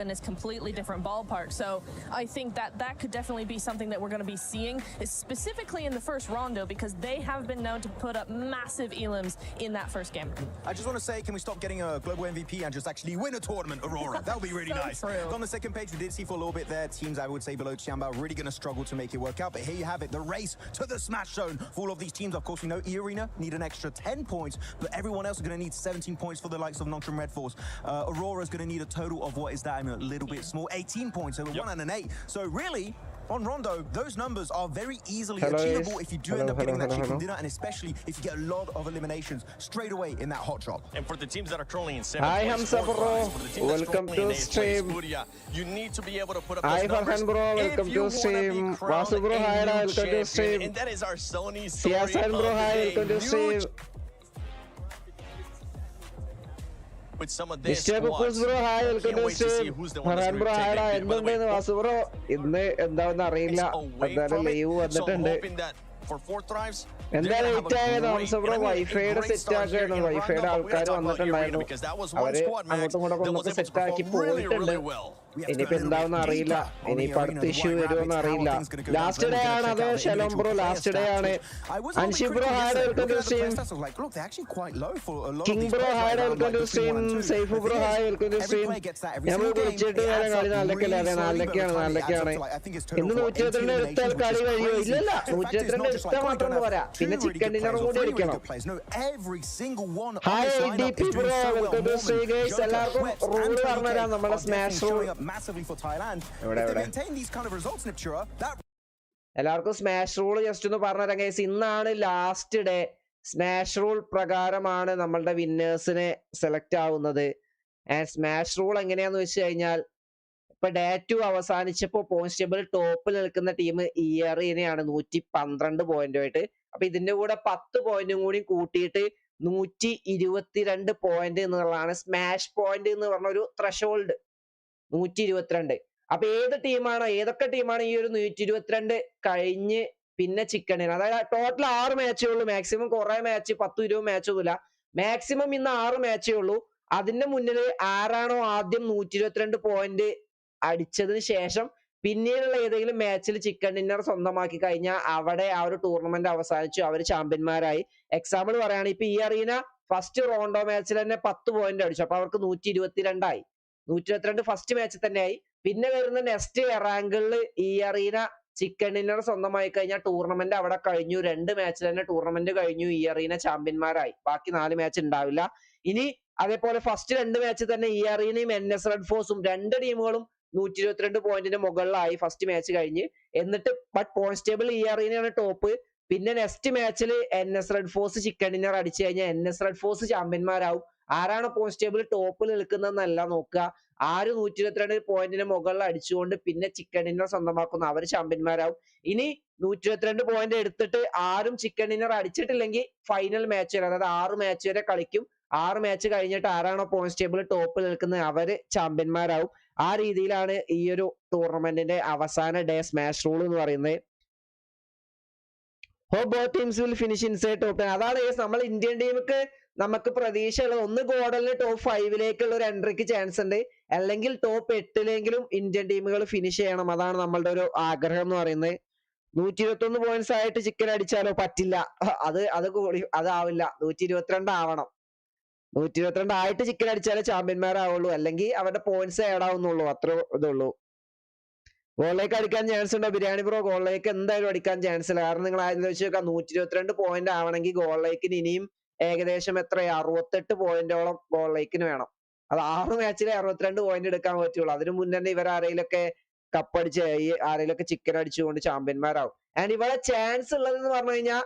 in is completely different ballpark. So I think that could definitely be something that we're going to be seeing, is specifically in the first rondo, because they have been known to put up massive elims in that first game. I just want to say, can we stop getting a global MVP and just actually win a tournament, Aurora? That would be really So nice. true. On the second page, we did see for a little bit there, teams I would say below Chiamba really going to struggle to make it work out. But here you have it, the race to the Smash Zone for all of these teams. Of course, we know E-Arena need an extra 10 points, but everyone else is going to need 17 points for the likes of Nocturne Red Force. Aurora is going to need a total of, what is that? I mean, a little bit small, 18 points, so 1 and an 8. So really, on Rondo, those numbers are very easily achievable if you do end up getting that chicken dinner, and especially if you get a lot of eliminations straight away in that hot drop. And for the teams that are currently in 7th Hi, place, Hamza bro. Welcome to stream. You need to be able to put up Hi, those numbers Farhan bro. Welcome if you to want to stream. be crowned Vasu bro, a hi, new welcome to champion. stream. And that is our Sony story of Siasan bro, hi, the welcome to day. stream. With some of this Mr. Bukus bro, hi, welcome can't to wait to see stream. who's the one that's Farhan going bro, to hi, take that. By the way, എന്തുണ്ടെന്ന് Vasu bro ഇന്ന് എന്താണെന്ന് അറിയില്ല. എന്തായാലും live so I'm വന്നിട്ടുണ്ട്. hoping that for Fourth Thrives, എന്തായാലും late ആയത് Hamza bro വൈഫൈയുടെ set ആക്കുകയാണ്. വൈഫൈയുടെ ആൾക്കാർ വന്നിട്ടുണ്ടായിരുന്നു. അവര് അങ്ങോട്ടും ഇങ്ങോട്ടും ഒന്നൊക്കെ സെറ്റ് ആക്കി പോയിട്ടുണ്ട്. ഇനിയിപ്പോ എന്താണെന്ന് അറിയില്ല. ഇനിയിപ്പോ അടുത്ത ഇഷ്യൂ വരുമോന്ന് അറിയില്ല. ലാസ്റ്റ് ഡേ ആണ് അതോ ഷെലോം ബ്രോ ലാസ്റ്റ് ഡേ ആണ്. Anshi bro hi welcome to stream. King bro hi welcome to stream. Saifu bro hi welcome to stream. നമ്മൾ വിളിച്ചിട്ട് നേരം കളി 4-4-4 ഇന്ന് 122 എടുത്താൽ കളി കഴിയോ? ഇല്ലല്ല, 122 എടുത്താൽ മാത്രം പോരാ, പിന്നെ ചിക്കൻ ഡിന്നറും കൂടി അടിക്കണം. Hi DP bro welcome to stream guys. എല്ലാവർക്കും റൂൾ പറഞ്ഞുതരാം നമ്മുടെ സ്മാഷ് റൂൾ. എല്ലാവർക്കും സ്മാഷ് റൂൾ ജസ്റ്റ് ഒന്ന് പറഞ്ഞുതരാം ഗൈസ്. ഇന്നാണ് ലാസ്റ്റ് ഡേ. സ്മാഷ് റൂൾ പ്രകാരമാണ് നമ്മളുടെ വിന്നേഴ്സിനെ സെലക്ട് ആവുന്നത്. ആൻഡ് സ്മാഷ് റൂൾ എങ്ങനെയാന്ന് വെച്ച് കഴിഞ്ഞാൽ, ഇപ്പൊ ഡേ 2 അവസാനിച്ചപ്പോ പോയിന്റ് ടേബിൾ ടോപ്പിൽ നിൽക്കുന്ന ടീം E-Arenaയാണ് 112 പോയിന്റുമായിട്ട്. അപ്പൊ ഇതിന്റെ കൂടെ 10 പോയിന്റും കൂടി കൂട്ടിയിട്ട് 122 പോയിന്റ് എന്നുള്ളതാണ് സ്മാഷ് പോയിന്റ് എന്ന് പറഞ്ഞ ഒരു ത്രഷോൾഡ്. 122. അപ്പൊ ഏതൊക്കെ ടീമാണ് ഈ ഒരു 122 കഴിഞ്ഞ് പിന്നെ ചിക്കണിന്, അതായത് ടോട്ടൽ 6 മാച്ചേ ഉള്ളൂ. മാക്സിമം കുറെ മാച്ച് 10-20 മാച്ച് ഒന്നുമില്ല. മാക്സിമം ഇന്ന് 6 മാച്ചേ ഉള്ളൂ. അതിന്റെ മുന്നിൽ ആരാണോ ആദ്യം 122 പോയിന്റ് അടിച്ചതിന് ശേഷം പിന്നീടുള്ള ഏതെങ്കിലും മാച്ചിൽ ചിക്കൻ ഡിന്നർ സ്വന്തമാക്കി കഴിഞ്ഞാൽ അവിടെ ആ ഒരു ടൂർണമെന്റ് അവസാനിച്ചു, അവർ ചാമ്പ്യന്മാരായി. എക്സാമ്പിൾ പറയുകയാണെങ്കിൽ ഇപ്പൊ E-Arena ഫസ്റ്റ് റോണ്ടോ മാച്ചിൽ തന്നെ 10 പോയിന്റ് അടിച്ചു. അപ്പൊ അവർക്ക് 122 ആയി. 122 ഫസ്റ്റ് മാച്ചിൽ തന്നെ ആയി. പിന്നെ വരുന്ന നെക്സ്റ്റ് റാങ്കിളിൽ E-Arena ചിക്കൻ ഡിന്നർ സ്വന്തമായി കഴിഞ്ഞാൽ ടൂർണമെന്റ് അവിടെ കഴിഞ്ഞു. 2 മാച്ചിൽ തന്നെ ടൂർണമെന്റ് കഴിഞ്ഞു. E-Arena ചാമ്പ്യന്മാരായി. ബാക്കി 4 മാച്ച് ഉണ്ടാവില്ല. ഇനി അതേപോലെ ഫസ്റ്റ് 2 മാച്ചിൽ തന്നെ E-Arenaയും NS റെഡ് ഫോഴ്സും 2 ടീമുകളും 122 പോയിന്റിന് മുകളിലായി ഫസ്റ്റ് മാച്ച് കഴിഞ്ഞ്. എന്നിട്ട് ബട്ട് പോയിന്റ് ടേബിൾ E-Arenaയാണ് ടോപ്പ്. പിന്നെ നെക്സ്റ്റ് മാച്ചിൽ NS red force chicken dinner അടിച്ചു കഴിഞ്ഞാൽ NS റെഡ് ഫോഴ്സ് ചാമ്പ്യന്മാരാവും. ആരാണ് പോയിന്റ് ടേബിൾ ടോപ്പിൽ നിൽക്കുന്നതെന്നല്ല നോക്കുക, ആര് 122 പോയിന്റിന് മുകളിൽ അടിച്ചുകൊണ്ട് പിന്നെ ചിക്കൻ ഡിന്നർ സ്വന്തമാക്കുന്ന അവർ ചാമ്പ്യന്മാരാവും. ഇനി 122 പോയിന്റ് എടുത്തിട്ട് ആരും ചിക്കൻ ഡിന്നർ അടിച്ചിട്ടില്ലെങ്കിൽ ഫൈനൽ മാച്ച് വരെ, അതായത് 6 മാച്ച് വരെ കളിക്കും. 6 മാച്ച് കഴിഞ്ഞിട്ട് ആരാണോ പോയിന്റ് ടേബിൾ ടോപ്പിൽ നിൽക്കുന്നത് അവര് ചാമ്പ്യന്മാരാവും. ആ രീതിയിലാണ് ഈ ഒരു ടൂർണമെന്റിന്റെ അവസാന ഡേ സ്മാഷ് റൂൾ എന്ന് പറയുന്നത്. Hope both teams will finish inside top 10. അതാണ് നമ്മൾ ഇന്ത്യൻ ടീമുക്ക് നമുക്ക് പ്രതീക്ഷയുള്ളത്. ഒന്ന് ഗോഡലിന് ടോപ്പ് 5-ലേക്കുള്ള ഒരു എൻട്രിക്ക് ചാൻസ് ഉണ്ട്, അല്ലെങ്കിൽ ടോപ്പ് 8-ലെങ്കിലും ഇന്ത്യൻ ടീമുകൾ ഫിനിഷ് ചെയ്യണം. അതാണ് നമ്മളുടെ ഒരു ആഗ്രഹം എന്ന് പറയുന്നത്. 121 പോയിന്റ്സ് ആയിട്ട് ചിക്കൻ അടിച്ചാലോ? പറ്റില്ല, അതാവില്ല. 122 ആവണം. 122 ആയിട്ട് ചിക്കൻ അടിച്ചാലേ ചാമ്പ്യന്മാരാവുള്ളൂ, അല്ലെങ്കിൽ അവരുടെ പോയിന്റ്സ് ആഡ് ആവുന്നുള്ളൂ. അത്ര ഇതുള്ളൂ. ഗോളിലേക്ക് അടിക്കാൻ ചാൻസ് ഉണ്ടോ? ബിരിയാണി ബ്രോ ഗോളിലേക്ക് എന്തായാലും അടിക്കാൻ ചാൻസ് ഇല്ല. കാരണം നിങ്ങൾ ആദ്യം വെച്ച് നോക്കാം, 122 പോയിന്റ് ആവണമെങ്കിൽ ഗോളിലേക്കിന് ഇനിയും ഏകദേശം 68 പോയിന്റോളം ഗോളിലേക്കിന് വേണം. അത് 6 മാച്ചിലെ 62 പോയിന്റ് എടുക്കാൻ പറ്റുള്ളൂ. അതിനു മുന്നേ ഇവർ ആരെങ്കിലൊക്കെ കപ്പടിച്ച് ആരെങ്കിലൊക്കെ ചിക്കൻ അടിച്ചുകൊണ്ട് ചാമ്പ്യന്മാരാവും. ആൻഡ് ഇവിടെ ചാൻസ് ഉള്ളതെന്ന് പറഞ്ഞു കഴിഞ്ഞാൽ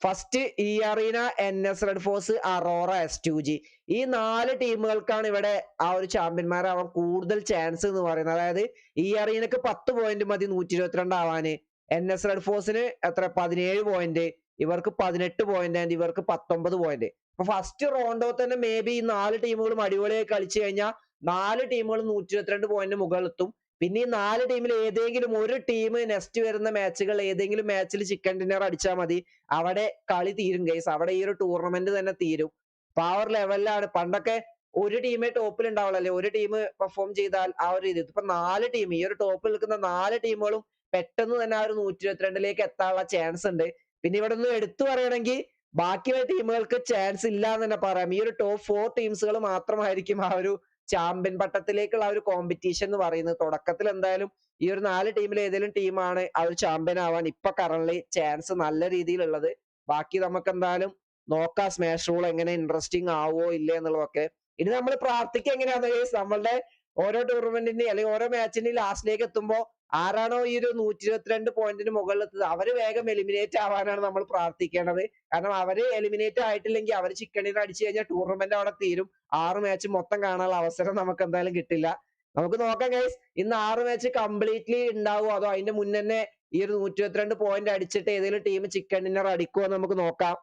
first E-Arena, NS red Force, Aurora, S2G ഈ 4 ടീമുകൾക്കാണ് ഇവിടെ ആ ഒരു ചാമ്പ്യന്മാരാവാൻ കൂടുതൽ ചാൻസ് എന്ന് പറയുന്നത്. അതായത് E-Arenaക്ക് 10 പോയിന്റ് മതി 122 ആവാന്. NS റെഡ് ഫോഴ്സിന് എത്ര 17 പോയിന്റ്, ഇവർക്ക് 18 പോയിന്റ് ആൻഡ് ഇവർക്ക് 19 പോയിന്റ്. അപ്പൊ ഫസ്റ്റ് റോണ്ടോ തന്നെ മേ ബി ഈ 4 ടീമുകളും അടിപൊളിയായി കളിച്ചു കഴിഞ്ഞാൽ 4 ടീമുകളും 122 പോയിന്റ് മുകളിലെത്തും. പിന്നെ ഈ 4 ടീമിൽ ഏതെങ്കിലും ഒരു ടീം നെക്സ്റ്റ് വരുന്ന മാച്ചുകൾ ഏതെങ്കിലും മാച്ചിൽ ചിക്കൻ ഡിന്നർ അടിച്ചാൽ മതി, അവിടെ കളി തീരും ഗൈസ്. അവിടെ ഈ ഒരു ടൂർണമെന്റ് തന്നെ തീരും. പവർ ലെവലിലാണ്. പണ്ടൊക്കെ ഒരു ടീമേ ടോപ്പിൽ ഉണ്ടാവുള്ളൂ, അല്ലെ ഒരു ടീം പെർഫോം ചെയ്താൽ ആ ഒരു രീതി. ഇപ്പൊ 4 ടീം, ഈ ഒരു ടോപ്പിൽ നിൽക്കുന്ന 4 ടീമുകളും പെട്ടെന്ന് തന്നെ ആ ഒരു 122ലേക്ക് എത്താനുള്ള ചാൻസ് ഉണ്ട്. പിന്നെ ഇവിടെ നിന്ന് എടുത്തു പറയണമെങ്കിൽ ബാക്കിയുള്ള ടീമുകൾക്ക് ചാൻസ് ഇല്ല എന്ന് തന്നെ പറയാം. ഈ ഒരു ടോപ്പ് 4 ടീംസുകൾ മാത്രമായിരിക്കും ആ ഒരു ചാമ്പ്യൻ പട്ടത്തിലേക്കുള്ള ആ ഒരു കോമ്പറ്റീഷൻ എന്ന് പറയുന്നത്. തുടക്കത്തിൽ എന്തായാലും ഈ ഒരു 4 ടീമിൽ ഏതെങ്കിലും ടീമാണ് ആ ഒരു ചാമ്പ്യൻ ആവാൻ ഇപ്പൊ കറന്റ് ചാൻസ് നല്ല രീതിയിലുള്ളത്. ബാക്കി നമുക്ക് എന്തായാലും നോക്കാം സ്മാഷ് റൂൾ എങ്ങനെ ഇൻട്രസ്റ്റിംഗ് ആവോ ഇല്ലേ എന്നുള്ളതൊക്കെ. ഇനി നമ്മൾ പ്രാർത്ഥിക്കുക എങ്ങനെയാന്ന് നമ്മളുടെ ഓരോ ടൂർണമെന്റിന്റെ അല്ലെങ്കിൽ ഓരോ മാച്ചിന്റെയും ലാസ്റ്റിലേക്ക് എത്തുമ്പോൾ ആരാണോ ഈ ഒരു 122 പോയിന്റിന് മുകളിലെത്തത് അവര് വേഗം എലിമിനേറ്റ് ആവാനാണ് നമ്മൾ പ്രാർത്ഥിക്കേണ്ടത്. കാരണം അവര് എലിമിനേറ്റ് ആയിട്ടില്ലെങ്കിൽ അവർ ചിക്കണിന് അടിച്ചു കഴിഞ്ഞാൽ ടൂർണമെന്റ് അവിടെ തീരും. 6 മാച്ച് മൊത്തം കാണാനുള്ള അവസരം നമുക്ക് എന്തായാലും കിട്ടില്ല. നമുക്ക് നോക്കാം ഗൈസ്, ഇന്ന് 6 മാച്ച് കംപ്ലീറ്റ്ലി ഉണ്ടാവുമോ അതോ അതിന്റെ മുന്നേ ഈ ഒരു 122 പോയിന്റ് അടിച്ചിട്ട് ഏതെങ്കിലും ടീം ചിക്കൻ ഡിന്നർ അടിക്കുമോ എന്ന് നമുക്ക് നോക്കാം.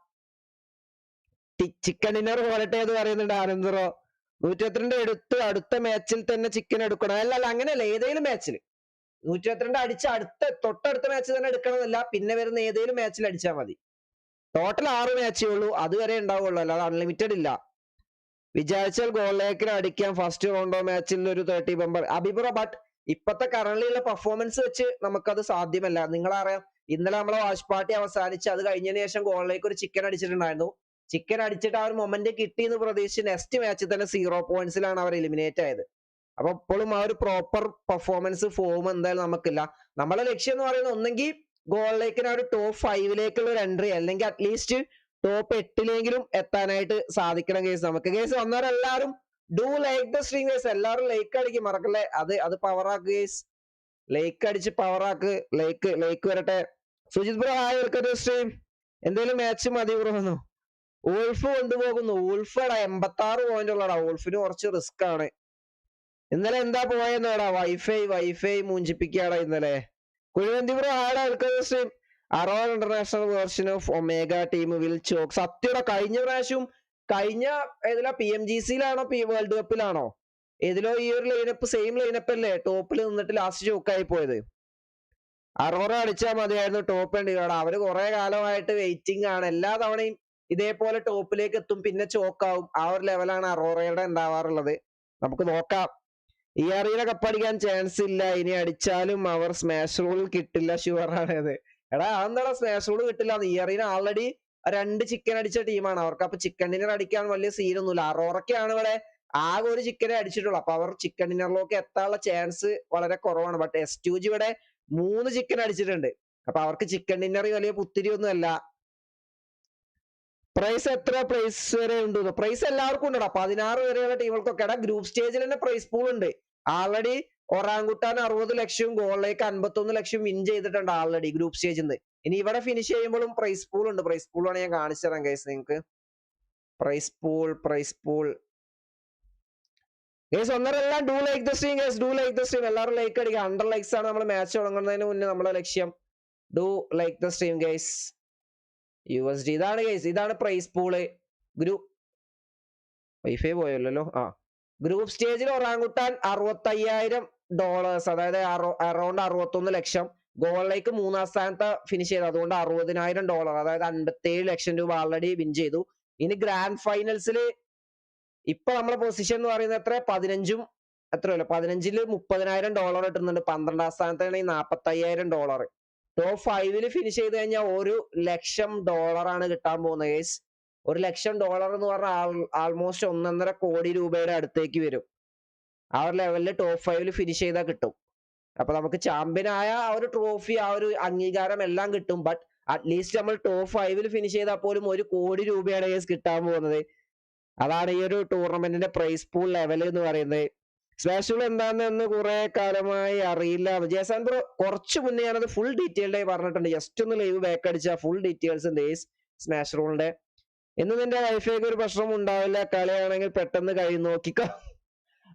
ചിക്കൻ ഡിന്നർ പോലട്ടെ എന്ന് പറയുന്നുണ്ട് ആനന്ദറോ. 122 എടുത്ത് അടുത്ത മാച്ചിൽ തന്നെ ചിക്കൻ എടുക്കണം. അല്ല അങ്ങനെയല്ല, ഏതെങ്കിലും മാച്ചിൽ 122 അടിച്ച് തൊട്ടടുത്ത മാച്ച് തന്നെ എടുക്കണമെന്നില്ല, പിന്നെ വരുന്ന ഏതെങ്കിലും മാച്ചിൽ അടിച്ചാൽ മതി. ടോട്ടൽ 6 മാച്ചേ ഉള്ളൂ, അതുവരെ ഉണ്ടാവുള്ളൂ, അല്ലാതെ അൺലിമിറ്റഡ് ഇല്ല. വിചാരിച്ചാൽ ഗോളിലേക്കിന് അടിക്കാം ഫസ്റ്റ് റൗണ്ടോ മാച്ചിൽ ഒരു 30 ബമ്പർ അഭിപ്രായ. ബട്ട് ഇപ്പത്തെ കറന്റിലുള്ള പെർഫോമൻസ് വെച്ച് നമുക്കത് സാധ്യമല്ല. നിങ്ങളറിയാം, ഇന്നലെ നമ്മളെ വാച്ച് പാർട്ടി അവസാനിച്ച് അത് കഴിഞ്ഞതിന് ശേഷം ഗോളിലേക്ക് ഒരു ചിക്കൻ അടിച്ചിട്ടുണ്ടായിരുന്നു. ചിക്കൻ അടിച്ചിട്ട് ആ ഒരു മൊമെന്റ് കിട്ടിയെന്ന് പ്രതീക്ഷിച്ച് നെക്സ്റ്റ് മാച്ചിൽ തന്നെ 0 പോയിന്റ്സിലാണ് അവർ എലിമിനേറ്റ് ആയത്. അപ്പൊ ഇപ്പോഴും ആ ഒരു പ്രോപ്പർ പെർഫോമൻസ് ഫോം എന്തായാലും നമുക്കില്ല. നമ്മളെ ലക്ഷ്യം എന്ന് പറയുന്നത് ഒന്നെങ്കിൽ ഗോളിലേക്കിന് ആ ഒരു ടോപ്പ് 5ലേക്കുള്ള ഒരു എൻട്രി, അല്ലെങ്കിൽ അറ്റ്ലീസ്റ്റ് ടോപ്പ് 8ലെങ്കിലും എത്താനായിട്ട് സാധിക്കണം കേസ് നമുക്ക്. കേസ് വന്നവരെല്ലാരും do like the stream guys, എല്ലാവരും ലൈക്ക് അടിക്കും മറക്കല്ലേ. അത് പവറാക്ക് കേസ്, ലൈക്ക് അടിച്ച് പവറാക്ക്. ലൈക്ക് വരട്ടെ. Sujith bro hi, welcome to stream. എന്തെങ്കിലും മാച്ച് മതി ബ്രോ എന്നോ? വോൾഫ് കൊണ്ടുപോകുന്നു. വോൾഫ് 86 പോയിന്റ് ഉള്ളടാ. വോൾഫിന് കുറച്ച് റിസ്ക് ആണ്. ഇന്നലെ എന്താ പോയെന്നാടാ, വൈഫൈ മൂഞ്ചിപ്പിക്കാടാ ഇന്നലെ. കുഴിവന്തി bro hi, welcome to stream. Aaron international version of Omega team will choke. സത്യയുടെ കഴിഞ്ഞ പ്രാവശ്യം ഏതിലാ PMGC-യിലാണോ വേൾഡ് കപ്പിലാണോ ഏതിലോ ഈ ഒരു ലൈനപ്പ് സെയിം ലൈനപ്പ് അല്ലേ ടോപ്പിൽ നിന്നിട്ട് ലാസ്റ്റ് ചോക്കായി പോയത്. അറോറ അടിച്ചാൽ മതിയായിരുന്നു ടോപ്പ് ഉണ്ട്. അവര് കുറെ കാലമായിട്ട് വെയിറ്റിംഗ് ആണ്. എല്ലാ തവണയും ഇതേപോലെ ടോപ്പിലേക്ക് എത്തും പിന്നെ ചോക്കാവും. ആ ഒരു ലെവലാണ് അറോറയുടെ ഉണ്ടാവാറുള്ളത്. നമുക്ക് നോക്കാം. ഈ അറിയിലെ കപ്പടിക്കാൻ ചാൻസ് ഇല്ല. ഇനി അടിച്ചാലും അവർ സ്മാഷ് റൂളിൽ കിട്ടില്ല, ഷുവർ ആണത്. എടാ അതെന്താടാ സ്മാഷ് റൂൾ കിട്ടില്ല? ഈ അറിയിന് ആൾറെഡി 2 ചിക്കൻ അടിച്ച ടീമാണ് അവർക്ക്. അപ്പൊ ചിക്കൻ ഡിന്നർ അടിക്കാൻ വലിയ സീനൊന്നുമില്ല. അറോറയ്ക്കാണ് ഇവിടെ ആകെ ഒരു ചിക്കനെ അടിച്ചിട്ടുള്ളൂ. അപ്പൊ അവർ ചിക്കൻ ഡിന്നറിലേക്ക് എത്താനുള്ള ചാൻസ് വളരെ കുറവാണ്. ബട്ട് S2G ഇവിടെ 3 ചിക്കൻ അടിച്ചിട്ടുണ്ട്. അപ്പൊ അവർക്ക് ചിക്കൻ ഡിന്നർ വലിയ പുത്തിരി ഒന്നും അല്ല. പ്രൈസ് എത്ര പ്രൈസ് വരെ ഉണ്ട്? പ്രൈസ് എല്ലാവർക്കും ഉണ്ടടാ. 16 വരെയുള്ള ടീമുകൾക്കൊക്കെ. എടാ ഗ്രൂപ്പ് സ്റ്റേജിൽ തന്നെ പ്രൈസ് പൂൾ ഉണ്ട്. ആൾറെഡി ഒറാങ്കുട്ടാൻ 60 ലക്ഷം, ഗോളിലേക്ക് 51 ലക്ഷം വിൻ ചെയ്തിട്ടുണ്ട് ആൾറെഡി ഗ്രൂപ്പ് സ്റ്റേജിൽ നിന്ന്. ഇനി ഇവിടെ ഫിനിഷ് ചെയ്യുമ്പോഴും പ്രൈസ് പൂൾ ഉണ്ട്. പ്രൈസ് പൂൾ ആണ് ഞാൻ കാണിച്ചു തരാം ഗൈസ് നിങ്ങൾക്ക്. പ്രൈസ് പൂൾ ഗൈസ് ഒന്നരെല്ലാം do like the stream guys, do like the stream. എല്ലാവരും ലൈക്ക് അടിക്കുക. 100 ലൈക്സ് ആണ് നമ്മൾ മാച്ച് തുടങ്ങുന്നതിന് മുന്നേ നമ്മളെ ലക്ഷ്യം. Do like the stream guys. USD ഇതാണ് ഗൈസ്, ഇതാണ് പ്രൈസ് പൂള്. വൈഫൈ പോയല്ലോ. ഗ്രൂപ്പ് സ്റ്റേജിൽ ഒറാങ്കുട്ടാൻ $65,000, അതായത് അറൗണ്ട് 61 ലക്ഷം. ഗോളിലേക്ക് 3-ാം സ്ഥാനത്ത് ഫിനിഷ് ചെയ്തു. അതുകൊണ്ട് $60,000, അതായത് 57 ലക്ഷം രൂപ ആൾറെഡി വിൻ ചെയ്തു. ഇനി ഗ്രാൻഡ് ഫൈനൽസിൽ ഇപ്പൊ നമ്മളെ പൊസിഷൻ എന്ന് പറയുന്നത് എത്ര? 15-ഉം എത്രയല്ലോ, 15-ൽ $30,000 കിട്ടുന്നുണ്ട്. 12-ാം സ്ഥാനത്താണ് $45,000. ടോപ്പ് 5-ൽ ഫിനിഷ് ചെയ്ത് കഴിഞ്ഞാൽ $1 ലക്ഷം ആണ് കിട്ടാൻ പോകുന്നത് ഗൈസ്. $1 ലക്ഷം എന്ന് പറഞ്ഞാൽ ആൾമോസ്റ്റ് 1.5 കോടി രൂപയുടെ അടുത്തേക്ക് വരും. ആ ഒരു ലെവലിൽ ടോപ്പ് 5-ൽ ഫിനിഷ് ചെയ്താൽ കിട്ടും. അപ്പൊ നമുക്ക് ചാമ്പ്യനായ ആ ഒരു ട്രോഫി, ആ ഒരു അംഗീകാരം എല്ലാം കിട്ടും. ബട്ട് അറ്റ്ലീസ്റ്റ് നമ്മൾ ടോപ്പ് 5-ൽ ഫിനിഷ് ചെയ്താൽ പോലും $1 കോടി രൂപയാണ് ഗൈസ് കിട്ടാൻ പോകുന്നത്. അതാണ് ഈ ഒരു ടൂർണമെന്റിന്റെ പ്രൈസ് പൂൾ ലെവൽ എന്ന് പറയുന്നത്. സ്മാഷ് റൂൾ എന്താണെന്ന് കുറെ കാലമായി അറിയില്ല. ജയസാൻ ബ്രോ കുറച്ച് മുന്നേ ഞാനത് ഫുൾ ഡീറ്റെയിൽഡ് ആയി പറഞ്ഞിട്ടുണ്ട്. ജസ്റ്റ് ഒന്ന് ലൈവ് ബാക്ക് അടിച്ച ഫുൾ ഡീറ്റെയിൽസ് ഉണ്ട് സ്മാഷ് റൂളിന്റെ. ഇന്ന് നിന്റെ വൈഫൈക്ക് ഒരു പ്രശ്നം ഉണ്ടാവില്ല, കളിയാണെങ്കിൽ പെട്ടെന്ന് കഴിയും നോക്കിക്കോ.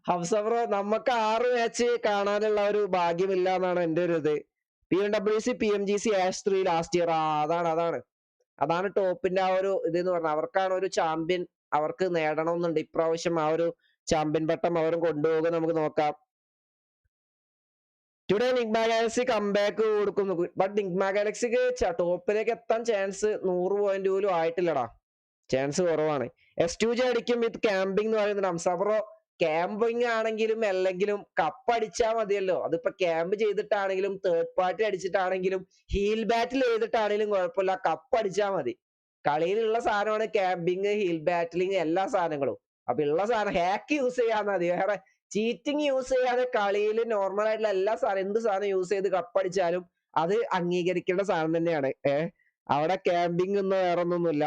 ഹംസ ബ്രോ നമുക്ക് 6 മാച്ച് കാണാനുള്ള ഒരു ഭാഗ്യമില്ല എന്നാണ് എന്റെ ഒരു ഇത്. PMWC PMGC H3 last year. അതാണ് ടോപ്പിന്റെ ആ ഒരു ഇതെന്ന് പറഞ്ഞാൽ അവർക്കാണ് ഒരു ചാമ്പ്യൻ അവർക്ക് നേടണമെന്നുണ്ട്. ഇപ്രാവശ്യം ആ ഒരു ചാമ്പ്യൻ പട്ടം അവരും കൊണ്ടുപോകും. നമുക്ക് നോക്കാം. ടുഡേ നിഗ്മ ഗാലക്സി കംബാക്ക് കൊടുക്കുന്നു. ബട്ട് നിഗ്മ ഗാലക്സിക്ക് ടോപ്പിലേക്ക് എത്താൻ ചാൻസ് 100 പോയിന്റ് പോലും ആയിട്ടില്ലടാ. ചാൻസ് കുറവാണ്. S2J അടിക്കും വിത്ത് ക്യാമ്പിംഗ് എന്ന് പറയുന്നത്. ഹംസബ്രോ ക്യാമ്പിംഗ് ആണെങ്കിലും അല്ലെങ്കിലും കപ്പ് അടിച്ചാൽ മതിയല്ലോ. അതിപ്പോ ക്യാമ്പ് ചെയ്തിട്ടാണെങ്കിലും തേർഡ് പാർട്ടി അടിച്ചിട്ടാണെങ്കിലും ഹീൽ ബാറ്റിൽ ചെയ്തിട്ടാണെങ്കിലും കുഴപ്പമില്ല, കപ്പ് അടിച്ചാൽ മതി. കളിയിലുള്ള സാധനമാണ് ക്യാമ്പിങ്, ഹീൽ ബാറ്റിലിങ്, എല്ലാ സാധനങ്ങളും. അപ്പൊ ഉള്ള സാധനം ഹാക്ക് യൂസ് ചെയ്യാൻ മതി, വേറെ ചീറ്റിംഗ് യൂസ് ചെയ്യാതെ കളിയിൽ നോർമൽ ആയിട്ടുള്ള എല്ലാ സാധനം എന്ത് സാധനം യൂസ് ചെയ്ത് കപ്പടിച്ചാലും അത് അംഗീകരിക്കേണ്ട സാധനം തന്നെയാണ്. അവിടെ ക്യാമ്പിംഗ് ഒന്നും വേറെ ഒന്നൊന്നുമില്ല.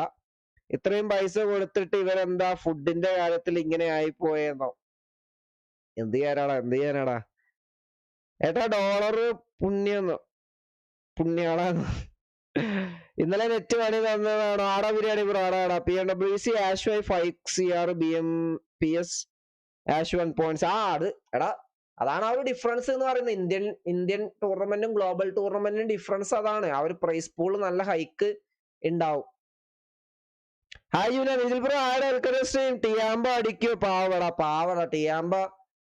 ഇത്രയും പൈസ കൊടുത്തിട്ട് ഇവരെന്താ ഫുഡിന്റെ കാര്യത്തിൽ ഇങ്ങനെ ആയിപ്പോയെന്നോ. എന്ത് ചെയ്യാനാടാ ഏട്ടാ, ഡോളർ പുണ്യാളാന്ന്. ഇന്നലെ നെറ്റ് പണി തന്നതാണ്. ആടാ ബിരിയാണി ബ്രോ, ആടാ. Pmwc ash 5 CR BMPS ash 1 points. അത് എടാ, അതാണ് ആ ഒരു ഡിഫറൻസ് എന്ന് പറയുന്നത്. ഇന്ത്യൻ ടൂർണമെന്റും ഗ്ലോബൽ ടൂർണമെന്റിനും ഡിഫറൻസ് അതാണ്. ആ ഒരു പ്രൈസ് പൂൾ നല്ല ഹൈക്ക് ഉണ്ടാവും. ഹായ് യുന നിതിൽ ബ്രോ, ആടെ സ്ട്രീം ടിയാമ്പ അടിക്കോ? പാവട ടിയാമ്പ.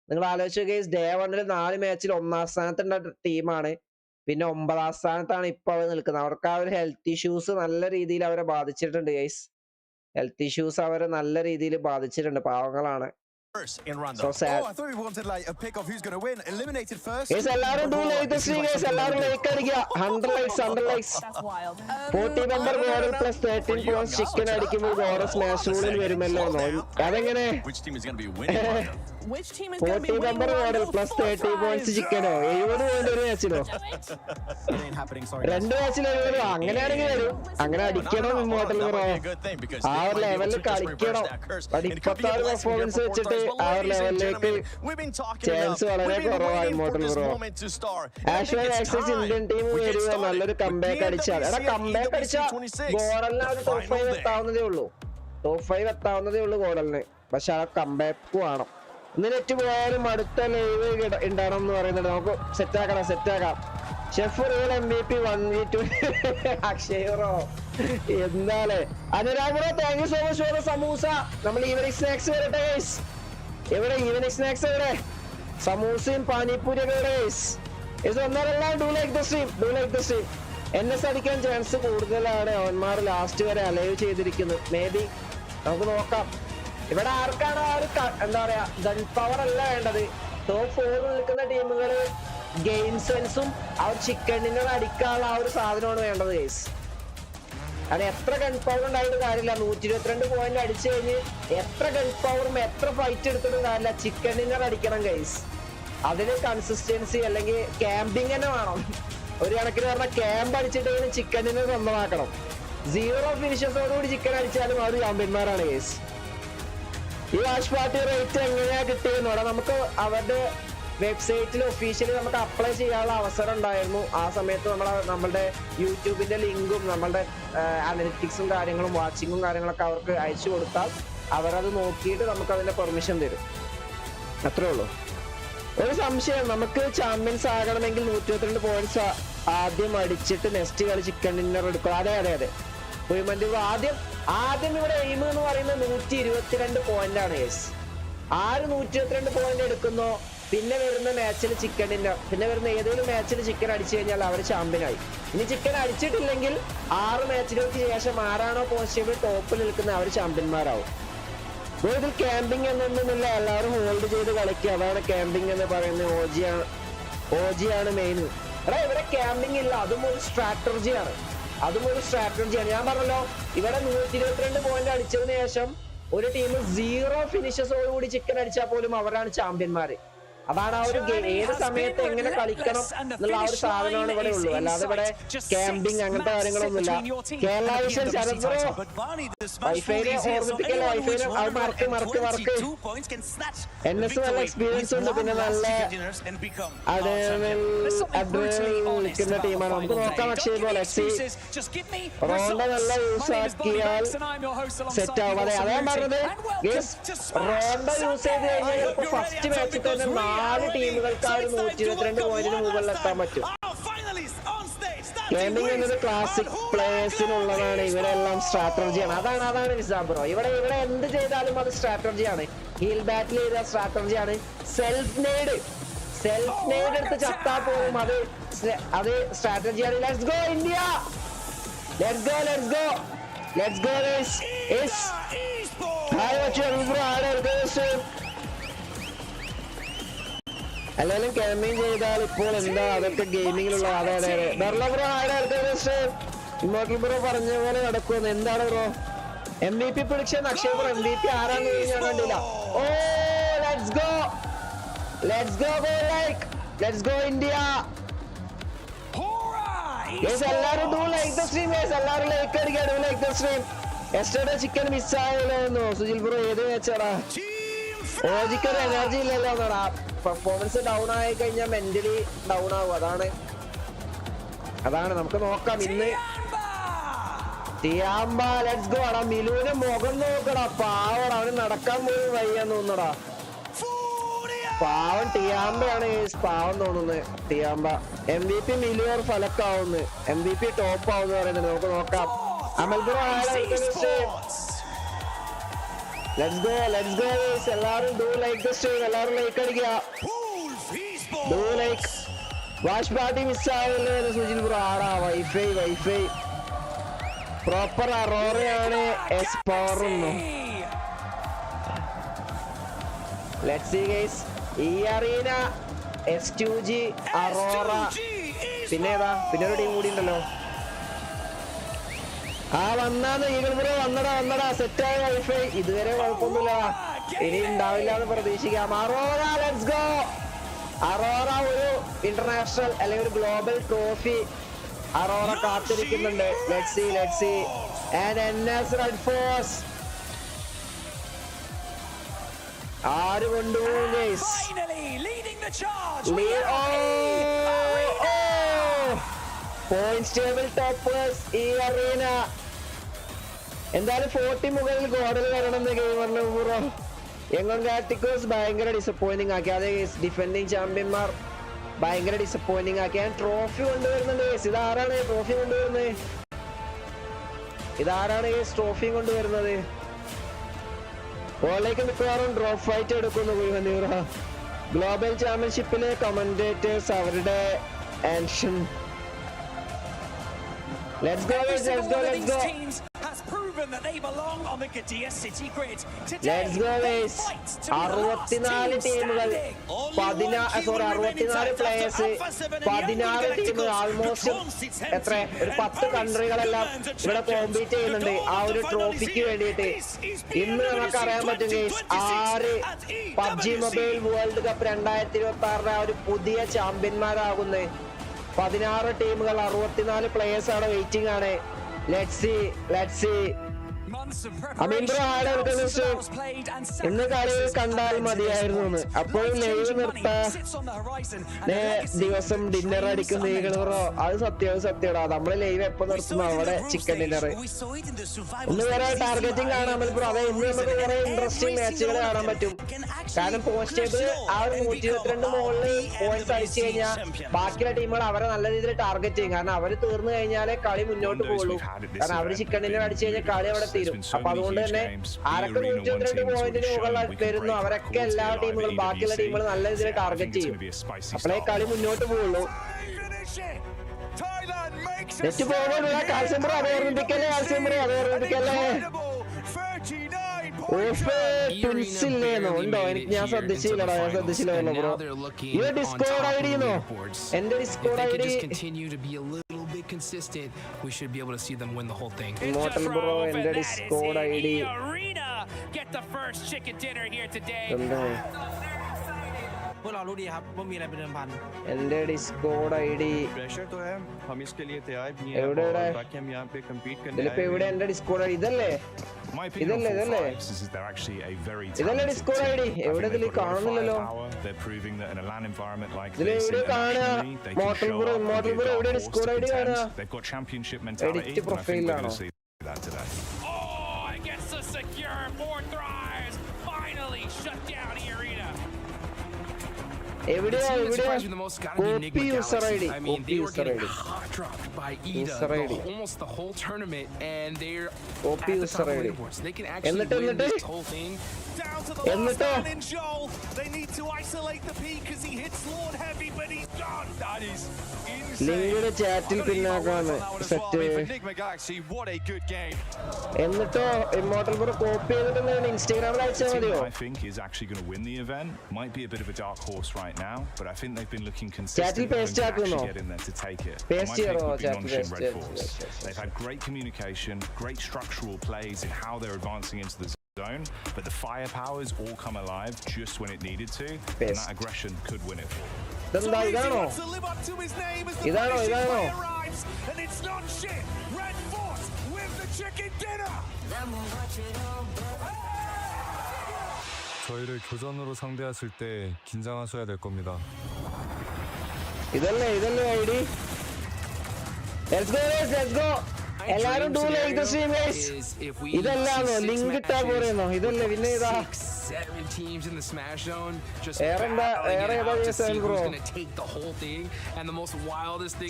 നിങ്ങൾ ആലോചിച്ച കേസ്, ഡേ 1 4 മാച്ചിൽ 1ാം സ്ഥാനത്തുള്ള ടീമാണ്. പിന്നെ 9ാം സ്ഥാനത്താണ് ഇപ്പൊ അവർ നിൽക്കുന്നത്. അവർക്ക് ആ ഒരു ഹെൽത്ത് ഇഷ്യൂസ് നല്ല രീതിയിൽ അവരെ ബാധിച്ചിട്ടുണ്ട് ഗൈസ്. ഹെൽത്ത് ഇഷ്യൂസ് അവരെ നല്ല രീതിയിൽ ബാധിച്ചിട്ടുണ്ട്. പാവങ്ങളാണ്. So sad. Oh, I thought we wanted like a pick of who's going to win. Eliminated first. Yes, എല്ലാവരും do like this guys. എല്ലാവരും ലൈക്ക് അടിക്കുക. 100 likes. That's wild. 40 member Godl plus 13 points chicken അടിക്കുമ്പോൾ Godl smash rule വരുമല്ലോ. അതെങ്ങനെ? Which team is going to be winning? Which team is going to be 40 winning? member Godl plus 30 points chicken. 70 point ഒരു മാച്ചിലോ? It ain't happening, sorry. രണ്ട് മാച്ചിൽ വരും. അങ്ങനെയാണെങ്കിൽ വരും. അങ്ങനെ അടിക്കണം ഇമ്മോർട്ടൽ ബ്രോ. ആ ഒരു ലെവലിൽ കളിക്കണം. ഇപ്പത്തെ ഒരു പെർഫോമൻസ് വെച്ചിട്ട് ആ ഒരു ലെവലിലേക്ക് ചാൻസ് വളരെ കുറവാണ് immortal bro. Ash access Indian team വരുക, നല്ലൊരു കംബാക്ക് അടിച്ചാൽ. എടാ, കംബാക്ക് അടിച്ചാൽ ഗോഡലിന് ഒരു ടോപ്പ് 5 എത്താവുന്നതേ ഉള്ളൂ ഗോഡലിന്. പക്ഷെ ആ കംബാക്ക് വേണം. ഇന്ന് നെറ്റ് പോയാലും അടുത്ത ലൈവ് ഉണ്ടാവണം എന്ന് പറയുന്നുണ്ട്. നമുക്ക് സെറ്റാക്കാം. Chef real MVP 1v2 Akshay bro. എന്താലേ Anurag bro, thank you so much for samosa. നമ്മൾ ഈവനിങ് സ്നാക്സ് വരട്ടെ ഗൈസ്. എവിടെ ഈവനിങ് സ്നാക്സ്? എവിടെ സമൂസയും പാനിപ്പൂരി ഒക്കെ എവിടെ ഗൈസ്? ഒന്നരെല്ലാം do like the stream. NS അടിക്കാൻ ചാൻസ് കൂടുതലാണ്. അവന്മാർ ലാസ്റ്റ് വരെ അലൈവ് ചെയ്തിരിക്കുന്നു. മേ ബി നമുക്ക് നോക്കാം. ഇവിടെ ആർക്കാണ് ആ ഒരു എന്താ പറയാ ഗൺ പവർ അല്ല വേണ്ടത്. ടോപ്പ് 4 നിൽക്കുന്ന ടീമുകള് ഗെയിം സെൻസും ആ ഒരു ചിക്കൻ ഡിന്നർ അടിക്കാനുള്ള ആ ഒരു സാധനമാണ് വേണ്ടത് ഗൈസ്. അത് എത്ര ഗൺ പവർ ഉണ്ടായിട്ട് കാര്യമില്ല. 122 പോയിന്റ് അടിച്ചു കഴിഞ്ഞ് എത്ര ഗൺ പവറും എത്ര ഫൈറ്റ് എടുത്തിട്ടും കാര്യമില്ല. ചിക്കൻ ഡിന്നർ അടിക്കണം ഗൈസ്. അതിന് കൺസിസ്റ്റൻസി അല്ലെങ്കിൽ ക്യാമ്പിങ് തന്നെ വേണം. ഒരു കണക്കിന് പറഞ്ഞാൽ ക്യാമ്പ് അടിച്ചിട്ട് ചിക്കൻ ഡിന്നർ സ്വന്തമാക്കണം. 0 ഫിനിഷസോടുകൂടി ചിക്കൻ അടിച്ചാലും അവർ ചാമ്പ്യന്മാരാണ് ഗൈസ്. ഈ വാച്ച് പാർട്ടി റേറ്റ് എങ്ങനെയാ കിട്ടിയെന്ന് പറയാം. നമുക്ക് അവരുടെ വെബ്സൈറ്റിൽ ഒഫീഷ്യലി നമുക്ക് അപ്ലൈ ചെയ്യാനുള്ള അവസരം ഉണ്ടായിരുന്നു. ആ സമയത്ത് നമ്മളുടെ യൂട്യൂബിന്റെ ലിങ്കും നമ്മളുടെ അനലിറ്റിക്സും കാര്യങ്ങളും വാച്ചിങ്ങും കാര്യങ്ങളൊക്കെ അവർക്ക് അയച്ചു കൊടുത്താൽ അവരത് നോക്കിയിട്ട് നമുക്ക് അതിന്റെ പെർമിഷൻ തരും. അത്രേ ഉള്ളൂ. ഒരു സംശയം, നമുക്ക് ചാമ്പ്യൻസ് ആകണമെങ്കിൽ 122 പോയിന്റ്സ് ആദ്യം അടിച്ചിട്ട് നെക്സ്റ്റ് കളി ചിക്കൻ ഡിന്നർ എടുക്കും. അതെ. ആദ്യം ഇവിടെ എയിം എന്ന് പറയുന്നത് 122 പോയിന്റ് ആണ് ഗൈസ്. ആര് 122 പോയിന്റ് എടുക്കുന്നോ പിന്നെ വരുന്ന മാച്ചിൽ ചിക്കൻ ഡിന്നർ, പിന്നെ വരുന്ന ഏതെങ്കിലും മാച്ചിൽ ചിക്കൻ അടിച്ചു കഴിഞ്ഞാൽ അവർ ചാമ്പ്യനായി. ഇനി ചിക്കൻ അടിച്ചിട്ടില്ലെങ്കിൽ 6 മാച്ചുകൾക്ക് ശേഷം ആരാണോ പോസിബിൾ ടോപ്പിൽ നിൽക്കുന്ന അവർ ചാമ്പ്യന്മാരാവും. ഇതിൽ ക്യാമ്പിംഗ് എന്നൊന്നുമില്ല, എല്ലാവരും ഹോൾഡ് ചെയ്ത് കളിക്കുക. അതാണ് ക്യാമ്പിംഗ് എന്ന് പറയുന്നത്. ഓജിയാണ് മെയിൻ. എടാ, ഇവിടെ ക്യാമ്പിംഗ് ഇല്ല, അതും ഒരു സ്ട്രാറ്റജിയാണ്. ഞാൻ പറഞ്ഞല്ലോ, ഇവിടെ 122 പോയിന്റ് അടിച്ചതിന് ശേഷം ഒരു ടീം 0 ഫിനിഷസോടുകൂടി ചിക്കൻ അടിച്ചാൽ പോലും അവരാണ് ചാമ്പ്യന്മാര്. അതാണ് ആ ഒരു ഏത് സമയത്ത് എങ്ങനെ കളിക്കണം എന്നുള്ള ആ ഒരു സാധനമാണ് ഇവിടെ ഉള്ളൂ. അല്ലാതെ ഇവിടെ ക്യാമ്പിംഗ് അങ്ങനത്തെ കാര്യങ്ങളൊന്നുമില്ല. കേരള വിഷൻ ശരത് ബ്രോ വൈഫൈനെ ഓർമ്മിപ്പിക്കല്ലോ. വൈഫൈനെ മറക്ക് NS നല്ല എക്സ്പീരിയൻസ് ഉണ്ട്. പിന്നെ നല്ല വിളിക്കുന്ന ടീമാണ്. നമുക്ക് നോക്കാം. അക്ഷയ് പോലെ റോണ്ട നല്ല യൂസ് ആക്കിയാൽ സെറ്റ് ആവും. അതാ പറഞ്ഞത്, റോണ്ട യൂസ് ചെയ്ത് കഴിഞ്ഞാൽ ഫസ്റ്റ് മാച്ചിൽ തന്നെ 4 ടീമുകൾക്ക് ആ 122 പോയിന്റിന് മുകളിൽ എത്താൻ പറ്റും. ഗെയിമിംഗ് എന്നത് ക്ലാസിക് പ്ലേയേഴ്സിനുള്ളതാണ്. ഇവരെല്ലാം സ്ട്രാറ്റജിയാണ്. അതാണ് ബ്രോ. ഇവിടെ എന്ത് ചെയ്താലും അത് സ്ട്രാറ്റജിയാണ്. ഹീൽ ബാറ്റിൽ ചെയ്ത സ്ട്രാറ്റജിയാണ്. സെൽഫ് നെയ്ഡ് എടുത്ത് ചത്താ പോലും അത് സ്ട്രാറ്റജിയാണ്. Let's go India, let's go. എല്ലാവരും ക്യാമ്പയിൻ ചെയ്താൽ ഇപ്പോൾ എന്താ അതൊക്കെ ഗെയിമിങ്ങിലുള്ള അതെ ബ്രോ ഇമോട്ടൽ ബ്രോ പറഞ്ഞ പോലെ നടക്കുമെന്ന്. എന്താണ് bro MVP prediction? Akshay bro MVP ആരാന്ന് ഞാൻ കണ്ടില്ല. ഓ let's go let's go India. എല്ലാവരും do like the stream guys. എല്ലാവരും ലൈക്ക് അടിക്കുക. do like the stream. Yesterday chicken മിസ്സായല്ലോ സുജിൽ ബ്രോ. ഏത് മാച്ചാടാ? ഓജിക്കൊരു എനർജി ഇല്ലല്ലോ എന്നാടാ. പെർഫോമൻസ് ഡൗൺ ആയി കഴിഞ്ഞാൽ മെന്റലി ഡൗൺ ആവും. അതാണ് നമുക്ക് നോക്കാം. ഇന്ന് ടിയാമ്പ ലെറ്റ്സ് ഗോ ആടാ. മിലുവിന്റെ മുഖം നോക്കടാ. പാവടാ, അവന് നടക്കാൻ പോലും വയ്യാന്ന് തോന്നുന്നടാ. പാവം ടിയാമ്പയാണ് പാവം തോന്നുന്നത്. ടിയാമ്പ MVP മിലു ഓർ ഫലക്കാവുന്നു. MVP ടോപ്പ് ആവുന്ന പറയുന്നത്. നമുക്ക് നോക്കാം. അമൽ ബ്രോ ലെറ്റ്സ് ഗോ എല്ലാവരും do like the stream. എല്ലാവരും ലൈക്ക് അടിക്കുക. do like വാച്ച് പാർട്ടി മിസ്സായല്ലേ സുജിൽ ബ്രോ. ആടാ വൈഫൈ പ്രോപ്പർ അറോറയാണ്. എസ് പവറുന്നു. Let's see guys. ഈ അറീന S2G അറോറ പിന്നെ ഒരു ടീം കൂടി ഉണ്ടല്ലോ. വന്നാന്ന് ഈഗിൾ ബ്രോ വന്നടാ സെറ്റായ വൈഫൈ. ഇതുവരെ കുഴപ്പമൊന്നുമില്ല. ഇനി ഉണ്ടാവില്ല എന്ന് പ്രതീക്ഷിക്കാം. Arora let's go. അറോറ ഒരു ഇന്റർനാഷണൽ അല്ലെങ്കിൽ ഒരു ഗ്ലോബൽ ട്രോഫി അറോറ കാത്തിരിക്കുന്നുണ്ട്. Let's see and NS red force ആര് കൊണ്ടുപോകും ഗൈസ്? പോയിന്റ്സ് ടേബിൾ ടോപ്പേഴ്സ് ഈ അറീന. എന്തായാലും 40 മുകളിൽ ഗോഡൽ വരണം എന്ന് ഗെയിമറിന് ബ്രോ. എങ്ങോട്ട് ഗാറ്റിക്കോസ് ഭയങ്കര ഡിസപ്പോയിന്റിങ് ആക്കി. അതേ ഡിഫെൻഡിങ് ചാമ്പ്യന്മാർ ഭയങ്കര ഡിസപ്പോയിന്റിങ് ആക്കി. ഞാൻ ട്രോഫി കൊണ്ടുവരുന്നുണ്ട്. ഇതാരാണ് ട്രോഫി കൊണ്ടുവരുന്നത്? ഓളിലേക്ക് മിക്കവാറും ഡ്രോപ്പ് ഫൈറ്റ് എടുക്കുന്നു. ഗ്ലോബൽ ചാമ്പ്യൻഷിപ്പിലെ കമന്റേറ്റേഴ്സ് അവരുടെ ആൻഷൻ. Let's go. Let's go guys. 64 ടീമുകൾ 64 പ്ലേയേഴ്സ് 16 ടീമുകൾ ആൾമോസ്റ്റ് എത്ര ഒരു 10 കൺട്രികളെല്ലാം ഇവിടെ കോമ്പീറ്റ് ചെയ്യുന്നുണ്ട് ആ ഒരു ട്രോഫിക്ക് വേണ്ടിയിട്ട്. ഇന്ന് നമുക്ക് അറിയാൻ പറ്റും ഗൈസ് ആര് PUBG മൊബൈൽ വേൾഡ് കപ്പ് 2026 ആ ഒരു പുതിയ ചാമ്പ്യന്മാരാകുന്നത്. 16 ടീമുകൾ 64 പ്ലേയേഴ്സ് അവിടെ വെയിറ്റിംഗ് ആണ്. Let's see. ഇന്ന് കളി കണ്ടാൽ മതിയായിരുന്നു. അപ്പോൾ ലൈവ് നിർത്താൻ ദിവസം ഡിന്നർ അടിക്കുന്ന ഈകളോ. അത് സത്യടാ. നമ്മള് ലൈവ് എപ്പോ നിർത്തുന്നു അവിടെ ചിക്കൻ ഡിന്നർ. ഇന്ന് വേറെ ടാർഗറ്റിംഗ് കാണാൻ പറ്റും. അതെ ഇന്ന് നമുക്ക് കുറെ ഇൻട്രസ്റ്റിംഗ് മാച്ചുകൾ കാണാൻ പറ്റും. കാരണം പോയിന്റ് ടേബിൾ ആ ഒരു 122 മുകളിൽ പോയിന്റ്സ് അടിച്ചു കഴിഞ്ഞാൽ ബാക്കിയുള്ള ടീമുകൾ അവരെ നല്ല രീതിയിൽ ടാർഗറ്റ് ചെയ്യും. കാരണം അവര് തീർന്നു കഴിഞ്ഞാലേ കളി മുന്നോട്ട് പോകുള്ളൂ. കാരണം അവര് ചിക്കൻ ഡിന്നർ അടിച്ചു കഴിഞ്ഞാൽ കളി അവിടെ തീരും. അപ്പൊ അതുകൊണ്ട് തന്നെ ആരൊക്കെ 122 പോയിന്റിന് മുകളിൽ വരുന്നു അവരൊക്കെ എല്ലാ ടീമുകളും ബാക്കിയുള്ള ടീമുകൾ നല്ല രീതിയിൽ ടാർഗറ്റ് ചെയ്യും. അപ്പോഴേ കളി മുന്നോട്ട് പോകുള്ളൂ. നെറ്റ് പോകുമ്പോഴുള്ള കാൽസ്യം ബ്രോ അത് ഓർമ്മിപ്പിക്കല്ലേ. ഉണ്ടോ? എനിക്ക് ഞാൻ ശ്രദ്ധിച്ചില്ല ബ്രോ. ഈ ഡിസ്കോഡ് ഐ ഡി എന്റെ Discord I D consistent, we should be able to see them win the whole thing. Immortal bro and Discord ID. Get the first chicken dinner here today. वो लालू दी आप वो मेरा बिना भान एंडे Discord ID pressure तो है हम इसके लिए तैयार भी हैं ताकि हम यहां पे compete करने दिल पे एवडे एंडे डिस्कॉर्ड आईडी इधरले इधरले डिस्कॉर्ड आईडी एवडे दिल കാണുന്നില്ലല്ലോ ഇതിൽ എവിടെ കാണാ മോട്ടൽ ബ്രോ എവിടെ ഡിസ്കോഡ് ഐഡി കാണാ എഡിറ്റ് പ്രൊഫൈലിലാണോ എവിടെയാ copy user ID user ID എന്നിട്ടോ ലിങ്ക്ഡ് ചാറ്റിൽ പിന്നാക്കാണ് സെറ്റ്. എന്നിട്ടോ ഇമ്മോർട്ടൽ ബ്രോ കോപ്പി ചെയ്തിട്ട് ഇൻസ്റ്റാഗ്രാമിൽ അയച്ചാൽ മതിയോ? ചാറ്റിൽ പേസ്റ്റ് ആക്കുന്നോ? പേസ്റ്റ് ചെയ്യണോ ചാറ്റിൽ? They've had great communication, great structural plays in how they're advancing into the zone, but the firepower's all come alive just when it needed to, and that aggression could win it for them. ഇതാണോ? 저희를 교전으로 상대했을 때 긴장하셔야 될 겁니다. ഇതല്ലേ ID. Let's go. എല്ലാരും do like the stream guys. ഇതല്ലാണോ link ഇട്ടാ പോരെന്നോ? ഇതല്ലേ പിന്നെ ഇതാ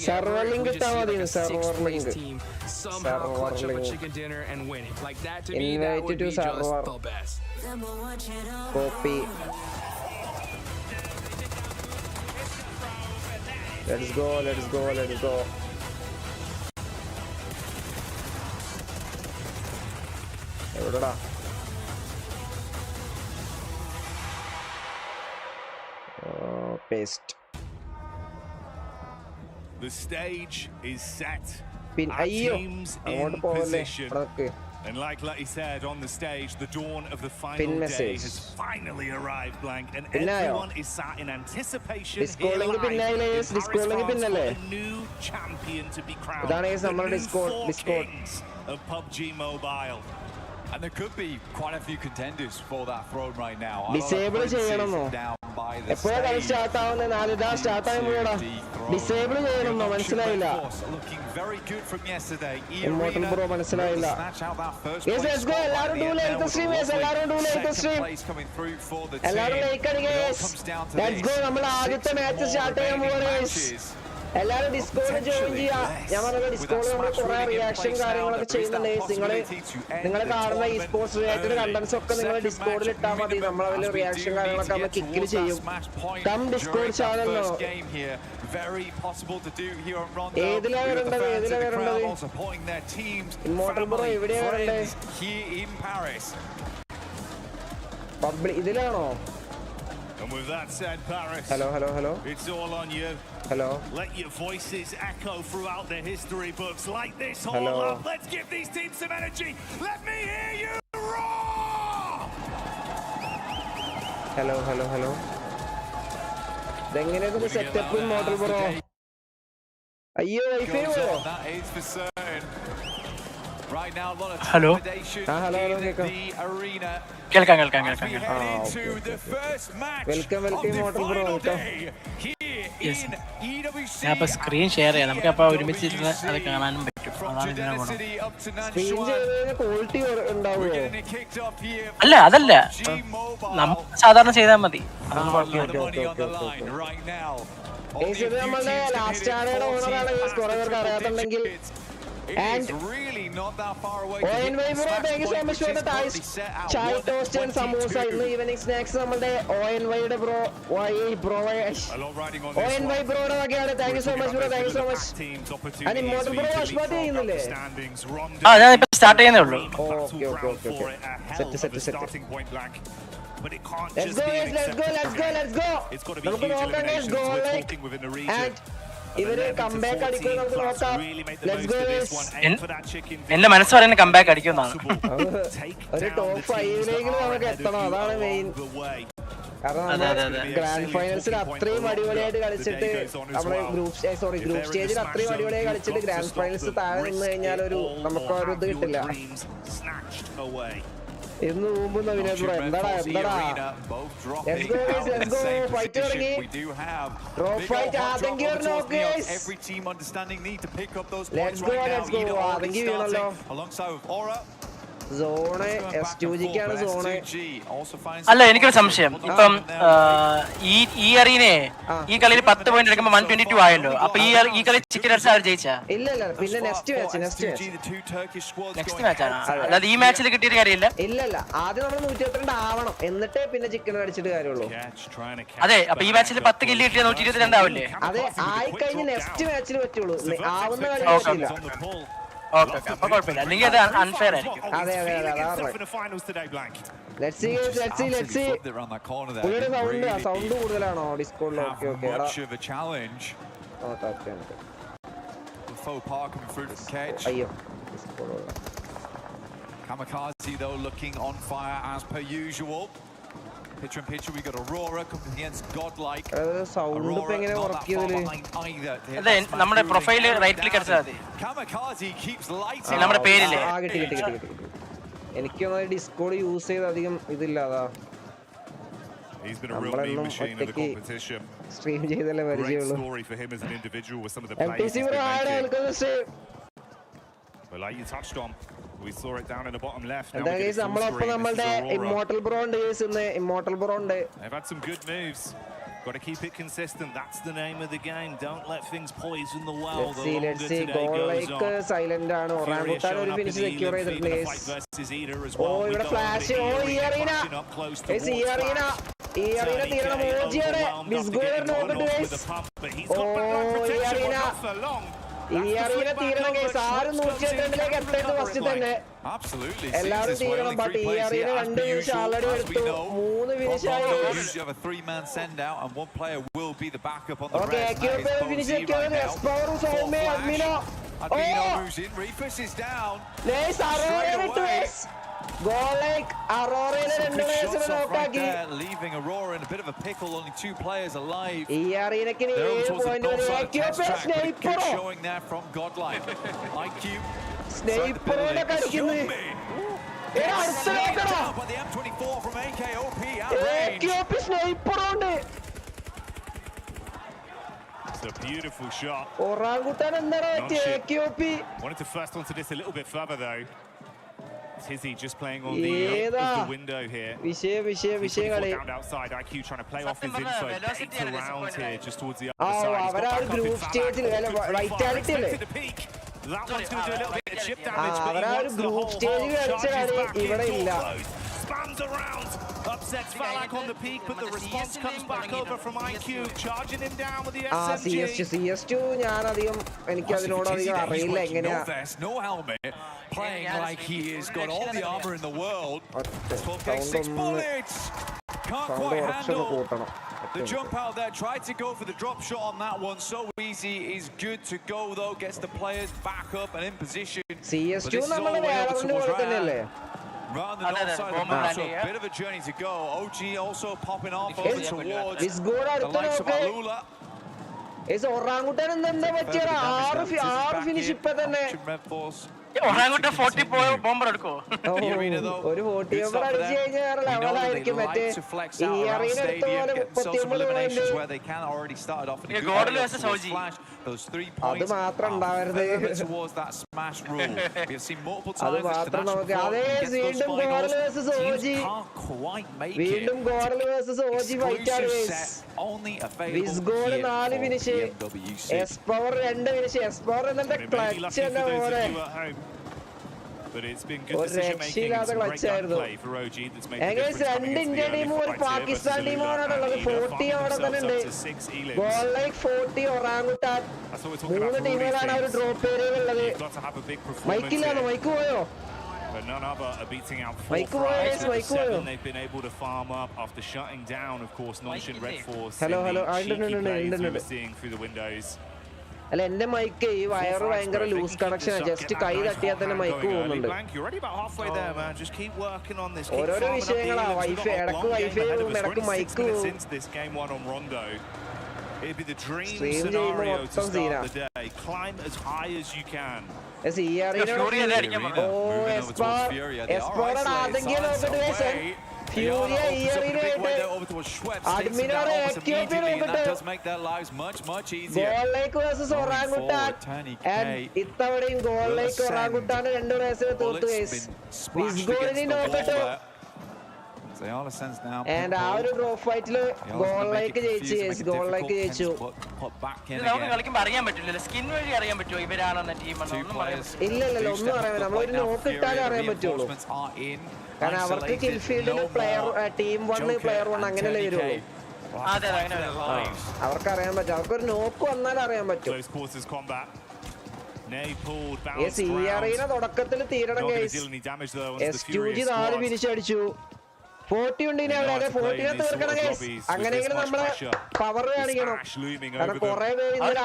server link ഇട്ടാ മതി. Server link invite to server copy. Let's go. എവിടെടാ? Paste. The stage is set. Our teams in position. And like Lutty said on the stage, the dawn of the final day has finally arrived, Blank, and everyone is sat in anticipation here live in Paris, France, for a new champion to be crowned. The new four kings of PUBG Mobile. And there could be quite a few contenders for that throne right now. Disable ചെയ്യണമോ? എപ്പോഴാ കളി start ആവുന്നത്? 4 start ആകുമ്പോഴാ disable ചെയ്യണമെന്നോ? മനസ്സിലായില്ല. Immortal bro മനസ്സിലായില്ല. Let's go. എല്ലാരും do like the stream. എല്ലാരും like അടിക്കുക. Let's go. നമ്മൾ ആദ്യത്തെ മാച്ച് സ്റ്റാർട്ട് ചെയ്യാൻ പോവാണ്. എല്ലാരും ഡിസ്കോഡ് ജോയിൻ ചെയ്യാ. ഞാൻ പറഞ്ഞ ഡിസ്കോഡ് നമ്മൾ കുറെ റിയാക്ഷൻ കാര്യങ്ങളൊക്കെ ചെയ്യുന്നുണ്ട്. നിങ്ങൾ കാണുന്ന ഈ സ്പോർട്സ് റിലേറ്റഡ് കണ്ടന്റ്സ് ഒക്കെ നിങ്ങൾ ഡിസ്കോഡിൽ ഇട്ടാൽ മതി. നമ്മൾ അതിൽ റിയാക്ഷൻ കാര്യങ്ങളൊക്കെ നമ്മൾ കിക്കിൽ ചെയ്യും. Come Discord ചാനലോ? ഏതിലാ വരേണ്ടത്? ഇമ്മോർട്ടൽ ബ്രോ എവിടെയാ വരേണ്ടത്? Public ഇതിലാണോ? And with that said, Paris, hello. It's all on you. Hello. Let your voices echo throughout the history books like this. Hello. All up. Let's give these teams some energy. Let me hear you roar. Hello. ഇതെങ്ങനെയാ setup model bro? അയ്യോ വൈഫൈ പോയോ? Hello കേൾക്കാം. Welcome motor bro. ഞാൻ അപ്പൊ screen share ചെയ്യാം. നമുക്ക് അപ്പൊ ഒരുമിച്ചിരുന്ന് അത് കാണാനും പറ്റും. അതാണ് ഇതിന്റെ ഗുണം. ക്വാളിറ്റി ഉണ്ടാവുമോ? അതല്ല നമ്മൾ സാധാരണ ചെയ്താൽ മതി. നമ്മളുടെ ലാസ്റ്റ് ആനയുടെ ഓണറാണ്. കുറെ പേർക്ക് അറിയാത്തുണ്ടെങ്കിൽ. And ONY bro, thank you so much for the ties. Chai toast and samosa in the evening snacks. നമ്മളുടെ ONY യുടെ bro ONY bro thank you so much. And immortal bro Watchparty ചെയ്യുന്നില്ലേ? ഞാൻ ഇപ്പൊ start ചെയ്യുന്നേ ഉള്ളൂ. Okay. Set. Let's go. നമുക്ക് നോക്കാം guys. Go like and ഇവര് കംബാക്ക് അടിക്കും. നമുക്ക് നോക്കാം. Let's go. എന്റെ മനസ്സ് പറയുന്നത് കംബാക്ക് അടിക്കുമെന്നാണ്. ഒരു ടോപ്പ് 5 നമുക്ക് എത്തണം. അതാണ് മെയിൻ. കാരണം ഗ്രാൻഡ് ഫൈനൽസിൽ അത്രയും അടിപൊളിയായിട്ട് കളിച്ചിട്ട് നമ്മുടെ ഗ്രൂപ്പ് സ്റ്റേജിൽ അത്രയും അടിപൊളിയായി കളിച്ചിട്ട് ഗ്രാൻഡ് ഫൈനൽസ് താഴെ നിന്ന് കഴിഞ്ഞാൽ നമുക്ക് ഒരു ഇത് കിട്ടില്ല. ഇന്ന് മുമ്പ് വിനോദ് ബ്രോ എന്താടാ Let's go. Fight തുടങ്ങി. Drop fight. ആദ്യം Every team understanding need to pick up those points right now. ആദ്യം വീണല്ലോ. Alongside with Aura. സോണ് S2Gക്കാണ് സോണ്. അല്ല എനിക്കൊരു സംശയം. ഇപ്പം ഈ അറീനെ ഈ കളിയിൽ 10 പോയിന്റ് എടുക്കുമ്പോ 122 ആയല്ലോ. അപ്പൊ ഈ കളി ചിക്കൻ അടിച്ച ആര് ജയിച്ചാ? ഇല്ല പിന്നെ നെക്സ്റ്റ് മാച്ചാണ്. അല്ലാതെ ഈ മാച്ചിൽ കിട്ടിയിട്ട് കാര്യമില്ല. ഇല്ല ആദ്യം നമ്മൾ 122 ആവണം, എന്നിട്ടേ പിന്നെ ചിക്കൻ അടിച്ചിട്ട് കാര്യമുള്ളൂ. അതെ, അപ്പൊ ഈ മാച്ചിൽ 10 കില്ല് കിട്ടിയ 122 ആവില്ലേ? അതെ, ആയി കഴിഞ്ഞ് നെക്സ്റ്റ് മാച്ചിൽ പറ്റുള്ളൂ. ആവുന്ന കളി പറ്റില്ല. അപ്പൊ കുഴപ്പമില്ല, അല്ലെങ്കിൽ അത് അൺഫെയർ ആയിരിക്കും. അതെ സൗണ്ട് കൂടുതലാണോ ഡിസ്കോഡിൽ? ഓക്കെ അയ്യോ Kamikaze though looking on fire as per usual. Picture in picture, we got Aurora coming against Godlike. Aurora not that far behind either. അതെ, നമ്മുടെ പ്രൊഫൈൽ റൈറ്റ് ക്ലിക്ക് അടിച്ചാൽ മതി. Kamikaze keeps lighting. നമ്മുടെ പേരില്ലേ? കിട്ടി. എനിക്കൊന്നും Discord use ചെയ്ത് അധികം ഇതില്ല. അതാ നമ്മളൊന്നും ഒറ്റയ്ക്ക് സ്ട്രീം ചെയ്തല്ലേ പരിചയമുള്ളൂ. നമ്മളൊപ്പം നമ്മളുടെ ഇമ്മോർട്ടൽ ബ്രോ ഉണ്ട്. They've had some good moves. Got to keep it consistent. That's the name of the game. Don't let things poison the well. Let's see. Godlike silent ആണ്. ഒറാങ്കുട്ടാൻ ഒരു ഫിനിഷ് സെക്യൂർ ചെയ്ത place. ഇവിടെ flash. ഈ arena തീരണം. മോജിയാണ് ബിസ്ഗോറിന് നോക്കിട്ട് ഈ arena തീരണം case. ആരും 102ലേക്ക് എത്തേണ്ട ഫസ്റ്റ് തന്നെ എല്ലാവരും തീരണം. ബട്ട് ഈ അറീന 2 ഫിനിഷ് ആൾറെഡി എടുത്തു. 3 ഫിനിഷ് ആയി. Okay, finish secure. എക്സ്പ്ലോറും സൗമ്യ അഡ്മിനോ. നൈസ്. അറോറ വിട്ടു. Godlike Aurora leaving Aurora in a bit of a pickle. Only 2 players alive. Sniper showing there from Godlike. IQ Sniper by the M24 from AKOP. Sniper It's a beautiful shot. Orangutan AKOP wanted to first onto this a little bit further though. Tizzy just playing on the window here. Down outside, IQ trying to play off his info. 8 around here, just towards the other side. Group stage vitality. That one's going to do a little bit of chip damage, but he wants the whole spams around, upsets Falak on the peak, but the response comes back over from IQ, charging him down with the SMG. CS2 എനിക്ക് അതിനോട് അധികം അറിയില്ല എങ്ങനെയാ. No helmet, playing like he has got all the armor in the world. 12k6 bullets. Can't quite handle the jump out there. Tried to go for the drop shot on that one. So easy. Is good to go though. Gets the players back up and in position. CS2 നമ്മളെ വേറെ തന്നെയല്ലേ? Rather than outside the map, so a bit of a journey to go. OG also popping off over towards the likes of Alula. Orangutan എന്താ പറ്റിയ 6 finish ഇപ്പൊ തന്നെ. Orangutan 40 bomber എടുക്കോ? ഒരു 40 bomber അടിച്ചു കഴിഞ്ഞാൽ ലെവലായിരിക്കും. മറ്റേ ഈ അറീന എടുത്ത പോലെ 39 ഗോഡൽ വേഴ്സസ് OG. അത് മാത്രം ഉണ്ടാവരുത്. അത് മാത്രം നമുക്ക്. അതേ വീണ്ടും ഗോഡൽ വേഴ്സസ് OG. വീണ്ടും ഗോഡൽ വേഴ്സസ് OG ഫൈറ്റാണ്. വിസ്ഗോഡ് 4 ഫിനിഷ്. എസ് പവർ 2 ഫിനിഷ്. എസ് പവർ എന്നിട്ട് ക്ലച്ച് തന്നെ പോലെ. But it's been good decision making and some great gunplay for OG that's made the difference coming into the early fight here versus Alula. And they find themselves up to 6 elims. Godlike 40 Orangutan. That's what we're talking about for really things. You've got to have a big performance here. But none other are beating out 4 fries with the 7 they've been able to farm up after shutting down, of course, Nonshin Red Force in the cheeky plays we were seeing through the windows. അല്ല എന്റെ mic ഈ wire ഭയങ്കര loose connection. Just കൈ തട്ടിയാൽ തന്നെ mic പോകുന്നുണ്ട്. ഓരോരോ വിഷയങ്ങളാ. Wifi ഇടക്ക് wifi പോകും, ഇടക്ക് മൈക്ക് പോകും. സ്ട്രീം ചെയ്യുമ്പോൾ മൊത്തം സീനാ. എസ്പ്ലോറർ ആദ്യം നോക്കിട്ട് Fury Goal Lake versus Orangutan. And Ittavadeyum Goal Lake Orangutan rendu race thoothu guys. Visgolini nokkattu. And ആ ഒരു ഡ്രോപ്പ് ഫൈറ്റില് ഗോൾ ലൈക്ക് ജയിച്ചു guys. ഗോൾ ലൈക്ക് ജയിച്ചു. നമുക്ക് കളിക്കുമ്പോൾ അറിയാൻ പറ്റില്ല. സ്കിൻ വഴി അറിയാൻ പറ്റുമോ ഇവരാണെന്ന ടീമാണോ? ഒന്നും പറയാൻ പറ്റില്ല. ഇല്ല ഒന്നും അറിയാൻ. നമ്മളൊരു നോക്ക് ഇട്ടാലേ അറിയാൻ പറ്റുള്ളൂ. കാരണം അവർക്ക് കിൽ ഫീൽഡിൽ പ്ലെയർ ടീം 1 പ്ലെയർ 1 അങ്ങനെയല്ലേ വരുള്ളൂ. അവർക്ക് അറിയാൻ പറ്റും. അവർക്കൊരു നോക്ക് വന്നാൽ അറിയാൻ പറ്റും. ഈ അറീന തുടക്കത്തിൽ തീരണം ഗൈസ്. SQG 4 ഫിനിഷ് അടിച്ചു. 40 ഉണ്ട് ഇനി അവിടെ. 40 തീർക്കണം ഗൈസ്. അങ്ങനെയെങ്കിലും നമ്മള് പവർ കാണിക്കണം. കാരണം കുറെ പേര് ഇന്നലെ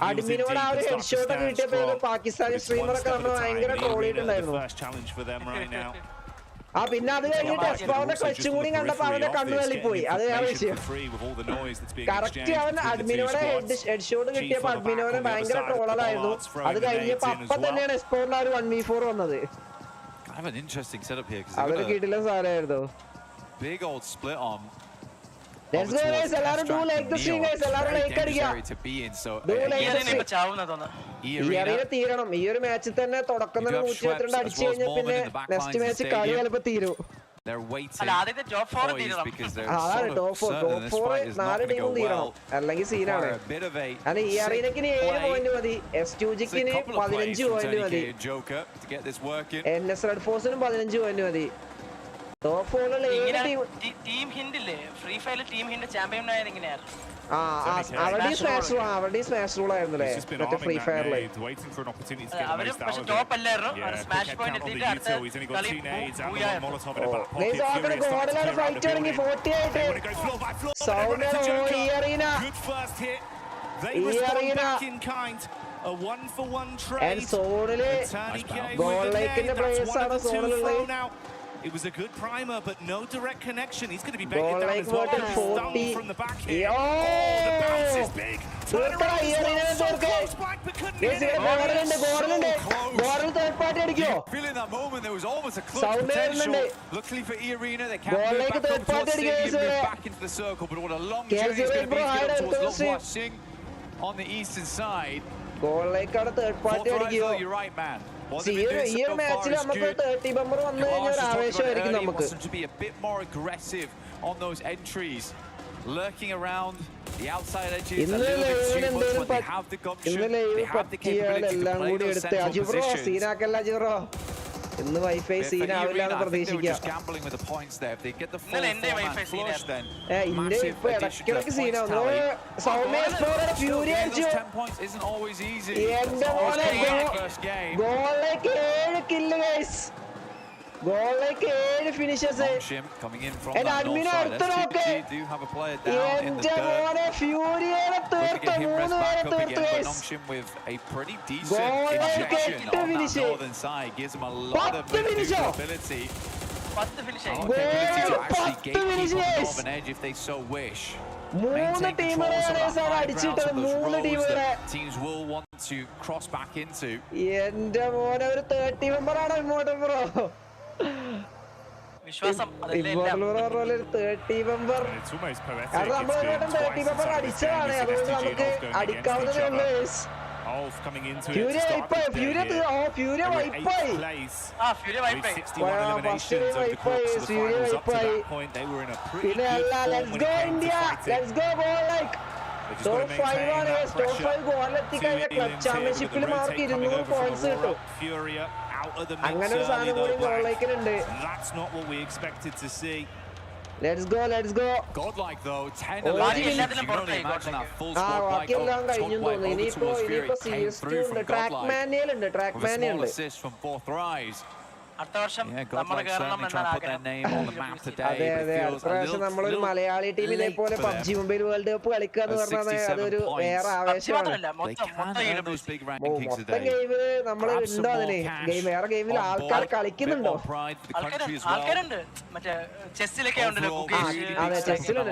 അഡ്മിനോട് ആ ഒരു ഹെഡ് ഷോട്ട് ഒക്കെ കിട്ടിയപ്പോ പാകിസ്ഥാനി സ്ട്രീമറൊക്കെ നമ്മൾ ഭയങ്കര ട്രോൾ ചെയ്തിട്ടുണ്ടായിരുന്നു. പിന്നെ അത് കഴിഞ്ഞിട്ട് എസ്പാവിന്റെ ക്ലച്ചും കൂടി കണ്ടപ്പോ അവന്റെ കണ്ണു തള്ളിപ്പോയി. അത് വേറെ വിഷയം. കറക്റ്റ് അവൻ അഡ്മിനോടെ ഹെഡ് ഷോട്ട് കിട്ടിയപ്പോ അഡ്മിനോടെ ഭയങ്കര ട്രോളായിരുന്നു. അത് കഴിഞ്ഞപ്പോ അപ്പൊ തന്നെയാണ് എസ്പാവിന്റെ ആ ഒരു 1v4 വന്നത്. അതൊരു കിടിലൻ സാധനമായിരുന്നു. Big old split on. Let's go guys. എല്ലാവരും do like the stream guys. എല്ലാവരും ലൈക്ക് അടിക്കുക. ഈ അറീന തീരണം. ഈ ഒരു മാച്ചിൽ തന്നെ തുടക്കം തന്നെ 122 അടിച്ചു കഴിഞ്ഞാൽ പിന്നെ നെക്സ്റ്റ് മാച്ച് കളി ചിലപ്പോ തീരും. അതാണ് ടോപ്പ് 4 4 ടീമും തീരണം. അല്ലെങ്കിൽ സീനാണ്. കാരണം ഈ അറീനക്ക് 7 പോയിന്റ് മതി. S2Gക്ക് 15 പോയിന്റ് മതി. NS Red Forceനും 15 പോയിന്റ് മതി. ടോപ്പ് 4 ടീം ഹിന്റ് ഇല്ലേ? ഫ്രീ ഫയറിൽ ടീം ഹിന്റ് ചാമ്പ്യൻ ആയത് എങ്ങനെയാണ്? അവരുടെ സ്മാഷ് റൂൾ ആയിരുന്നല്ലേ മറ്റേ ഫ്രീ ഫയറിൽ. ടോപ്പ് അല്ലായിരുന്നു. സ്മാഷ് പോയിന്റ് എത്തിയിട്ട് അടുത്ത കളി ഗോഡലാണ് ഫൈറ്റ് ഇറങ്ങി 40 ആയിട്ട്. ഈ അറീന സോണില് ഗോൾ ലൈക്കിന്റെ പ്ലേയേഴ്സ് ആണ് സോണിലുള്ളത്. It was a good primer, but no direct connection. He's going to be begging down as well. Stung from the back here. Oh, the bounce is big. Turn around. So close back, but couldn't hit it. Godl third party അടിക്കോ? Feeling that moment, there was almost a close potential. Luckily for Arena, they can't move back up towards stadium, move back into the circle. But what a long journey it's going to be to get up towards the watching on the eastern side. Goal like third party അടിക്കോ? You're right, man. ഈ ഒരു മാച്ചിൽ നമുക്ക് 30 bumper വന്നു കഴിഞ്ഞാൽ ഒരു ആവേശമായിരിക്കും നമുക്ക്. To be a bit more aggressive on those entries, lurking around the outside edges a little bit too much, but they have the gumption, they have the capability to play those central positions. സീനാക്കല്ല ജിറോ. ഇന്ന് wifi scene ആവില്ല എന്ന് പ്രതീക്ഷിക്കാം. ഇന്റെ ഇപ്പൊ ഇടയ്ക്കിടയ്ക്ക് സീനാവുന്നു. Fury അടിച്ചു. എന്റെ മോനെ ഗോളിലേക്ക് 7 കില്ല് ഗൈസ്. ഗോളിലേക്ക് 7 ഫിനിഷസ്. എന്റെ അഡ്മിനെ അടുത്ത നോക്ക്. എന്റെ മോനെ ഫ്യൂരിയെ തീർത്ത് 3 പേരെ തീർത്ത് ഗൈസ്. ഗോളിലേക്ക് 8 ഫിനിഷ്. 10 ഫിനിഷോ? 10 finish guys. 3 ടീമുകളാണ് അടിച്ചിട്ടത്. 3 ടീമുകളെ. എന്റെ മോനെ ഒരു 30 മെമ്പറാണ് ഇങ്ങോട്ട് ബ്രോ. വിശ്വാസം 30 മെമ്പർ. അത് നമ്മൾ ഒരു വട്ടം 30 മെമ്പർ അടിച്ചതാണ്. അതുകൊണ്ട് നമുക്ക് അടിക്കാവുന്നതേ ഉള്ളൂ. ഫ്യൂരി വൈപ്പായി. ഫ്യൂരി വൈപ്പായി. പിന്നെ അല്ല let's go India. Let's go goal like. Top 5 ആണ്. ടോപ്പ് 5 ഗോളിലെത്തി കഴിഞ്ഞാൽ ക്ലബ് ചാമ്പ്യൻഷിപ്പിൽ മാർക്ക് 200 പോയിന്റ്സ് കിട്ടും. അങ്ങനെ ഒരു സാധനം കൂടി goal ലൈക്കിനുണ്ട്. Let's go. Godlike though, 10 ബാക്കിയെല്ലാം കഴിഞ്ഞു തോന്നുന്നു. ഇനിയിപ്പോ CS2 ഉണ്ട്. ട്രാക്ക് മാനുവൽ ഉണ്ട്. assist from Fourth Rise. അടുത്ത വർഷം നമ്മൾ കേരളം എന്നാണ് ആഗ്രഹം. അതെ അടുത്ത പ്രാവശ്യം നമ്മളൊരു മലയാളി ടീം ഇതേപോലെ PUBG മൊബൈൽ വേൾഡ് കപ്പ് കളിക്കുക എന്ന് പറഞ്ഞാൽ അതൊരു വേറെ ആവേശമാണ്. മൊത്തം ഗെയിമില് നമ്മൾ ഉണ്ടോ അതിന് വേറെ ഗെയിമിൽ ആൾക്കാർ കളിക്കുന്നുണ്ടോ? ആൾക്കാരുണ്ട്. മറ്റേ ചെസ്സിലൊക്കെ ഉണ്ടല്ലോ. അതെ ചെസ്സിലുണ്ട്.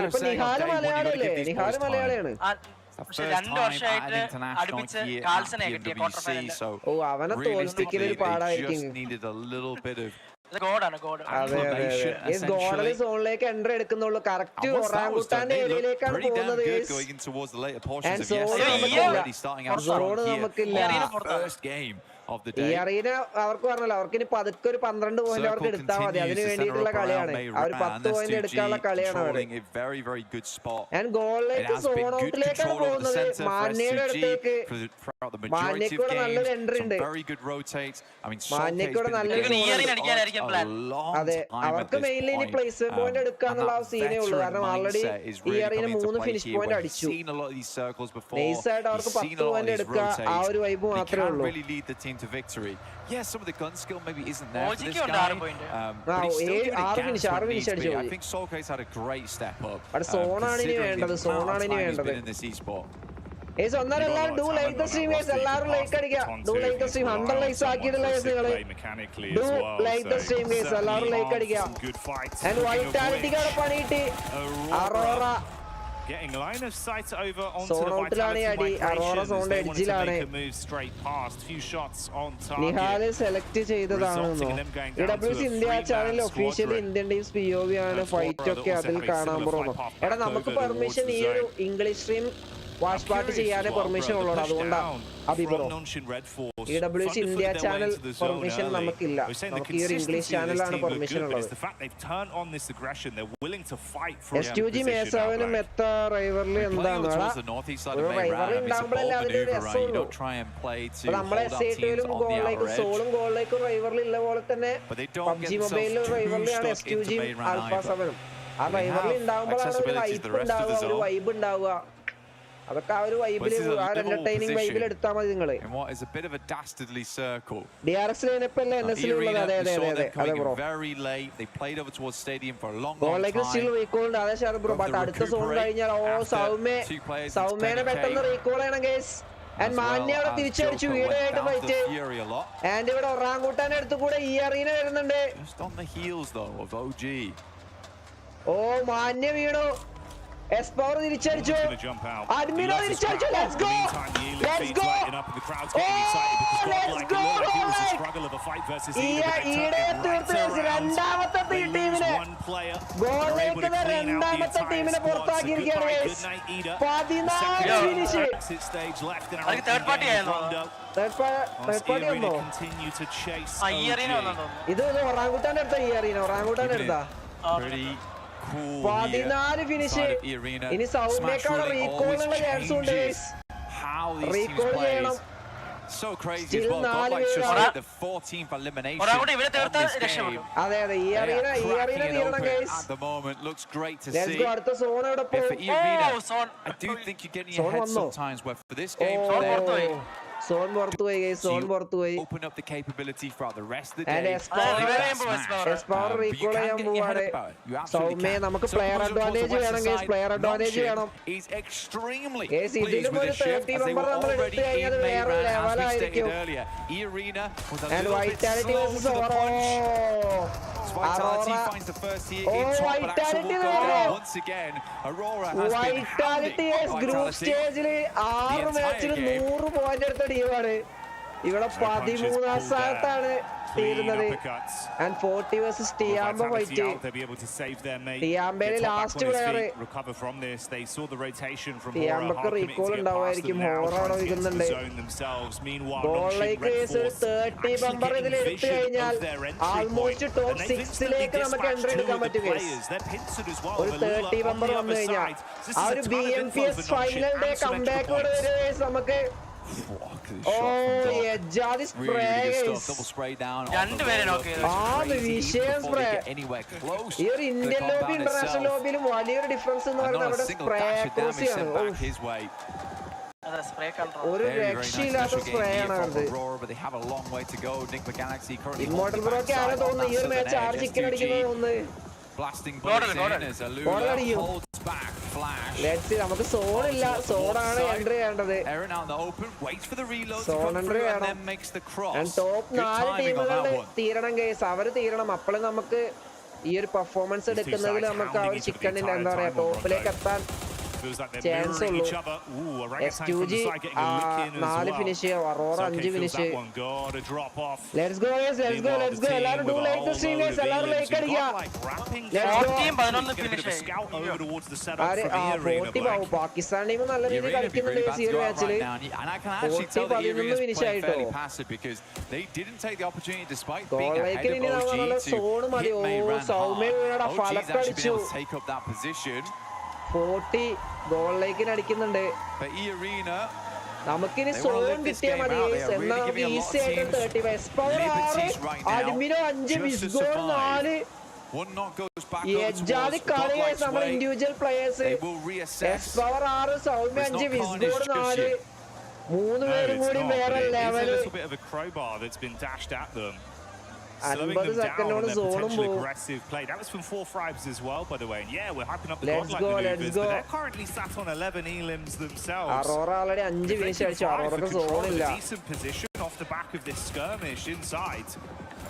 ഇപ്പൊ നിഹാല് മലയാളിയല്ലേ? നിഹാല് മലയാളിയാണ്. 2 വർഷമായിട്ട് അടുപ്പിച്ച് കാൽസനെ കിട്ടിയ ക്വാർട്ടർ ഫൈനൽ. അവനെ തോൽപ്പിക്കൽ ഒരു പാടായിരിക്കും. ഗോഡൽ സോണിലേക്ക് എൻട്രി എടുക്കുന്നുള്ളൂ. കറക്റ്റ് ഒറാങ്കുട്ടാന്റെ ഏരിയയിലേക്കാണ് പോകുന്നത്. സോണ് നമുക്കില്ല. ഈ അറീന അവർക്ക് പറഞ്ഞല്ലോ, അവർക്ക് ഇനി പതുക്കെ ഒരു 12 പോയിന്റ് അവർക്ക് എടുത്താൽ മതി. അതിന് വേണ്ടിയിട്ടുള്ള കളിയാണ്. അവർ 10 പോയിന്റ് എടുക്കാനുള്ള കളിയാണ് അവർ. ആൻഡ് ഗോളിലേക്ക് സോൺ ഔട്ടിലേക്കാണ് പോകുന്നത്. മാന്യയുടെ അടുത്തേക്ക്. മാന്യക്കൂടെ നല്ലൊരു എൻട്രി ഉണ്ട്. മാന്യക്കൂടെ നല്ലൊരു, അതെ, അവർക്ക് മെയിൻലി ഇനി പ്ലേസ്മെന്റ് പോയിന്റ് എടുക്കാന്നുള്ള ആ സീനേ ഉള്ളൂ. കാരണം ഓൾറെഡി ഈ അറീന 3 ഫിനിഷ് പോയിന്റ് അടിച്ചു. നൈസായിട്ട് അവർക്ക് 10 പോയിന്റ് എടുക്കുക, ആ ഒരു വൈബ് മാത്രമേ ഉള്ളൂ. to victory. Yes, some of the gun skill maybe isn't there for this guy, but he's still giving it gas where it needs to be. I think Solkay's had a great step up, considering the amount of time he's been in this esport. Is ഒന്നരെല്ലാരും do like the stream guys, എല്ലാവരും like അടിക്കുക. Do like the stream 100 likes ആക്കിയിട്ടില്ല guys നിങ്ങൾ. Do like the stream guys, എല്ലാവരും like അടിക്കുക. And വൈറ്റാലിറ്റിക്കാണ് പണിയിട്ട് Aurora getting line of sight over onto the Vitality formation. They want to make a move straight past. Few shots on target. Nihal select ചെയ്തതാണെന്നോ? AWC India channel officially Indian teams POV ആണ്. Fight ഒക്കെ അതിൽ കാണാൻ പോകുന്നു. എടാ നമുക്ക് permission ഈ ഒരു ഇംഗ്ലീഷ് സ്ട്രീം വാച്ച് പാർട്ടി ചെയ്യാനേ പെർമിഷൻ ഉള്ളൂ. അതുകൊണ്ടാണ് AWC ഇന്ത്യ ചാനൽ പെർമിഷൻ നമുക്കില്ല. നമുക്ക് ഈ ഒരു ഇംഗ്ലീഷ് ചാനലാണ് പെർമിഷൻ ഉള്ളത്. SQG മേസാവനും എത്ത റൈവറിൽ എന്താണ് റൈവറിൽ ഉണ്ടാകുമ്പോഴല്ലേ അതിന്റെ ഒരു രസമുള്ളൂ. നമ്മളെ SATയിലും ഗോളിലേക്കും സോളും ഗോളിലേക്കും റൈവറിൽ ഉള്ള പോലെ തന്നെ PUBG മൊബൈലിലും റൈവറിലാണ് SQGയും ആൽഫ 7ഉം. ആ റൈവറിൽ ഉണ്ടാകുമ്പോഴാണ് ഒരു ഹൈപ്പ് ഉണ്ടാവുക, ഒരു വൈബ് ഉണ്ടാവുക. അതൊക്കെ ആ ഒരു വൈബിൽ, ആ എന്റർടൈനിങ് വൈബിൽ എടുത്താൽ മതി നിങ്ങള്. DRX ലൈനപ്പല്ലേ NS ഉള്ളത്? അതെ അതെ അതെ അതെ ബ്രോ. ഗോളിലേക്ക് സ്റ്റിൽ റീകോൾ ഉണ്ട്. അതെ ഷാർ ബ്രോ. ബട്ട് അടുത്ത സോൺ കഴിഞ്ഞാൽ സൗമ്യനെ പെട്ടെന്ന് റീകോൾ ചെയ്യണം ഗൈസ്. ആൻഡ് മാന്യ അവിടെ തിരിച്ചടിച്ചു വീടായിട്ട് ഫൈറ്റ്. ആൻഡ് ഇവിടെ ഒറാങ്കൂട്ടാന്റെ അടുത്ത് കൂടെ ഈ അറീന വരുന്നുണ്ട്. ഓ മാന്യ വീണു. എസ്പവർ തിരിച്ചടിച്ചു. അഡ്മിനോ തിരിച്ചടിച്ചു. Let's go let's go let's go. ഈടെ തീർത്ത് രണ്ടാമത്തെ ടീമിനെ ഗോളിലേക്ക് രണ്ടാമത്തെ ടീമിനെ പുറത്താക്കിയിരിക്കുകയാണ്. 14 ഫിനിഷ്. തേർഡ് പാർട്ടി വന്നോ? ഇത് ഒറാങ്കുട്ടാന്റെ അടുത്ത ഈ അറീന ഒറാങ്കുട്ടാന്റെ അടുത്താ 14 ഫിനിഷ്. ഇനി സൗമ്യക്കാണ് റീകോളിനുള്ള ചാൻസ് ഉണ്ട്. റീകോൾ ചെയ്യണം. അതെ അതെ ഈ അറീന തീരണം ഗൈസ്. അടുത്ത സോൺ എവിടെ പോകും? സോൺ വന്നോ? സോൺ പുറത്തുപോയി ഗൈസ്, സോൺ പുറത്തുപോയി. എസ്പവർ റീകോൾ ചെയ്യാൻ പോവാണ്. സൗമ്യ നമുക്ക് പ്ലെയർ അഡ്വാൻറ്റേജ് വേണം ഗൈസ്, പ്ലെയർ അഡ്വാൻറ്റേജ് വേണം ഗൈസ്. ഇതിലും ഒരു 30 മെമ്പർ നമ്മൾ എടുത്തു കഴിഞ്ഞാൽ വേറെ ലെവലായിരിക്കും. And vitality versus Aura. Vitality group സ്റ്റേജിൽ 6 മാച്ചിൽ 100 പോയിന്റ് എടുത്ത ടീമാണ്. ഇവിടെ 13ാം സ്ഥാനത്താണ് തീരുന്നത്. ആൻഡ് 40 വേഴ്സസ് ടിയാമ്പ ഫൈറ്റ്. ടിയാമ്പയിലെ ലാസ്റ്റ് പ്ലെയർ. ടിയാമ്പക്ക് റീകോൾ ഉണ്ടാവുമായിരിക്കും. ഹോറാണോ വിൽക്കുന്നുണ്ട്. ഗോളിലേക്ക് ഒരു 30 ബമ്പർ ഇതിൽ എടുത്തു കഴിഞ്ഞാൽ ആൾമോസ്റ്റ് ടോപ്പ് 6ലേക്ക് നമുക്ക് എൻട്രി എടുക്കാൻ പറ്റും. ഒരു 30 ബമ്പർ വന്നു കഴിഞ്ഞാൽ ആ ഒരു BMPS ഫൈനൽ ഡേ കംബാക്കോട് വരെ നമുക്ക് ഈ ഒരു ഇന്ത്യൻ ലോബി ഇന്റർനാഷണൽ ലോബിയിലും വലിയൊരു ഡിഫറൻസ് എന്ന് പറയുന്നത് അവിടെ സ്പ്രേ ആണ്. ഒരു രക്ഷയില്ലാത്ത സ്പ്രേ ആണ് അത്. ഇമ്മോർട്ടൽ ബ്രോക്ക് ആരോ തോന്നുന്നു ഈ ഒരു മാച്ച് 6 ചിക്കൻ അടിക്കുന്നത് തോന്നുന്നു. നമുക്ക് സോണില്ല, സോണാണ് എൻട്രി ചെയ്യേണ്ടത്. സോൺ എൻട്രി വേണം. ടോപ്പ് 4 ടീമുകളുടെ തീരണം കേസ്, അവര് തീരണം. അപ്പോഴും നമുക്ക് ഈ ഒരു പെർഫോമൻസ് എടുക്കുന്നതിൽ നമുക്ക് ആ ഒരു ചിക്കനിന്റെ എന്താ പറയാ ടോപ്പിലേക്ക് എത്താൻ Feels like they're chance mirroring ഉള്ളൂ. each other. Ooh, orangutan from S2G the side getting a lick in as 4 well. finish, Aurora 5 feels finish. that one. Gotta drop off. Let's go guys, let's go, let's go. എല്ലാവരും do like the stream guys, എല്ലാവരും like അടിക്കുക. Let's go. 11 finish ആയി. Scout over towards the setup ആരെ from the arena. 40 പാവം Pakistan team നല്ല The രീതിയിൽ arena be കളിക്കുന്നുണ്ട് really bad ഈ to ഒരു go out മാച്ചിൽ. right now, and I can actually tell that the 40 Arena's finish playing fairly ആയിട്ടോ. passive because they didn't take the opportunity despite Goal being ahead ലേക്കിന് of ഇനി നമ്മൾ നല്ല OG zone to മതി. hit main ഓ ran Saumya വീണടാ hard. OG's actually been ഫലക്കടിച്ചു. able to take up that position. 40 Goal ലേക്കിന് അടിക്കുന്നുണ്ട്. But E Arena, നമുക്കിനി സോൺ കിട്ടിയാൽ മതി എന്നാ നമുക്ക് ഈസി ആയിട്ട് 35 പവർ 6 അഡ്മിനോ 5 മിസ് Goal 4 one knock goes back ഈ over എജ്ജാതി towards കളി Godl's നമ്മുടെ way. Individual players They will reassess. Power 6 Soumya 5 മിസ് ഗോൾ 4 മൂന്ന് No, പേരും it's കൂടി not, വേറെ but it is a level. little bit of a crowbar that's been dashed at them. Slowing 50 them down സെക്കൻഡോട് on their സോണും potential പോകും. aggressive play. That was from 4 Fribes as well, by the way. And yeah, we're hyping up the Let's godlike go, maneuvers, let's go. but they're currently sat on 11 elims themselves. Arora already 5 If they finish can അടിച്ചു. vie for അറോറക്ക് control of സോണില്ല. a decent position off the back of this skirmish inside.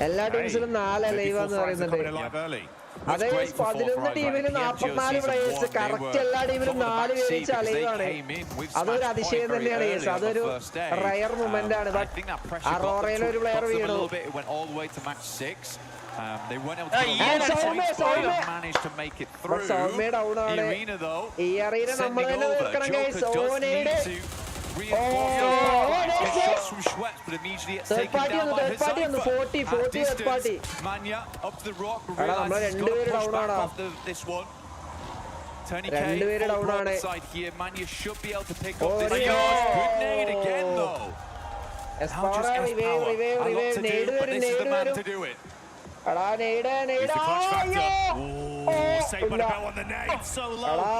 എല്ലാ ടീംസിലും 4 Maybe live 4 എന്ന് Fribes are coming പറയുന്നുണ്ട്. alive early. അതെ 11 ടീമിൽ 44 players correct എല്ലാ ടീമിലും 4 പേര് വെച്ച് അലൈവാണ്. അതൊരു അതിശയം തന്നെയാണ്. അതൊരു റയർ മൊമെന്റ് ആണ്. അറോറയിൽ ഒരു പ്ലെയർ വീണു. They weren't able to manage to make it through. Soumya down ആണ്. Arena though, ഈ അറീന നമ്മൾ തന്നെ തീർക്കണം guys. ഓനയുടെ shots from Schweppes, but immediately it's third taken party down by third party Huzaifa. 40 third party. Manya up to the rock, but എടാ, നമ്മള് realizes he's got to രണ്ടുപേര് push down back ആടാ. off this one. Tony K രണ്ടുപേര് full down ആണ്. broadside here. Manya should be able to pick up this ഓടിയോ. charge. Good nade again though. Now just F power. A lot to do, but this is the man to do it. എടാ നെയ്ഡ് Here's നെയ്ഡ് the clutch factor. അയ്യോ. Ooh, saved by the bell on the nade. So low. എടാ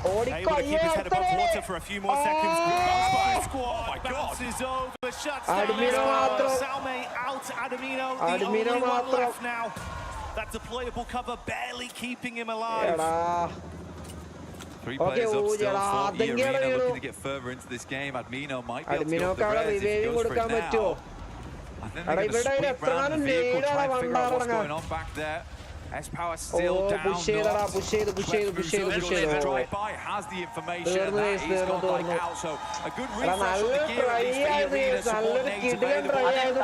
Able ഓടിക്കോ to keep his head above water for a few more seconds. Good bounce by the squad. Oh my God. Bounces over, shuts down Admino his മാത്രം. power. Salme out. Admino, the Admino only one മാത്രം. left now. That deployable cover barely keeping him alive. എടാ Three Okay, players up still ഊജടാ, for the അതെങ്ങനെ Arena വീണു? looking to get further into this game. Admino might be able to go for the അഡ്മിനോക്കാണ് res if he revive goes for കൊടുക്കാൻ it പറ്റുമോ? now. I think എടാ they're going to ഇവിടെ sweep round എത്രങ്ങാനും the vehicle, try and figure out what's നെയ്ഡാണ് going on back there. S-Power still down. Push ചെയ്തടാ push ചെയ്ത് Has the information തീർന്നു that guys, he's തീർന്നു gone like തീർന്നു. out. So a good എടാ refresh of നല്ല the gear try at least for ആയിരുന്നു the Arena. Support നല്ലൊരു names കിടിലൻ available. ട്രൈ ആയിരുന്നു.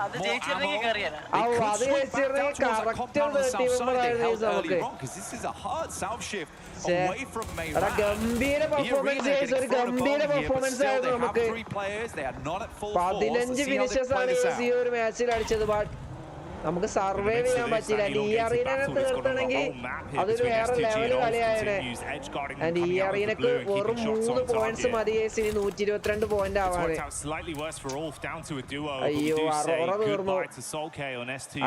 അത് ജയിച്ചിരുന്നെങ്കിൽ കയറിയാണ്. They could അത് swing back ജയിച്ചിരുന്നെങ്കിൽ down towards the correct compound on the south team side they held നമുക്ക്. earlier on, because this is a hard south shift ഛേ. away from main എടാ ramp. ഗംഭീര performance guys ഒരു ഗംഭീര performance ആയിരുന്നു നമുക്ക്. 15 finishes ആണ് ഈ ഒരു മാച്ചിൽ അടിച്ചത്. ബട്ട് നമുക്ക് സർവൈവ് ചെയ്യാൻ പറ്റില്ല. ഈ അറീനനെ തീർത്തണമെങ്കിൽ അതൊരു വേറെ ലെവൽ കളിയാണ്. ആൻഡ് ഈ അറീനക്ക് വെറും 3 പോയിന്റ്സ് മതി ഗൈസ് ഇനി 122 പോയിന്റ് ആവാണ്. അയ്യോ അറോറ തീർന്നു.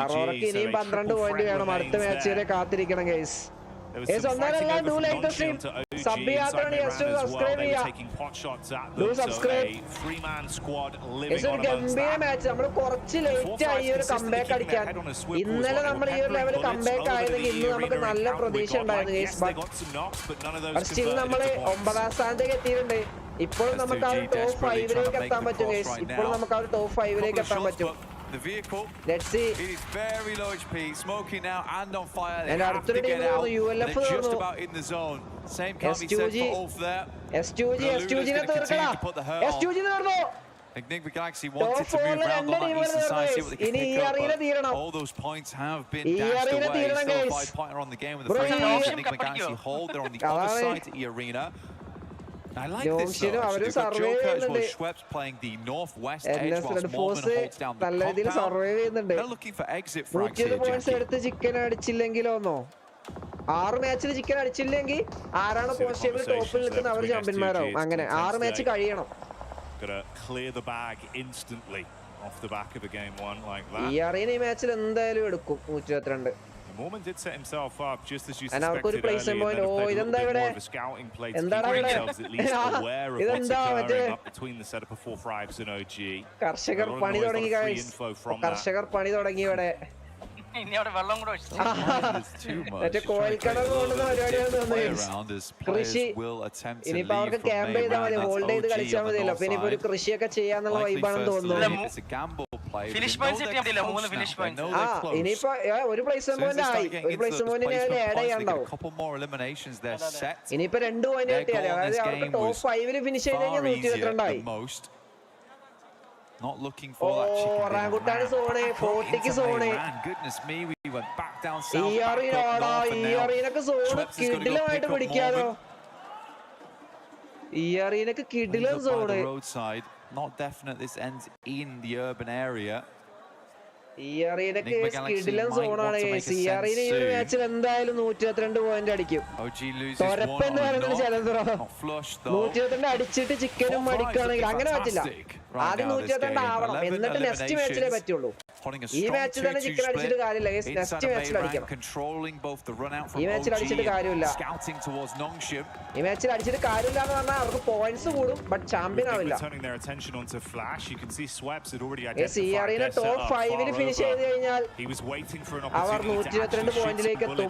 അറോറക്ക് ഇനിയും 12 പോയിന്റ് വേണം. അടുത്ത മാച്ച് വരെ കാത്തിരിക്കണം ഗൈസ്. ഒന്നാമല്ല do like the stream sub ചെയ്യാത്തതാണ് ജസ്റ്റ് സബ്സ്ക്രൈബ് ചെയ്യാം. Do subscribe. ഒരു ഗംഭീര മാച്ച്. നമ്മൾ കുറച്ച് ലേറ്റ് ആയി ഒരു കംബാക്ക് അടിക്കാൻ. ഇന്നലെ നമ്മൾ ഈ ഒരു ലെവൽ കംബാക്ക് ആയതെങ്കിൽ ഇന്ന് നമുക്ക് നല്ല പ്രതീക്ഷ ഉണ്ടായിരുന്നു ഗൈസ്. ബട്ട് സ്റ്റിൽ നമ്മൾ 9ാം സ്ഥാനത്തേക്ക് എത്തിയിട്ടുണ്ട്. ഇപ്പോഴും നമുക്ക് ആ ഒരു ടോപ്പ് 5ലേക്ക് എത്താൻ പറ്റും ഗൈസ്. ഇപ്പോഴും നമുക്ക് ആ ഒരു ടോപ്പ് 5ലേക്ക് എത്താൻ പറ്റും. The vehicle, let's see. It is very low HP, smoking now and on fire. They and have to get out. They're just about in the zone. Same can't be said for Ulf there. S2G നെ തീർക്കടാ. S2G തീർന്നു. I think we can actually wanted to move around on that eastern side, see what they can pick up, but all those points have been dashed away. Still a 5-pointer on the game with the first point. I think we can actually hold. They're on the other side to the arena. I like this though. So they've got Joker as well as Schweppes playing the northwest edge whilst Mormon holds down the compound. They're looking for exit frags here, Jackie. Chicken അടിച്ചില്ലെങ്കിലോന്നോ 6 മാച്ചിൽ chicken അടിച്ചില്ലെങ്കിൽ ആരാണ് possible ടോപ്പിൽ നിൽക്കുന്ന അവർ ചാമ്പ്യന്മാരാവും. അങ്ങനെ 6 match കഴിയണം. ഈ arena ഈ മാച്ചിൽ എന്തായാലും എടുക്കും 122. Mormon did set himself up just as you and suspected earlier, and then a bit more of a scouting play to keep themselves at least aware of what's occurring up between the setup of 4 Fribes and OG. കർഷകർ പണി തുടങ്ങി guys. കർഷകർ പണി തുടങ്ങി ഇവിടെ. മറ്റേ കോഴിക്കടൽ കൊണ്ടുവന്ന പരിപാടിയാണ് തോന്നുന്നത്. കൃഷി ഇനിയിപ്പോ അവർക്ക് ക്യാമ്പ് ചെയ്താൽ മതി, ഹോൾഡ് ചെയ്ത് കളിച്ചാൽ മതിയല്ലോ. അപ്പൊ ഇനിയിപ്പോ ഒരു കൃഷിയൊക്കെ ചെയ്യാന്നുള്ള വൈബാണെന്ന് തോന്നുന്നു. ഇനിയിപ്പോ ഒരു പ്ലേസ്മെന്റ് പോയിന്റ് ആയി, ഒരു പ്ലേസ്മെന്റ് പോയിന്റിന് ആഡ് ചെയ്യാണ്ടാവും. ഇനിയിപ്പോ 2 പോയിന്റ് കിട്ടിയാലേ, അതായത് അവർക്ക് ടോപ്പ് 5 ഫിനിഷ് ചെയ്ത് കഴിഞ്ഞാൽ 122 ആയി. ഓറാങ്കുട്ടാണ് സോണ്, 40ക്ക് സോണ്. ഈ അറീനൊക്കെ സോണ് കിടിലമായിട്ട് പിടിക്കാലോ. ഈ അറീനൊക്കെ കിടിലം സോണ്. ഈ അറീനൊക്കെ കിടിലൻ സോണാണ്. ഈ അറീന ഈ ഒരു മാച്ചിൽ എന്തായാലും 122 പോയിന്റ് അടിക്കും. തൊരപ്പെന്ന് പറയുന്നത് ചലന്തറോ 122 അടിച്ചിട്ട് ചിക്കനും അടിക്കുകയാണെങ്കിൽ അങ്ങനെ പറ്റില്ല. ആദ്യം 122 ആവണം, എന്നിട്ട് നെക്സ്റ്റ് മാച്ചിലേ പറ്റുള്ളൂ. ഈ മാച്ചിൽ തന്നെ ചിക്കൻ അടിച്ചിട്ട് കാര്യമില്ല, നെക്സ്റ്റ് മാച്ചിൽ അടിക്കണം. ഈ മാച്ചിൽ അടിച്ചിട്ട് കാര്യമില്ല, ഈ മാച്ചിൽ അടിച്ചിട്ട് കാര്യമില്ല എന്ന് പറഞ്ഞാൽ അവർക്ക് പോയിന്റ്സ് കൂടും, ബട്ട് ചാമ്പ്യൻ ആവില്ല. ടോപ്പ് 5 ഫിനിഷ് ചെയ്ത് കഴിഞ്ഞാൽ അവർ 122 പോയിന്റിലേക്ക് എത്തും.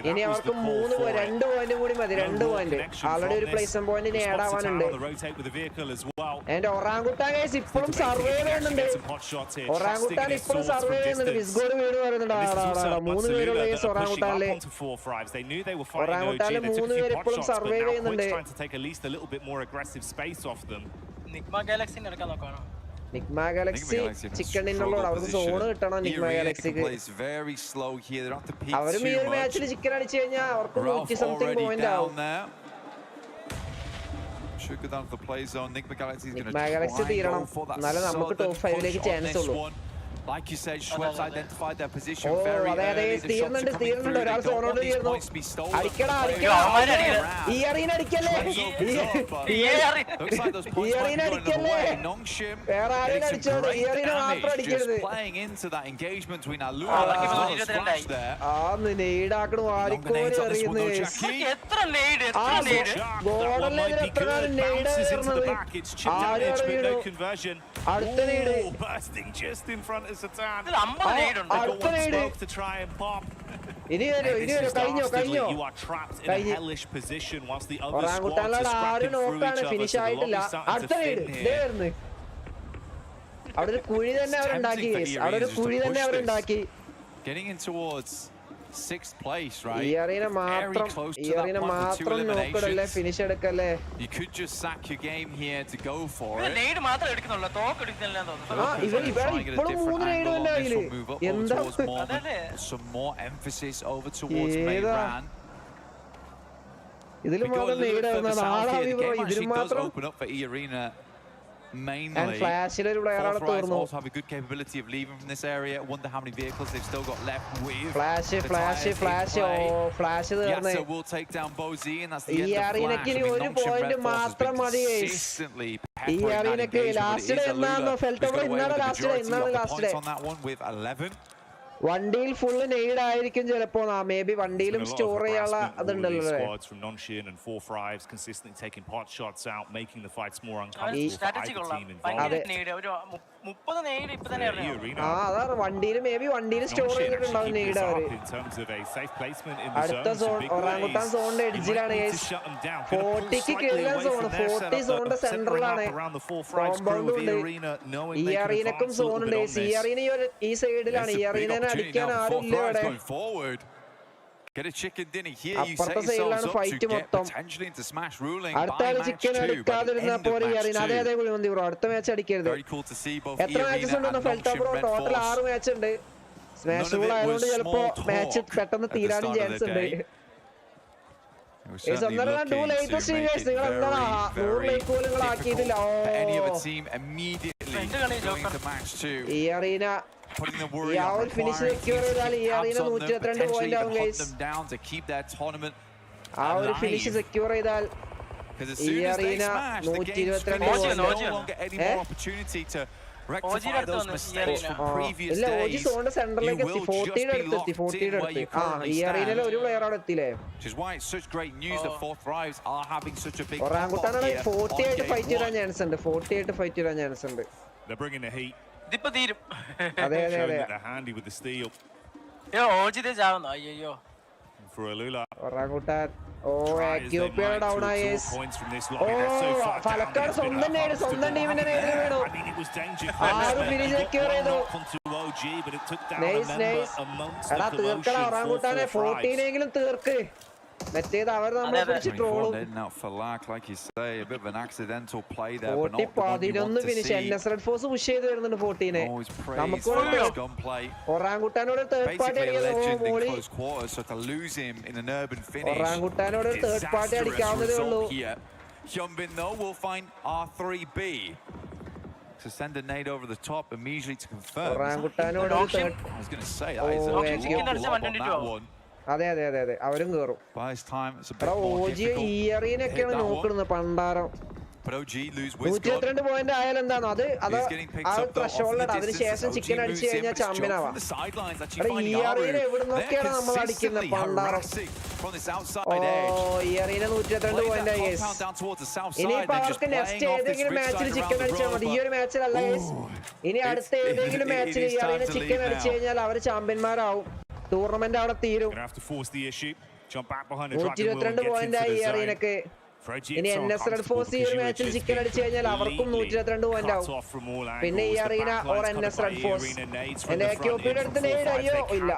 ഇനി അവർക്ക് 2 പോയിന്റ് കൂടി മതി, 2 പോയിന്റ്. ആൾറെഡി ഒരു പ്ലേസ്മെന്റ് പോയിന്റിന് ആഡ് ആവാനുണ്ട്. എന്റെ ഒറാങ്കുട്ടാൻ ഇപ്പോഴും സർവൈവ് ചെയ്യുന്നുണ്ട്. ഒറാങ്കുട്ടാൻ ഇപ്പോഴും സർവൈവ് ചെയ്യുന്നുണ്ട്. വിസ്ഗോഡ് വീട് പറയുന്നുണ്ട്. 3 പേരുള്ള കേസ് ഒറാങ്കുട്ടാനില്. ഒറാങ്കുട്ടാനില് 3 പേര് ഇപ്പോഴും സർവൈവ് ചെയ്യുന്നുണ്ട്. നിഗ്മ ഗാലക്സി ചിക്കൻ ഡിന്നറിലോട് അവർക്ക് സോണ് കിട്ടണം. നിഗ്മ ഗാലക്സിക്ക് അവരും ഈ ഒരു മാച്ചിൽ ചിക്കൻ അടിച്ചു കഴിഞ്ഞാൽ അവർക്ക് 100 സംതിങ് പോയിന്റ് ആവും. നിഗ്മ ഗാലക്സി തീരണം, എന്നാലും നമുക്ക് ടോപ്പ് 5ലേക്ക് ചാൻസ് ഉള്ളൂ. Like you said, Schweppes identified their position very early. തീർന്നുണ്ട്. ഒരാൾ സോണോട് തീർന്നു. അടിക്കടാ. ഈ അറീന അടിക്കല്ലേ, ഈ അറീന അടിക്കല്ലേ, വേറെ ആരെയും അടിച്ചോളൂ. ഈ അറീന മാത്രം അടിക്കരുത്. നെയ്ഡാക്കണു ആരിക്കോരി അറിയുന്നത്. ഗോഡലിനെതിരെ എത്ര കാലം നെയ്ഡ് കയറുന്നത്. ആരും അറിയണു. അടുത്ത നെയ്ഡ് ഇനി വരും. കഴിഞ്ഞോ ഒറാങ്കുട്ടാനിലോട് ആരും നോക്കാണ്, ഫിനിഷ് ആയിട്ടില്ല. അടുത്ത നെയ്ഡ് അവിടെ ഒരു കുഴി തന്നെ അവരുണ്ടാക്കി, അവിടെ ഒരു കുഴി തന്നെ അവരുണ്ടാക്കി. ഈ അറീന മാത്രം നോക്കടല്ലേ, ഫിനിഷ് എടുക്കല്ലേ. ഇപ്പോഴും 3 നെയ്ഡ് തന്നെ ആയില്ലേ. എന്താ ഇതിലും മാത്രം നെയ്ഡ് ഇതിലും മാത്രം. And Flash ഒരു പ്ലെയറാണ് തോന്നുന്നു. ഫ്ലാഷ് തീർന്ന് ഈ അറീനക്ക് ഇനി ഒരു പോയിന്റ് മാത്രം മതി. ഈ അറീനക്ക് ലാസ്റ്റ് ഡേ എന്നാണോ ഫെൽറ്റ് ഓവർ? ഇന്നാണ് ലാസ്റ്റ് ഡേ. വണ്ടിയിൽ ഫുള്ള് നെയ്ഡ് ആയിരിക്കും ചിലപ്പോ. മേ ബി വണ്ടിയിലും സ്റ്റോർ ചെയ്യാനുള്ള അതുണ്ടല്ലോ. അതാണ് വണ്ടിയിൽ, മേ ബി വണ്ടിയിൽ സ്റ്റോർ ചെയ്തിട്ടുണ്ടാവും നെയ്ഡ് അവര്. അടുത്ത സോൺ ഒറാങ്കുട്ടാൻ സോണിന്റെ എഡ്ജിലാണ്. 40ക്ക് കിഴിലാൻ സോണ്, 40 സോണിന്റെ സെന്ററിലാണ്. കോമ്പൗണ്ട് ഉണ്ട്. ഈ അറീനക്കും സോണുണ്ട്. ഈ അറീന ഈ സൈഡിലാണ്. ഈ അറീനെ അടിക്കാൻ ആരുമില്ല ഇവിടെ. അപ്പുറത്തെ സൈഡിലാണ് ഫൈറ്റ് മൊത്തം. അടുത്ത ആള് ചിക്കൻ എടുക്കാതിരുന്നാ പോലെ അറിയുന്നത്. അതേ കുഴിമന്തി ബ്രോ, അടുത്ത മാച്ച് അടിക്കരുത്. എത്ര മാച്ചസ് ഉണ്ടെന്ന് ഫെൽറ്റോ ബ്രോ? ടോട്ടൽ 6 മാച്ച് ഉണ്ട്. സ്മാഷ് റൂൾ ആയതുകൊണ്ട് ചിലപ്പോ മാച്ച് പെട്ടെന്ന് തീരാനും ചാൻസ് ഉണ്ട്. നിങ്ങൾ എന്താണ് 100 ലൈക്ക് പോലും നിങ്ങൾ ആക്കിയിട്ടില്ല. ഈ അറീന ഫിനിഷ് സെക്യൂർ ചെയ്താൽ ഈ അറീന 122 പോയിന്റ് ആവും ഗൈസ്. ആ ഒരു ഫിനിഷ് സെക്യൂർ ചെയ്താൽ ഈ അറീന 122 ഇല്ല. ഓജി സോണിന്റെ സെന്ററിലേക്ക് എത്തി. 40യുടെ അടുത്ത്. ഈ അറീനയിൽ ഒരു പ്ലെയർ അവിടെ എത്തിയില്ലേ. ഒറാങ്കുട്ടാനാണ് 40 ആയിട്ട് ഫൈറ്റ് ചെയ്യാൻ ചാൻസ് ഉണ്ട്. 40 ആയിട്ട് ഫൈറ്റ് ചെയ്യാൻ ചാൻസ് ഉണ്ട്. അതെ For Alula. Orangutan. Oh, Ethiopia down is. Points from this Oh, lobby. They're so far down. Falakar സ്വന്തം നേടി സ്വന്തം ടീമിന്റെ നേടി വീണു. I mean, it was danger. ആറ് ഫിനിഷ് സെക്യൂർ ചെയ്തു. Onto OG, but it took down Nice, a member nice. amongst എടാ the തീർക്കടാ commotion. ഒറാങ്കുട്ടാനെ 14 എങ്കിലും തീർക്ക്. മറ്റേത് അവർ നമ്മളെ പിടിച്ച് ട്രോളും. Out for lack, like you say, a bit of an accidental play there, but 40 not the one you want 11 to finish. see. NS Red Force push ചെയ്ത് വരുന്നുണ്ട് 14. Always praise നമുക്ക് for his gunplay. ഒറാങ്കുട്ടാനോട് third party Basically a അടിക്കാൻ legend in melee. close quarters, so to lose him in an urban finish. ഒറാങ്കുട്ടാനോട് third party Disastrous അടിക്കാവുന്നതേ ഉള്ളൂ. result here. Hyunbin though will find R3B. To send a nade over the top immediately to confirm. ഒറാങ്കുട്ടാനോട് I was going to say that is a lot on that one. അതെ അതെ അതെ അതെ അവരും കേറും. By his time, it's a bit എടാ more OG difficult. ഈ എറിയനൊക്കെയാണ് നോക്കുന്നത് പണ്ടാരം. But OG lose with 122 point ആയാലും എന്താണോ അത് ആ ത്രഷോൾഡ് അതിനുശേഷം ചിക്കൻ അടിച്ചു കഴിഞ്ഞാൽ ചാമ്പ്യൻ ആവാം. ഈ അറിയില്ല എവിടുന്നൊക്കെയാണ് നമ്മൾ അടിക്കുന്നത് പണ്ടാരം. ഓ ഈ അറിയില്ല 122 പോയിന്റ് ആയി. ഇനിയിപ്പോ അവർക്ക് നെക്സ്റ്റ് ഏതെങ്കിലും മാച്ചിൽ ചിക്കൻ അടിച്ചാൽ മതി. ഈ ഒരു മാച്ചിലല്ല. ഇനി അടുത്ത ഏതെങ്കിലും മാച്ചിൽ ഈ അറിയില്ല ചിക്കൻ അടിച്ചു കഴിഞ്ഞാൽ അവർ ചാമ്പ്യന്മാരാവും. ടൂർണമെന്റ് അവിടെ തീരും. 122 പോയിന്റ് ആയി ഈ അറിയിനൊക്കെ. ഇനി NS Red Force ഈ ഒരു മാച്ചിൽ ചിക്കൻ അടിച്ചു കഴിഞ്ഞാൽ അവർക്കും 122 പോയിന്റ് ആവും. പിന്നെ ഈ arena or NS Red Force. എന്റെ ക്യൂപ്പിയുടെ അടുത്ത് നേട് അയ്യോ ഇല്ല.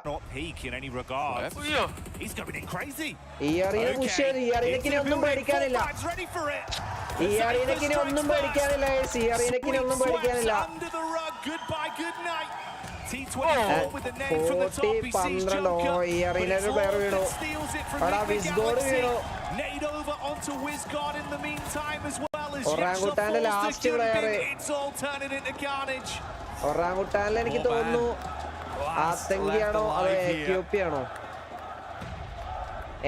ഈ അറീന പുഷ് ചെയ്ത് ഈ അറീനക്കിനി ഒന്നും പേടിക്കാനില്ല. ഈ അറീനക്കിനി ഒന്നും പേടിക്കാനില്ല. ഈ അറീനക്കിനി ഒന്നും പേടിക്കാനില്ല. 40-12 ഈ അറീനൊരു പേർ വീണു. എടാ വിസ്ഗോഡ് വീണു. ഒറാങ്കുട്ടാന്റെ ലാസ്റ്റ് പ്ലെയർ. ഒറാങ്കുട്ടാനിൽ എനിക്ക് തോന്നുന്നു ആത്തങ്കിയാണോ അതോ AQP-ആണോ?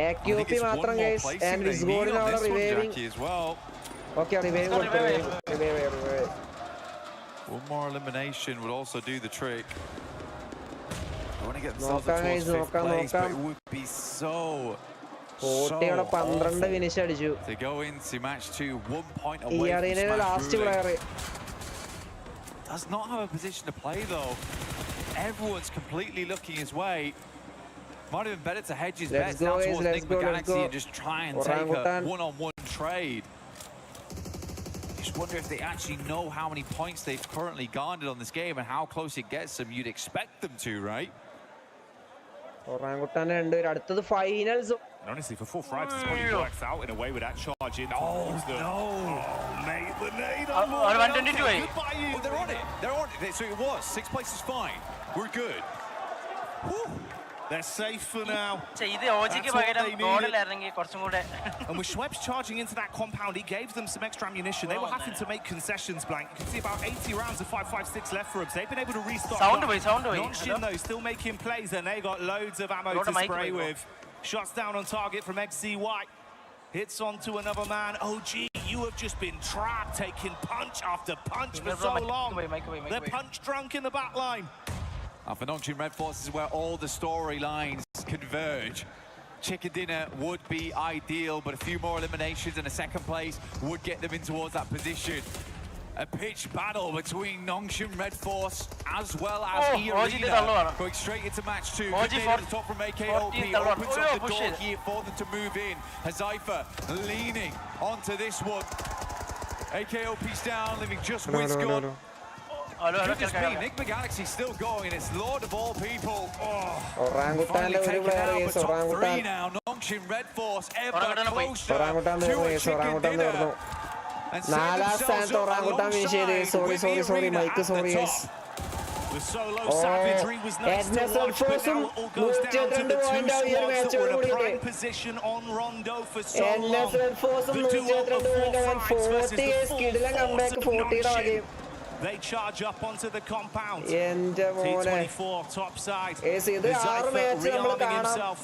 AQP മാത്രം ഗൈസ്. ആൻഡ് വിസ്ഗോഡിന് അവിടെ റിവൈവിങ്. ഓക്കെ റിവൈവ് കൊടുത്തു. Revive. One more elimination would also do the trick. I want to get themselves നോക്കാം up ഗൈസ് towards fifth നോക്കാം place, but നോക്കാം. it would be so 12 finish അടിച്ചു. to go into match 2, 1 point ഈ away from അറീനയിലെ smash last player. ruling. Does not have a position to play though. Everyone's completely looking his way. Might have been better to hedge his bets down towards Nick Galaxy and just try and take a one-on-one trade. Just wonder if they actually know how many points they've currently garnered on this game and how close it gets them. You'd expect them to, right? Orangutan രണ്ടുപേരും അടുത്തത് finals. Honestly, for 4-5, this probably works out in a way with that charge in. Oh, mate, the nade. Oh, they're on it. They're on it. So it was. 6th place is fine. We're good. Whew. They're safe for now. ഇത് ഓജിക്ക് പകരം ഗോഡൽ ഇറങ്ങി കുറച്ചും കൂടെ. And with Schweppes charging into that compound, he gave them some extra ammunition. They were having to make concessions, Blank. You can see about 80 rounds of 5.56 left for them. They've been able to restock. Sound away. Non-Shin though, still making plays, and they got loads of ammo to spray with. Shots down on target from XCY. Hits onto another man. OG, you have just been trapped, taking punch after punch for so long. They're punch drunk in the back line. For Nongchin Red Force is where all the storylines converge. Chicken dinner would be ideal, but a few more eliminations and a second place would get them in towards that position. A pitch battle between Nongchin Red Force as well as Irina going straight into match 2. Good nade at the top from AKOP, opens up the door here for them to move in. Hazaifa leaning onto this one. AKOP's down, leaving just Wizgod. Goodness me, Nick Galaxy still going, and it's Lord of all people. Finally taken out, but top 3 now. Nongchin Red Force ever closer to a chicken dinner. And set themselves up alongside with Irina at the top. The solo savagery was nice to watch, but now it all goes down to the two squads that were in a prime position on Rondo for so long. The duo of 4-5 versus the 4-4 They charge up onto the compound. T24 top side. Hazaifa rearming himself.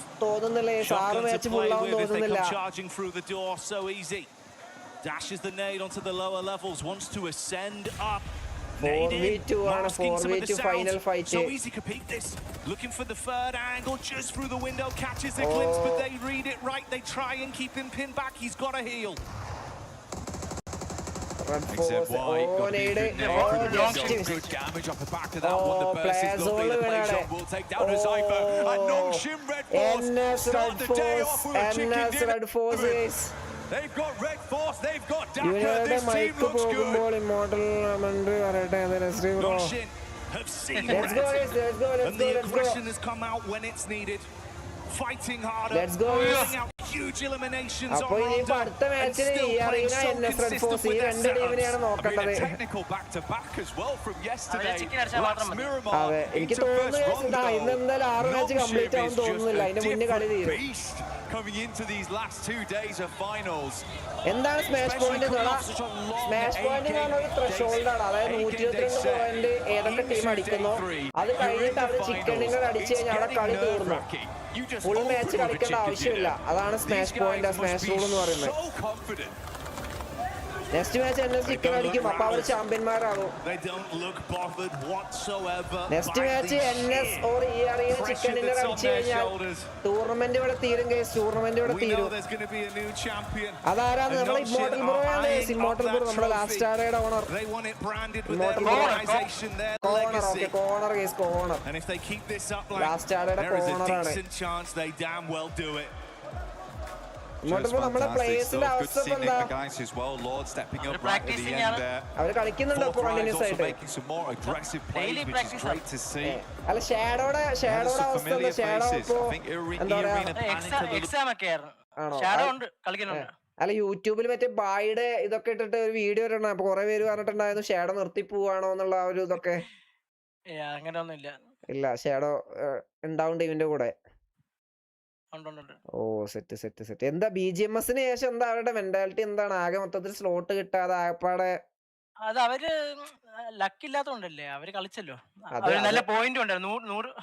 Shotgun to play with if they come charging through the door so easy. Dashes the nade onto the lower levels, wants to ascend up. 4v2 ആണ് 4v2 final fight. So easy to peek this. Looking for the third angle just through the window, catches a glimpse, but they read it right. They try and keep him pinned back. He's got to heal. Red Force. Oh, need it. Oh, just good damage off the back of that one. The burst is lovely. The play shot will take down a Cypher. And Nongshim Red Force start the day off with a chicken dinner. Red Force, guys. They've got Red Force, they've got Daka. This team looks good. Nongshim have seen let's go, guys. Let's go. And the aggression has come out when it's needed. Fighting harder. Let's go. Out huge eliminations on Rondo. And still playing so consistent with their setups. I mean, a technical back-to-back as well from yesterday. Last Miramar into first Rondo. Nongshim is just a different beast coming into these last 2 days of finals. എന്താണ് smash point smash point എന്ന് പറഞ്ഞ ഒരു threshold ആണ്. അതായത് 122 point ഏതൊക്കെ team അടിക്കുന്നോ അത് കഴിഞ്ഞിട്ട് അവർ chicken dinner അടിച്ചു കഴിഞ്ഞാൽ അവിടെ കളി തീർന്നു. ഫുൾ മാച്ച് കളിക്കേണ്ട ആവശ്യമില്ല. അതാണ് സ്മാഷ് പോയിന്റ്, സ്മാഷ് റൂൾ എന്ന് പറയുന്നത്. നെക്സ്റ്റ് മാച്ച് NS ചിക്കൻ അടിക്കും, അപ്പൊ അവർ ചാമ്പ്യന്മാരാകും. Next match NS or ERE chicken dinner അടിച്ചു കഴിഞ്ഞാൽ ടൂർണമെന്റ് ഇവിടെ തീരും കേസ്. ടൂർണമെന്റ് ഇവിടെ തീരും. അതാരാണ്? നമ്മുടെ ഇമ്മോർട്ടൽ ബ്രോ ആണ്. ഇമ്മോർട്ടൽ ബ്രോ നമ്മുടെ ലാസ്റ്റ് ആരയുടെ owner. Immortal bro corner. Okay, corner case, corner. Last ആരയുടെ കോർണർ ആണ്. നമ്മുടെ പ്ലേയേഴ്സിന്റെ അവസ്ഥ എന്താ? അവര് കളിക്കുന്നുണ്ടോ കണ്ടിന്യൂസ് ആയിട്ട്? അല്ല, ഷാഡോയുടെ അവസ്ഥ എന്താ? ഷാഡോ ഇപ്പോ എന്താ പറയാ, അല്ല യൂട്യൂബിൽ മറ്റേ ബായിയുടെ ഇതൊക്കെ ഇട്ടിട്ട് ഒരു വീഡിയോ ഇടണം. അപ്പൊ കുറെ പേര് പറഞ്ഞിട്ടുണ്ടായിരുന്നു ഷാഡോ നിർത്തി പോവാണോ എന്നുള്ള ഒരു ഇതൊക്കെ. അങ്ങനെയൊന്നുമില്ല, ഇല്ല, ഷാഡോ ഉണ്ടാവും ടീമിന്റെ കൂടെ. ഓ, സെറ്റ്. എന്താ BGMSന് ശേഷം എന്താ അവരുടെ മെന്റാലിറ്റി എന്താണ്? ആകെ മൊത്തത്തിൽ സ്ലോട്ട് കിട്ടാതെ ആകപ്പാടെ. അത് അവര് ലക്ക് ഇല്ലാത്തോണ്ടല്ലേ, അവര് കളിച്ചല്ലോ. നല്ല പോയിന്റ് ഉണ്ടായിരുന്നു,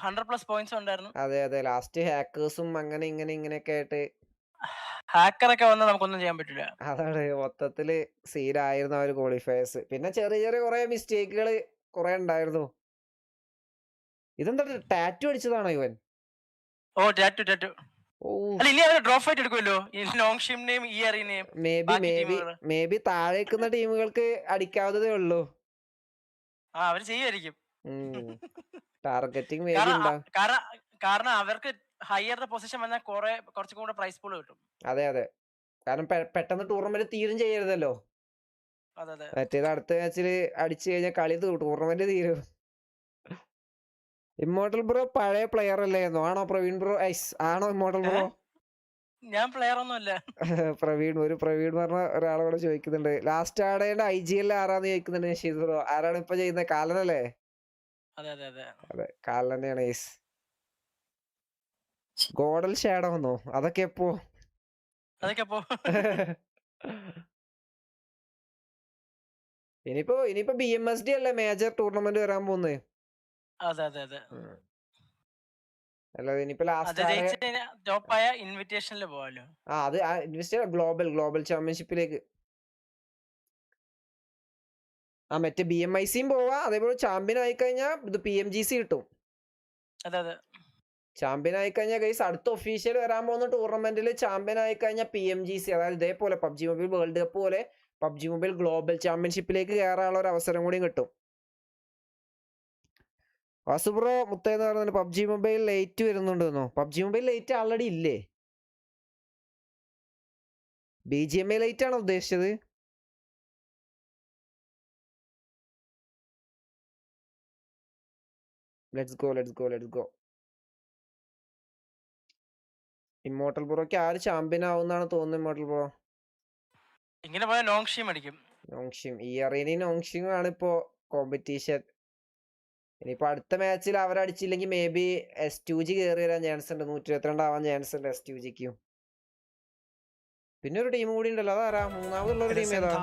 100+ പോയിന്റ്സ് ഉണ്ടായിരുന്നു. അതെ, ലാസ്റ്റ് ഹാക്കേഴ്സും അങ്ങനെ ഇങ്ങനെയൊക്കെ ആയിട്ട് ഹാക്കറൊക്കെ വന്നാൽ നമുക്കൊന്നും ചെയ്യാൻ പറ്റില്ല. അതാണ് മൊത്തത്തില് സീനായിരുന്നു ആ ഒരു ക്വാളിഫയേഴ്സ്. പിന്നെ ചെറിയ കുറെ മിസ്റ്റേക്കുകൾ കുറെ ഉണ്ടായിരുന്നു. ഇതെന്താ ടാറ്റു അടിച്ചതാണോ ഇവൻ? ഓ, ടാറ്റു. ഡ്രോപ്പ് ഫൈറ്റ് എടുക്കുമല്ലോ നോങ്ഷിമിനെയും EREനെയും. മേ ബി താഴേക്കുന്ന ടീമുകൾക്ക് അടിക്കാവുന്നതേ ഉള്ളൂ. അവര് ചെയ്യുമായിരിക്കും. ടാർഗറ്റിംഗ് കാരണം അവർക്ക് ഹയർ പൊസിഷൻ വന്നാൽ കുറച്ചും കൂടെ പ്രൈസ് പൂൾ കിട്ടും. അതെ, കാരണം പെട്ടെന്ന് ടൂർണമെന്റ് തീരും ചെയ്യരുതല്ലോ. മറ്റേത് അടുത്ത മാച്ചില് അടിച്ചു കഴിഞ്ഞാൽ കളി ടൂർണമെന്റ് തീരും. ഇമ്മോർട്ടൽ ബ്രോ പഴയ പ്ലെയർ അല്ലായിരുന്നു? ആണോ പ്രവീൺ ബ്രോ? ആണോ ഇമ്മോർട്ടൽ ബ്രോ? ഞാൻ പ്ലെയർ ഒന്നുമല്ല. പ്രവീൺ പറഞ്ഞ ഒരാളോട് ചോദിക്കുന്നുണ്ട്. ലാസ്റ്റ് ആടേണ്ട IGL ആരാന്ന് ചോദിക്കുന്നുണ്ട് നഷീദ് ബ്രോ. ആരാണ് ഇപ്പൊ ചെയ്യുന്നത്? കാലനല്ലേ? അതെ, കാലൻ തന്നെയാണ്. ഗോഡൽ ഷാഡോ വന്നോ? അതൊക്കെ എപ്പോ? ഇനിയിപ്പോ BMSD അല്ലേ മേജർ ടൂർണമെന്റ് വരാൻ പോകുന്നത്? അല്ലാതെ ഇനിയിപ്പോ ഗ്ലോബൽ ചാമ്പ്യൻഷിപ്പിലേക്ക് മറ്റേ BMICയും പോവാ. അതേപോലെ ചാമ്പ്യൻ ആയിക്കഴിഞ്ഞാൽ ഇത് PMGC കിട്ടും. ചാമ്പ്യൻ ആയിക്കഴിഞ്ഞാൽ ഗൈസ് അടുത്ത ഒഫീഷ്യൽ വരാൻ പോകുന്ന ടൂർണമെന്റിൽ ചാമ്പ്യൻ ആയിക്കഴിഞ്ഞാൽ PMGC, അതായത് ഇതേപോലെ PUBG മൊബൈൽ വേൾഡ് കപ്പ് പോലെ PUBG മൊബൈൽ ഗ്ലോബൽ ചാമ്പ്യൻഷിപ്പിലേക്ക് കയറാനുള്ള ഒരു അവസരം കൂടി കിട്ടും. വാസുബ്രോ മുത്തേന്ന് പറയുന്നത് PUBG മൊബൈൽ ലൈറ്റ് വരുന്നുണ്ടെന്നോ? PUBG മൊബൈൽ ലൈറ്റ് ആൾറെഡി ഇല്ലേ? BGMI ലൈറ്റ് ആണോ ഉദ്ദേശിച്ചത്? Let's go. ഇമ്മോർട്ടൽ ബ്രോക്ക് ആര് ചാമ്പ്യൻ ആവുന്നാണ് തോന്നുന്നത്? ഇമ്മോർട്ടൽ ബ്രോ ഇങ്ങനെ പോയാൽ നോങ്ഷിം അടിക്കും. EREനെയും നോങ്ഷിം ആണ് ഇപ്പോ കോമ്പറ്റീഷൻ. ഇനിയിപ്പോ അടുത്ത മാച്ചിൽ അവരടിച്ചില്ലെങ്കിൽ മേ ബി S2G കയറി വരാൻ ചാൻസ് ഉണ്ട്. 122 ആവാൻ ചാൻസ് ഉണ്ട് S2Gക്ക്. പിന്നെ ഒരു ടീം കൂടി ഉണ്ടല്ലോ, അതാരാ മൂന്നാമതുള്ള ഒരു ടീം? ഏതാ?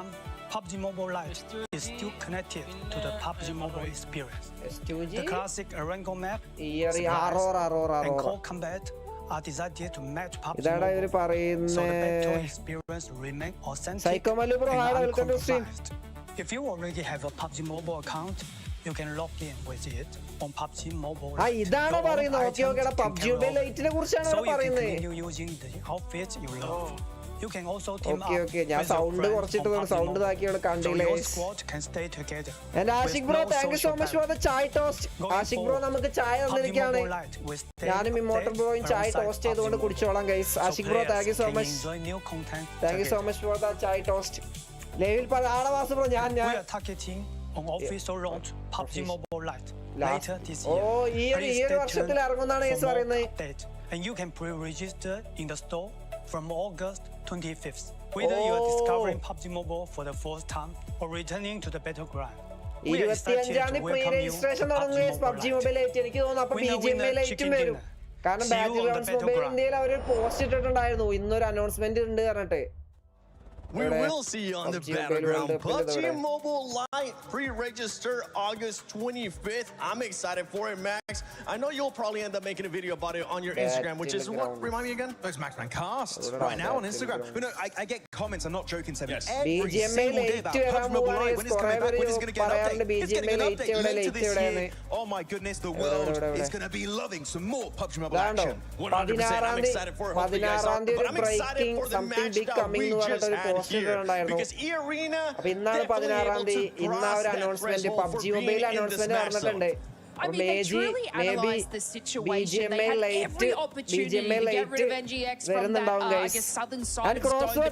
PUBG Mobile Lite is still connected to the PUBG Mobile experience. S2G, the classic Arango map, Aurora, and Core Combat are designed to match PUBG ഇതാണ് Mobile. ഇവര് പറയുന്ന. So the battle experience remain authentic Psychomalu bro, and welcome to stream. If you already have a PUBG Mobile account, you can log in with it on PUBG Mobile. ഇതാണ് പറയുന്നത്. Okay, PUBG Mobile ലൈറ്റിനെ കുറിച്ചാണ് പറയുന്നത്. So you can continue using the outfit you love. You can also team Okay, up okay. ഞാൻ with your sound friend കുറച്ചിട്ട് on PUBG sound Mobile. ഇതാക്കിയാണ് So കണ്ടില്ലേ. your squad can stay together. And Ashik with bro, no thank you so social much for the chai toast. Ashik bro നമുക്ക് ചായ തന്നിരിക്കുകയാണ്. ഞാനും immortal ബ്രോയും ചായ toast ചെയ്തുകൊണ്ട് കുടിച്ചോളാം guys. Ashik bro, thank you so much. Thank you so much for the chai toast. Level 16 Vasu bro ഞാൻ We are targeting on official launch PUBG Mobile Lite later this year. Oh, ഈ ഒരു വർഷത്തിൽ ഇറങ്ങുന്നതാണ് guys പറയുന്നത്. And you can pre-register in the store from August 25th. Whether you are discovering PUBG Mobile for the first time or returning to the battleground. 25-ാം തീയതി pre registration തുടങ്ങും PUBG Mobile Lite. എനിക്ക് തോന്നുന്നു അപ്പൊ BGMI Lite വരും. കാരണം ബാറ്റിൽ grounds mobile ഇന്ത്യയിൽ അവർ post ഇട്ടിട്ടുണ്ടായിരുന്നു ഇന്നൊരു അനൗൺസ്മെന്റ് ഉണ്ട് പറഞ്ഞിട്ട്. We will see you on the battleground. PUBG Mobile Lite pre-register August 25th. I'm excited for it, Max. I know you'll probably end up making a video about it on your Instagram, which is what? Remind me again? It's Maxman Cast right now on Instagram. But no, I get comments. I'm not joking, Seven. Yes. Every single day about PUBG Mobile Lite. When it's coming back? When it's going to get an update? It's getting an update later this year. Oh my goodness, the world is going to be loving some more PUBG Mobile action. 100%. I'm excited for it. Hopefully you guys are. But I'm excited for the match that we just had here. Because E-Arena definitely able to grasp that threshold for being in this match zone. I mean, they truly analyzed the situation. They had every opportunity to get rid of NGX from that, I guess, southern side of Stone. They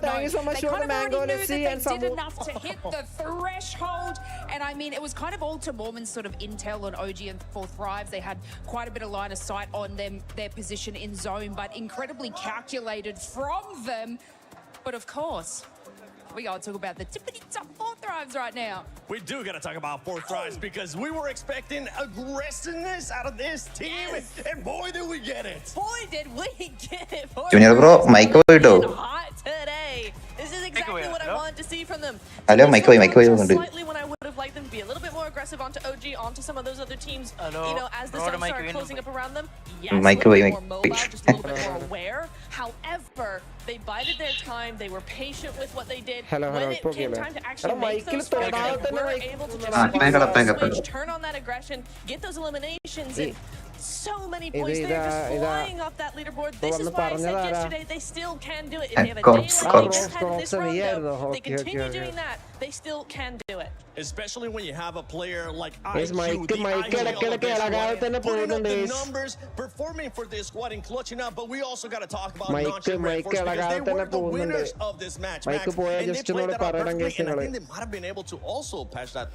kind of already knew that they did enough to hit the threshold. And I mean, it was kind of all to Mormon's sort of intel on OG and Fourth Thrives. They had quite a bit of line of sight on them, their position in zone, but incredibly calculated from them. But of course, we gotta talk about the tippity top Fourth Thrives right now. We do gotta talk about Fourth Thrives because we were expecting aggressiveness out of this team, and boy did we get it. Boy did we get it. Junior bro, mic പോയിട്ടോ. Hot today. This is exactly what I wanted to see from them. Hello, mic പോയി. Slightly when I would have liked them to be a little bit more aggressive onto OG, onto some of those other teams. You know, as the sun started closing up around them. Yes, a little bit more mobile, just a little bit more aware. However, they bided their time. They were patient with what they did. When it came time to actually make those fights, they were able to just switch, turn on that aggression, get those eliminations, and so many points there, just flying off that leaderboard. This is why I said yesterday they still can do it. If they have a day like they just had in this round, they continue doing that, they still can do it. Especially when you have a player like Yes, IQ, Mike, the Mike, IQ of this squad, putting up the days. numbers, performing for this squad and clutching up. But we also got to talk about Mike, non-chip Red Force because they were the winners of this match, Mike, Max, and they played that out perfectly, and I think they might have been able to also pass that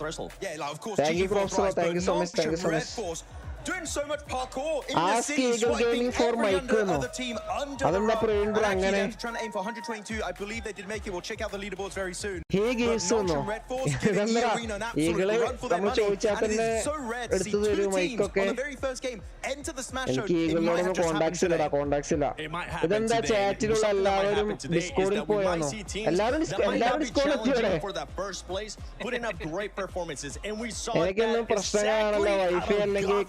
threshold. Yeah, like of course. Thank you, Professor. Thank you so much. Thank you so much. Doing so much parkour in the Ask city, Eagle Gaming for Mike. other team under the rope. And actually, they're trying to aim for 122. I believe they did make it. We'll check out the leaderboards very soon. He gives but Notch and Red Force giving E-Arena an absolute run for their money. And it is so rare to see two teams on the very first game enter the Smash Zone. It might have just happened today. It might happen today. Something that might happen today is that we might see teams that might not be challenging for that first place, putting up great performances. And we saw that exactly out of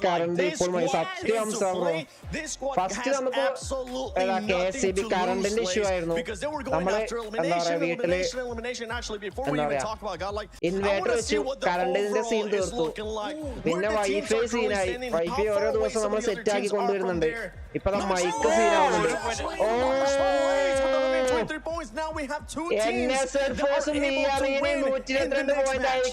Godl. This squad This squad has absolutely nothing to lose, Lace, because they were going after elimination. Actually, before we even talk about Godlike, I want to see what the overall is looking like. Where the teams are currently standing, how far away some of the other teams are from there. Now we have two teams that are able to win in the next match.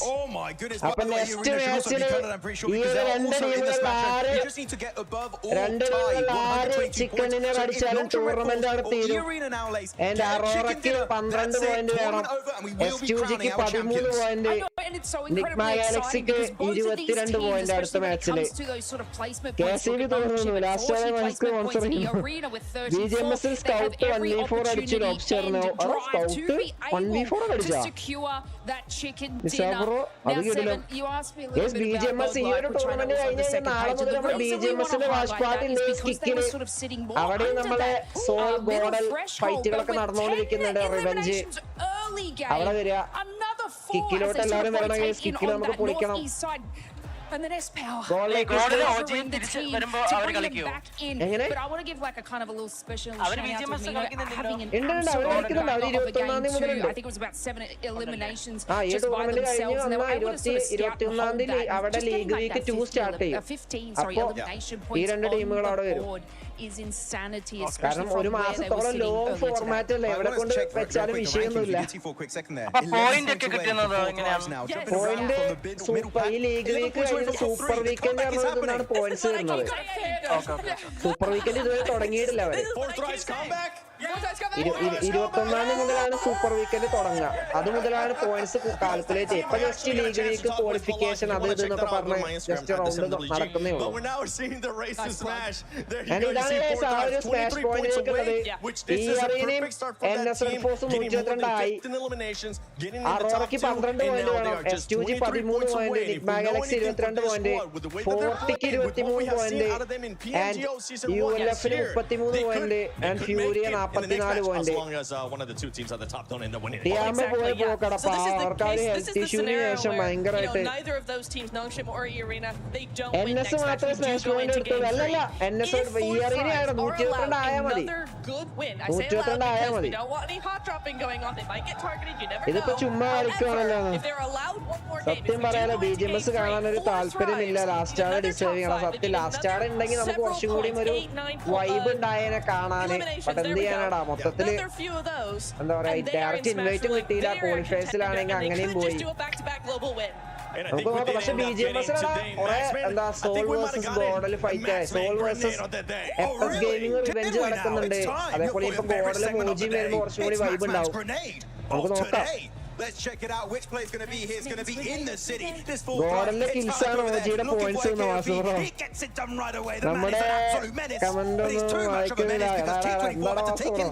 Oh my goodness. By the way, E-Arena should also be counted, I'm pretty sure, because they're also in this match. You just need to get above or tie 122 points. So if Notch and Red Force or E-Arena now, Lace, get a chicken dinner. That's it. Tournament over, and we will be crowning our champions. I know, and it's so incredibly exciting because both of these teams, especially when it comes to those sort of placement points, look at non-chip and 40 placement points in the arena with 34. They have every opportunity and drive to be able to secure that chicken dinner. Now, Seven, you asked me a little bit about Godlike, which I know was on the second page. And the reason we want to highlight that is because they were sort of sitting more under that middle threshold. But with 10 eliminations early game, another 4 as they sort of rotate in on that northeast side. And then S-Power covering the team to bring them back in. But I want to give like a kind of a little special shout out to having an absolute of a game too. I think it was about 7 eliminations just by themselves. And they were able to sort of scout and hold that. Just getting like that 15 elimination points on the board is insanity, കാരണം especially ഒരു from where they were മാസത്തോളം sitting ലോ earlier format today. അല്ലേ എവിടെ കൊണ്ട് വെച്ചാലും വിഷയമൊന്നുമില്ല. Point ഒക്കെ കിട്ടുന്നത് എങ്ങനെയാണ്? പോയിന്റ് സൂപ്പർ ഈ ലീഗ് വീക്ക് കഴിഞ്ഞിട്ട് സൂപ്പർ വീക്കെൻഡ് പറഞ്ഞാണ് പോയിന്റ്സ് വരുന്നത്. സൂപ്പർ വീക്കെൻഡ് ഇതുവരെ തുടങ്ങിയിട്ടില്ല അവര്. 21 മുതലാണ് സൂപ്പർ വീക്കെൻഡ് തുടങ്ങുക. അത് മുതലാണ് പോയിന്റ്സ് കാൽക്കുലേറ്റ് ചെയ്യുക. ഇപ്പൊ ജസ്റ്റ് ലീഗ് വീക്ക് ക്വാളിഫിക്കേഷൻ അത് ഇത് എന്നൊക്കെ പറഞ്ഞ് ജസ്റ്റ് റൗണ്ട് നടക്കുന്നേ ഉള്ളൂ. ഇതാണ് ആ ഒരു സ്മാഷ് പോയിന്റിലേക്കുള്ളത്. ഈ അറീനയും NSL ഫോഴ്സും 122 ആയി. അറോറയ്ക്ക് 12 പോയിന്റ് വേണം, S2G 13 point, Nigma Galaxy 22 point, ഫോർട്ടിക്ക് 23 പോയിന്റ്, ആൻഡ് ULF-ന് 33 പോയിന്റ്, ആൻഡ് ഫ്യൂരിയ 44 പോയിന്റ്. ഡിയാമ പോയ പോക്കടപ്പ അവർക്ക് ആ ഒരു ഹെൽത്ത് ഇഷ്യൂവിന് ശേഷം ഭയങ്കരമായിട്ട് NS മാത്രമേ സ്മാഷ് പോയിന്റ് എടുത്തുള്ളൂ. അല്ലല്ല NS ഈ അറീന ആയിരുന്നു 122 ആയാൽ മതി. 122 ആയാൽ മതി. ഇതിപ്പോ ചുമ്മാ കളിക്കുവാണല്ലോ. സത്യം പറയാലോ BGMS കാണാനൊരു താല്പര്യമില്ല. ലാസ്റ്റ് ആളെ ഡിസേർവ് ചെയ്യണം. സത്യം ലാസ്റ്റ് ആളെ ഉണ്ടെങ്കിൽ നമുക്ക് കുറച്ചും കൂടി ഒരു വൈബ് ഉണ്ടായേനെ കാണാന്. ബട്ട് എന്ത് ചെയ്യാനാടാ, മൊത്തത്തില് എന്താ പറയാ, ഡയറക്റ്റ് ഇൻവൈറ്റും കിട്ടിയില്ല. ക്വാളിഫയേഴ്സിലാണെങ്കിൽ അങ്ങനെയും പോയി. നമുക്ക് നോക്കാം. പക്ഷെ BGMS കുറെ എന്താ സോൾ വേഴ്സസ് ഗോഡൽ ഫൈറ്റ് ആയി. Soul versus FS gaming revenge നടക്കുന്നുണ്ട്. അതേപോലെ ഇപ്പൊ ഗോഡല് മോജി വരുമ്പോ കുറച്ചും കൂടി വൈബ് ഉണ്ടാവും. നമുക്ക് നോക്കാം. ഗോഡലിന്റെ കിൽസ് ആണ് മോജിയുടെ പോയിന്റ്സ്. നമ്മുടെ കമന്റ് ഒന്നും വായിക്കുന്നില്ല. എന്താടാ വാസുബ്രോ?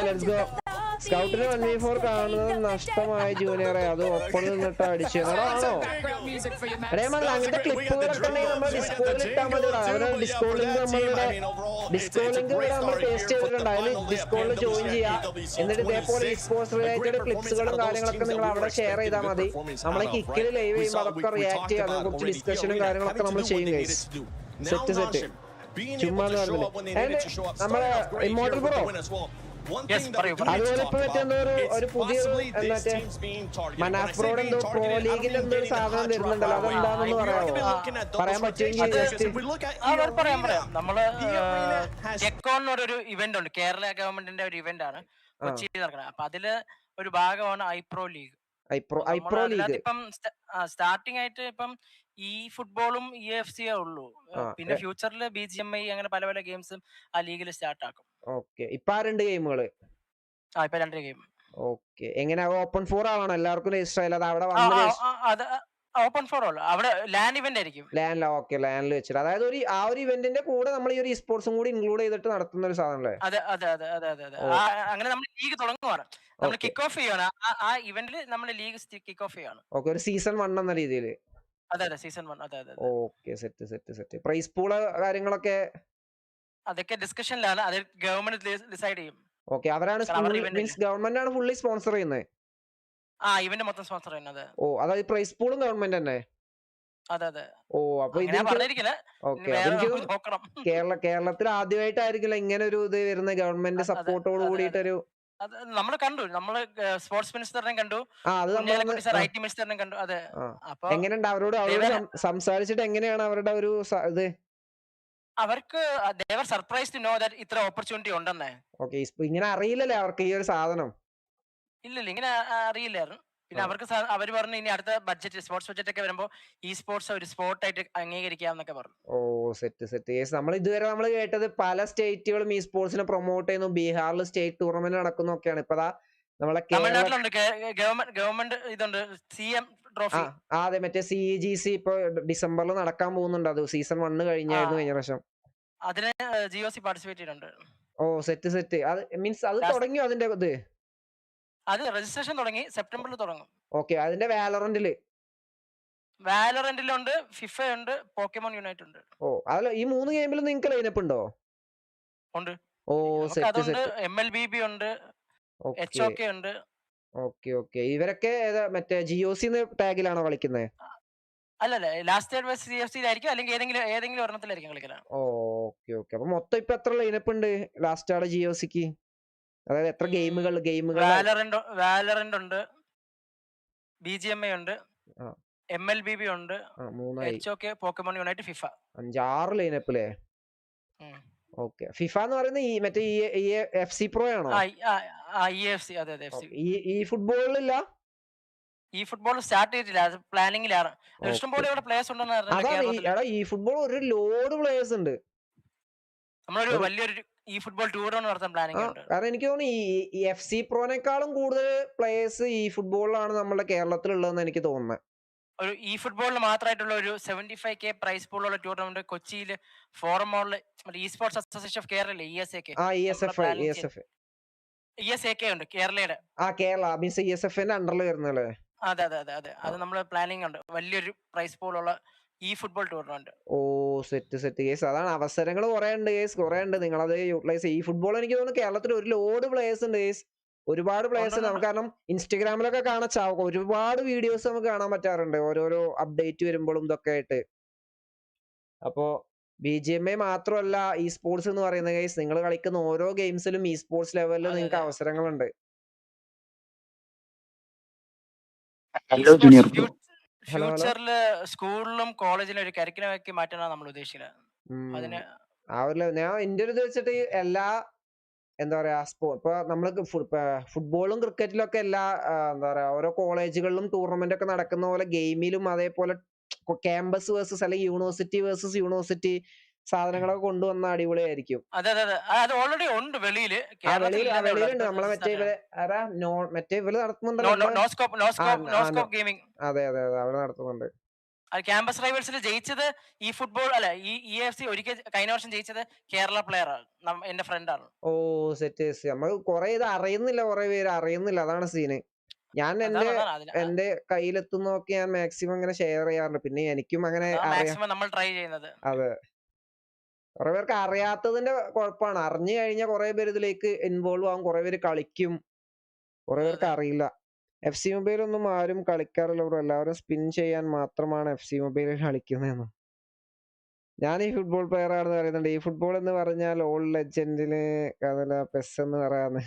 Let's go. സ്കൗട്ടിന് 1v4 കാണുന്നത് നഷ്ടമായ ജൂനിയറെ. അത് ഒപ്പം നിന്നിട്ട് അടിച്ചു ആണോ? അതേമാതിരി അങ്ങനത്തെ ക്ലിപ്പുകളൊക്കെ ഉണ്ടെങ്കിൽ നമ്മൾ ഡിസ്കോഡിൽ ഇട്ടാൽ മതി. അവരെ ഡിസ്കോഡിൽ നമ്മളുടെ ഡിസ്കോഡിൽ നമ്മൾ ടേസ്റ്റ് ചെയ്തിട്ടുണ്ട്. അതിൽ ഡിസ്കോഡിൽ ജോയിൻ ചെയ്യാം. എന്നിട്ട് ഇതേപോലെ സ്പോർട്സ് റിലേറ്റഡ് ക്ലിപ്സുകളും കാര്യങ്ങളൊക്കെ നിങ്ങൾ അവിടെ ഷെയർ ചെയ്താൽ മതി. നമ്മളെ കിക്കിൽ ലൈവ് ചെയ്യുമ്പോൾ അതൊക്കെ റിയാക്ട് ചെയ്യാം. അതിനെ കുറിച്ച് ഡിസ്കഷനും കാര്യങ്ങളൊക്കെ നമ്മൾ ചെയ്യും ഗൈസ്. സെറ്റ് ചുമ്മാ നമ്മുടെ ഇമ്മോർട്ടൽ ബ്രോ അതുപോലെ ഇപ്പൊ മറ്റെന്തോ ഒരു പുതിയൊരു മറ്റേ മനാഫ്രോഡ് എന്തോ പ്രോ ലീഗിന്റെ എന്തോ ഒരു സാധനം വരുന്നുണ്ടല്ലോ. അതെന്താണെന്ന് പറയാമോ? പറയാൻ പറ്റുമെങ്കിൽ പറയാം. നമ്മള് ഒരു ഇവന്റ് ഉണ്ട്, കേരള ഗവൺമെന്റിന്റെ ഒരു ഇവന്റ് ആണ് കൊച്ചിയിൽ നടക്കുന്നത്. അപ്പൊ അതില് ഒരു ഭാഗമാണ് ഐപ്രോ ലീഗ്. ഇപ്പം സ്റ്റാർട്ടിംഗ് ആയിട്ട് ഇപ്പം ഈ ഫുട്ബോളും EFC ഉള്ളൂ. പിന്നെ ഫ്യൂച്ചറിൽ BGMI അങ്ങനെ പല പല ഗെയിംസും ആ ലീഗിൽ സ്റ്റാർട്ട് ആക്കും. ഓക്കെ, ഇപ്പൊ 2 ഗെയിമുകള്. ഇപ്പൊ 2 ഗെയിം. ഓക്കെ, എങ്ങനെ ഓപ്പൺ ഫോർ ആണോ? എല്ലാവർക്കും രജിസ്റ്റർ ആയാലും അവിടെ ഓപ്പൺ ഫോർ ഉള്ളു. അവിടെ ലാൻ ഇവന്റ് ആയിരിക്കും. ലാനിൽ വെച്ചിട്ട്, അതായത് ആ ഒരു ഇവന്റിന്റെ കൂടെ നമ്മൾ ഈ ഒരു സ്പോർട്സും കൂടി ഇൻക്ലൂഡ് ചെയ്തിട്ട് നടത്തുന്ന ഒരു സാധനം അല്ലേ? അതെ. അങ്ങനെ നമ്മൾ ലീഗ് തുടങ്ങുവാണ്. നമ്മൾ കിക്ക് ഓഫ് ചെയ്യാണ്. ആ ഇവന്റിൽ നമ്മൾ ലീഗ് കിക്ക് ഓഫ് ചെയ്യാണ്. ഓക്കെ, ഒരു സീസൺ 1 എന്ന രീതിയിൽ. അതെ സീസൺ 1. അതെ. Okay, set. പ്രൈസ് പൂള് കാര്യങ്ങളൊക്കെ അതൊക്കെ ഡിസ്കഷനിലാണ്. അത് ഗവൺമെന്റ് ഡിസൈഡ് ചെയ്യും. ഓക്കെ, അവരാണ് ഗവൺമെന്റ് ആണ് ഫുള്ളി സ്പോൺസർ ചെയ്യുന്നത്. ഇവന്റ് മൊത്തം സ്പോൺസർ ചെയ്യുന്നത്. അതായത് പ്രൈസ് പൂളും ഗവൺമെന്റ് തന്നെ. അതെ. അപ്പൊ കേരളത്തിൽ ആദ്യമായിട്ടായിരിക്കില്ല ഇങ്ങനെ ഒരു ഇത് വരുന്ന, ഗവൺമെന്റ് സപ്പോർട്ടോട് കൂടിയിട്ടൊരു. നമ്മള് കണ്ടു, നമ്മള് സ്പോർട്സ് മിനിസ്റ്ററിനെ കണ്ടു, IT മിനിസ്റ്ററിനെ കണ്ടു. അതെ. എങ്ങനെയുണ്ട് അവരോട് സംസാരിച്ചിട്ട്? എങ്ങനെയാണ് അവരുടെ ഒരു ഇത്? അവർക്ക് സർപ്രൈസ് ടു നോ ദാറ്റ് ഇത്ര ഓപ്പർച്യൂണിറ്റി ഉണ്ടെന്നേ. ഓക്കെ, ഇങ്ങനെ അറിയില്ലല്ലേ അവർക്ക് ഈ ഒരു സാധനം? ഇല്ല, ഇങ്ങനെ അറിയില്ലായിരുന്നു. പിന്നെ അവർക്ക് അവർ പറഞ്ഞു ഇനി അടുത്ത ബഡ്ജറ്റ്, സ്പോർട്സ് ബഡ്ജറ്റ് ഒക്കെ വരുമ്പോ ഈ സ്പോർട്സ് ഒരു സ്പോർട്ടായിട്ട് അംഗീകരിക്കാന്നൊക്കെ പറഞ്ഞു. സെറ്റ്. നമ്മൾ ഇതുവരെ നമ്മൾ കേട്ടത് പല സ്റ്റേറ്റുകളും ഈ സ്പോർട്സിനെ പ്രൊമോട്ട് ചെയ്യുന്നു. ബീഹാറിൽ സ്റ്റേറ്റ് ടൂർണമെന്റ് നടക്കുന്നൊക്കെയാണ്. ഇപ്പൊ നമ്മളെ തമിഴ്നാട്ടിലുണ്ട് ഗവൺമെന്റ് ഇതുണ്ട്, CM ട്രോഫി. അതെ, മറ്റേ CGC ഇപ്പൊ ഡിസംബറിൽ നടക്കാൻ പോകുന്നുണ്ട്. അത് സീസൺ 1 കഴിഞ്ഞായിരുന്നു കഴിഞ്ഞ പ്രാവശ്യം. അതിന് GOC പാർട്ടിസിപ്പേറ്റ് ചെയ്തിട്ടുണ്ട്. സെറ്റ്. അത് മീൻസ് അത് തുടങ്ങിയോ അതിന്റെ ഇത്? അത് രജിസ്ട്രേഷൻ തുടങ്ങി, സെപ്റ്റംബറിൽ തുടങ്ങും. ഓക്കെ, അതിന്റെ വാലറന്റിലുണ്ട്, ഫിഫ ഉണ്ട്, പോക്കമോൺ യുണൈറ്റ് ഉണ്ട്. അതല്ല, ഈ 3 ഗെയിമിലും നിങ്ങൾക്ക് ലൈനപ്പ് ഉണ്ടോ? ഉണ്ട്. അതുണ്ട്, MLBB ഉണ്ട്, HOK ഉണ്ട്. ഓക്കെ. ഇവരൊക്കെ മറ്റേ GOC ടാഗിലാണോ കളിക്കുന്നത്? അല്ലല്ല, ലാസ്റ്റ് ഇയർ CFC ആയിരിക്കും, അല്ലെങ്കിൽ ഏതെങ്കിലും ഒരെണ്ണത്തിലായിരിക്കും കളിക്കുന്നത്. ഓക്കെ. അപ്പൊ മൊത്തം ഇപ്പൊ എത്ര ലൈനപ്പ് ഉണ്ട് ലാസ്റ്റ് ആടെ GOCക്ക്? അതായത് എത്ര ഗെയിമുകൾ? വാലറന്റ് ഉണ്ട്, BGMI ഉണ്ട്, MLBB ഉണ്ട്, HOK, പോക്കമോൺ യുണൈറ്റ്, ഫിഫ. 5-6 ലൈനപ്പില്ലേ? ഓക്കെ. ഫിഫ എന്ന് പറയുന്നത് ഈ മറ്റേ FC പ്രോ ആണോ? EFC. അതെ അതെ. ഈ ഫുട്ബോളിലില്ല? ഈ ഫുട്ബോൾ സ്റ്റാർട്ട് ചെയ്തിട്ടില്ല, അത് പ്ലാനിങ്ങിലാണ്. ഇഷ്ടംപോലെ ഇവിടെ പ്ലേയേഴ്സ് ഉണ്ടെന്ന്. ഈ ഫുട്ബോൾ ഒരു ലോഡ് പ്ലേയേഴ്സ് ഉണ്ട്. നമ്മളൊരു വലിയൊരു ഈ ഫുട്ബോൾ ടൂർണമെന്റ് നടത്താൻ പ്ലാനിങ് ഉണ്ട്. കാരണം എനിക്ക് തോന്നുന്നു ഈ FC പ്രോനേക്കാളും കൂടുതൽ പ്ലേയേഴ്സ് ഈ ഫുട്ബോളിലാണ് നമ്മുടെ കേരളത്തിലുള്ളതെന്ന് എനിക്ക് തോന്നുന്നത്. ഒരു ഈ ഫുട്ബോളിൽ മാത്രമായിട്ടുള്ള ഒരു 75K പ്രൈസ് പൂളുള്ള ടൂർണമെന്റ് കൊച്ചിയിൽ ഫോറം മോളിൽ E sports association of Kerala ESAK ഉണ്ട് കേരളയുടെ. കേരള മീൻസ് ESFന്റെ അണ്ടറിൽ വരുന്നല്ലേ? അതെ അതെ അതെ അതെ. അത് നമ്മൾ പ്ലാനിങ് ഉണ്ട്, വലിയൊരു പ്രൈസ് പൂളുള്ള ഈ ഫുട്ബോൾ ടൂർണമെന്റ്. Set case. അതാണ് അവസരങ്ങൾ കുറെ ഉണ്ട് കേസ്, കുറെ ഉണ്ട്. നിങ്ങളത് യൂട്ടിലൈസ് ഈ ഫുട്ബോൾ. എനിക്ക് തോന്നുന്നു കേരളത്തിൽ ഒരു ലോഡ് പ്ലേയേഴ്സ് ഉണ്ട് കേസ്, ഒരുപാട് പ്ലേയേഴ്സ്. നമുക്ക് കാരണം ഇൻസ്റ്റഗ്രാമിലൊക്കെ കാണാൻ ഒരുപാട് വീഡിയോസ് നമുക്ക് കാണാൻ പറ്റാറുണ്ട് ഓരോരോ അപ്ഡേറ്റ് വരുമ്പോഴും ഇതൊക്കെ ആയിട്ട്. അപ്പോ BGMA മാത്രമല്ല ഈ സ്പോർട്സ് എന്ന് പറയുന്ന കേസ്, നിങ്ങൾ കളിക്കുന്ന ഓരോ ഗെയിംസിലും ഈ സ്പോർട്സ് ലെവലിൽ നിങ്ങൾക്ക് അവസരങ്ങളുണ്ട്. ഫ്യൂച്ചറിൽ സ്കൂളിലും കോളേജിലും ഒരു കരിക്കുലം ആക്കി മാറ്റാനാണ് നമ്മൾ ഉദ്ദേശിക്കുന്നത്. ഞാൻ എന്റെ ഒരു ഇത് വെച്ചിട്ട് എല്ലാ എന്താ പറയാ ഇപ്പൊ നമ്മള് ഫുട്ബോളും ക്രിക്കറ്റിലും ഒക്കെ എല്ലാ എന്താ പറയാ ഓരോ കോളേജുകളിലും ടൂർണമെന്റ് ഒക്കെ നടക്കുന്ന പോലെ ഗെയിമിലും അതേപോലെ ക്യാമ്പസ് വേഴ്സസ് അല്ലെങ്കിൽ യൂണിവേഴ്സിറ്റി വേഴ്സസ് യൂണിവേഴ്സിറ്റി സാധനങ്ങളൊക്കെ കൊണ്ടുവന്ന അടിപൊളിയായിരിക്കും. വെളിയിലുണ്ട്. നമ്മളെ മറ്റേ ഇവര് നടത്തുന്നുണ്ടല്ലോ. അതെ അതെ അതെ, അവര് നടത്തുന്നുണ്ട്. ക്യാമ്പസ് റൈവൽസിൽ ജയിച്ചത് ഈ ഫുട്ബോൾ അല്ല, ഈ EFC ഒരിക്കൽ കഴിഞ്ഞ വർഷം ജയിച്ചത് കേരള പ്ലെയർ ആണ്, എന്റെ ഫ്രണ്ട് ആണ്. സെറ്റ്. നമ്മൾ കുറെ ഇത് അറിയുന്നില്ല, കുറെ പേര് അറിയുന്നില്ല, അതാണ് സീന്. ഞാൻ എന്റെ കയ്യിലെത്തുന്നൊക്കെ ഞാൻ മാക്സിമം ഇങ്ങനെ ഷെയർ ചെയ്യാറുണ്ട്. പിന്നെ എനിക്കും അങ്ങനെ നമ്മൾ ട്രൈ ചെയ്യുന്നത്. അതെ, കുറെ പേർക്ക് അറിയാത്തതിന്റെ കുഴപ്പമാണ്. അറിഞ്ഞു കഴിഞ്ഞാൽ കുറെ പേര് ഇതിലേക്ക് ഇൻവോൾവ് ആവും, കുറെ പേര് കളിക്കും, കുറെ പേർക്ക് അറിയില്ല. FC മൊബൈൽ ഒന്നും ആരും കളിക്കാറില്ല ബ്രോ, എല്ലാവരും സ്പിൻ ചെയ്യാൻ മാത്രമാണ് FC മൊബൈലിൽ കളിക്കുന്നതെന്ന്. ഞാൻ ഈ ഫുട്ബോൾ പ്ലെയർ ആണെന്ന് പറയുന്നുണ്ട്. ഈ ഫുട്ബോൾ എന്ന് പറഞ്ഞാൽ ഓൾ ലെജൻഡിന് അതല്ല പെസ് എന്ന് പറയാന്ന്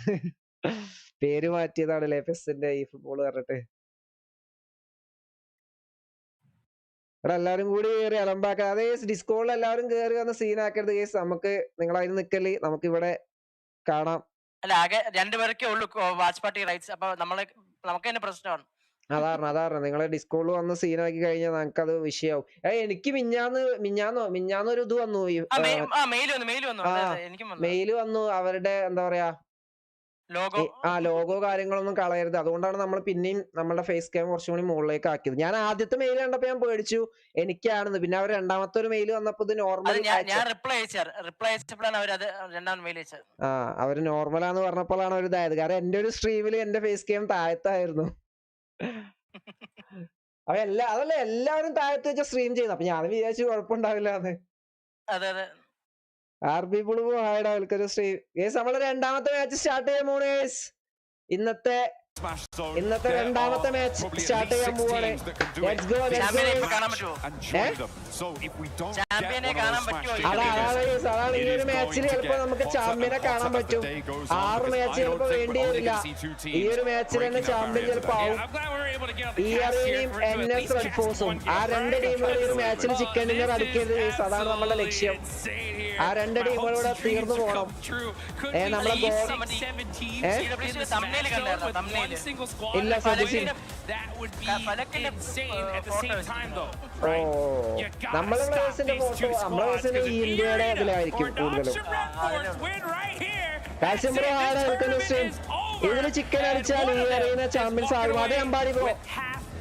പേര് മാറ്റിയതാണല്ലേ പെസ്സിന്റെ ഈ ഫുട്ബോൾ പറഞ്ഞിട്ട്. ഇവിടെ എല്ലാരും കൂടി കയറി അലമ്പാക്ക. അതേ ഡിസ്കോളിൽ എല്ലാവരും കയറി വന്ന് സീനാക്കരുത് കേസ്. നമുക്ക് നിങ്ങളതിന് നിക്കല്, നമുക്ക് ഇവിടെ കാണാം. അല്ല, ആകെ 2 പേർക്കേ ഉള്ളൂ വാച്ച് പാർട്ടി റൈറ്റ്സ്. അപ്പൊ നമുക്ക് തന്നെ പ്രശ്നമാണ്. അതാണ് നിങ്ങളെ ഡിസ്കോളിൽ വന്ന് സീനാക്കി കഴിഞ്ഞാൽ നമുക്കത് വിഷയാവും. എനിക്ക് മിഞ്ഞാന്നോ ഒരു ഇത് വന്നു, മെയില് വന്നു. അവരുടെ എന്താ പറയാ ലോഗോ കാര്യങ്ങളൊന്നും കളയരുത്. അതുകൊണ്ടാണ് നമ്മൾ പിന്നെയും നമ്മുടെ ഫേസ് ക്യാം കുറച്ചും കൂടി മുകളിലേക്ക് ആക്കിയത്. ഞാൻ ആദ്യത്തെ മെയിൽ കണ്ടപ്പോ ഞാൻ പേടിച്ചു എനിക്കാണെന്ന്. പിന്നെ അവർ രണ്ടാമത്തെ ഒരു മെയിൽ വന്നപ്പോ ഇത് നോർമൽ, അവര് നോർമലാന്ന് പറഞ്ഞപ്പോഴാണ് ഒരു ഇതായത്. കാരണം എന്റെ ഒരു സ്ട്രീമിൽ എന്റെ ഫേസ് ക്യാം താഴത്തായിരുന്നു. അതല്ല എല്ലാവരും താഴത്ത് വെച്ച സ്ട്രീം ചെയ്യുന്നു. അപ്പൊ ഞാൻ വിചാരിച്ചു കുഴപ്പമുണ്ടാവില്ലാന്ന്. RB പുളുവോ ആയിടാ ആൾക്കൊരു സ്ട്രീം. നമ്മള് രണ്ടാമത്തെ മാച്ച് സ്റ്റാർട്ട് ചെയ്യാൻ പോണേ. ഇന്നത്തെ രണ്ടാമത്തെ മാച്ച് സ്റ്റാർട്ട് ചെയ്യാൻ പോവാണ്. Let's go. അതാണ് ഈ ഒരു മാച്ചിൽ ചിലപ്പോ നമുക്ക് ചാമ്പ്യനെ കാണാൻ പറ്റും. 6 മാച്ച് ചിലപ്പോ വേണ്ടി വരില്ല. ഈ ഒരു മാച്ചിൽ തന്നെ ചാമ്പ്യൻ ചിലപ്പോ ആവും. ERAയും NS റെഡ് ഫോഴ്സും, ആ 2 ടീമുകൾ ഈ ഒരു മാച്ചിൽ ചിക്കൻ ഡിന്നർ അടിക്കരുത്. അതാണ് നമ്മുടെ ലക്ഷ്യം. ആ 2 ടീമുകളൂടെ തീർന്നു പോകണം. നമ്മളെ ഇല്ല നമ്മളെ പ്ലേയേഴ്സിന്റെ ഫോട്ടോ നമ്മളെ പ്ലേയേഴ്സിന്റെ ഈ ഇന്ത്യയുടെ ഇതിലായിരിക്കും കൂടുതലും. കാൽസ്യം ബ്രോ ആടെ നിൽക്കുന്ന സ്ട്രീം. ഇതിന് ചിക്കൻ അടിച്ചാൽ ഈ അറീന ചാമ്പ്യൻസ് ആകും. അതേ അമ്പാടി ബ്രോ.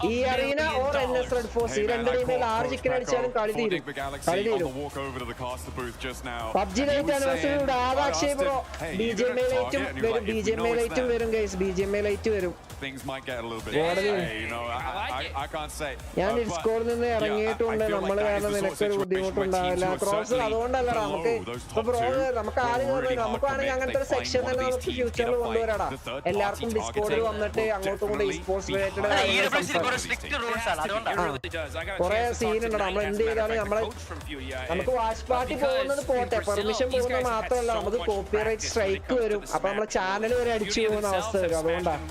ഈ arena or NS red force, ഈ 2 ടീമിൽ 6 ചിക്കൻ അടിച്ചാലും കളി തീരും. പബ്ജി ലൈറ്റ് ആനിവേഴ്സറി ഇവിടെ ആകാക്ഷേ ബ്രോ. BGMA ലൈറ്റും വരും ഗൈസ്. BGMA ലൈറ്റ് വരും. ഞാൻ ഡിസ്കോഡിൽ നിന്ന് ഇറങ്ങിയിട്ടുണ്ട്. നമ്മൾ കാരണം നിനക്കൊരു ബുദ്ധിമുട്ടുണ്ടാവില്ല ക്രോസ്. അതുകൊണ്ടല്ല നമുക്ക് ഇപ്പൊ ബ്രോ നമുക്ക് ആരും നമുക്കാണെങ്കിൽ അങ്ങനത്തെ ഒരു സെക്ഷൻ തന്നെ നമുക്ക് ഫ്യൂച്ചറിൽ കൊണ്ടുവരാടാ. എല്ലാവർക്കും ഡിസ്കോഡിൽ വന്നിട്ട് അങ്ങോട്ടും ഇങ്ങോട്ടും സ്പോർട്സ് റിലേറ്റഡ് കുറെ സീനുണ്ട്. നമ്മൾ എന്ത് ചെയ്താലും നമുക്ക് വാച്ച് പാർട്ടി പോകുന്നത് പോട്ടെ, പെർമിഷൻ പോകുന്നത് മാത്രമല്ല, നമുക്ക് കോപ്പിറൈറ്റ് സ്ട്രൈക്ക് വരും. അപ്പൊ നമ്മളെ ചാനൽ വരെ അടിച്ചു പോകുന്ന അവസ്ഥ വരും. അതുകൊണ്ടാണ്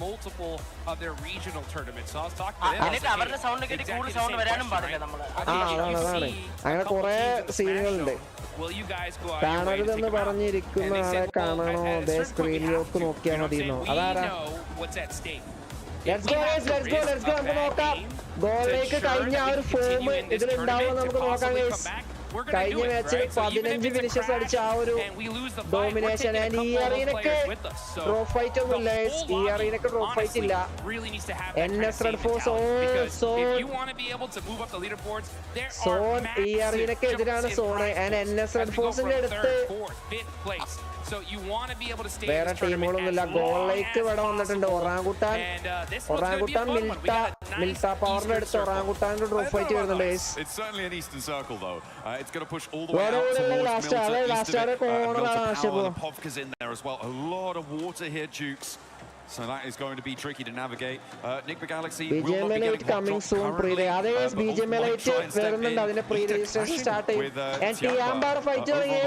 അതാണ് അങ്ങനെ കുറെ സീനുകളുണ്ട്. കാണരുതെന്ന് പറഞ്ഞിരിക്കുന്ന ആളെ കാണണോ അതേ സ്ക്രീനിലേക്ക് നോക്കിയാൽ മതിയെന്നോ? അതാരാ? നമുക്ക് നോക്കാം. ഗോളിലേക്ക് കഴിഞ്ഞ ആ ഒരു ഫോം ഇതിലുണ്ടാവും. നമുക്ക് നോക്കാം ഗൈസ്. കഴിഞ്ഞ മാച്ചിൽ 15 ഫിനിഷസ് അടിച്ച ആ ഒരു ഡോമിനേഷൻ. ഈ അറിയിനൊക്കെ ഡ്രോപ്പ് ഫൈറ്റ് ഒന്നും ഇല്ല. ഈ അറിയിനൊക്കെ ഡ്രോപ്പ് ഫൈറ്റ് ഇല്ല. NS റെഡ് ഫോഴ്സ് സോൺ ഈ അറിയിനൊക്കെ എതിരാണ് സോണ്. NS റെഡ് ഫോഴ്സിന്റെ അടുത്ത് വേറെ ടീമുകളൊന്നുമില്ല. ഗോളിലേക്ക് ഇവിടെ വന്നിട്ടുണ്ട് ഒറാങ്കുട്ടാൻ മിൽട്ട പവറിന്റെ അടുത്ത് ഒറാങ്കുട്ടാന്റെ ഡ്രോപ്പ് ഫൈറ്റ് വരുന്നുണ്ട്. So that is going to be tricky to navigate. Nick the Galaxy BGML8 coming soon pre-day. Otherwise BGML8 വരുന്നുണ്ട്. അതിന്റെ pre-registration start ചെയ്യും. And Tiambar fight തുടങ്ങി.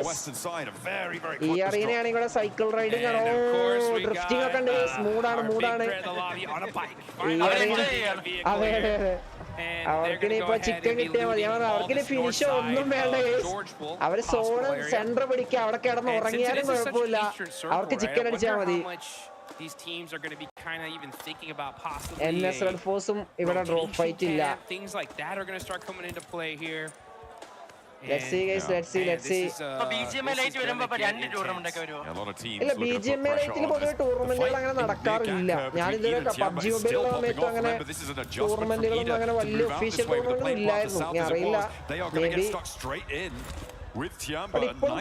ഈ അറീനയാണ് ഇവിടെ സൈക്കിൾ റൈഡിംഗ് ആണ്. ഡ്രിഫ്റ്റിംഗ് ഒക്കെ ഉണ്ട്. മൂടാണ് അവർക്കിനി ഇപ്പൊ ചിക്കൻ കിട്ടിയാൽ മതി. അവർക്കിനി ഫിനിഷ് ഒന്നും വേണ്ട. അവര് സോണ് സെന്റർ പിടിക്കുക. അവിടെ കിടന്ന് ഉറങ്ങിയാലും കുഴപ്പമില്ല. അവർക്ക് ചിക്കൻ അടിച്ചാൽ മതി. These teams are going to be kind of even thinking about possibly NS Red Force ഇവിടെ drop fight ഇല്ല. Things like that are going to start coming into play here. Let's see guys, let's see. BGML8 വരുമ്പോൾ രണ്ട് tournament ഒക്കെ വരുമോ? ഇല്ല, BGML8ൽ പൊതുവെ ടൂർണമെന്റുകൾ അങ്ങനെ നടക്കാറില്ല. ഞാൻ ഇതുവരെ PUBG മൊബൈലിലെ സമയത്തും അങ്ങനെ ടൂർണമെന്റുകളൊന്നും അങ്ങനെ വലിയ ഒഫീഷ്യൽ ടൂർണമെന്റും ഇല്ലായിരുന്നു. ഞാൻ അറിയില്ല, മേ ബി ഇപ്പോൾ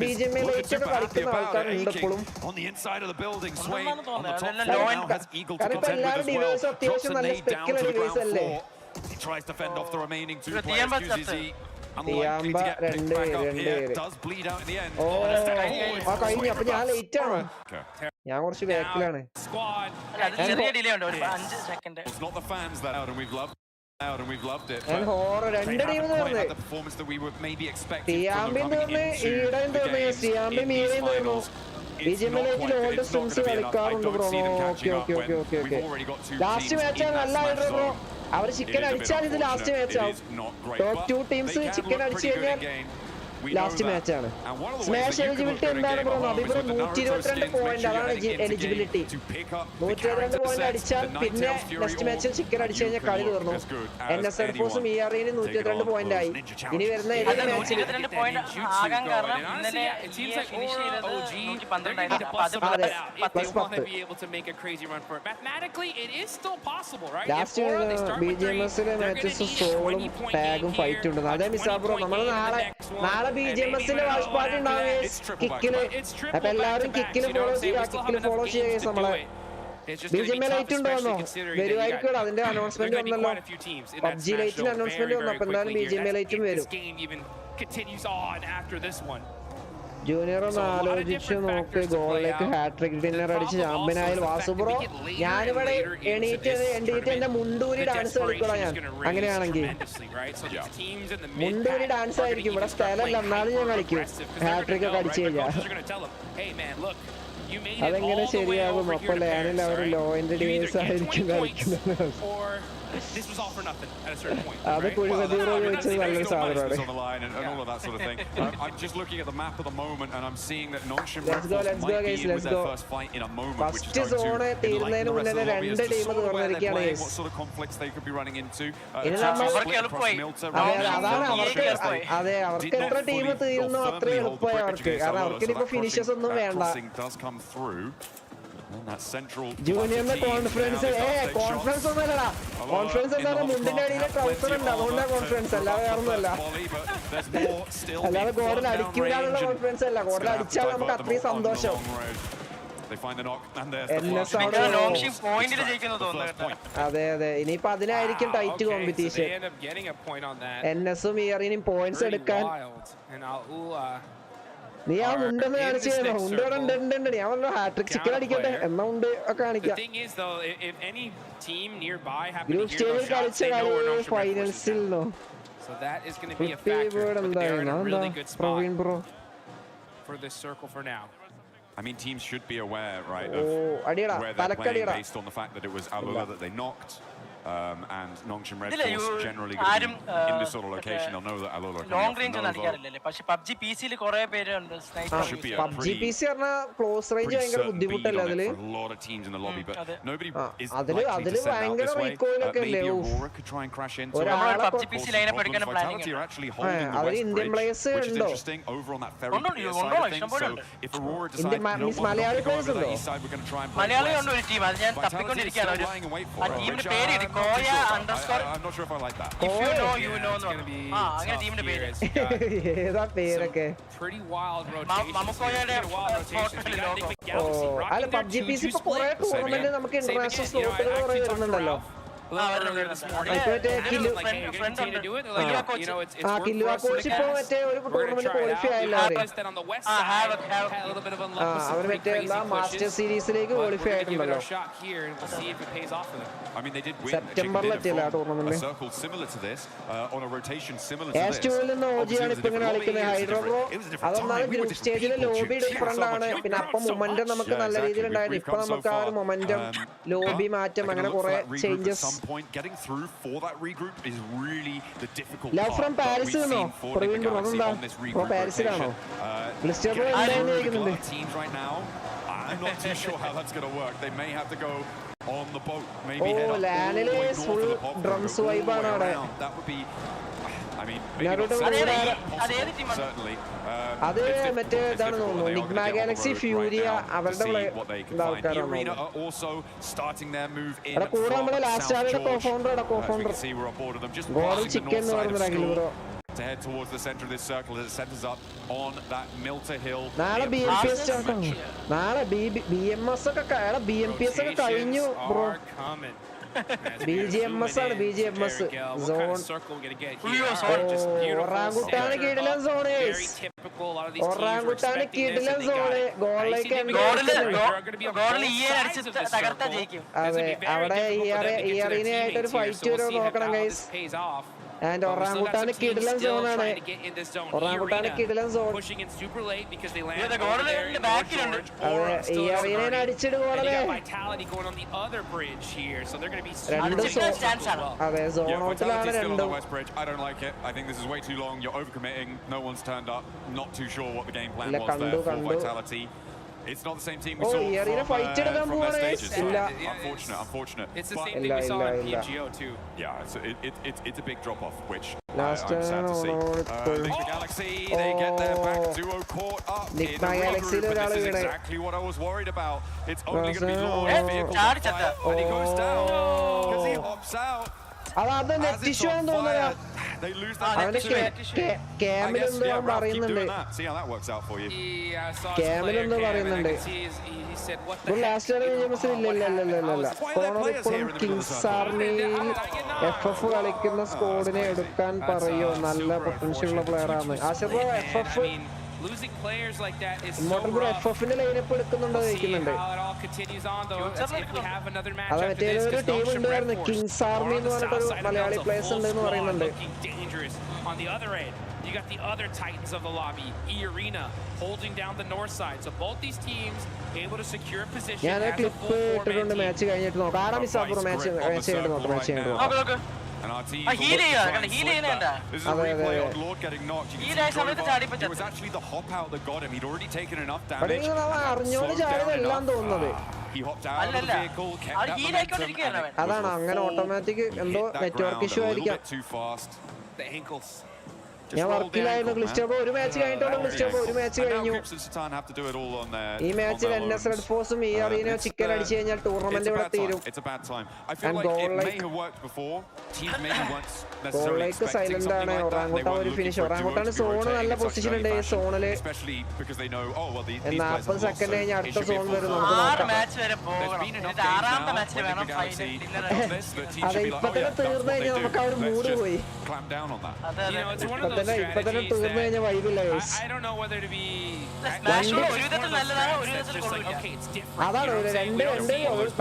BGML8 ഒക്കെ കളിക്കുന്ന ആൾക്കാരുണ്ട് ഇപ്പോഴും. കാരണം ഇപ്പൊ എല്ലാവരും ഡിവൈസ് അത്യാവശ്യം നല്ല സ്പെക്കുലർ ഡിവൈസ് അല്ലേ. കഴിഞ്ഞു. അപ്പൊ ഞാൻ ലേറ്റ് ആണ്, ഞാൻ കുറച്ച് ബാക്കിലാണ്. രണ്ട് ടീം തീർന്ന് സിയാമ്പിയും തീർന്ന് ഈടയും തീർന്ന് സിയാമ്പിയും ഈടയും തീർന്നു. BGML8 ഓൾഡ് സ്ട്രിംസ് കളിക്കാറുണ്ട് ബ്രോ. ഓക്കെ. ലാസ്റ്റ് മാച്ചാണ്. നല്ല ആയിട്ട് ബ്രോ. അവർ ചിക്കൻ അടിച്ചാൽ ഇത് ലാസ്റ്റ് മാച്ച് ആവും. ടോപ്പ് 2 ടീംസ് ചിക്കൻ അടിച്ചു കഴിഞ്ഞാൽ ലാസ്റ്റ് മാച്ചാണ്. സ്മാഷ് എലിജിബിലിറ്റി എന്താണ് ബ്രോ? അഭിപ്രായം 122 പോയിന്റ്. അതാണ് എലിജിബിലിറ്റി. 122 പോയിന്റ് അടിച്ചാൽ പിന്നെ നെക്സ്റ്റ് മാച്ചിൽ ചിക്കൻ അടിച്ചു കഴിഞ്ഞാൽ കളി തീർന്നു. NS Red Force EREന് 122 പോയിന്റ് ആയി. ഇനി വരുന്ന ഏത് മാച്ചിൽ ലാസ്റ്റ് BGMSലെ മാച്ചസ് സോളും ടാഗും ഫൈറ്റ് ഉണ്ട്. അതേ മിസാ ബ്രോ. നമ്മൾ നാളെ BGMSലെ വാച്ച് പാർട്ടി ഉണ്ടാവും കിക്കില്. അപ്പൊ എല്ലാവരും കിക്കില് ഫോളോ ചെയ്യുക. നമ്മളെ BGML8 ഉണ്ടോന്നോ വരുമായിരിക്കും. അതിന്റെ അനൗൺസ്മെന്റ് വന്നല്ലോ. PUBG ലൈറ്റിന് അനൗൺസ്മെന്റ് വന്നു. അപ്പൊ എന്തായാലും BGML8 വരും. ജൂനിയർ ഒന്ന് ആലോചിച്ചു നോക്ക്. ഗോളിലേക്ക് ഹാട്രിക് ഡിന്നർ അടിച്ച് ചാമ്പ്യനായാൽ വാസു ബ്രോ. ഞാനിവിടെ എണീറ്റ് എന്റെ മുണ്ടൂരി ഡാൻസ് കളിക്കൂടാ ഞാൻ. അങ്ങനെയാണെങ്കിൽ മുണ്ടൂരി ഡാൻസ് ആയിരിക്കും. ഇവിടെ സ്ഥലമല്ല, എന്നാലും ഞാൻ കളിക്കും ഹാട്രിക് ഒക്കെ അടിച്ചു കഴിഞ്ഞാൽ. അതെങ്ങനെ ശരിയാകും? അപ്പൊ ലാനിൽ അവർ ലോയിന്റെ ഡിവൈസ് ആയിരിക്കും കളിക്കുന്നത്. അത് കുഴിമതിറോ ചോദിച്ചത് നല്ലൊരു സാധനമാണ്. ഫസ്റ്റ് സോണ് തീരുന്നതിന് മുന്നേ 2 ടീം തീർന്നിരിക്കുകയാണ്. അതെ, അവർക്ക് എത്ര ടീം തീരുന്നു അത്രയും എളുപ്പമായി അവർക്ക്. കാരണം അവർക്കിനിപ്പോ ഫിനിഷസ് ഒന്നും വേണ്ട. ജൂനിയറിന്റെ കോൺഫിഡൻസ് ഒന്നുമല്ലടാ. കോൺഫിഡൻസ് എന്താണ്? മുണ്ടിന്റെ അടിയിലെ ട്രൗസർ ഉണ്ട്, അതുകൊണ്ടാണ് കോൺഫിഡൻസ്. അല്ലാതെ വേറൊന്നുമല്ല. അല്ലാതെ ഗോഡൽ അടിക്കൂലുള്ള കോൺഫിഡൻസ് അല്ല. ഗോഡൽ അടിച്ചാൽ നമുക്ക് അത്രയും സന്തോഷം. അതെ, ഇനിയിപ്പോ അതിനായിരിക്കും ടൈറ്റ് കോമ്പറ്റീഷൻ. NSഉം EREനും പോയിന്റ്സ് എടുക്കാൻ നീ ആ ഉണ്ടെന്ന് കാണിച്ചു ഉണ്ട് ഞാൻ പറഞ്ഞു ഹാട്രിക് ചിക്കൻ അടിക്കട്ടെ എന്നാ ഉണ്ട് ഒക്കെ കാണിക്കാം. ഗ്രൂപ്പ് സ്റ്റേജിൽ കളിച്ച കളി ഫൈനൽസിൽ Praveen bro. I mean, teams should be aware, right, of where they're playing based on the fact that it was Alola that they knocked. And Nongshim Red Force generally going to be in this sort of location. They'll know that Alola can long range on adikkarille പക്ഷെ PUBG PC ൽ കുറേ പേര് ഉണ്ട് sniper. PUBG PC പറഞ്ഞ close range ഭയങ്കര ബുദ്ധിമുട്ടല്ലേ അതില്. A lot of teams in the lobby, but nobody is അതില് ഭയങ്കര റീകോയിൽ ഒക്കെ അല്ലേ. Aurora could try and crash into ഒരു PUBG PC ലൈനപ്പ് എടുക്കാൻ പ്ലാനിങ് ഉണ്ട്. അതിൽ ഇന്ത്യൻ പ്ലേയേഴ്സ് ഉണ്ടോ? Over on that ferry so if Aurora decides Malayali players ഉണ്ടോ? മലയാളി ഉണ്ട് ഒരു ടീം. അത് ഞാൻ തപ്പിക്കൊണ്ടിരിക്കുകയാണ്. ആ ടീമിന്റെ പേര് Koya underscore. I'm not sure if I like that. If you know, you know. അങ്ങനെ ടീമിന്റെ പേര്. ഏതാ പേരൊക്കെ? Pretty wild rotation. മമക്കോയയുടെ ഫോട്ടോയിൽ ലോഗോ. അല്ല PUBG PC ഇപ്പോ കുറേ ടൂർണമെന്റ് നമുക്ക് ഇന്റർനാഷണൽ സ്ലോട്ടുകൾ കുറേ വരുന്നുണ്ടല്ലോ. കോച്ച് ഇപ്പോ മറ്റേ ഒരു ടൂർണമെന്റ് ക്വാളിഫൈ ആയില്ല. അവർ മറ്റേ മാസ്റ്റർ സീരീസിലേക്ക് ക്വാളിഫൈ ആയിട്ടുണ്ടല്ലോ. സെപ്റ്റംബറിലെത്തിയല്ല ആ ടൂർണമെന്റ്. S2 നിന്ന് OG-ആണ് ഇപ്പൊ ഇങ്ങനെ കളിക്കുന്നത്. ഹൈഡ്രോ ബ്രോ അതൊന്നാണ് ഗ്രൂപ്പ് സ്റ്റേജിലെ ലോബി ഡിഫറന്റ് ആണ്. പിന്നെ അപ്പം മൊമെന്റം നമുക്ക് നല്ല രീതിയിൽ ഉണ്ടായിരുന്നു. ഇപ്പൊ നമുക്ക് ആ ഒരു മൊമെന്റം ലോബി മാറ്റം അങ്ങനെ കുറെ changes. Getting through for that regroup is really the difficult part. Love from Paris no. Praveen bro from Paris ആണോ? Lister bro എന്തായിരുന്നു teams right now. I'm not too sure how that's going to work. They may have to go on the boat, maybe head up Lanele full drums vibe ആണ് അവിടെ. That would be I mean, maybe not certainly. അത് മറ്റേ ഇതാണ് തോന്നുന്നു. നിഗ്മ Galaxy ഫ്യൂരിയ അവരുടെ ആൾക്കാരാണ്. കൂടെ നമ്മുടെ ലാസ്റ്റ് ആളുടെ കോഫൗണ്ടർ ഗോഡൽ ചിക്കൻ എന്ന് പറയുന്ന Akhil bro. To head towards the center of this circle as it centers up on that Milter Hill. നാളെ BMPS ആണ്. നാളെ BMS ഒക്കെ BMPS ഒക്കെ കഴിഞ്ഞു ബ്രോ. BGMS ആണ് BGMS സോൺ. ഒറാങ്കുട്ടാണ് കിടിലൻ സോണേഴ്സ്. ഒറാങ്കുട്ടാണ് കിടിലൻ സോണ്. ഗോളിലേക്ക് അതെ അവിടെ ഈ അറീനയായിട്ട് ഒരു ഫൈറ്റ് വരും നോക്കണം ഗൈസ്. And Orangutan കിടിലൻ സോണാണ്. Orangutan കിടിലൻ സോൺ. ഈ അറീനയെ അടിച്ചിട്ട് ഗോളല്ലേ. അതെ സോൺ ഔട്ടിലാണ് രണ്ടും. I don't like it. I think this is way too long. You're overcommitting. No one's turned up. Not too sure what the game plan was there for Vitality. It's not the same team we saw from their stages. Unfortunate. It's the same thing we saw in PMGO too. Yeah, it's a big drop-off, which I'm sad to see. Nick Galaxy, they get their back duo caught up in the regroup, but this is exactly what I was worried about. It's only going to be Lord and he goes down because he hops out. അത് net issue ആണെന്ന് തോന്നുന്നു. ക്യാമിലെന്തോ പറയുന്നുണ്ട്. ക്യാമിലെന്തോ പറയുന്നുണ്ട്. Last ഇല്ല. Corner ഇപ്പോഴും Kings ആർമിയിൽ FF കളിക്കുന്ന സ്ക്വാഡിനെ എടുക്കാൻ പറയോ? നല്ല പൊട്ടൻഷ്യൽ ഉള്ള പ്ലെയർ ആണ് ആശിഫ്. FF ഇങ്ങോട്ടും കൂടെ FF-ന്റെ ലൈനപ്പ് എടുക്കുന്നുണ്ടോ ചോദിക്കുന്നുണ്ട്. അത് മറ്റേ ഒരു ടീം ഉണ്ടായിരുന്നു കിങ്സ് ആർമി എന്ന് പറഞ്ഞിട്ടൊരു മലയാളി പ്ലേയേഴ്സ് ഉണ്ട് എന്ന് പറയുന്നുണ്ട്. You got the other titans of the lobby, E-Arena, holding down the north side. So both these teams able to secure position. ഞാൻ ക്ലിപ്പ് ഇട്ടിട്ടുണ്ട് മാച്ച് കഴിഞ്ഞിട്ട് നോക്കാം. ആരാ മിസ് ആപ്പുറം മാച്ച് ചെയ്യേണ്ടി നോക്കാം. And our team this is a replay of Lord getting knocked. You can see it was actually the hop out that got him. He'd already taken enough damage. He hopped out of the vehicle, kept that momentum. അതാണ് അങ്ങനെ automatic എന്തോ network issue ആയിരിക്കാം. Too fast. The ankles. ഞാൻ വർക്കിലായിരുന്നു. ക്ലിസ്റ്റോബോ ഒരു match കഴിഞ്ഞിട്ടുള്ളൂ. ക്ലിസ്റ്റോബോ ഒരു match കഴിഞ്ഞു. ഈ മാച്ചിൽ NS റെഡ് ഫോഴ്സും ഈ അറീന ചിക്കൻ അടിച്ചു കഴിഞ്ഞാൽ ടൂർണമെന്റ് ഇവിടെ തീരും. ഗോളിലേക്ക് സൈലന്റ് ആണ്. ഒറാങ്കുട്ടാൻ ഒരു ഫിനിഷ്. ഒറാങ്കുട്ടാൻ സോണ് നല്ല പൊസിഷൻ ഉണ്ട് ഈ സോണില്. 40 സെക്കൻഡ് കഴിഞ്ഞ് അടുത്ത സോൺ വരും. നമുക്ക് നോക്കാം. അതെ ഇപ്പൊ തന്നെ തീർന്നു കഴിഞ്ഞാൽ നമുക്ക് അവിടെ മൂഡ് പോയി. തീർന്നു കഴിഞ്ഞ വൈബില്ല അതാണ് രണ്ട്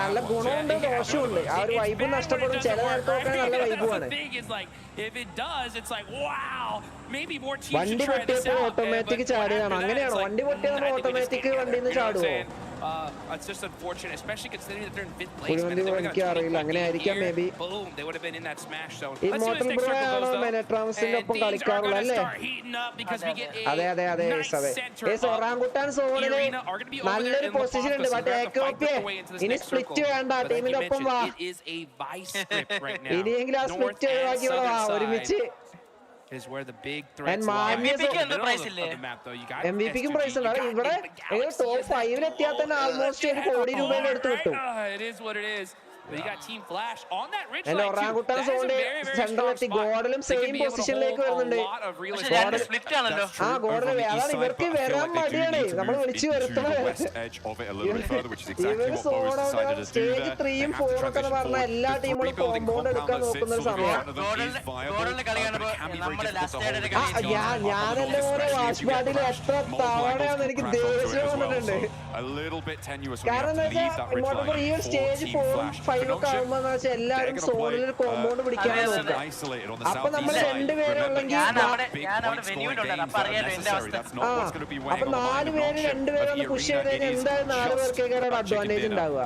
നല്ല ഗുണമുണ്ട് ദോഷമുണ്ട്. ആ ഒരു വൈബ് നഷ്ടപ്പെടും. ചില നേരത്തൊക്കെ നല്ല വൈബുമാണ്. വണ്ടി പൊട്ടിയപ്പോ ഓട്ടോമാറ്റിക് ചാടിയതാണ്. അങ്ങനെയാണോ വണ്ടി പൊട്ടിയ നമ്മൾ ഓട്ടോമാറ്റിക് വണ്ടിയിൽ നിന്ന് ചാടുവോ? It's just unfortunate, especially considering that they're in 5th place. എനിക്ക് അറിയില്ല, അങ്ങനെ ആയിരിക്കാം മേ ബി. ഇമ്മോർട്ടൽ ബ്രോ ആണ് മെനട്രാംസിന്റെ ഒപ്പം കളിക്കാറുള്ളത് അല്ലേ? അതെ അതെ അതെ അതെ. ഒറാങ്കുട്ടാൻ സോണില് നല്ലൊരു പൊസിഷൻ ഉണ്ട്. ബട്ട് ഏക്കോപ്പിയെ ഇനി സ്പ്ലിറ്റ് വേണ്ട, ടീമിന്റെ ഒപ്പം വാ. ഇനിയെങ്കിലും ആ സ്പ്ലിറ്റ് ഒഴിവാക്കി വാ ഒരുമിച്ച്. Is where the big threats lie. MVP-ക്കും പ്രൈസ് ഉണ്ട്. ഇവിടെ ടോപ്പ് 5 എത്തിയാൽ തന്നെ ആൾമോസ്റ്റ് ഒരു കോടി രൂപയുടെ അടുത്ത് കിട്ടും. But you got Team Flash on that ridge line too. That is a very strong Godlum same positionലേക്ക് വരുന്നുണ്ട്. സ്പ്ലിറ്റ് ആണല്ലോ. ആ ഗോഡൽ അതാണ് ഇവർക്ക് വരാൻ മടിയാണ്. നമ്മൾ വിളിച്ചു വരുത്തുന്നത്. ഇവർ സ്റ്റേജ് 3-ഉം 4-ഉം ഒക്കെ പറഞ്ഞ എല്ലാ ടീമുകളും കോമ്പൗണ്ട് എടുക്കാൻ നോക്കുന്ന സമയമാണ്. ഞാനെന്റെ കൂടെ വാച്ച്പാർട്ടിയിൽ എത്ര തവണയാണ് എനിക്ക് ദേഷ്യം വന്നിട്ടുണ്ട്. കാരണം എന്താ വെച്ചാൽ ഈ സ്റ്റേജ് 4-ഉം 5-ഒക്കെ ആകുമ്പോന്ന് വെച്ചാൽ എല്ലാവരും സോണിൽ കോമ്പൗണ്ട് പിടിക്കാൻ നോക്കുക. അപ്പൊ നമ്മൾ രണ്ടുപേരെ ഉള്ളെങ്കിൽ അപ്പൊ 4 പേര് 2 പേരൊന്ന് പുഷ് ചെയ്ത് കഴിഞ്ഞാൽ എന്തായാലും 4 പേർക്കേക്കാണ് അഡ്വാൻറ്റേജ് ഉണ്ടാവുക.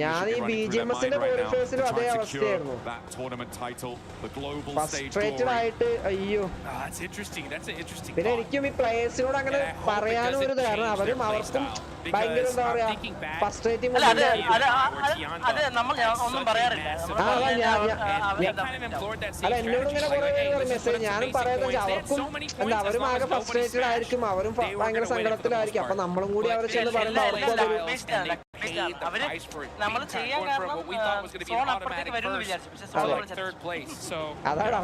ഞാൻ ഈ BGMSന്റെ ക്വാളിഫയേഴ്സിലും അതേ അവസ്ഥയായിരുന്നു. ഫ്രസ്ട്രേറ്റഡ് ആയിട്ട് അയ്യോ. പിന്നെ എനിക്കും ഈ പ്ലേയേഴ്സിനോട് അങ്ങനെ പറയാനും ഒരു കാരണം അവരും അവർക്കും ഭയങ്കര എന്താ പറയാ ഫ്രസ്ട്രേറ്റിംഗ്. അല്ല എന്നോട് ഇങ്ങനെ കുറെ പേര് മെസ്സേജ് ഞാനും പറയുന്നത് അവർക്കും എന്താ അവരും ആകെ ഫ്രസ്ട്രേറ്റഡ് ആയിരിക്കും, അവരും ഭയങ്കര സങ്കടത്തിലായിരിക്കും. അപ്പൊ നമ്മളും കൂടി അവർ ചെന്ന് പറയുമ്പോൾ അവർക്കും അതൊരു അതാണ്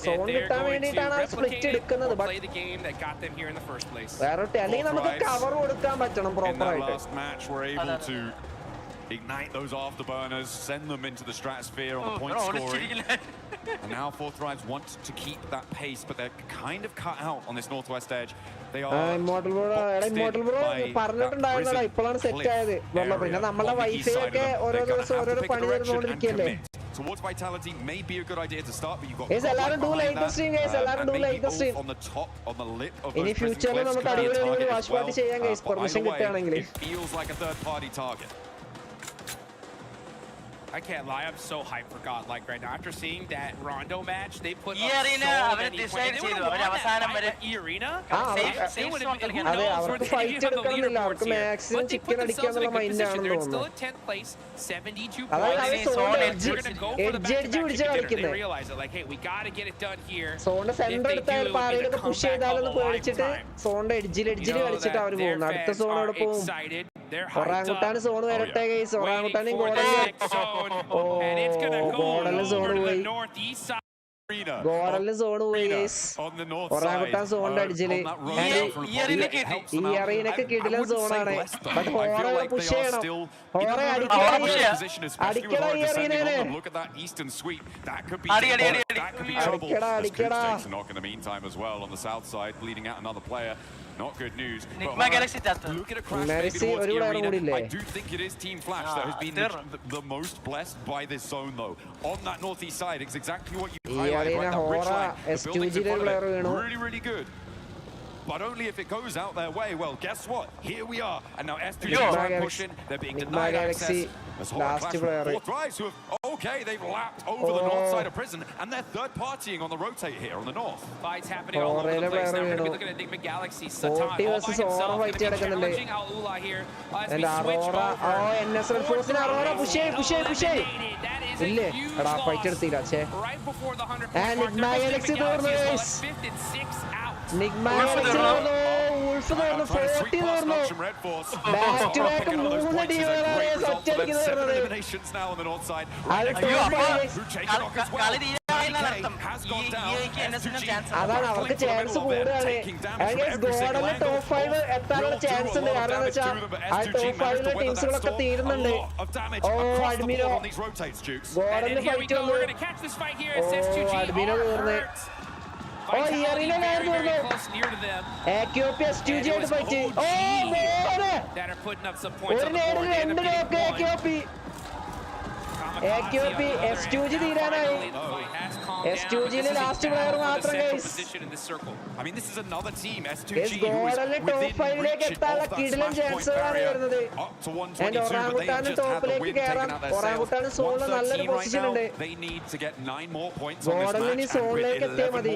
സോൺ കിട്ടാൻ വേണ്ടിയിട്ടാണ് ആ സ്പ്ലിറ്റ് എടുക്കുന്നത്. വേറെ അല്ലെങ്കിൽ നമുക്ക് കവർ കൊടുക്കാൻ പറ്റണം പ്രോപ്പർ ആയിട്ട്. Ignite those afterburners, send them into the stratosphere on the point scoring. And now Fourth Rise want to keep that pace, but they're kind of cut out on this northwest edge. They are Immortal Bro പറഞ്ഞിട്ടുണ്ടായിരുന്നല്ലോ, ഇപ്പോഴാണ് set ആയത്. പിന്നെ നമ്മളെ wifi ഒക്കെ ഓരോ ദിവസം ഓരോ പണി തരുന്നോണ്ടിരിക്കല്ലേ. Towards vitality may be a good idea to start, but you got എല്ലാവരും do like the stream guys, എല്ലാവരും do like the stream. on the top, on the lip of ഇനി ഫ്യൂച്ചറിൽ നമുക്ക് അടിപൊളി വാച്ച് പാർട്ടി ചെയ്യാൻ ഗൈസ്, പെർമിഷൻ കിട്ടുകയാണെങ്കിൽ. It feels like a third party target. I can't lie, I'm so hyped for Godl right now. After seeing that Rondo match, they put up Arena, so many points. They would have won that Arena. അതെ അവർക്ക് fight എടുക്കണമെന്നില്ല, അവർക്ക് maximum chicken അടിക്കാന്നുള്ള mind ആണെന്ന് തോന്നുന്നു. അതായത് edge പിടിച്ച് കളിക്കുന്നത്. സോണിന്റെ centre എടുത്താൽ പാറയിലൊക്കെ പുഷ് ചെയ്താലെന്ന് പേടിച്ചിട്ട് സോണിന്റെ എഡ്ജിൽ കളിച്ചിട്ട് അവർ പോകുന്നു. അടുത്ത സോൺ അവിടെ പോകും. ഒറാങ്കുട്ടാൻ സോൺ വരട്ടെ ഗൈസ്. ഒറാങ്കുട്ടാനും ഗോഡലും സോൺ പോയി. ഗോഡലിന് സോൺ പോയി ഗൈസ്. ഒറാങ്കുട്ടാൻ സോണിന്റെ അടിച്ചില്. ഈ അറീനൊക്കെ കിടിലൻ സോണാണ്. ബട്ട് ഹോറ പുഷ് ചെയ്യണം. ഹോറ അടിക്കണം ഈ അറീനേനെ. അടിക്കടാ. Not good news. Nigma Galaxy look at across the arena. I do think it is Team Flash that has been the most blessed by this zone, though. On that northeast side, it's exactly what you highlighted, right? That ridge line, the buildings in front of it, really, really good. But only if it goes out their way. Well, guess what? Here we are. And now S2 is pushing. They're being denied access. Last player. Fourth Rise who have, okay, they've lapped over the north side of prison, and they're third partying on the rotate here on the north. Fights happening all over the place. Now we're going to be looking at Enigma Galaxy. Satan all by himself. Going to be challenging Al-Ula here. As we switch over. NSL Force Aurora push. That is a huge loss. Right before the 100 point mark. Enigma Galaxy is 5th and 6th out. Enigma Galaxy Wolf 40 back to back 3 ടീമുകളാണ് eliminations now on the north side. Adi അതാണ് അവർക്ക് chance കൂടുതലാണ്. ഗോഡലിന് top 5 എത്താനുള്ള chance ഉണ്ട്. കാരണം എന്താ വെച്ചാൽ ആ ടോപ്പ് 5 ടീംസുകളൊക്കെ തീരുന്നുണ്ട്. ഓ അഡ്മിനോ ഗോഡലിന് ഫൈറ്റ് വന്നു. ഓ അഡ്മിനോ തീർന്ന്. ഓ ഇയറിനായിരുന്നു AQP STG ആയിട്ട് ഫൈറ്റ്. ഓ ഒരു നേരിൽ 2 നോക്ക് AQP S2G തീരാനായി. S2Gയിലെ ലാസ്റ്റ് പ്ലെയർ മാത്രം ഗൈസ്. ഗോഡലിന് ടോപ്പ് 5ലേക്ക് എത്താനുള്ള കിടിലൻ ചാൻസുകളാണ് വരുന്നത്. ആൻഡ് ഒറാങ്കുട്ടാനും ടോപ്പിലേക്ക് കയറാൻ. ഒറാങ്കുട്ടാനും സോണിൽ നല്ലൊരു പൊസിഷൻ ഉണ്ട്. ഗോഡലിന് സോണിലേക്ക് എത്തിയാൽ മതി.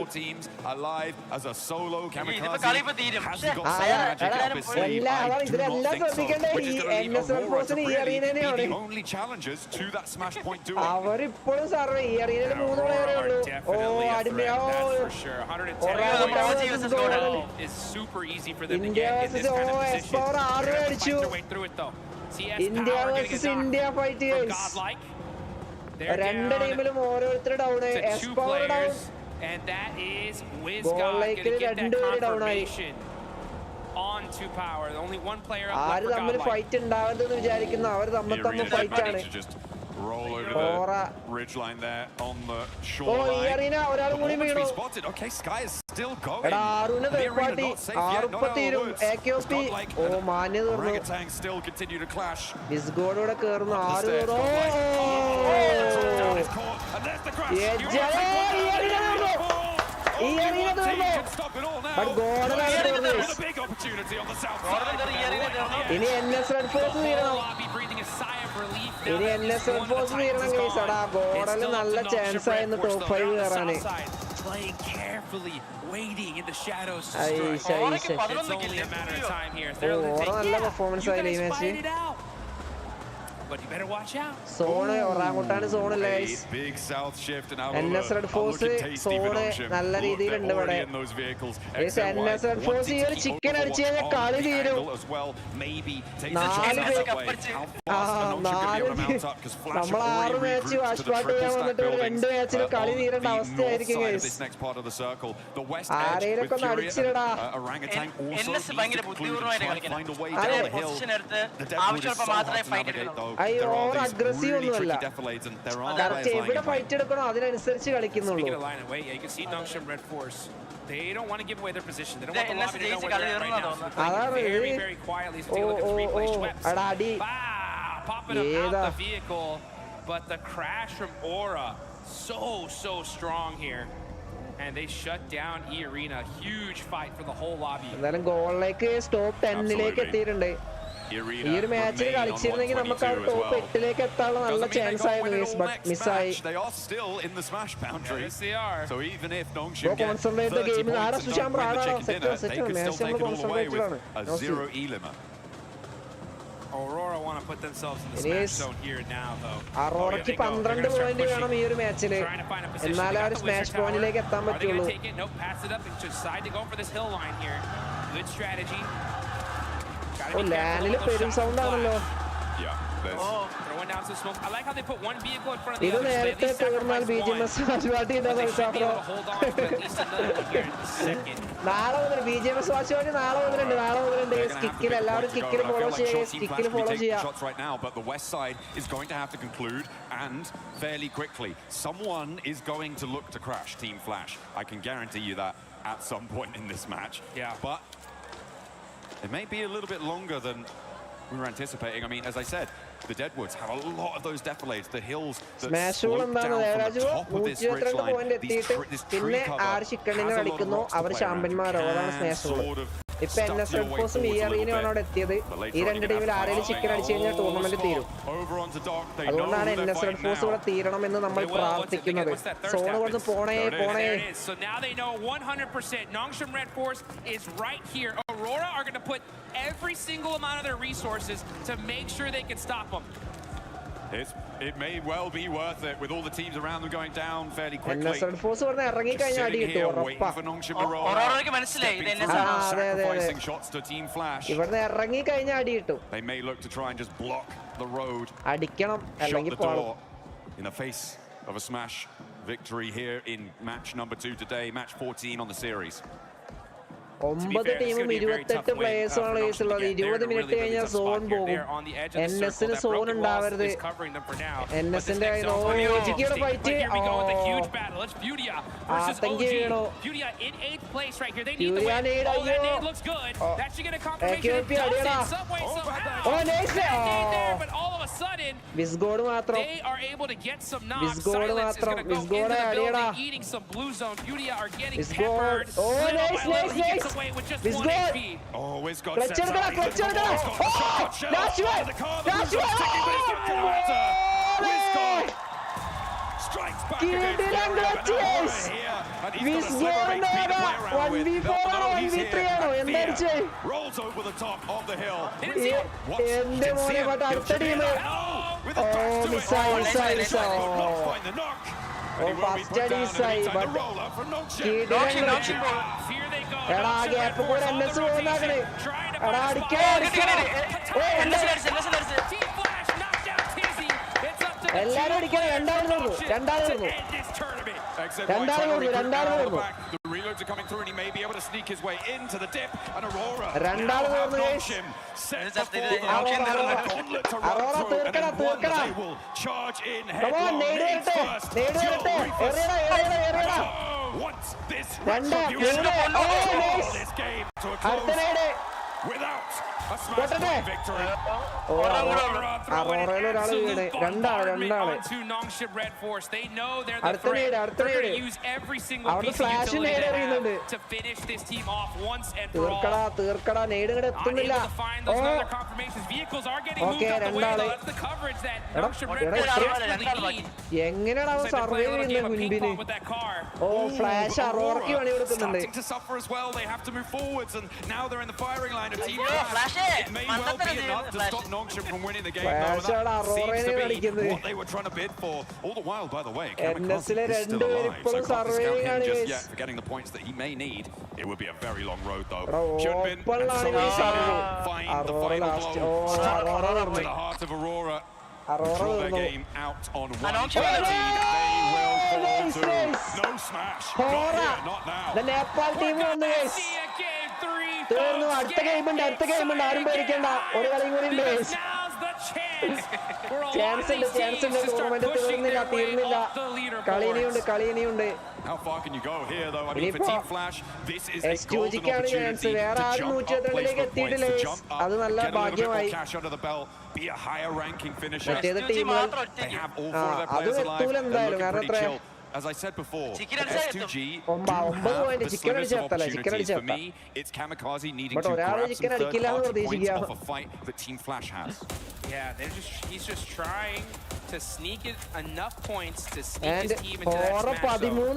ഇതിലെല്ലാം ശ്രദ്ധിക്കേണ്ടത് ഈ NSL ഫോഴ്സിന് ഈ അറീനയാണ്. അവരിപ്പോഴും സർവേ ഈ അറീനയിൽ 3 പ്ലെയറേ ഉള്ളൂ. ഓ അടിമയോ ഇന്ത്യ വേഴ്സസ് എസ്പവർ 6 അടിച്ചു. India versus India fight guys. 2 ടീമിലും ഓരോരുത്തർ ഡൗൺ. എസ്പവർ ഡൗൺ. ഗോളിലേക്ക് 2 പേര് ഡൗൺ ആയി. ആര് തമ്മിൽ ഫൈറ്റ് ഉണ്ടാവരുതെന്ന് വിചാരിക്കുന്നു. അവർ തമ്മിൽ ഫൈറ്റ് ആണ്. ഒരാളും കൂടി വീണു. എടാ ആറുവിന് തേർപ്പാട്ടി 6 തീരും. AQP ഓ മാന്യ തീർന്നു. ഡിസ്ഗോഡൂടെ കേറുന്നു. 6 തീർന്നു. ഈ അറീന തീർന്നു. ബട്ട് ഗോഡലാണ് തീർന്നത്. ഇനി NS റെഡ് ഫോഴ്സ് തീരണം. ഇനി NS റെഡ് ഫോഴ്സ് തീരണം ഗൈസ്. എടാ ഗോഡല് നല്ല ചാൻസ് ആയിരുന്നു ടോപ്പ് 5 കയറാന്. നല്ല പെർഫോമൻസ് ആയില്ലേ ഈ മാച്ച്. സോണ് ഒറാങ്കുട്ടാണ് സോണല്ലേ guys. NS red Force zone നല്ല രീതിയിലുണ്ട് ഇവിടെ. NS റെഡ് ഫോഴ്സ് ഈ ഒരു ചിക്കൻ അടിച്ചു കഴിഞ്ഞാൽ കളി തീരും. 4 നമ്മൾ 6 മാച്ച് വാച്ച്പാർട്ടി ചെയ്യാൻ വന്നിട്ട് 2 മാച്ചിൽ കളി തീരേണ്ട അവസ്ഥയായിരിക്കും ഗൈസ്. ആരെയൊക്കെ ഒന്ന് അടിച്ചിടാ. ഓവർ അഗ്രസീവ് ഒന്നുമല്ല. കറക്റ്റ് എവിടെ ഫൈറ്റ് എടുക്കണോ അതിനനുസരിച്ച് കളിക്കുന്നുള്ളൂ. അതാണ് അടി ഏതാ. But the crash from Aura so strong here. And they shut down E Arena. Huge fight for the whole lobby. എന്തായാലും ഗോളിലേക്ക് ടോപ്പ് 10ലേക്ക് എത്തിയിട്ടുണ്ട്. ഈ ഒരു മാച്ചിൽ കളിച്ചിരുന്നെങ്കിൽ നമുക്ക് ആ ടോപ്പ് 8ലേക്ക് എത്താനുള്ള നല്ല ചാൻസ് ആയിരുന്നു. മിസ്സായി. Concentrate game. ആരാ സുശാന്ത്? ആരാണോ സെറ്റ് മാച്ച് നമ്മൾ കോൺസെൻട്രേറ്റഡ് ആണ്. Aurora want to put themselves in the smash zone here now though. Auroraki 12 point വേണം ഈ ഒരു മാച്ചിൽ. എന്നാലേ ആ സ്മാഷ് പോയിന്റിലേക്ക് എത്താൻ പറ്റുള്ളൂ. ഓ ലാനിൽ പെരും സൗണ്ട് ആണല്ലോ. ഇത് നേരത്തെ തീർന്നാൽ BGMS വാച്ച്പാർട്ടി നാളെ മുതൽ BGMS വാച്ച്പാർട്ടി നാളെ മുതലുണ്ട്. കിക്കിൽ എല്ലാവരും കിക്കിൽ ഫോളോ ചെയ്യുക. കിക്കിൽ ഫോളോ ചെയ്യാം. But the west side is going to have to conclude, and fairly quickly. Someone is going to look to crash Team Flash. I can guarantee you that at some point in this match. Yeah. But it may be a little bit longer than we were anticipating. I mean, as I said, the Deadwoods have a lot of those defilades, the hills that slope down from the top of this ridgeline. This tree cover has a lot of sort of ഇപ്പൊ NS red ഫോഴ്സും ഈ അറീനയാണ് അവിടെ എത്തിയത്. ഈ 2 ടീമിൽ ആരെങ്കിലും chicken അടിച്ചു കഴിഞ്ഞാൽ ടൂർണമെന്റ് തീരും. അതുകൊണ്ടാണ് NS റെഡ് ഫോഴ്സ് ഇവിടെ തീരണമെന്ന് നമ്മൾ പ്രാർത്ഥിക്കുന്നത്. സോണ് കൊണ്ട് പോണേ. So now they know 100% Nongshim Red Force is right here. Aurora are going to put every single amount of their resources to make sure they can stop them. It may well be worth it with all the teams around them going down fairly quickly. NS red force പറഞ്ഞ ഇറങ്ങി കഴിഞ്ഞാൽ അടി കിട്ടും ഉറപ്പാ. Sacrificing shots to Team Flash. ഇവിടുന്ന് ഇറങ്ങി കഴിഞ്ഞാൽ അടി കിട്ടും. They may look to try and just block the road. അടിക്കണം അല്ലെങ്കിൽ പോണം. In the face of a smash victory here in match number 2 today, match 14 on the series. 9 ടീമും 28 പ്ലേയേഴ്സാണ് ഉള്ളത്. 20 മിനിറ്റ് കഴിഞ്ഞാൽ സോൺ പോകും. NSന് സോൺ ഉണ്ടാവരുത്. NSന്റെ ഫൈറ്റ് വീണു. വിസ്ഗോഡ് മാത്രം അടിയടാ. away with just Wiz one God. HP. Oh, Wiz God Clutch sets it, up. clutch it, Last one. Wiz God strikes back against the here. And he's got a sliver of HP to play around with. No, he's here. Rolls over the top of the hill. With a back to it. Not find the knock. Oh, fast side, but the reloads are coming through and he may be able to sneak his way into the dip, and Aurora set before the gauntlet to run through, and then one they will charge in headlong. Nades first. Once this retribution this game to a close without a smash point victory. Aurora throwing absolute bombardment onto Nongshim Red Force. They know they're the threat. They're going to use every single piece of utility they have to finish this team off once and for all. Unable to find those other confirmations. Vehicles are getting moved out the way, though. That's the coverage that Nongshim Red Force desperately need. So they play a little game of ping pong with that car. Flash Aurora starting to suffer as well. They have to move forwards, and now they're in the firing line of Team Flash. It may well be enough to stop Nongshim from winning the game, though. That seems to be what they were trying to bid for. All the while, by the way, Kamikaze is still alive, so can't discount him just yet for getting the points that he may need. It would be a very long road, though. Chunbin and so easy to find the final blow. Struck to the heart of Aurora. Draw their game out on 120. They will fall to no smash. Not here, not now. The Nepal team won this. How far can you go here, though? I mean, for Team Flash, this is a golden opportunity to jump up, place the points, to jump up, get a little bit more cash under the belt, be a higher ranking finisher. They have all 4 of their players alive. They're looking pretty chill. As I said before, S2G do have the slimmest of opportunities. For me, it's Kamikaze needing to grab some third-party points off a fight that Team Flash has. Yeah, he's just trying to sneak it enough points to sneak his team into that smash, though.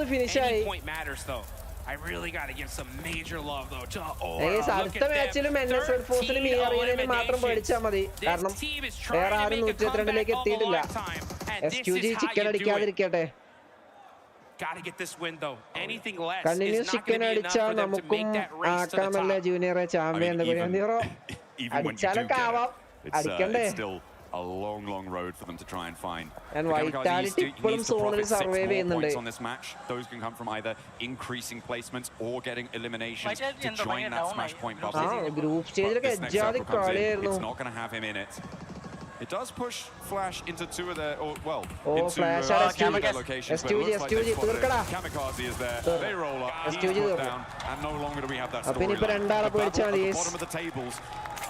Any point matters, though. I really got to give some major love, though, to Aurora. Look at them. 13 eliminations. This team is trying to make a comeback of a lifetime, and this is how you do it. Gotta get this win, though. Anything less is not going to be enough for them to make that race to the top. I mean, even when you do get it, it's still a long road for them to try and find. And Vitality needs to profit 6 more points on this match. Those can come from either increasing placements or getting eliminations to join that smash point bubble. This next circle comes in, it's not going to have him in it. It does push Flash into 2 of their, into their locations, but it looks like they've spotted it. Kamikaze is there, they roll up, he's put down, and no longer do we have that storyline. The battle at the bottom of the tables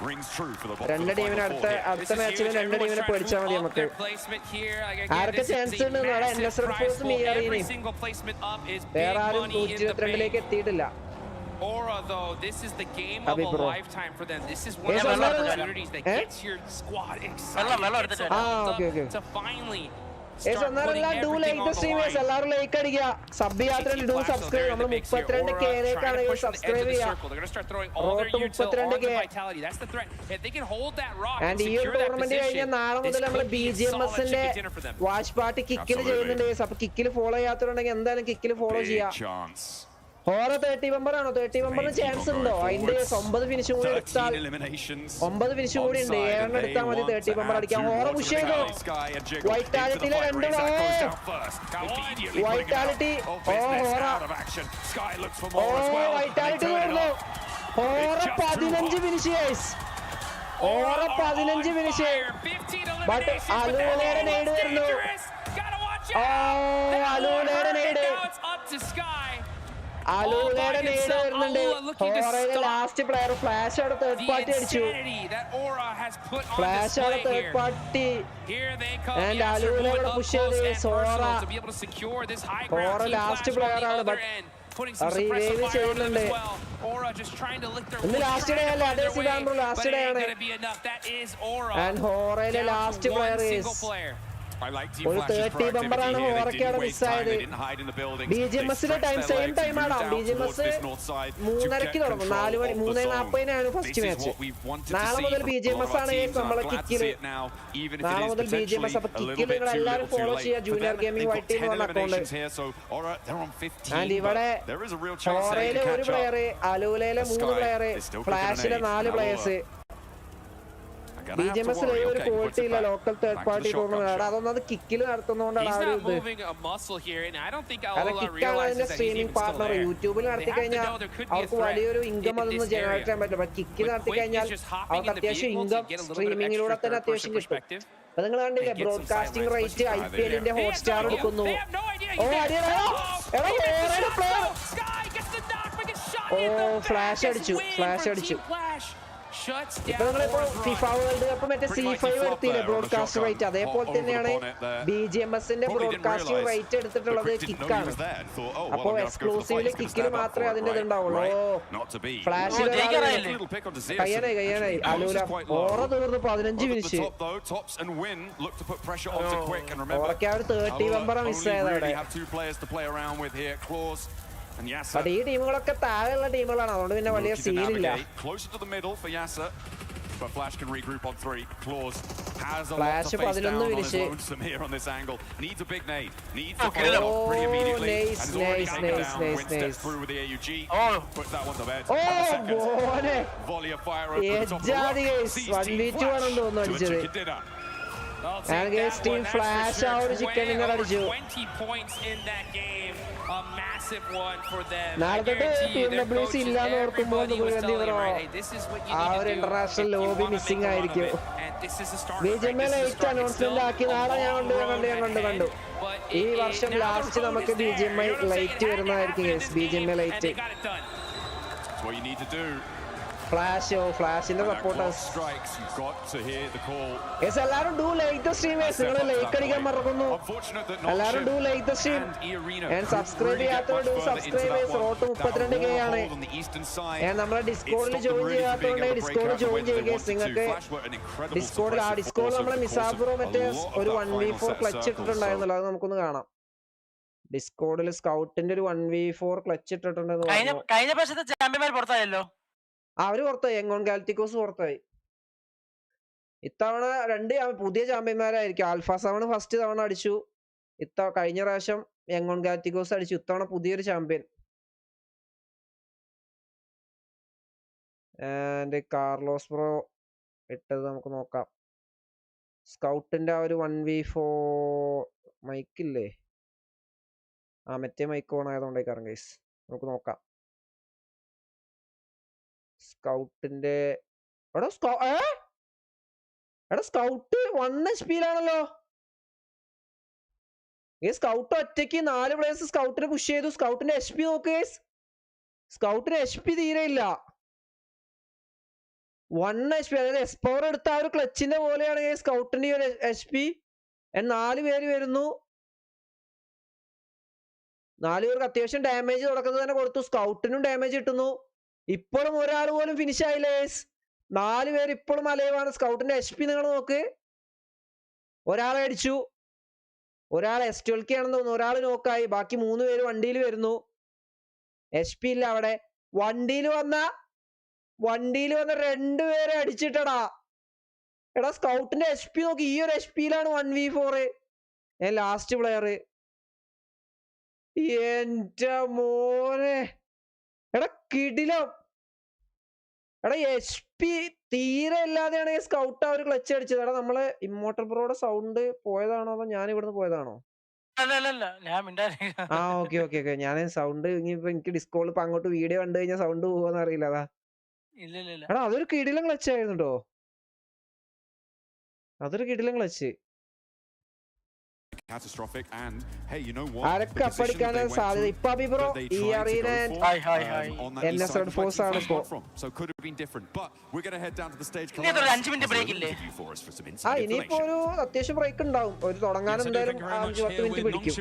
rings true for the bottom of the final 4 here. This is huge. Everyone's trying to move up their placement here. Again, this is a massive prize pool. Every single placement up is big money in the bank. Aura, though, this is the game of a lifetime for them. This is one of those opportunities that gets your squad excited to finally start putting everything on the line. Subscribe. They're going to start throwing all their util onto Vitality. That's the threat. If they can hold that rock and secure that position, this could be a solid chicken dinner for them. Watchparty kick. Big chance. Hora 30 ബമ്പറാണോ? 30 ബമ്പറിന് chance ഉണ്ടോ? അതിന്റെ 9 ഫിനിഷും കൂടി എടുത്താൽ 9 ഫിനിഷും കൂടി ഉണ്ട്. 7 എടുത്താൽ മതി 30 ബമ്പർ അടിക്കാൻ. ഹോറ പുഷ് ചെയ്തു. വൈറ്റാലിറ്റിയിലെ 2 വൈറ്റാലിറ്റി. ഓ ഹോറ വൈറ്റാലിറ്റി തീർന്നു. Hora 15 finish. Hora 15 finish. But അലൂലയുടെ നേട് വരുന്നു. ഓ അലൂലയുടെ നേട്. അലൂലയുടെ നേട് വരുന്നുണ്ട്. ഹോറയുടെ ലാസ്റ്റ് പ്ലെയർ ഫ്ലാഷ് അവിടെ തേർഡ് പാർട്ടി അടിച്ചു. ഫ്ലാഷ് അവിടെ തേർഡ് പാർട്ടി. ആൻഡ് അലൂലയുടെ പുഷ് ചെയ്ത് ഹോറ ലാസ്റ്റ് പ്ലെയർ ആണ്. ബട്ട് റീവൈവ് ചെയ്യുന്നുണ്ട്. ഇന്ന് ലാസ്റ്റ് ഡേ അല്ലേ? അതേ സിതാംബ്രോ ലാസ്റ്റ് ഡേ ആണ്. ആൻഡ് ഹോറയിലെ ലാസ്റ്റ് പ്ലെയർ ഒരു 30 ബമ്പറാണ് ഹോറയ്ക്കാണ് മിസ്സായത്. BGMSന്റെ ടൈം സെയിം ടൈം ആണ്. BGMS 3:30 തുടങ്ങും. 4 മണി 3:40 ഫസ്റ്റ് മാച്ച്. നാളെ മുതൽ BGMS ആണ് നമ്മളെ കിക്കില്. നാളെ മുതൽ BGMS. അപ്പൊ കിക്കിൽ നിങ്ങൾ എല്ലാവരും ഫോളോ ചെയ്യുക. ജൂനിയർ ഗെയിമിംഗ് വൈറ്റ് എന്ന് പറഞ്ഞ അക്കൗണ്ട്. ആൻഡ് ഇവിടെ ഹോറയിലെ 1 പ്ലെയർ, അലൂലയിലെ 3 പ്ലെയർ, ഫ്ലാഷിലെ 4 പ്ലെയേഴ്സ്. BGMS ഒരു ക്വാളിറ്റി ഇല്ല. ലോക്കൽ തേർഡ് പാർട്ടി ടൂർണമെന്റ് അതൊന്നും അത് കിക്കിൽ നടത്തുന്നതുകൊണ്ടാണ് ആ ഒരു ഇത്. കിക്കാണ് അതിന്റെ സ്ട്രീമിംഗ് പാർട്ണർ. യൂട്യൂബിൽ നടത്തി കഴിഞ്ഞാൽ അവർക്ക് വലിയൊരു ഇൻകം അതൊന്നും ജനറേറ്റ് ചെയ്യാൻ പറ്റില്ല. പക്ഷെ കിക്കിൽ നടത്തി കഴിഞ്ഞാൽ അവർക്ക് അത്യാവശ്യം ഇൻകം സ്ട്രീമിങ്ങിലൂടെ തന്നെ അത്യാവശ്യം കിട്ടും. അപ്പൊ നിങ്ങൾ കണ്ടില്ലേ ബ്രോഡ്കാസ്റ്റിംഗ് റേറ്റ് IPLന്റെ ഹോട്ട്സ്റ്റാർ എടുക്കുന്നു. ഓ ഫ്ലാഷ് അടിച്ചു. ഇപ്പൊ നമ്മളിപ്പോ ഫിഫ വേൾഡ് കപ്പ് മറ്റേ C5 എടുത്തില്ലേ ബ്രോഡ്കാസ്റ്റ് റേറ്റ്, അതേപോലെ തന്നെയാണ് BGMSന്റെ ബ്രോഡ്കാസ്റ്റിംഗ് റേറ്റ് എടുത്തിട്ടുള്ളത് കിക്കാണ്. അപ്പൊ എക്സ്ക്ലൂസീവില് കിക്കിൽ മാത്രമേ അതിന്റെ ഇത് ഉണ്ടാവുള്ളൂ. ഫ്ലാഷിൽ കഴിയാനായി അലൂല ഓറ തീർന്നു 15 ഫിനിഷ്. ഓറയ്ക്ക് ആ ഒരു 30 ബമ്പറാ മിസ്സായത് അവിടെ. ഈ ടീമുകളൊക്കെ താഴെയുള്ള ടീമുകളാണ്, അതുകൊണ്ട് പിന്നെ വലിയ സീനില്ല. Flash 11 finish. ആണ് തോന്നുന്നു അടിച്ചത്. ടീം ഫ്ലാഷ് ആ ഒരു ചിക്കൻ ഡിന്നർ അടിച്ചു. നാളെ തൊട്ട് PMWC ഇല്ലാന്ന് ഓർക്കുമ്പോൾ ആ ഒരു ഇന്റർനാഷണൽ ലോബി മിസ്സിംഗ് ആയിരിക്കും. BGMA ലൈറ്റ് അനൗൺസ്മെന്റ് ആക്കി. നാളെ ഞാൻ കണ്ടു. ഈ വർഷം ലാസ്റ്റ് നമുക്ക് BGMA ലൈറ്റ് വരുന്നതായിരിക്കും. BGMA ലൈറ്റ് ഫ്ലാഷിന്റെ സപ്പോർട്ടേഴ്സ് എല്ലാരും ഡു ലൈക്ക് ദ സ്ട്രീം. നിങ്ങൾ ലൈക്ക് അടിക്കാൻ മറക്കുന്നു. എല്ലാരും do like the stream and subscribe ചെയ്യാത്തവർ ഡു സബ്സ്ക്രൈബേഴ്സ്. റോട്ട് 32K ആണ്. നമ്മളെ ഡിസ്കോഡിൽ ജോയിൻ ചെയ്യാത്തതുകൊണ്ട് ഡിസ്കോഡിൽ ജോയിൻ ചെയ്യുക. നിങ്ങൾക്ക് ഡിസ്കോഡിൽ നമ്മളെ മിസാബ്രോ മറ്റേ ഒരു 1v4 ക്ലച്ച് ഇട്ടിട്ടുണ്ടായിരുന്നല്ലോ, അത് നമുക്കൊന്ന് കാണാം. ഡിസ്കോഡിൽ സ്കൗട്ടിന്റെ ഒരു 1v4 ക്ലച്ച് ഇട്ടിട്ടുണ്ടെന്ന് കഴിഞ്ഞ പ്രാവശ്യത്തെ ചാമ്പ്യന്മാർ പുറത്തായല്ലോ. അവര് പുറത്തായി. യങ്ങോൺ ഗാലക്റ്റിക്കോസ് പുറത്തായി. ഇത്തവണ 2 പുതിയ ചാമ്പ്യന്മാരായിരിക്കും. ആൽഫ 7 ഫസ്റ്റ് തവണ അടിച്ചു. കഴിഞ്ഞ പ്രാവശ്യം യങ്ങോൺ ഗാലക്റ്റിക്കോസ് അടിച്ചു. ഇത്തവണ പുതിയൊരു ചാമ്പ്യൻ. കാർലോസ് ബ്രോ ഇട്ടത് നമുക്ക് നോക്കാം. സ്കൗട്ടിന്റെ ആ ഒരു 1v4 മൈക്കില്ലേ? മറ്റേ മൈക്ക് ഓൺ ആയതുകൊണ്ടേക്കാരം ഗൈസ്. നമുക്ക് നോക്കാം. സ്കൗട്ടിന്റെ സ്കൗട്ട് 1 HP-ലാണല്ലോ. ഈ സ്കൗട്ട് ഒറ്റയ്ക്ക് 4 പ്ലേയേഴ്സ് സ്കൗട്ടിനെ പുഷ് ചെയ്തു. സ്കൗട്ടിന്റെ HP നോക്ക്. സ്കൗട്ടിന് HP തീരെ ഇല്ല. 1 HP, അതായത് എക്സ്പവർ എടുത്ത ആ ഒരു ക്ലച്ചിന്റെ പോലെയാണ് സ്കൗട്ടിന്റെ ഒരു HP. 4 പേര് വരുന്നു. 4 പേർക്ക് അത്യാവശ്യം ഡാമേജ് തുടക്കുന്നത് തന്നെ കൊടുത്തു. സ്കൗട്ടിനും ഡാമേജ് കിട്ടുന്നു. ഇപ്പോഴും ഒരാൾ പോലും ഫിനിഷ് ആയില്ലേ. 4 പേര് ഇപ്പോഴും അലൈവാണ്. സ്കൗട്ടിന്റെ HP നിങ്ങൾ നോക്ക്. ഒരാളെ അടിച്ചു. ഒരാൾ S12K ആണെന്ന് തോന്നുന്നു. ഒരാൾ നോക്കായി. ബാക്കി 3 പേര് വണ്ടിയിൽ വരുന്നു. HP ഇല്ല അവിടെ. വണ്ടിയിൽ വന്ന 2 പേരെ അടിച്ചിട്ടടാ. എടാ സ്കൗട്ടിന്റെ HP നോക്കി. ഈ ഒരു HP-ലാണ് 1v4. Last player. എന്റെ മോനെ എടാ കിടിലം. എടാ HP തീരെ ഇല്ലാതെയാണ് സ്കൗട്ട് ആ ഒരു ക്ലച്ച് അടിച്ചത്. എടാ നമ്മളെ ഇമ്മോർട്ടൽ ബ്രോയുടെ സൗണ്ട് പോയതാണോ അതോ ഞാൻ ഇവിടുന്ന് പോയതാണോ? ഓക്കെ ഞാൻ സൗണ്ട് ഇനിയിപ്പോ എനിക്ക് ഡിസ്കോളിൽ ഇപ്പൊ അങ്ങോട്ട് വീഡിയോ കണ്ടു കഴിഞ്ഞാൽ സൗണ്ട് പോവാന്ന് അറിയില്ല. അതാ എടാ അതൊരു കിടിലം ക്ലച്ച് ആയിരുന്നു കേട്ടോ. അതൊരു കിടിലം clutch. Catastrophic and hey, you know what? ആരൊക്കെ അപ്പടിക്കാനാണ് സാധ്യത? ഇപ്പാബി ബ്രോ ഈ അറീന NS ഫോഴ്സ് ആണ് ഇപ്പോ. So could have been different, but we're going to head down to the stage. ഇനിയിപ്പോ ഒരു അത്യാവശ്യം ബ്രേക്ക് ഉണ്ടാവും. ഒരു തുടങ്ങാൻ എന്തായാലും 5-10 മിനിറ്റ് പിടിക്കും.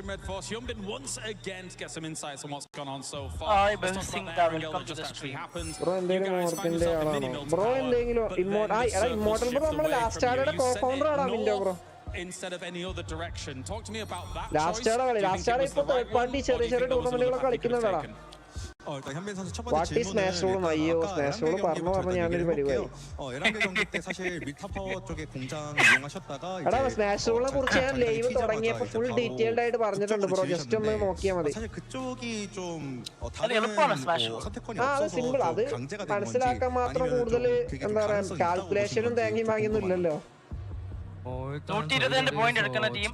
ബ്രോ എന്തെങ്കിലും ഓർക്കിന്റെ ആളാണോ? ബ്രോ എന്തെങ്കിലും ഇമ്മോർട്ടൽ ബ്രോ നമ്മളെ ലാസ്റ്റ് ആളുടെ കോ ഫൗണ്ടർ ആണോ window bro? Instead of any other direction. Talk to me about that. Last year ipo third party ചെറിയ ടൂർണമെന്റുകളൊക്കെ കളിക്കുന്നുണ്ടടാ. What is Smash Roll? അയ്യോ Smash Roll പറഞ്ഞു ഞാനൊരു പരിപാടി. എടാ Smash Rollനെ കുറിച്ച് ഞാൻ ലൈവ് തുടങ്ങിയപ്പോൾ ഫുൾ ഡീറ്റെയിൽഡ് ആയിട്ട് പറഞ്ഞിട്ടുണ്ട് ബ്രോ. ജസ്റ്റ് ഒന്ന് നോക്കിയാൽ മതി. അത് സിമ്പിൾ. അത് മനസ്സിലാക്കാൻ മാത്രം കൂടുതൽ എന്താ പറയാ കാൽക്കുലേഷനും തേങ്ങയും വാങ്ങിയൊന്നും ഇല്ലല്ലോ. 122 പോയിന്റ് എടുക്കുന്ന ടീം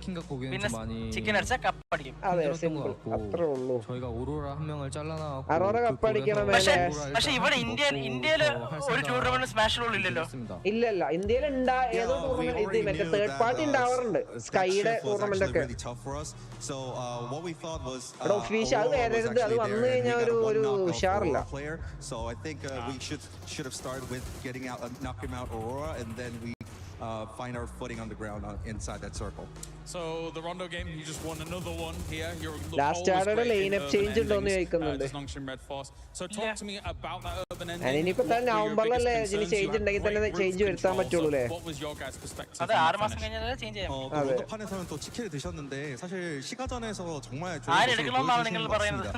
പിന്നെ ചിക്കൻ അടിച്ചാൽ കപ്പടിക്കും. അതെ സിമ്പിൾ അത്രേ ഉള്ളൂ. അറോറ കപ്പടിക്കണം. പക്ഷെ ഇവിടെ ഇന്ത്യയില് ഒരു ടൂർണമെന്റ് സ്മാഷ് റോൾ ഇല്ലല്ലോ. ഇല്ലല്ല ഇന്ത്യയിൽ ഏതോ ടൂർണമെന്റ് ഇത് മറ്റേ തേർഡ് പാർട്ടി ഉണ്ടാവാറുണ്ട്. സ്കൈയുടെ ടൂർണമെന്റ് ഒക്കെ ഒഫീഷ്യൽ അത് വരരുത്. അത് വന്നു കഴിഞ്ഞാൽ ഒരു ഉഷാറില്ല. Find our footing on the ground inside that circle. So the Rondo game, you just won another one here. Last year line up change ഉണ്ടോന്ന് ചോദിക്കുന്നുണ്ട്. So talk to me about that urban ending. അനിനിപ്പോ തന്നെ നവംബറിലല്ലേ ഇതിന് change ഉണ്ടെങ്കിൽ തന്നെ change വരുത്താൻ പറ്റുള്ളൂ അല്ലേ? What was your guys' perspective? അത് 6 മാസം കഴിഞ്ഞാലേ ചേഞ്ച് ചെയ്യാം. 론더판에서는 또 치킨을 드셨는데 사실 시가전에서 정말 ആരെടുക്കണമെന്നാണ് നിങ്ങൾ പറയുന്നത്?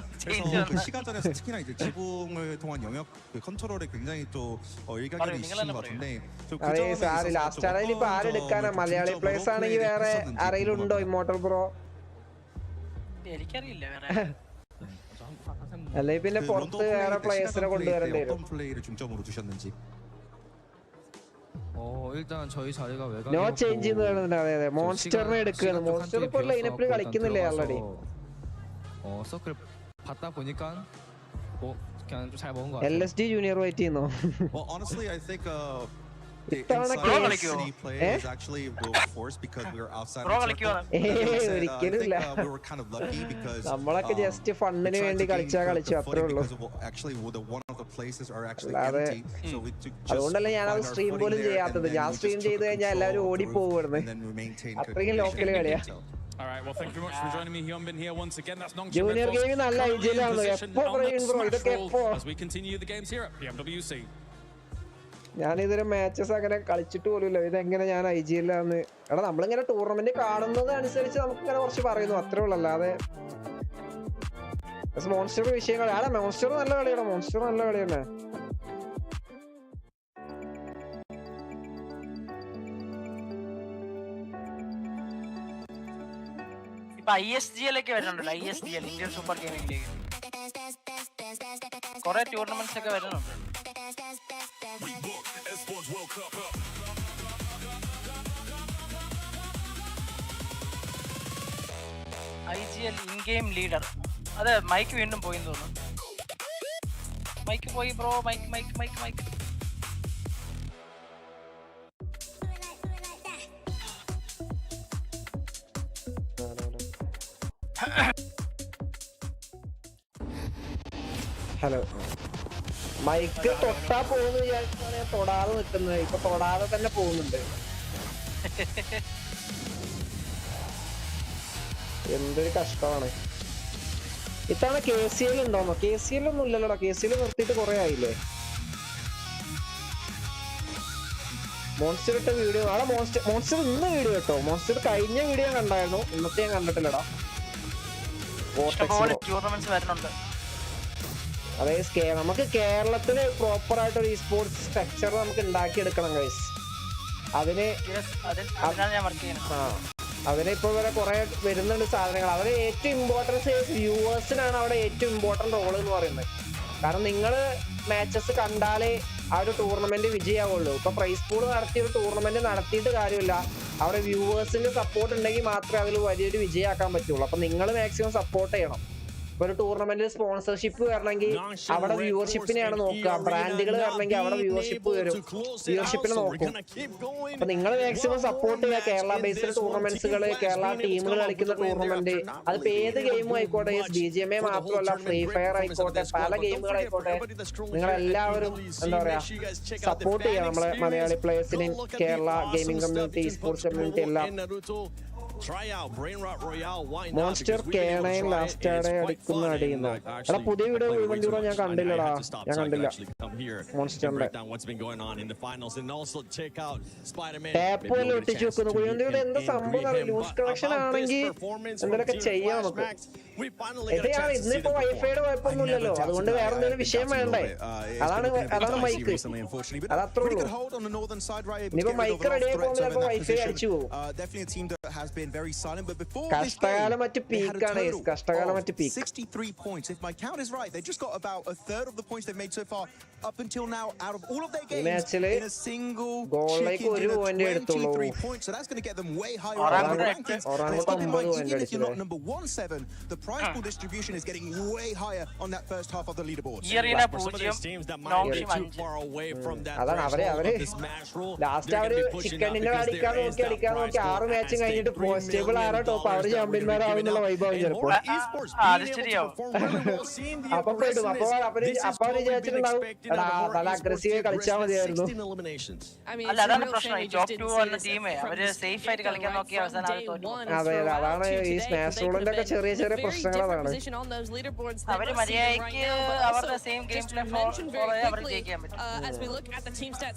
그 시가전에서 특히나 이제 지붕을 통한 영역 컨트롤에 굉장히 또 일가견이 있으신 것 같은데 ലാസ്റ്റ് ആണെങ്കിൽ ഇപ്പൊ ആരെടുക്കാനാ? മലയാളി പ്ലേയേഴ്സ് ആണെങ്കിൽ വേറെ ആരെയിലുണ്ടോ ഇമ്മോർട്ടൽ ബ്രോ? എനിക്കറിയില്ല വേറെ. അല്ലെ പിന്നെ പുറത്ത് വേറെ പ്ലേയേഴ്സിനെ കൊണ്ടുവരേണ്ടി വരും. നോ ചേഞ്ച് ചെയ്യുന്നുണ്ട്. അതെ മോൺസ്റ്ററിനെ എടുക്കുകയാണ്. മോൺസ്റ്റർ ഇപ്പോൾ ലൈനപ്പിൽ കളിക്കുന്നില്ലേ ആൾറെഡി? LSD ജൂനിയർ വെയിറ്റ് ചെയ്യുന്നു. നമ്മളൊക്കെ ജസ്റ്റ് ഫണ്ടിന് വേണ്ടി കളിച്ചു അത്രേ ഉള്ളൂ. അതുകൊണ്ടല്ലേ ഞാനത് സ്ട്രീം പോലും ചെയ്യാത്തത്. ഞാൻ സ്ട്രീം ചെയ്ത് കഴിഞ്ഞാൽ എല്ലാവരും ഓടിപ്പോകുന്നു. അത്രയും ലോക്കല് കളിയാ. ജൂനിയർ ഗെയിം നല്ല ഐജിയിലാണ്. എപ്പോ പറയും ബ്രോ ഇതൊക്കെ? എപ്പോ ഞാനിതൊരു മാച്ചസ് അങ്ങനെ കളിച്ചിട്ട് പോലുമില്ല. ഇതെങ്ങനെ ഞാൻ IGLാന്ന്. എടാ നമ്മളിങ്ങനെ ടൂർണമെന്റ് കാണുന്നത് അനുസരിച്ച് നമുക്ക് ഇങ്ങനെ കുറച്ച് പറയുന്നു അത്രേ ഉള്ളൂ. അല്ലാതെ മോൺസ്റ്റർ വിഷയങ്ങൾ ആടാ. മോൺസ്റ്റർ നല്ല കളിയാണ്. മോൺസ്റ്റർ നല്ല കളിയാണ്. ഇപ്പൊ ISGL ഒക്കെ വരുന്നുണ്ടല്ലോ. ISGL Indian super gaming league കുറെ ടൂർണമെന്റ്സ് ഒക്കെ വരുന്നുണ്ട്. IGL in game leader. അതെ മൈക്ക് വീണ്ടും പോയി തോന്നുന്നു. മൈക്ക് പോയി ബ്രോ. Mic hello. മൈക്ക് തൊട്ടാ പോകുന്നു വിചാരിച്ചാണ് തൊടാതെ നിൽക്കുന്നത്. ഇപ്പൊ തൊടാതെ തന്നെ പോകുന്നുണ്ട്. എന്തൊരു കഷ്ടമാണ്. ഇത്തവണ KCL ഉണ്ടോന്നോ? KCL ഒന്നും ഇല്ലല്ലോടാ. KCL നിർത്തിയിട്ട് കുറെ ആയില്ലേ? മോൺസ്റ്റർ ഇട്ട വീഡിയോ ആടാ. മോൺസ്റ്റർ ഇന്ന് വീഡിയോ കേട്ടോ. മോൺസ്റ്റർ കഴിഞ്ഞ വീഡിയോ കണ്ടായിരുന്നു. ഇന്നത്തെ ഞാൻ കണ്ടിട്ടില്ലടാ. അതെ നമുക്ക് കേരളത്തില് പ്രോപ്പർ ആയിട്ട് ഒരു സ്പോർട്സ് സ്ട്രക്ചർ നമുക്ക് ഉണ്ടാക്കിയെടുക്കണം ഗൈസ്. അതിനിപ്പോ വരെ കുറെ വരുന്നുണ്ട് സാധനങ്ങൾ. അവര് ഏറ്റവും ഇമ്പോർട്ടൻസ് വ്യൂവേഴ്സിനാണ് അവിടെ ഏറ്റവും ഇമ്പോർട്ടന്റ് റോൾ എന്ന് പറയുന്നത്. കാരണം നിങ്ങൾ മാച്ചസ് കണ്ടാലേ ആ ഒരു ടൂർണമെന്റ് വിജയമാവുള്ളൂ. ഇപ്പൊ പ്രൈസ് പൂൾ നടത്തിയ ഒരു ടൂർണമെന്റ് നടത്തിയിട്ട് കാര്യമില്ല. അവരുടെ വ്യൂവേഴ്സിന് സപ്പോർട്ട് ഉണ്ടെങ്കിൽ മാത്രമേ അതിൽ വലിയൊരു വിജയമാക്കാൻ പറ്റുള്ളൂ. അപ്പൊ നിങ്ങൾ മാക്സിമം സപ്പോർട്ട് ചെയ്യണം. ഇപ്പൊ ഒരു ടൂർണമെന്റിൽ സ്പോൺസർഷിപ്പ് വരണമെങ്കിൽ അവിടെ വ്യൂവർഷിപ്പിനെയാണ് നോക്കുക. ബ്രാൻഡുകൾ വരണമെങ്കിൽ അവിടെ വ്യൂവർഷിപ്പിനെ നോക്കും. അപ്പൊ നിങ്ങൾ മാക്സിമം സപ്പോർട്ട് ചെയ്യുക. കേരള ബേസ്ഡ് ടൂർണമെന്റ്സുകൾ, കേരള ടീമുകൾ കളിക്കുന്ന ടൂർണമെന്റ്, അതിപ്പോ ഏത് ഗെയിമും ആയിക്കോട്ടെ, BGMA മാത്രമല്ല, ഫ്രീ ഫയർ ആയിക്കോട്ടെ, പല ഗെയിമുകളായിക്കോട്ടെ, നിങ്ങൾ എല്ലാവരും എന്താ പറയാ സപ്പോർട്ട് ചെയ്യുക നമ്മളെ മലയാളി പ്ലേയേഴ്സിനെയും Kerala gaming community, sports community എല്ലാം. മോൺസ്റ്റർ K9 ലാസ്റ്റ് അടിക്കുന്ന അടിയുന്നു. എടാ പുതിയ വീഡിയോ മുഴുവൻ ഞാൻ കണ്ടില്ലടാ, ഞാൻ കണ്ടില്ല മോൺസ്റ്ററിന്റെ. ടാപ്പ് പോലെ ഒട്ടിച്ചു വെക്കുന്നു. കുഴിമന്തിയുടെ എന്താ സംഭവം? ലൂസ് കണക്ഷൻ ആണെങ്കിൽ എന്തെങ്കിലുമൊക്കെ ചെയ്യാം നമുക്ക്. ഇന്നിപ്പോ വൈഫൈയുടെ കുഴപ്പമൊന്നുമില്ലല്ലോ, അതുകൊണ്ട് വേറെ എന്തെങ്കിലും വിഷയം വേണ്ടേ? അതാണ് മൈക്ക്, അതത്രേ ഉള്ളൂ. ഇനിയിപ്പോ മൈക്ക് റെഡി ആയി പോകുമ്പോൾ ചിലപ്പോ വൈഫൈ അടിച്ചു പോകും. കഷ്ടകാലം മറ്റു പീക്കാണ്, കഷ്ടകാലം മറ്റു peak. 63 points. If my count is right, they just got about a third of the points they've made so far up until now out of all of their games in a single chicken dinner. 23 points, so that's going to get them way higher on the rankings. Keep in mind, even if you're not number 1-7, the prize pool distribution is getting way higher on that first half of the leaderboard. For some of these teams that might be too far away from that threshold of this match rule, they're going to be pushing out because they're ace out prize pool as they bring $1 ചാമ്പ്യന്മാരാവുന്നുള്ള വൈഭവം ചിലപ്പോൾ. അപ്പൊ വിചാരിച്ചിട്ടുണ്ടാവും നല്ല aggressive കളിച്ചാൽ മതിയായിരുന്നു. അതെ, അതാണ് ഈ smash റൂളിന്റെ ഒക്കെ ചെറിയ ചെറിയ പ്രശ്നങ്ങളാണ്.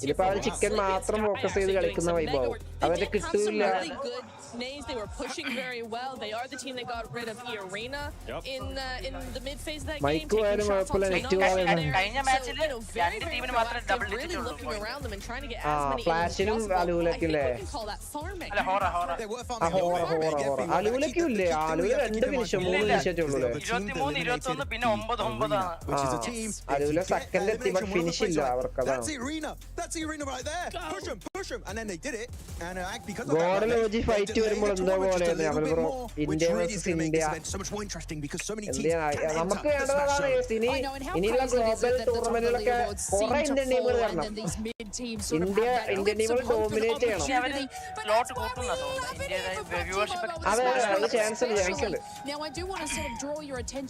ഇതിപ്പോ അവര് ചിക്കൻ മാത്രം ഫോക്കസ് ചെയ്ത് കളിക്കുന്ന വൈഭവം അവരെ കിട്ടൂല. They were pushing very well. They are the team that got rid of Irina in the mid phase of that game. Taking shots off കഴിഞ്ഞ മാച്ചിൽ രണ്ട് ടീമിന് മാത്രമേ ഡബിൾ ഡിജിറ്റ് ഉള്ളൂ. looking around them and trying to get as many ഫ്ലാഷിനും അലൂലക്കില്ലേ? അല്ല Hora അലൂലക്കില്ലേ? അലൂല 2 finish 3 ഫിനിഷേ ഉള്ളൂ. 23 21 പിന്നെ 9 9 അലൂല second എത്തി, ബട്ട് ഫിനിഷ് ഇല്ല അവർക്ക്. അതാണ് ഗോഡൽ ഓജി ഫൈറ്റ് വരുമ്പോൾ എന്തോ പോലെയാണ് അവർ ഇന്ത്യ വേഴ്സസ് ഇന്ത്യ. നമുക്ക് വേണ്ടതാണ് ഇനിയുള്ള ഗ്ലോബൽ ടൂർണമെന്റിലൊക്കെ കുറെ ഇന്ത്യൻ ടീമുകൾ വരണം. ഇന്ത്യൻ ടീമുകൾ ഡോമിനേറ്റ് ചെയ്യണം. അതെ, അത് ചാൻസ് ഉണ്ട്, ചാൻസ് ഉണ്ട്.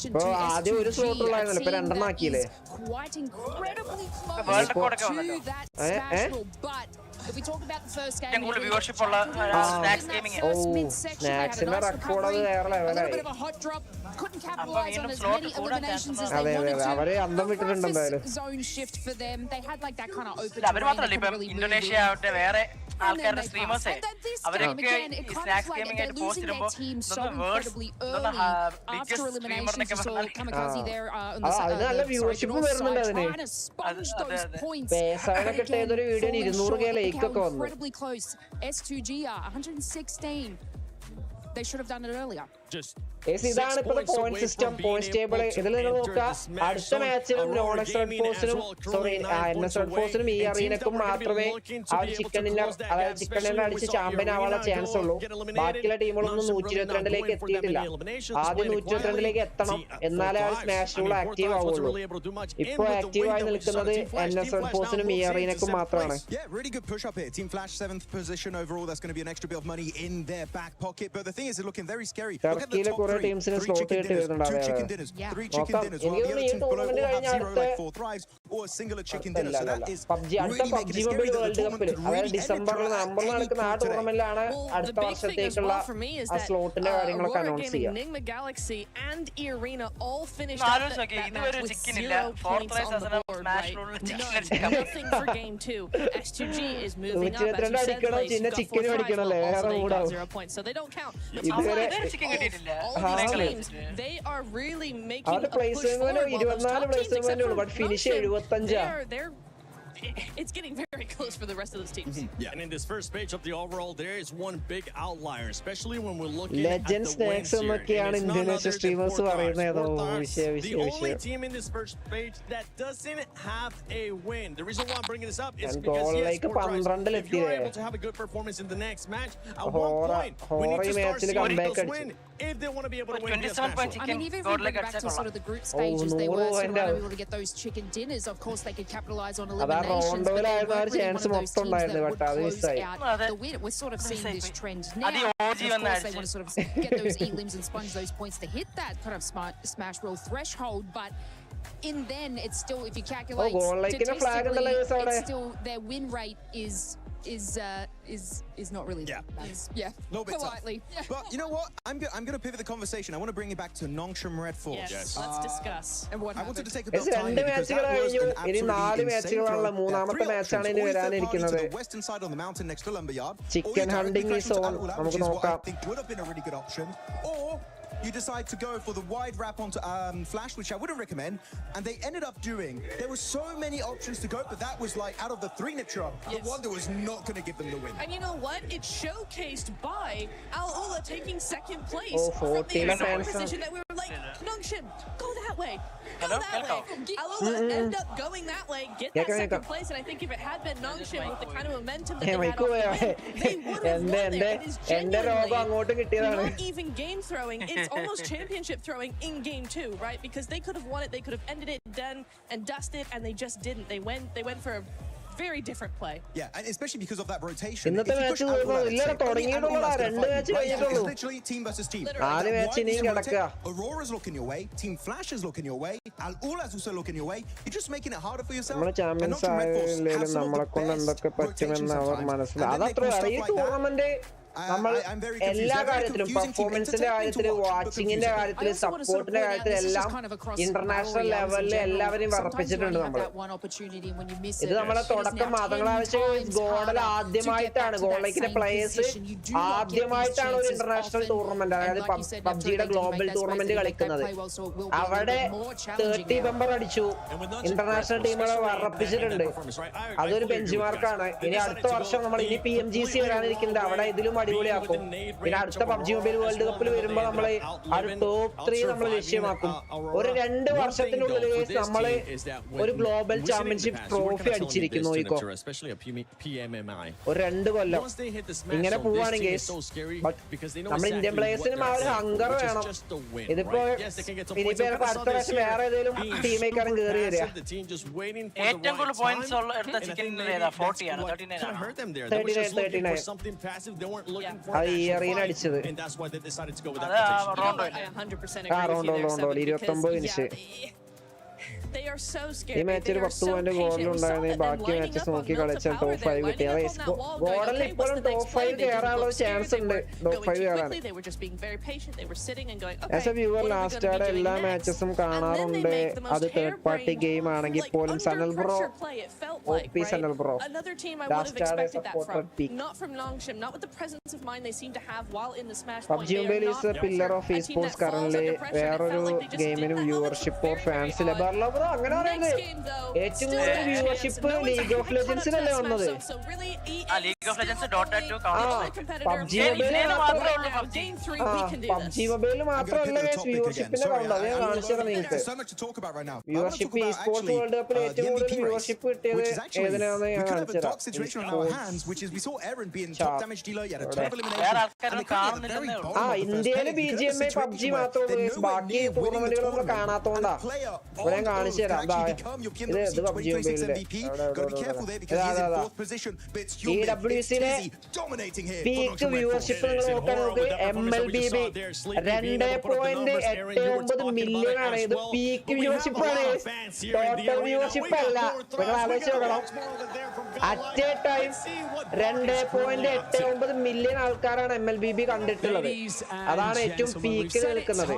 ഇപ്പൊ ആദ്യം ഒരു സ്ലോട്ട് ഉള്ളായിരുന്നല്ലോ, ഇപ്പൊ 2 ആക്കിയില്ലേ? If we talk about the first game, സ്നാക്സിന്റെ റെക്കോർഡ് അത് വേറെ ലെവലായി. അവര് അന്തം വിട്ടിട്ടുണ്ട് എന്തായാലും. അവര് മാത്രമല്ല, ഇപ്പം ഇന്തോനേഷ്യ ആവട്ടെ വേറെ ആൾക്കാരുടെ സ്ട്രീമേഴ്സേ അവരൊക്കെ സ്നാക്സ് ഗെയിമിംഗ് ആയിട്ട് പോസ്റ്റ് ഇടുമ്പോ അതിന് നല്ല വ്യൂവർഷിപ്പ് വരുന്നുണ്ട്. അതിന് പേസാനൊക്കെ ഏതൊരു വീഡിയോ 200K ലൈക്ക് ഒക്കെ വന്നു. They should have done it earlier. ഇതാണ് ഇപ്പോഴത്തെ പോയിന്റ് സിസ്റ്റം, പോയിന്റ് ടേബിൾ. ഇതിൽ നിങ്ങൾ നോക്കുക, അടുത്ത മാച്ചിലും NS Red Forceനും ഈ അറീനക്കും മാത്രമേ ആ ചിക്കൻ ഡിന്നർ, അതായത് ചിക്കൻ ഡിന്നർ അടിച്ച് ചാമ്പ്യൻ ആവാനുള്ള ചാൻസ് ഉള്ളൂ. ബാക്കിയുള്ള ടീമുകളൊന്നും 122ലേക്ക് എത്തിയിട്ടില്ല. ആദ്യം 122ലേക്ക് എത്തണം, എന്നാലേ ആ സ്മാഷ് റൂൾ ആക്റ്റീവ് ആവുള്ളൂ. ഇപ്പൊ ആക്റ്റീവ് ആയി നിൽക്കുന്നത് NS Red Forceനും ഈ അറീനക്കും മാത്രമാണ്. ടർക്കിയിലെ കുറെ ടീംസിന് സ്ലോട്ട് കിട്ടി വരുന്നുണ്ട്. പബ്ജി അടുത്ത പബ്ജി മൊബൈൽ വേൾഡ് കപ്പിൽ, അതായത് ഡിസംബറിൽ നവംബറിൽ നടക്കുന്ന ആ ടൂർണമെന്റിലാണ് അടുത്ത വർഷത്തേക്കുള്ള ആ സ്ലോട്ടിന്റെ കാര്യങ്ങളൊക്കെ അനൗൺസ് ചെയ്യാം. അടിക്കണം, പിന്നെ ചിക്കനും അടിക്കണല്ലേ, വേറെ കൂടാവും. ഇതുവരെ അവരുടെ പ്ലേസ്മെന്റ് 24 പ്ലേസ്മെന്റ് ഉള്ളൂ, but finish 75. it's getting very close for the rest of those teams. Yeah, and in this first page of the overall, there is one big outlier, especially when we're looking Legends at the wins here. And it's none other than Fortars. The only team in this first page that doesn't have a win. The reason why I'm bringing this up is because, yes, Fortars, if you're able to have a good performance in the next match, at one point, we need to start seeing those win if they want to be able to win this match. I mean, even if we go back to sort of the group stages, they were sort of able to get those chicken dinners. Of course, they could capitalize on eliminations, but they weren't really one of those teams that would close out the win. We're sort of seeing this trend now. Of course, they want to sort of get those elims and sponge those points to hit that kind of smash roll threshold, but in then it's still, if you calculate statistically, it's still their win rate is not really that. Yeah, a little bit politely. But you know what? I'm going to pivot the conversation. I want to bring it back to Nongshim Red Force. Yes, let's discuss. And what I wanted to take a bit of time because that was an absolutely insane throw. 3 options. All you third party to the western side on the mountain next to Lumberyard. Chicken hunting is on. Which is what I think would have been a really good option. Or you decide to go for the wide wrap onto Flash, which I wouldn't recommend, and they ended up doing. There were so many options to go, but that was like out of the 3 Nitra, the one that was not going to give them the win. And you know what? It's showcased by Al-Ula taking second place from the exact position that we were like, Nongshim, go that way. Go that way. Al-Ula end up going that way, get that second place, and I think if it had been Nongshim with the kind of momentum that they had off the win, they would have won there. It is genuinely not even game throwing. It's almost championship throwing in game 2, right? Because they could have won it, they could have ended it, done and dusted, and they just didn't. They went for a very different play. Yeah, and especially because of that rotation. It's literally team versus team. Aurora's looking your way, Team Flash is looking your way, Al-Ula's also looking your way. You're just making it harder for yourself. And Nongshim Red Force have some of the best rotations sometimes. എല്ലാ കാര്യത്തിലും പെർഫോമൻസിന്റെ കാര്യത്തിൽ വാച്ചിങ്ങിന്റെ കാര്യത്തിൽ സപ്പോർട്ടിന്റെ കാര്യത്തിലെല്ലാം international ലെവലിൽ എല്ലാവരെയും വിറപ്പിച്ചിട്ടുണ്ട് നമ്മൾ. ഇത് നമ്മളെ തുടക്കം മാതങ്ങളാവശ്യം ഗോഡൽ ആദ്യമായിട്ടാണ് ഗോഡലൈക്കിന്റെ പ്ലേയേഴ്സ് ആദ്യമായിട്ടാണ് ഒരു ഇന്റർനാഷണൽ ടൂർണമെന്റ്, അതായത് പബ്ജിയുടെ ഗ്ലോബൽ ടൂർണമെന്റ് കളിക്കുന്നത്. അവിടെ 30 മെമ്പർ അടിച്ചു, ഇന്റർനാഷണൽ ടീമുകളെ വിറപ്പിച്ചിട്ടുണ്ട്. അതൊരു ബെഞ്ച് മാർക്കാണ്. ഇനി അടുത്ത വർഷം നമ്മൾ ഇനി PMGC വരാനിരിക്കുന്നത്, അവിടെ ഇതിലും അടിപൊളിയാക്കും. പിന്നെ അടുത്ത പബ്ജി മൊബൈൽ വേൾഡ് കപ്പിൽ വരുമ്പോ നമ്മള് ടോപ്പ് 3 നമ്മൾ ലക്ഷ്യമാക്കും. ഒരു 2 വർഷത്തിനുള്ളിൽ നമ്മള് ഒരു ഗ്ലോബൽ ചാമ്പ്യൻഷിപ്പ് ട്രോഫി അടിച്ചിരിക്കുന്നു. ഒരു 2 കൊല്ലം ഇങ്ങനെ പോവാണെങ്കിൽ നമ്മൾ ഇന്ത്യൻ പ്ലേയേഴ്സിനും ആ ഒരു ഹങ്കർ വേണം. ഇതിപ്പോ ഇനിയിപ്പോ അടുത്ത പ്രാവശ്യം വേറെ ഏതെങ്കിലും ടീമേക്കാരും കയറി വരിക. ഏറ്റവും കൂടുതൽ പോയിന്റ്സ് എടുത്ത ചിക്കൻ 40 ആണ്, 39 അത് ഈ എറിയൻ അടിച്ചത്. റോണ്ടോ 29 ഫിനിഷ്. ഈ മാച്ചിൽ 10 പോയിന്റ് ഗോളിലുണ്ടായിരുന്നു. ബാക്കി മാച്ചസ് നോക്കി കളിച്ചാൽ ടോപ്പ് 5 കിട്ടി. ഗോഡലിൽ ഇപ്പോഴും ടോപ്പ് 5 കയറാനുള്ള ചാൻസ് ഉണ്ട്. ടോപ്പ് 5 കയറാൻ ആസ് എ വ്യൂവർ ലാസ്റ്റ് ആടെ എല്ലാ മാച്ചസും കാണാറുണ്ട്. അത് തേർഡ് പാർട്ടി ഗെയിം ആണെങ്കിൽ പോലും. Sanal bro OP Sanal bro last ആടെ supported peak. PUBG mobile is a pillar of esports currently. വേറൊരു ഗെയിമിനും വ്യൂവർഷിപ്പ് ഓർ ഫാൻസ് ഇല്ല. അങ്ങനെ പറയുന്നത് ഏറ്റവും കൂടുതൽ വ്യൂവർഷിപ്പ് ലീഗ് ഓഫ് ലെജൻസിനല്ലേ വന്നത്. പബ്ജി മൊബൈലിൽ മാത്രമല്ല വ്യൂവർഷിപ്പിന്റെ കൗണ്ട്. അത് ഞാൻ കാണിച്ചത് നിങ്ങൾക്ക്. വ്യൂവർഷിപ്പ് esports വേൾഡ് കപ്പിൽ ഏറ്റവും കൂടുതൽ വ്യൂവർഷിപ്പ് കിട്ടിയത് ഏതിനാന്ന് ഞാൻ കാണിച്ചത്. ഇന്ത്യയില് BGMA പബ്ജി മാത്രമേ ബാക്കി ടൂർണമെന്റുകൾ നമ്മൾ കാണാത്തോണ്ടാ. ഞാൻ കാണിച്ചു തരാം. ഇത് പബ്ജി മൊബൈലിന്റെ EWCയിലെ പീക്ക് വ്യൂവർഷിപ്പ് നിങ്ങൾ നോക്കാൻ നോക്ക്. MLBB 2.89 മില്യൺ ആണ്. ഇത് പീക്ക് വ്യൂവർഷിപ്പ് ആണ്, ടോട്ടൽ വ്യൂവർഷിപ്പ് അല്ല. നിങ്ങൾ ആലോചിച്ച് നോക്കണം. അറ്റ് എ ടൈം 2.89 മില്യൺ ആൾക്കാരാണ് MLBB കണ്ടിട്ടുള്ളത്. അതാണ് ഏറ്റവും പീക്കിൽ നിൽക്കുന്നത്.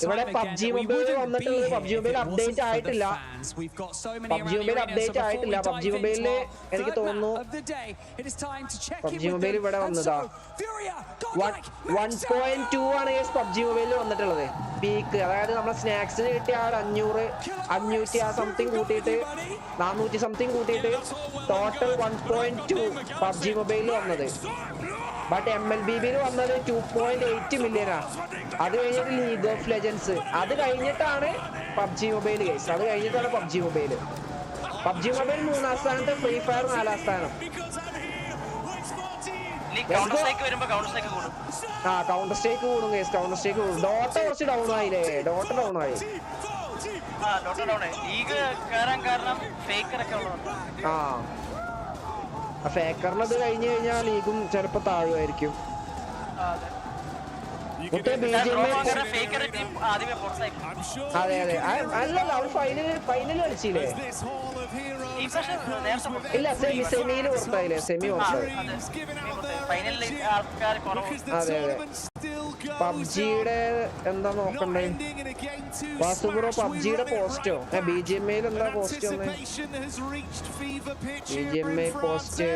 ഇവിടെ പബ്ജി മൊബൈൽ വന്നിട്ടുള്ളത്. പബ്ജി മൊബൈൽ അപ്ഡേറ്റ് ആയിട്ടില്ല. PUBG Mobile അപ്ഡേറ്റ് ആയിട്ടില്ല. PUBG Mobile എനിക്ക് തോന്നുന്നു PUBG Mobile ഇവിടെ വന്നതാ 1.2 ആണ് PUBG Mobile വന്നിട്ടുള്ളത് പീക്ക്. അതായത് നമ്മുടെ സ്നാക്സിന് കിട്ടിയ ആ 500 ആ സംതിങ് കൂട്ടിയിട്ട് 400 സംതിങ് കൂട്ടിയിട്ട് ടോട്ടൽ 1.2 PUBG Mobile വന്നത്. ബട്ട് MLBBയിൽ വന്നത് 2.8 മില്യനാ. അത് കഴിഞ്ഞിട്ട് ലീഗ് ഓഫ് ലെജൻസ്, അത് കഴിഞ്ഞിട്ടാണ് PUBG Mobile ഗൈസ്. അത് കഴിഞ്ഞിട്ടാണ് PUBG Mobile. PUBG Mobile 3-ാം സ്ഥാനത്ത്, ഫ്രീ ഫയർ 4-ാം സ്ഥാനം. കൗണ്ടർ സ്ട്രൈക്ക് കൂടും ഗൈസ്, കൗണ്ടർ സ്ട്രൈക്ക് കൂടും. ഡോട്ട കുറച്ച് ഡൗൺ ആയില്ലേ, ഡോട്ട ഡൗൺ ആയി. ഫേക്കറിനത് കഴിഞ്ഞു കഴിഞ്ഞാൽ ലീഗും ചിലപ്പോ താഴുമായിരിക്കും. അതെ അതെ അല്ലല്ല അവര് ഫൈനൽ കളിച്ചില്ലേ? ഇല്ല സെമിയിൽ പുറത്തായില്ലേ, സെമി പുറത്തായി. അതെ അതെ പബ്ജിയുടെ എന്താ നോക്കണ്ടേ വാസുബ്രോ? പബ്ജിയുടെ പോസ്റ്റോ BGMAയിൽ എന്താ പോസ്റ്റ് ഒന്ന്? BGMA പോസ്റ്റ്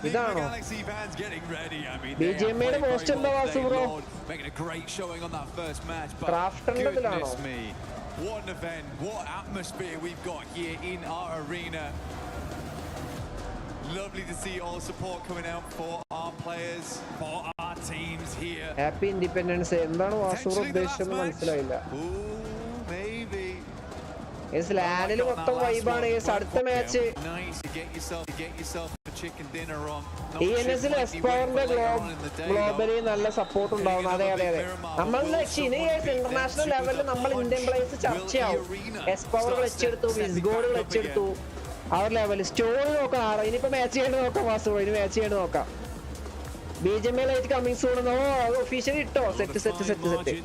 ഇതാണോ? BGMAയുടെ പോസ്റ്റ് എന്താ വാസുബ്രോ? ക്രാഫ്റ്ററിലാണോ? What an event, what atmosphere we've got here in our arena. Lovely to see all support coming out for our players, for our teams here. Happy Independence Day. എന്താണ് വാസുബ്രോ ഉദ്ദേശിച്ചത് മനസ്സിലായില്ല. ലാൻഡിൽ മൊത്തം വൈബാണ്. അടുത്ത match ENSൽ എസ്പവറിന്റെ globally നല്ല support ഉണ്ടാവും. അതെ അതെ അതെ നമ്മൾ ഇനി ഇന്റർനാഷണൽ ലെവലിൽ നമ്മൾ ഇന്ത്യൻ പ്ലേയേഴ്സ് ചർച്ചയാവും. എസ്പവർ വെച്ചെടുത്തു, വിസ്ഗോഡ് വെച്ചെടുത്തു, അവർ ലെവൽ സ്റ്റോറി നോക്കാം. ഇനിയിപ്പോ മാച്ച് ചെയ്യേണ്ടി നോക്കാം വാസുബ്രോ, ഇനി മാച്ച് ചെയ്യേണ്ടി നോക്കാം. BGMA lite coming soon. Officially ഇട്ടോ? Set set set set.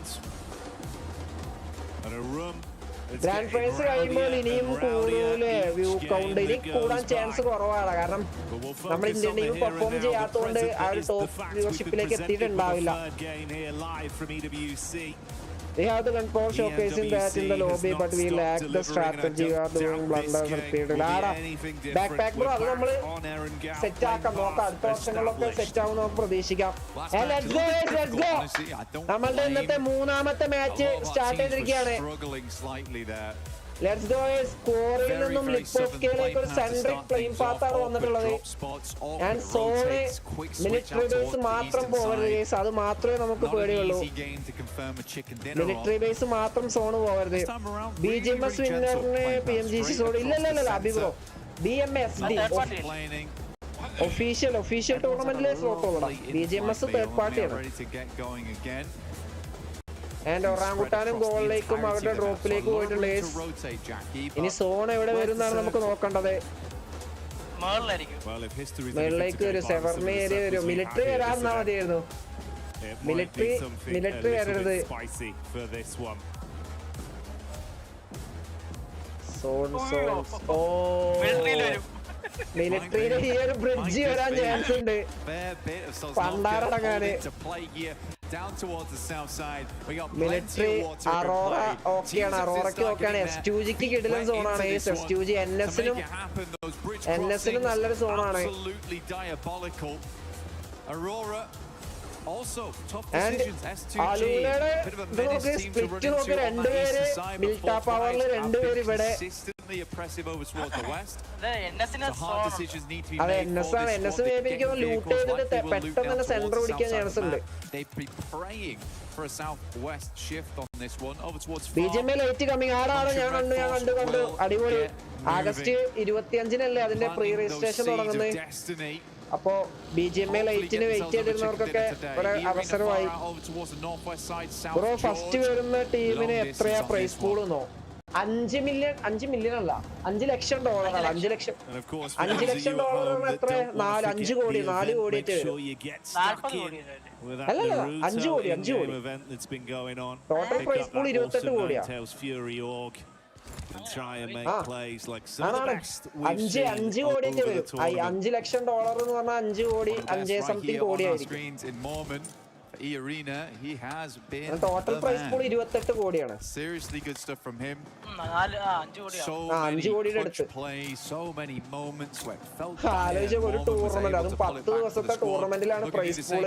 Grand prize കഴിയുമ്പോൾ ഇനിയും കൂടുതല് വ്യൂ കൗണ്ട് ഇനി കൂടാൻ ചാൻസ് കുറവാണ്. കാരണം നമ്മൾ ഇന്ത്യൻ ടീം പെർഫോം ചെയ്യാത്തതുകൊണ്ട് ആ ഒരു top വ്യൂവർഷിപ്പിലേക്ക് എത്തിയിട്ടുണ്ടാവില്ല. We have the gun for showcasing that in the lobby, but we lack the strategy. We are doing blunders repeatedly. Backpack bro, അത് നമ്മള് സെറ്റ് ആക്കാം, നോക്കാം. അടുത്ത വർഷങ്ങളിലൊക്കെ സെറ്റ് ആവും നമുക്ക് പ്രതീക്ഷിക്കാം. Let's go guys, let's go. നമ്മളുടെ ഇന്നത്തെ 3-ാമത്തെ മാച്ച് സ്റ്റാർട്ട് ചെയ്തിരിക്കുകയാണ്. Let's go guys. സ്കോറിൽ നിന്നും ലിപ്പോസ്കേലേക്ക് ഒരു സെൻട്രിക് പ്ലെയിൻ പാത്താണ് വന്നിട്ടുള്ളത്. ആൻഡ് സോണ് മിലിറ്ററി ബേസ് മാത്രം പോകരുത് ഗൈസ്, അത് മാത്രമേ നമുക്ക് പേടിയുള്ളൂ. മിലിറ്ററി ബേസ് മാത്രം സോണ് പോകരുത്. BGMS വിന്നറിന് PMGC സോഡ് ഇല്ലല്ലോ അഭിപ്രോ. BMSD ഒഫീഷ്യൽ ടൂർണമെന്റിലെ സ്ലോട്ട് ഉള്ളതാണ്. BGMS തേർഡ് പാർട്ടിയാണ്. ആൻഡ് ഒറാങ്കുട്ടാനും ഗോളിലേക്കും അവരുടെ ഡ്രോപ്പിലേക്ക് പോയിട്ടുണ്ട്. ഇനി സോൺ എവിടെ വരുന്നാണ് നമുക്ക് നോക്കേണ്ടത്. മേളിലേക്ക് ഒരു സെവർമി ഏരിയ വരും. മിലിറ്ററി വരാന്നാ മതിയായിരുന്നു. മിലിറ്ററി വരരുത്. മിലിറ്ററിയിലെ ഈ ഒരു ബ്രിഡ്ജ് വരാൻ ചാൻസ് ഉണ്ട്. പണ്ടാറടങ്ങാന് മിലിറ്ററി അറോറ ഓക്കെയാണ്. അറോറയ്ക്ക് ഓക്കെയാണ്. S2Gക്ക് കിടിലൻ സോണാണ്. S2G NSനും നല്ലൊരു സോണാണ്. ആലൂലയുടെ ഇത് നോക്ക്, സ്പ്ലിറ്റ് നോക്ക്. രണ്ടുപേര് മിൽട്ടാ പവറിൽ, രണ്ടുപേര് ഇവിടെ. അതെ NS ആണ്. NS എനിക്ക് ലൂട്ട് ചെയ്തിട്ട് പെട്ടെന്ന് തന്നെ സെന്റർ പിടിക്കാൻ ചാൻസ് ഉണ്ട്. BGMA lite coming. ആടാണ് ഞാൻ കണ്ടു. അടിപൊളി. ആഗസ്റ്റ് 25-നല്ലേ അതിന്റെ പ്രീ രജിസ്ട്രേഷൻ തുടങ്ങുന്നത്. അപ്പോ BGMA ലൈറ്റിന് വെയിറ്റ് ചെയ്തിരുന്നവർക്കൊക്കെ ഒരു അവസരമായി. ബ്രോ ഫസ്റ്റ് വരുന്ന ടീമിന് എത്രയാ പ്രൈസ് പൂൾ എന്നോ? 5 മില്യൺ അല്ല, $5 ലക്ഷം. $5 ലക്ഷം എത്ര? 4 കോടി 4 കോടി അല്ലല്ല 5 കോടി. Total price pool 28 കോടിയാ. $5 കോടിയൊക്കെ വരും. $5 ലക്ഷം എന്ന് പറഞ്ഞാൽ 5 കോടി, 5 something കോടിയായിരിക്കും. E-Arena, he has been total price pool 28 കോടിയാണ്. Seriously good stuff from him. 5 കോടിയാണ്. So many clutch plays, so many moments where it felt ഒരു ടൂർണമെന്റ് അതും 10 ദിവസത്തെ ടൂർണമെന്റിലാണ് പ്രൈസ് പൂൾ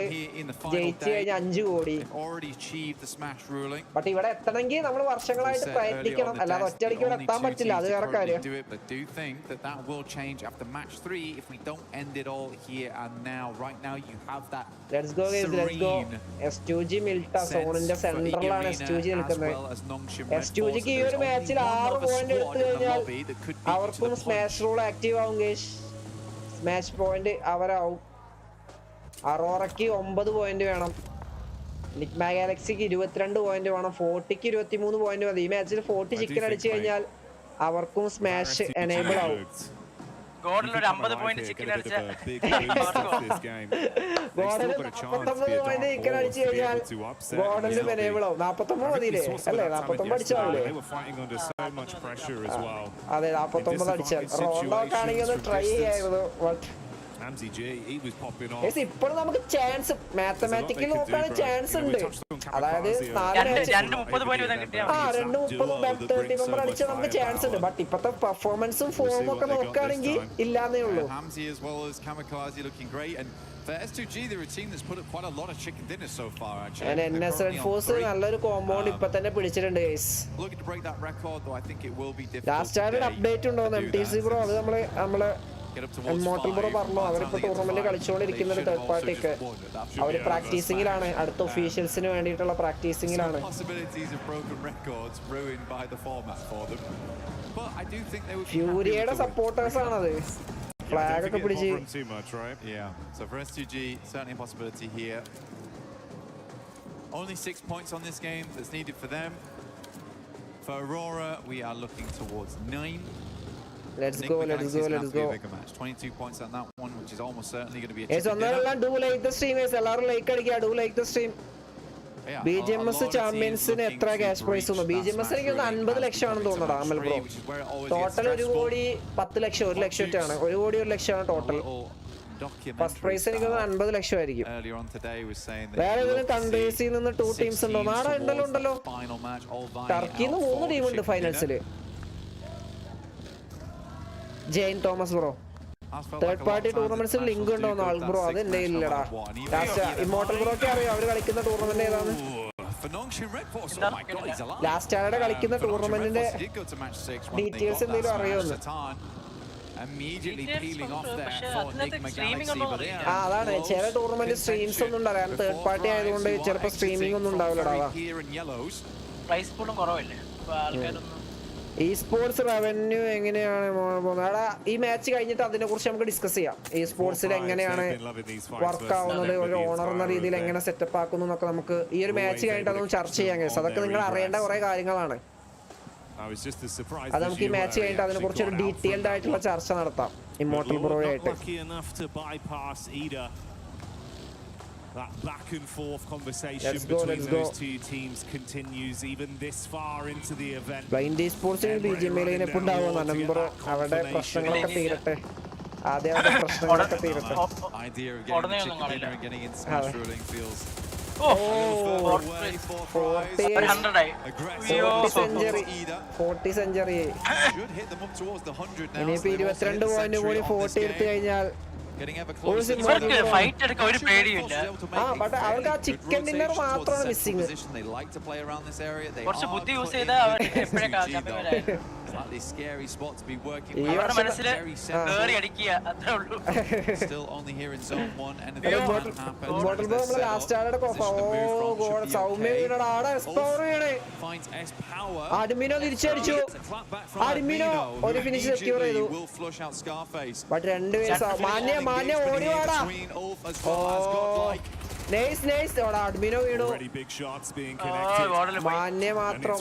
ജയിച്ചു കഴിഞ്ഞാൽ 5 കോടി. already achieved the smash ruling. But ഇവിടെ എത്തണമെങ്കിൽ നമ്മൾ വർഷങ്ങളായിട്ട് പ്രയത്നിക്കണം, അല്ലാതെ ഒറ്റയടിക്ക് ഇവിടെ എത്താൻ പറ്റില്ല. അത് വേറെ കാര്യം. But do think that will change after match 3 if we don't end it all here and now. Right now you have that. Let's go guys, let's go. S2G മിൽട്ട സോണിന്റെ സെന്ററിലാണ് S2G നിൽക്കുന്നത്. S2G ക്ക് ഈ ഒരു മാച്ചിൽ 6 പോയിന്റ് എടുത്തു കഴിഞ്ഞാൽ അവർക്കും smash rule active ആവും ഗൈസ്. സ്മാഷ് പോയിന്റ് അവരാവും. അറോറയ്ക്ക് 9 പോയിന്റ് വേണം. നിഗ്മ ഗാലക്സിക്ക് 22 പോയിന്റ് വേണം. 40ക്ക് 23 പോയിന്റ് മതി. ഈ മാച്ചിൽ 40 ചിക്കൻ അടിച്ചു കഴിഞ്ഞാൽ അവർക്കും സ്മാഷ് എനേബിൾ ആവും. Godl ഒരു 50 പോയിന്റ് ചിക്കൻ അടിച്ച Godl 49 പോയിന്റ് ചിക്കൻ അടിച്ചു കഴിഞ്ഞാൽ Godlന്റെ എനേബിൾ ആവും. 49 മതിയില്ലേ? അല്ലേ 49 അടിച്ചാലേ? അതെ 49 അടിച്ചാൽ റോണ്ടോക്കാണെങ്കിൽ ഒന്ന് ട്രൈ ചെയ്യായിരുന്നു. ഇപ്പോൾ നമുക്ക് ചാൻസ് മാത്തമാറ്റിക്കലി നോക്കുകയാണെങ്കിൽ ചാൻസ് ഉണ്ട്. അതായത് 2:30 മെമ്പർ അടിച്ചാൽ നമുക്ക് ചാൻസ് ഉണ്ട്. ബട്ട് ഇപ്പത്തെ പെർഫോമൻസും ഫോമും ഒക്കെ നോക്കുകയാണെങ്കിൽ ഇല്ലാന്നേ ഉള്ളൂ. For S2G, they're a team that's put up quite a lot of chicken dinners so far, actually. And NS Red Force നല്ലൊരു കോമ്പൗണ്ട് ഇപ്പോ തന്നെ പിടിച്ചിട്ടുണ്ട് guys. Looking to break that record, though I think it will be difficult. Last ആയിട്ട് update ഉണ്ടോ MTC bro? അത് നമ്മള് motel bro പറഞ്ഞു അവരിപ്പോ ടൂർണമെന്റ് കളിച്ചുകൊണ്ടിരിക്കുന്ന തേർഡ് പാർട്ടി ഒക്കെ അവര് പ്രാക്ടീസിംഗിലാണ്. അടുത്ത ഒഫീഷ്യൽസിന് വേണ്ടിയിട്ടുള്ള പ്രാക്ടീസിംഗിലാണ്. ഫ്യൂരിയുടെ സപ്പോർട്ടേഴ്സ് ആണത്. Flag ഒക്കെ പിടിച്ച്. Yeah. So for S2G, certainly a possibility here. Only 6 points on this game that's needed for them. For Aurora, we are looking towards 9. Let's go. 22 points on that one, which is almost certainly going to be a yes, do like the stream guys. Ellarum like adikka. Do like the stream. BGMS ചാമ്പ്യൻസിന് എത്ര cash prize ഉണ്ട്? BGMS എനിക്ക് 50 ലക്ഷം ആണെന്ന് തോന്നുന്നു അമൽ bro. Total 1 കോടി 10 ലക്ഷം 1 ലക്ഷം ആണ്. 1 കോടി 1 ലക്ഷമാണ് total. First prize എനിക്ക് 50 ലക്ഷം ആയിരിക്കും. വേറെ ഏതെങ്കിലും കൺട്രീസിൽ നിന്ന് 2 ടീംസ് ഉണ്ടോ? നാളെ ഉണ്ടല്ലോ. ടർക്കിയിൽ നിന്ന് 3 ടീം ഉണ്ട് ഫൈനൽസിൽ. Jain Thomas bro third party ടൂർണമെന്റ്സിൽ ലിങ്ക് ഉണ്ടോന്ന് ആൾ ബ്രോ? അത് എന്റെ ഇല്ലടാ. ഇമ്മോർട്ടൽ ബ്രോക്ക് അറിയാം അവര് കളിക്കുന്ന ടൂർണമെന്റ് ഏതാണ്? ലാസ്റ്റ് ആരുടെ കളിക്കുന്ന ടൂർണമെന്റിന്റെ ഡീറ്റെയിൽസ് എന്തെങ്കിലും അറിയുമെന്ന്? അതാണ് ചില ടൂർണമെന്റ് സ്ട്രീംസ് ഒന്നും ഉണ്ടാവില്ല. തേർഡ് പാർട്ടി ആയതുകൊണ്ട് ചിലപ്പോ സ്ട്രീമിംഗ് ഒന്നും ഉണ്ടാവില്ലടാ. ഈ സ്പോർട്സ് റവന്യൂ എങ്ങനെയാണ് പോകുന്നത്? ഈ മാച്ച് കഴിഞ്ഞിട്ട് അതിനെ കുറിച്ച് നമുക്ക് ഡിസ്കസ് ചെയ്യാം. ഈ സ്പോർട്സിൽ എങ്ങനെയാണ് വർക്ക് ആവുന്നത്, ഒരു ഓണർ എന്ന രീതിയിൽ എങ്ങനെ സെറ്റപ്പ് ആക്കുന്നു എന്നൊക്കെ നമുക്ക് ഈ ഒരു മാച്ച് കഴിഞ്ഞിട്ട് അതൊന്നും ചർച്ച ചെയ്യാൻ കഴിയും. അതൊക്കെ നിങ്ങൾ അറിയേണ്ട കുറെ കാര്യങ്ങളാണ്. അത് നമുക്ക് ഈ മാച്ച് കഴിഞ്ഞിട്ട് അതിനെ കുറിച്ച് ഒരു ഡീറ്റെയിൽഡ് ആയിട്ടുള്ള ചർച്ച നടത്താം immortal ബ്രോയായിട്ട്. That back and forth conversation between those two teams continues even this far into the event. Blind Sports in BGMLine എപ്പോണ്ടാവുന്ന നമ്പർ അവരുടെ പ്രശ്നങ്ങളൊക്കെ തീരട്ടെ. ആദ്യം അവരുടെ പ്രശ്നങ്ങളൊക്കെ തീരട്ടെ. ഫോർട്ടി സെഞ്ചുറി ഇനിയിപ്പോ 22 പോയിന്റ് കൂടി 40 എടുത്തു കഴിഞ്ഞാൽ അവർക്ക് ആ ചിക്കൻ ഡിന്നർ മാത്രമാണ് മിസ്സിങ്. കുറച്ച് ബുദ്ധി യൂസ് ചെയ്താൽ അഡ്മിനോ തിരിച്ചടിച്ചു. അഡ്മിനോ ഒരു ഫിനിഷ് സെക്യൂർ ചെയ്തു. ബട്ട് രണ്ടുപേരും മാന്യ ഓടിവാടാ. നൈസ് അഡ്മിനോ വീണു. മാന്യ മാത്രം.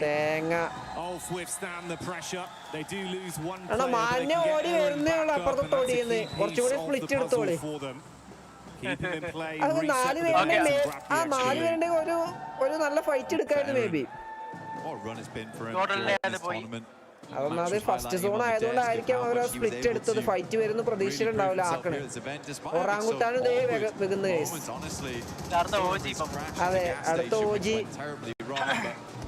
തേങ്ങ മാന്യ ഓടി വരുന്നേ ഉള്ളു. അപ്പുറത്തോട്ട് ഓടിയെന്ന് കുറച്ചുകൂടി സ്പ്ലിറ്റ് എടുത്തോളി. അത് 4 പേരുടെ ഒരു നല്ല ഫൈറ്റ് എടുക്കായിരുന്നു മേ ബി. അതൊന്നാമത് ഫസ്റ്റ് സോൺ ആയതുകൊണ്ടായിരിക്കാം അവർ ആ സ്പ്ലിറ്റ് എടുത്തത്. ഫൈറ്റ് വരുന്ന പ്രതീക്ഷയിലുണ്ടാവില്ല ആക്കണേ. ഒറാങ്കുട്ടാനും ഇതേ വെകുന്ന കേസ്. അതെ, അടുത്ത ഓജി.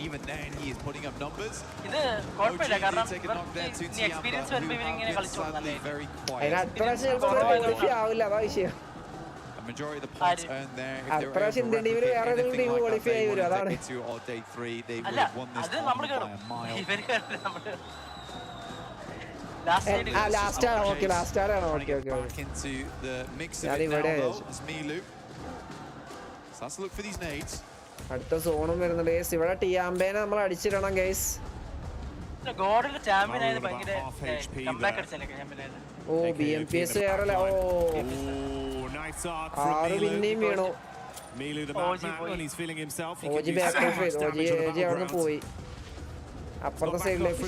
Even then, he is putting up numbers. അടുത്ത പ്രാവശ്യം ചിലപ്പോൾ ക്വാളിഫൈ ആവില്ല, അതാ വിഷയം. Majority of the points earned there. If they were running for anything like that, they would have taken to all day 3. They would have won this by a mile. Last time, okay. Back into the mix of it now, though, is Milu. So let's look for these nades. അടുത്ത സോണും വരുന്നുണ്ട് guys. ഇവിടെ ടിയാമ്പേനെ നമ്മൾ അടിച്ചിടണം guys. ഗോഡിൽ champion ആയത് ഭയങ്കര comeback അടിച്ചല്ലേ champion ആയത്. ഓ BMPS വേറെല്ല. ഓ ആറ് പിന്നെയും വീണു. ഓജി ബാക്ക് ഓഫ് ചെയ്തു. ഓജി അവിടുന്ന് പോയി. അപ്പുറത്തെ സൈഡിലേക്ക്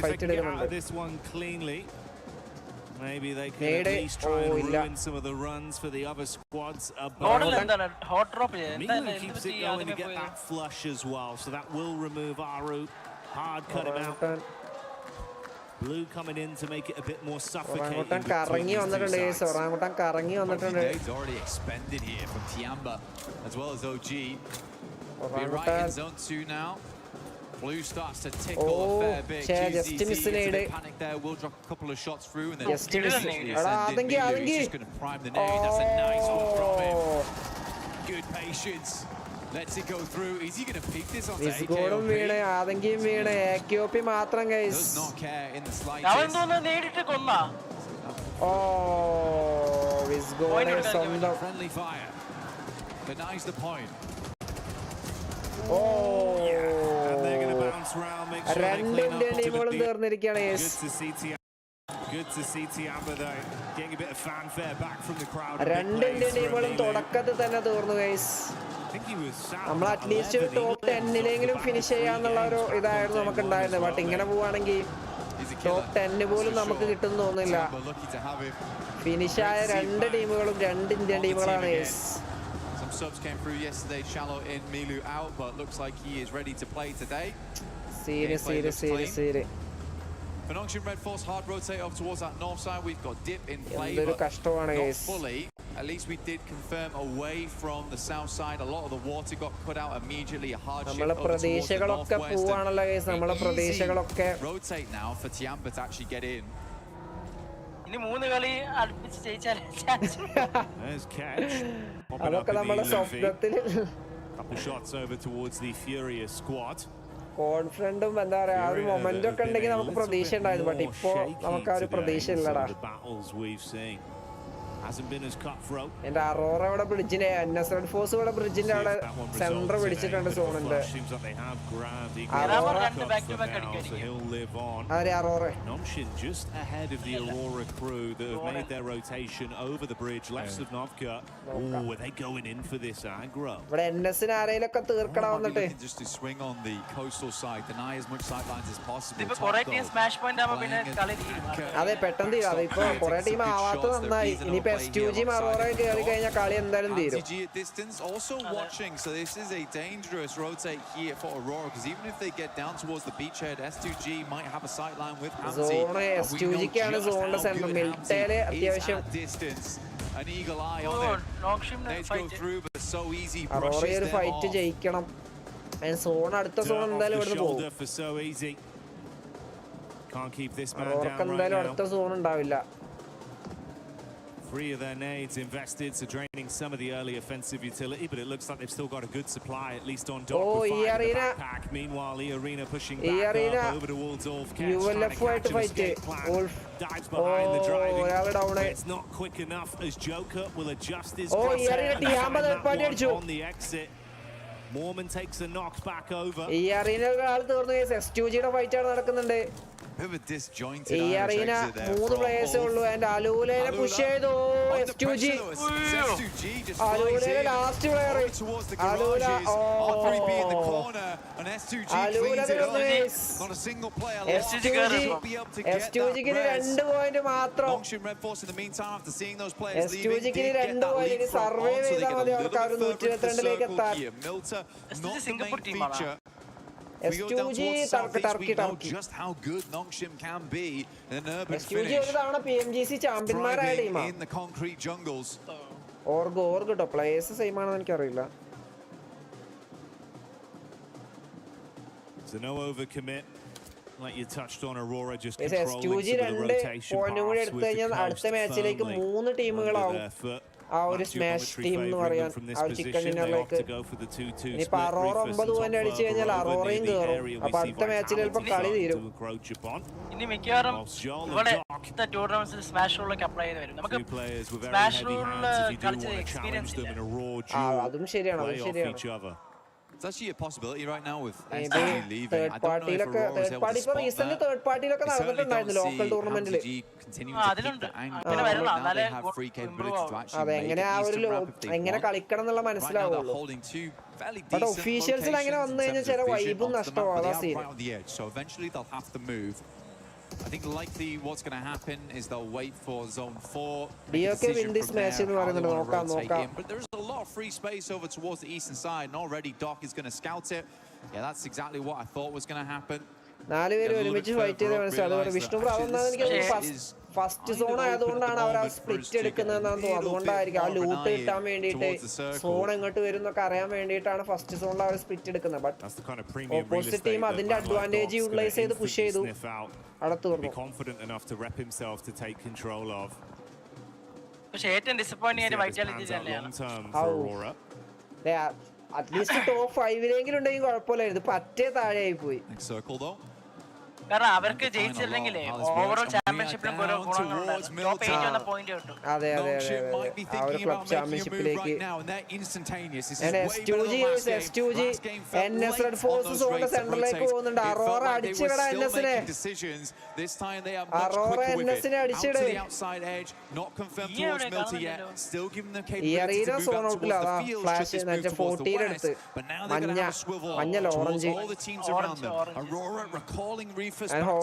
ഫൈറ്റ് എടുക്കുന്നുണ്ട്. Maybe they could at least try and ruin some of the runs for the other squads above. Milu keeps it going to get that flush as well, so that will remove Aru. Hard cut him out. Blue coming in to make it a bit more suffocating. കറങ്ങി വന്നിട്ടുണ്ട് guys. Orangutan കറങ്ങി വന്നിട്ടുണ്ട്. It's already expended here from Tiamba as well as OG. We're right in zone 2 now. Blue starts to tickle a fair bit. Just miss it. Panic there. Will drop a couple of shots through and then just miss it. He's just going to prime the nade. That's a nice one from him. Good patience. Lets it go through. Is he going to peek this onto AKOP? AKOP matram guys. Does not care in the slightest. Oh, Visgone സ്വന്തം friendly fire. Denies the point. Oh. And they're going to bounce around, make sure they clean up Good to see Tiamba though, getting a bit of fanfare back from the crowd. തുടക്കത്തിൽ തന്നെ തീർന്നു guys. നമ്മൾ at least top 10-ലെങ്കിലും finish ചെയ്യാന്നുള്ള ഒരു ഇതായിരുന്നു നമുക്ക് ഉണ്ടായിരുന്നത്. But ഇങ്ങനെ പോവാണെങ്കിൽ ടോപ്പ് 10 പോലും നമുക്ക് കിട്ടുമെന്ന് തോന്നുന്നില്ല. ഫിനിഷായ രണ്ട് ടീമുകളും രണ്ട് ഇന്ത്യൻ ടീമുകളാണ് guys. Subs came through yesterday, Shallow in, Milu out, but looks like he is ready to play today. Serious. Pmwc Red Force hard rotate up towards that north side. We've got Dip in play, but not fully. At least we did confirm away from the south side. A lot of the water got put out immediately. A hard shift over towards the northwest. Rotate now for Tiamba to actually get in. There's catch. Couple shots over towards the Furious squad. കോൺഫിഡന്റും എന്താ പറയാ ആ ഒരു moment ഒക്കെ ഉണ്ടെങ്കിൽ നമുക്ക് പ്രതീക്ഷ ഉണ്ടായിരുന്നു. But ഇപ്പോ നമുക്ക് ആ ഒരു പ്രതീക്ഷ ഇല്ലടാ. എന്റെ അറോറ ഇവിടെ ബ്രിഡ്ജിന്റെ NS ഫോഴ്സ് ഇവിടെ ബ്രിഡ്ജിന്റെ അവിടെ സെന്റർ പിടിച്ചിട്ടുണ്ട് സോണിന്റെ. ആരെ Arora? Just ahead of the Aurora crew that have made their rotation over the bridge left of Novka. Oh, are they going in for this aggro? ഇവിടെ NSനെ ആരെയിലൊക്കെ തീർക്കണം വന്നിട്ട്. Just to swing on the coastal side, deny as much sidelines as possible. ഇപ്പോ കുറേ team smash point ആവുമ്പോൾ പിന്നെ കളി തീരും. അതെ പെട്ടെന്ന് തീരും. അതിപ്പോ കുറേ ടീം ആവാത്തത് നന്നായി. ഇനിയിപ്പോ STG അറോറ കേറി കഴിഞ്ഞാൽ കളി എന്തായാലും തീരും. Distance also watching, so this is a dangerous rotate here for Aurora, because even if they get down towards the beachhead, S2G might have a sight line with Hansi. Zone S2Gക്കാണ് സോണിന്റെ centre. മിൽട്ടയില് അത്യാവശ്യം an eagle eye on it. Let's go through, but so easy. Arora ഒരു fight ജയിക്കണം. Zone അടുത്ത zone എന്തായാലും ഇവിടുന്ന് പോകും. അറോറക്ക് എന്തായാലും അടുത്ത സോൺ ഉണ്ടാവില്ല. 3 of their nades invested, so draining some of the early offensive utility, but it looks like they've still got a good supply, at least on dock. Oh, backpack. Meanwhile, Arena pushing back up over towards Wolf. ULF fight Wolf dives behind the driving. It's not quick enough as Joker will adjust his on the exit. Mormon takes a knock back over. Arena S2G fight നടക്കുന്നുണ്ട്. Bit of a disjointed Arena 3 players ullu and Alulene push chedu S2G Alulene last player Alula R3B in the corner and S2G cleans it up. Not a single player S2G ക്ക് 2 point മാത്രം. Red Force in the meantime after seeing those players leaving S2G ക്ക് 2 point survey ചെയ്താൽ മതി അവർക്ക് 122 ലേക്ക് എത്താൻ. Milta not the main feature. we go down towards the southeast, we know just how good Nongshim can be in an urban finish. PMGC thriving in the concrete jungles. Org to players same ആണെന്ന് എനിക്കറിയില്ല. So no overcommit. Like you touched on, Aurora just controlling some of the rotation paths with the coast firmly under their foot. Our smash team എന്ന് പറയാൻ ആ chicken ഡിന്നറിലേക്ക് ഇനിയിപ്പോൾ Arora 9 point അടിച്ചു കഴിഞ്ഞാൽ അറോറയും കയറും. അപ്പൊ അടുത്ത മാച്ചിൽ ചിലപ്പോൾ കളി തീരും. ഇനി മിക്കവാറും ഇവിടെ ടൂർണമെന്റ്സിൽ സ്മാഷ് റൂളൊക്കെ അപ്ലൈ ചെയ്ത് വരും. നമുക്ക് സ്മാഷ് റൂളിൽ കളിച്ച എക്സ്പീരിയൻസ് ഇല്ല. അതും ശരിയാണ്. It's actually a possibility right now with STG leaving. Third party recently third party local tournament. അതിലുണ്ട്. അങ്ങനെ വരണം. എന്നാലേ free capability to actually make it എങ്ങനെ കളിക്കണം എന്നുള്ള മനസ്സിലാവുള്ളൂ. But officials അങ്ങനെ വന്നു കഴിഞ്ഞാൽ ചില വൈബും നഷ്ടമാവാ scene. So eventually they'll have to move. I think likely what's going to happen is they'll wait for zone 4. DOK win this match എന്ന് പറയുന്നത് നോക്കാം. But there's a lot of free space over towards the eastern side, and already Doc is going to scout it. Yeah, that's exactly what I thought was going to happen. നാല് പേര് ഒരുമിച്ച് fight ചെയ്ത് മനസ്സിലാവും. വിഷ്ണു പ്രാവെന്നാണ് എനിക്ക് first zone ആയതുകൊണ്ടാണ് അവർ ആ split എടുക്കുന്നതെന്നാണ് തോന്നുന്നത്. അതുകൊണ്ടായിരിക്കും ആ ലൂട്ട് കിട്ടാൻ വേണ്ടിയിട്ട് സോൺ എങ്ങോട്ട് വരും എന്നൊക്കെ അറിയാൻ വേണ്ടിയിട്ടാണ് ഫസ്റ്റ് സോണിൽ അവർ സ്പ്ലിറ്റ് എടുക്കുന്നത്. ബട്ട് ഓപ്പോസിറ്റ് ടീം അതിന്റെ അഡ്വാൻറ്റേജ് യൂട്ടിലൈസ് ചെയ്ത് പുഷ് ചെയ്തു. അടുത്ത് അറ്റ്ലീസ്റ്റ് ടോപ്പ് 5-ലെങ്കിലും ഉണ്ടെങ്കിൽ കുഴപ്പമില്ലായിരുന്നു. പറ്റേ താഴെയായി പോയി. കാരണം അവർക്ക് ജയിച്ചില്ലെങ്കിലേ ഓവറോൾ ചാമ്പ്യൻഷിപ്പിലും ടോപ്പ് 8 എന്ന പോയിന്റ് കിട്ടും. അതെ ആ ഒരു ക്ലബ് ചാമ്പ്യൻഷിപ്പിലേക്ക് S2G NS റെഡ് ഫോഴ്സ് സോണിന്റെ സെന്ററിലേക്ക് പോകുന്നുണ്ട്. അറോറ അടിച്ചിടാ NSനെ. അറോറ NSനെ അടിച്ചിട. ഈ അറീന സോൺ ഔട്ടില്ല. അതാ ഫ്ലാഷ് 14 എടുത്ത് മഞ്ഞ ഓറഞ്ച്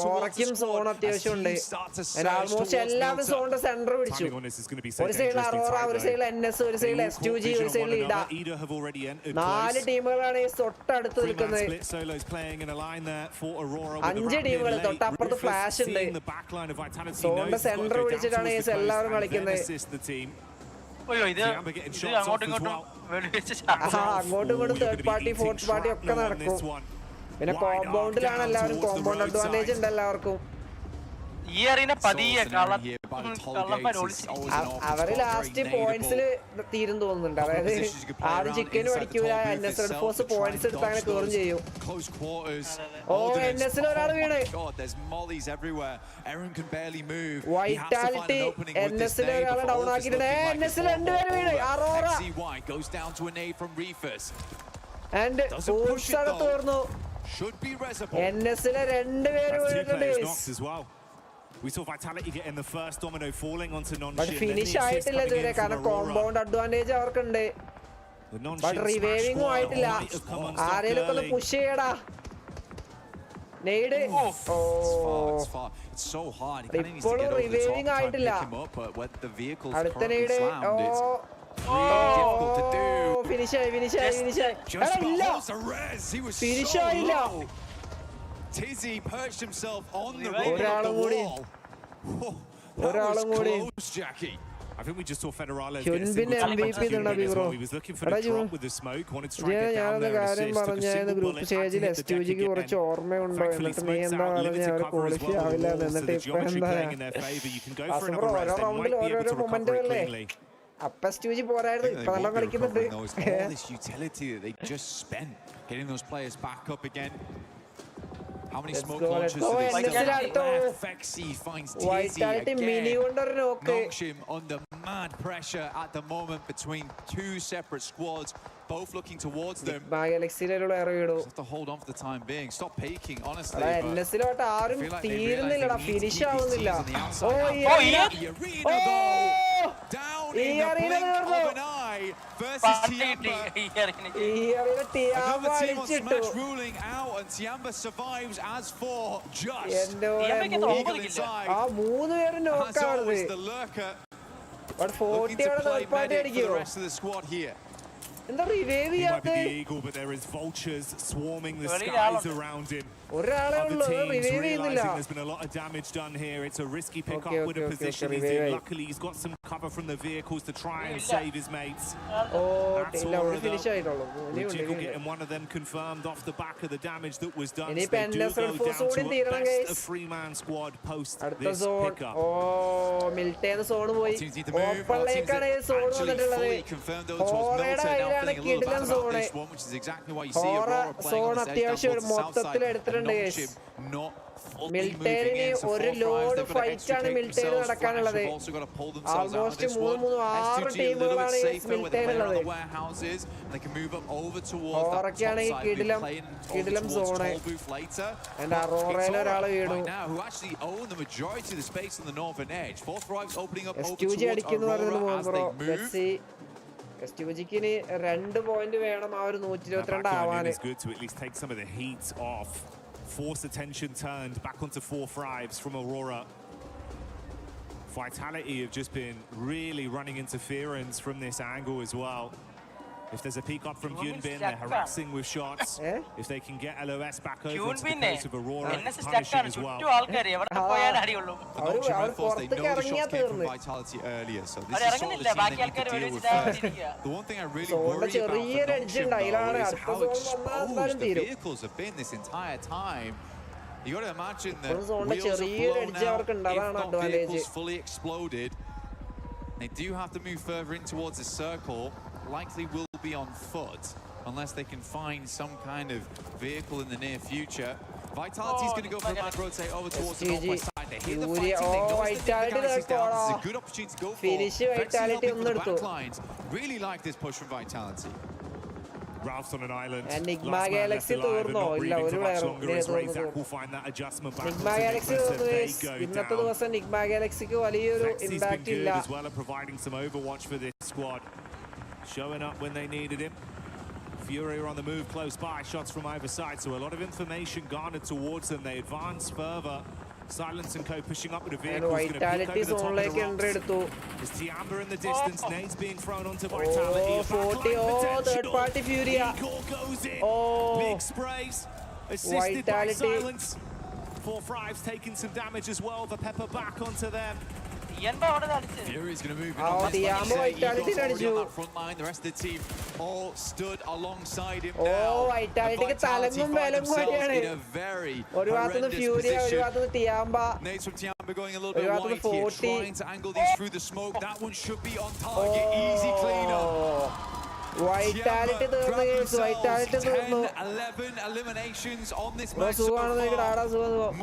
ഹോറയ്ക്കും സോൺ അത്യാവശ്യമുണ്ട്. ആൾമോസ്റ്റ് എല്ലാവരും സോണിന്റെ സെന്റർ പിടിച്ചു. ഒരു സൈഡിൽ അറോറ, ഒരു സൈഡിൽ NS, ഒരു സൈഡിൽ S2G, ഒരു സൈഡിൽ ഇഡ. 4 ടീമുകളാണ് ഈ തൊട്ടടുത്ത് നിൽക്കുന്നത്. 5 ടീമുകൾ തൊട്ടപ്പുറത്ത് ഫ്ലാഷ് ഉണ്ട്. സോണിന്റെ സെന്റർ പിടിച്ചിട്ടാണ് ഈ എല്ലാവരും കളിക്കുന്നത്. അങ്ങോട്ടും ഇങ്ങോട്ടും തേർഡ് പാർട്ടി ഫോർത്ത് പാർട്ടി ഒക്കെ നടക്കും. പിന്നെ കോമ്പൗണ്ടിലാണ് എല്ലാവരും. കോമ്പൗണ്ട് അഡ്വാൻറ്റേജ് ഉണ്ട് എല്ലാവർക്കും. അവര് ലാസ്റ്റ് പോയിന്റ്സിൽ തീരും തോന്നുന്നുണ്ട്. അതായത് ആദ്യം ചിക്കനും അടിക്കൂല. NS റെഡ് ഫോഴ്സ് പോയിന്റ്സ് എടുത്ത് അങ്ങനെ കയറും ചെയ്യും. ഓ NSൽ ഒരാൾ വീണ്. വൈറ്റാലിറ്റി NSൽ ഒരാളെ ഡൗൺ ആക്കിയിട്ടുണ്ട്. NSൽ 2 പേര് വീണ്. അറോറ ആൻഡ് ഫോഴ്സ് ആണ് തീർന്നു. NSലെ 2 പേര് വീണിട്ടുണ്ട്. We saw Vitality getting the first domino falling onto non-shim. But finish ആയിട്ടില്ല ഇതുവരെ. കാരണം കോമ്പൗണ്ട് അഡ്വാൻറ്റേജ് അവർക്കുണ്ട്. ബട്ട് റിവൈവിംഗും ആയിട്ടില്ല. ആരേലും ഒക്കെ ഒന്ന് പുഷ് ചെയ്യടാ. നെയ്ഡ് ഇപ്പോഴും റിവൈവിംഗ് ആയിട്ടില്ല. അടുത്ത നെയ്ഡ് ഫിനിഷ് ആയി. ഫിനിഷ് ആയില്ല. Tizzy perched himself on the wall. Jackie. I think we just saw Federales get some MVP well. He was looking for the drop with the smoke, wanted to try and get down there and assist. Took a single bullet to hit there to get in. Thankfully, Smokes out, limited cover as well. So the geometry playing in their favour. You can go for another rest. They might be able to recover it cleanly. All this utility that they just spent, getting those players back up again. How many smoke launches do they still? Fexy finds Tizzy again. Nongshim under mad pressure at the moment between 2 separate squads, both looking towards them. Just have to hold on for the time being. Stop peeking, honestly. Finish down in the blink of an eye versus Tiamba. Another team on Smash ruling out, and Tiamba survives as for just. Eagle inside. As always, the lurker. But 40 looking to play medic for the rest of the squad here. He might be the eagle, but there is vultures swarming the skies around him. Other teams realizing there's been a lot of damage done here. It's a risky pickup with a position he's in. Luckily, he's got some cover from the vehicles to try and save his mates. That's all of them. Jiggle getting one of them confirmed off the back of the damage that was done. So they do go down to a best of three-man squad post this pickup. Milton zone boy. Actually fully confirmed though towards Milton, now feeling a little bad about this one, which is exactly why you see Aurora playing on this edge down towards the south side, and Nongshim not fully moving in, so 4 drives, they've got to extricate themselves. Flash have also got to pull themselves out of this one. S2G a little bit safer with the player on the warehouses, and they can move up over towards that top side, be playing over towards toll booth later. And Aurora right now, who actually own the majority of the space on the northern edge. 4th drives opening up over towards Aurora as they move. S2G 2 point വേണം ആ ഒരു 122 is good to at least take some of the heat off. Force attention turned back onto 4 fives from Aurora. Vitality have just been really running interference from this angle as well. If there's a peek up from Hyunbin, they're harassing with shots. If they can get LOS back over to the place of Aurora, punishing as well. They know the shots came from Vitality earlier, so this is sort of the scene they need to deal with first. The one thing I really worry about for Nongshim though is how exposed the vehicles have been this entire time. You got to imagine that wheels are blown out, if not vehicles fully exploded. They do have to move further in towards the circle. Likely will be on foot unless they can find some kind of vehicle in the near future. Vitality is going to go for a mad rotate over towards the northwest side. They hit the fighting, they know they get the Galaxy down. This is a good opportunity to go for. Vexy helping from the back lines. Really like this push from Vitality. Ralph's on an island. And Nigma Galaxy തോർന്നോ ഇല്ല ഒരു Nigma Galaxy ഇന്നത്തെ ദിവസം Nigma Galaxyക്ക് വലിയൊരു impact ഇല്ല. Providing some overwatch for this squad. Showing up when they needed him. Fury are on the move close by. Shots from either side, so a lot of information garnered towards them. They advance further. Silence and Co pushing up with a vehicle. Vitality zone like entry eduthu. Is Tiamba in the distance? Nades being thrown onto Vitality. 40 third party Fury. Goes in. Big sprays. Assisted by Silence. 4 fives taking some damage as well. The pepper back onto them. Fury's going to move in on this. On that front line, the rest of the team all stood alongside him now. Vitality find themselves in a very horrendous position. Nades from Tiamba going a little bit wide here, trying to angle these through the smoke. That one should be on target. Easy cleanup. Vitality തീർന്നു guys Vitality തീർന്നു 11 eliminations on this match.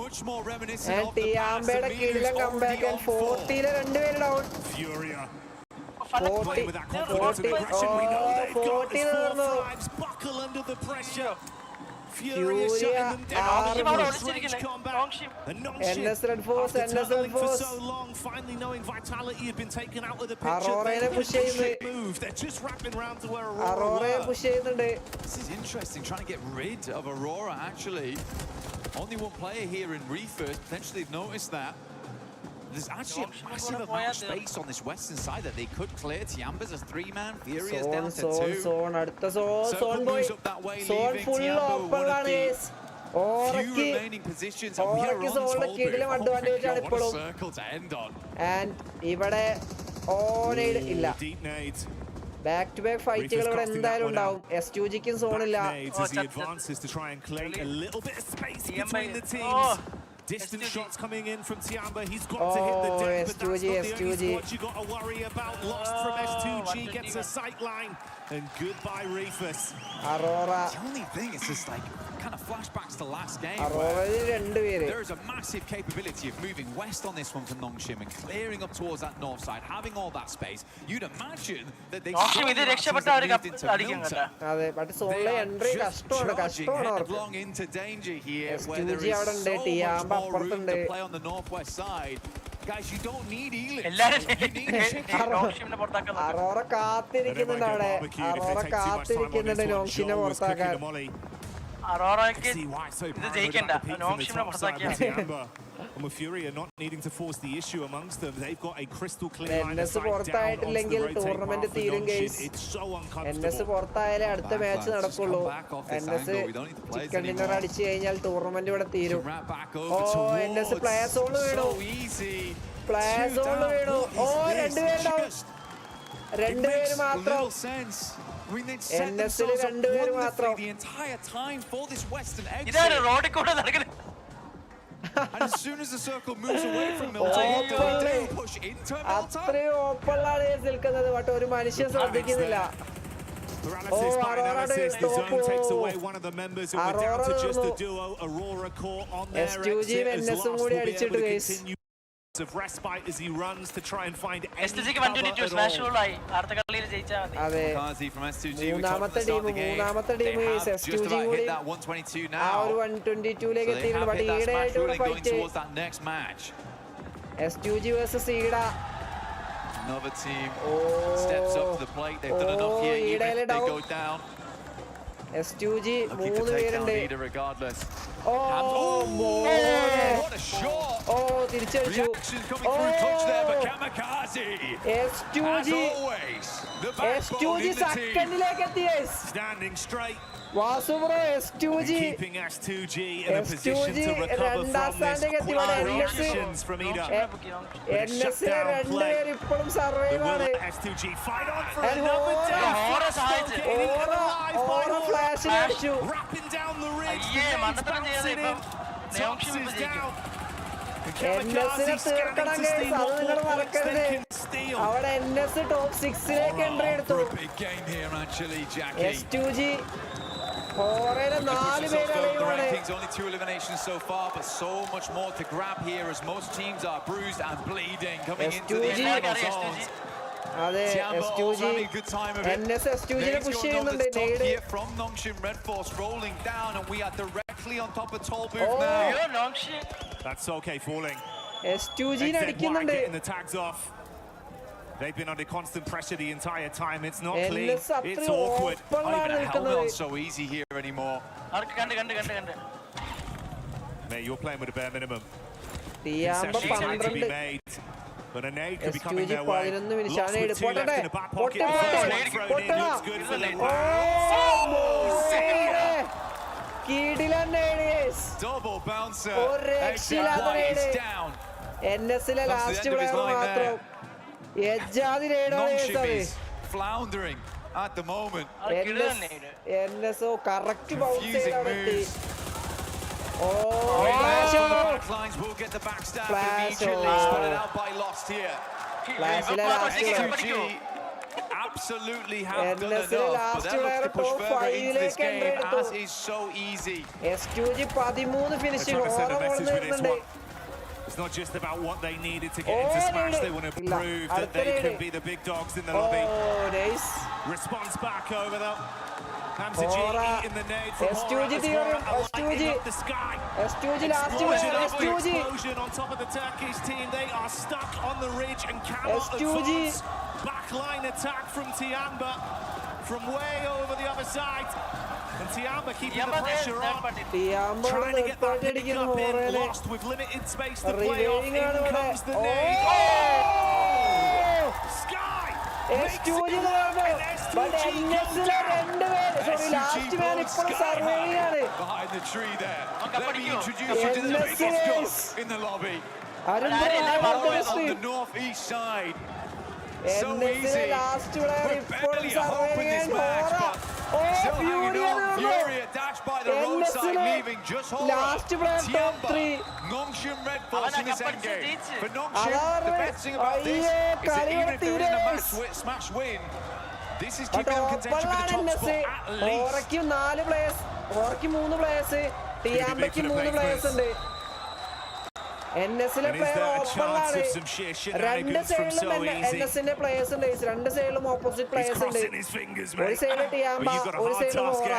Much more reminiscent of the past. Tiambയുടെ കിടിലൻ comeback and 40 ലെ രണ്ടുപേര് down. Furia 40 തീർന്നു. Buckle under the pressure. Furia NS Red Force for so long, finally knowing Vitality had been taken out of the picture. They're just wrapping around to where Aurora were. This is interesting, trying to get rid of Aurora actually. Only one player here in Reefer, potentially noticed that. There's actually a massive amount of space on this western side that they could clear. Tiamba's a 3-man, Fury is down to 2. Zone moves up that way, leaving Tiamba one of the few remaining positions. And we are on Toll Booth. What a circle to end on. And ഇവിടെ illa. Deep nades. Back to back ഫൈറ്റുകൾ ഇവിടെ എന്തായാലും ഉണ്ടാവും. S2Gക്കും zone ഇല്ല. As he advances to try and collect a little bit of space between the teams. Distant shots coming in from Tiamba. He's got to hit the deck, but that's not the only squad you got to worry about. Lost from S2G, gets a sight line, and goodbye Reefus. Aurora. The only thing is just like kind of flashbacks to last game. Aurora there is a massive capability of moving west on this one from Nongshim and clearing up towards that north side, having all that space. You'd imagine that they charging headlong into danger here, where there is so much more room to play on the northwest side. Guys, you don't need Elin. You need Aurora കാത്തിരിക്കുന്നുണ്ട് അവിടെ. Aurora കാത്തിരിക്കുന്നുണ്ട് നോങ്ഷിനെ പുറത്താക്കാൻ. Aurora ഇത് ജയിക്കണ്ട. നോങ്ഷിനെ പുറത്താക്കിയാ And with Furia not needing to force the issue amongst them, they've got a crystal clear line of sight down onto the rotate path for Nongshim. It's so uncomfortable. പുറത്തായാലേ അടുത്ത match നടക്കുള്ളൂ. Chicken dinner അടിച്ചു കഴിഞ്ഞാൽ tournament ഇവിടെ തീരും. Player soul വീണു. Player soul വീണു. രണ്ടുപേര് മാത്രം. NSൽ രണ്ടുപേര് മാത്രം. ഇതാണ് റോഡിൽ കൂടെ നടക്കുന്നത്. And as soon as the circle moves away from Milton, they push into Milton. അത്രയും ഓപ്പണിലാണ് നിൽക്കുന്നത്. ബട്ട് ഒരു മനുഷ്യൻ ശ്രദ്ധിക്കുന്നില്ല. Paralysis by analysis. The zone takes away one of the members who were down to just a duo. Aurora caught on their exit as last will be able to continue of respite as he runs to try and find any cover at all. Kazi from S2G, we talked at the start of the game. They have just about hit that 122 now. So they have hit that smash ruling going towards that next match. S2G versus Ida. Another team steps up to the plate. They've done enough here, even if they go down. S2G looking to take down Ida regardless. What a shot! Reactions coming through clutch there, but Kamikaze, S2G, as always, the backbone in the team. Standing straight. Vasubro S2G keeping S2G in a position to recover from this reactions from Ida. NS രണ്ടുപേര് ഇപ്പോഴും survive ആണ്. S2G fight on for another flash അടിച്ചു. wrapping down the ridge. NSനെ തീർക്കണം guys, അത് നിങ്ങൾ മറക്കരുത്. അവിടെ NS top 6ലേക്ക് entry എടുത്തു. S2G Only 2 eliminations so far, but so much more to grab here as most teams are bruised and bleeding coming into these final zones. S2G NS S2Gനെ push ചെയ്യുന്നുണ്ട്. Here from Nongshim, Red Force rolling down, and we are directly on top of Toll Booth now. That's okay falling. S2Gനെ അടിക്കുന്നുണ്ട്. Getting the tags off. They've been under constant pressure the entire time. It's not clean. It's awkward. Not even a helmet so easy here anymore. Mate, you're playing with a bare minimum. Concessions need to be made. But a nade could be coming their way. Lost with 2 left in the back pocket. The first one thrown in looks good for them. Double bouncer. He's down. NSലെ last player മാത്രം. Nongshim is floundering at the moment. NS correct bounce ചെയ്താണ്. Flash on the back lines will get the backstab immediately. Spotted out by Lost here. S2G absolutely have done enough, but they're looking to push further into this game, as is so easy. S2G 13 finishing. It's not just about what they needed to get into Smash. They want to prove that they can be the big dogs in the lobby. Response back over them. Hamza G eating the nade from S2G up the sky. Explosion on top of the Turkish team. They are stuck on the ridge and cannot advance. Backline attack from Tiamba from way over the other side. And Tiamba keeping the pressure on. Trying to get that pick up in. Lost with limited space to play off. In comes the nade. Sky! S2G but NSലെ രണ്ടുപേര് last man ഇപ്പോൾ survive ആണ്. Behind the tree there. Let me introduce you to the biggest dog in the lobby. On the northeast side. So easy. We're barely a hope in this match, but still hanging on. Furia dashed by the roadside, leaving just Hora. Tiamba, Nongshim, Red Force in this endgame. For Nongshim, the best thing about this is that even if there isn't a smash win, this is keeping them contention for the top spot at least. Hora'ക്ക് 4 players, Hora'ക്ക് 3 players, Tiamba'ക്ക് 3 players ഉണ്ട്. NSലെ player ഓപ്പണാണ്. രണ്ട് സൈഡിലും NSന്റെ players ഉണ്ട്. രണ്ട് സൈഡിലും opposite players ഉണ്ട്. ഒരു സൈഡിൽ ടിയാമ്പ, ഒരു സൈഡിൽ ഹോറ.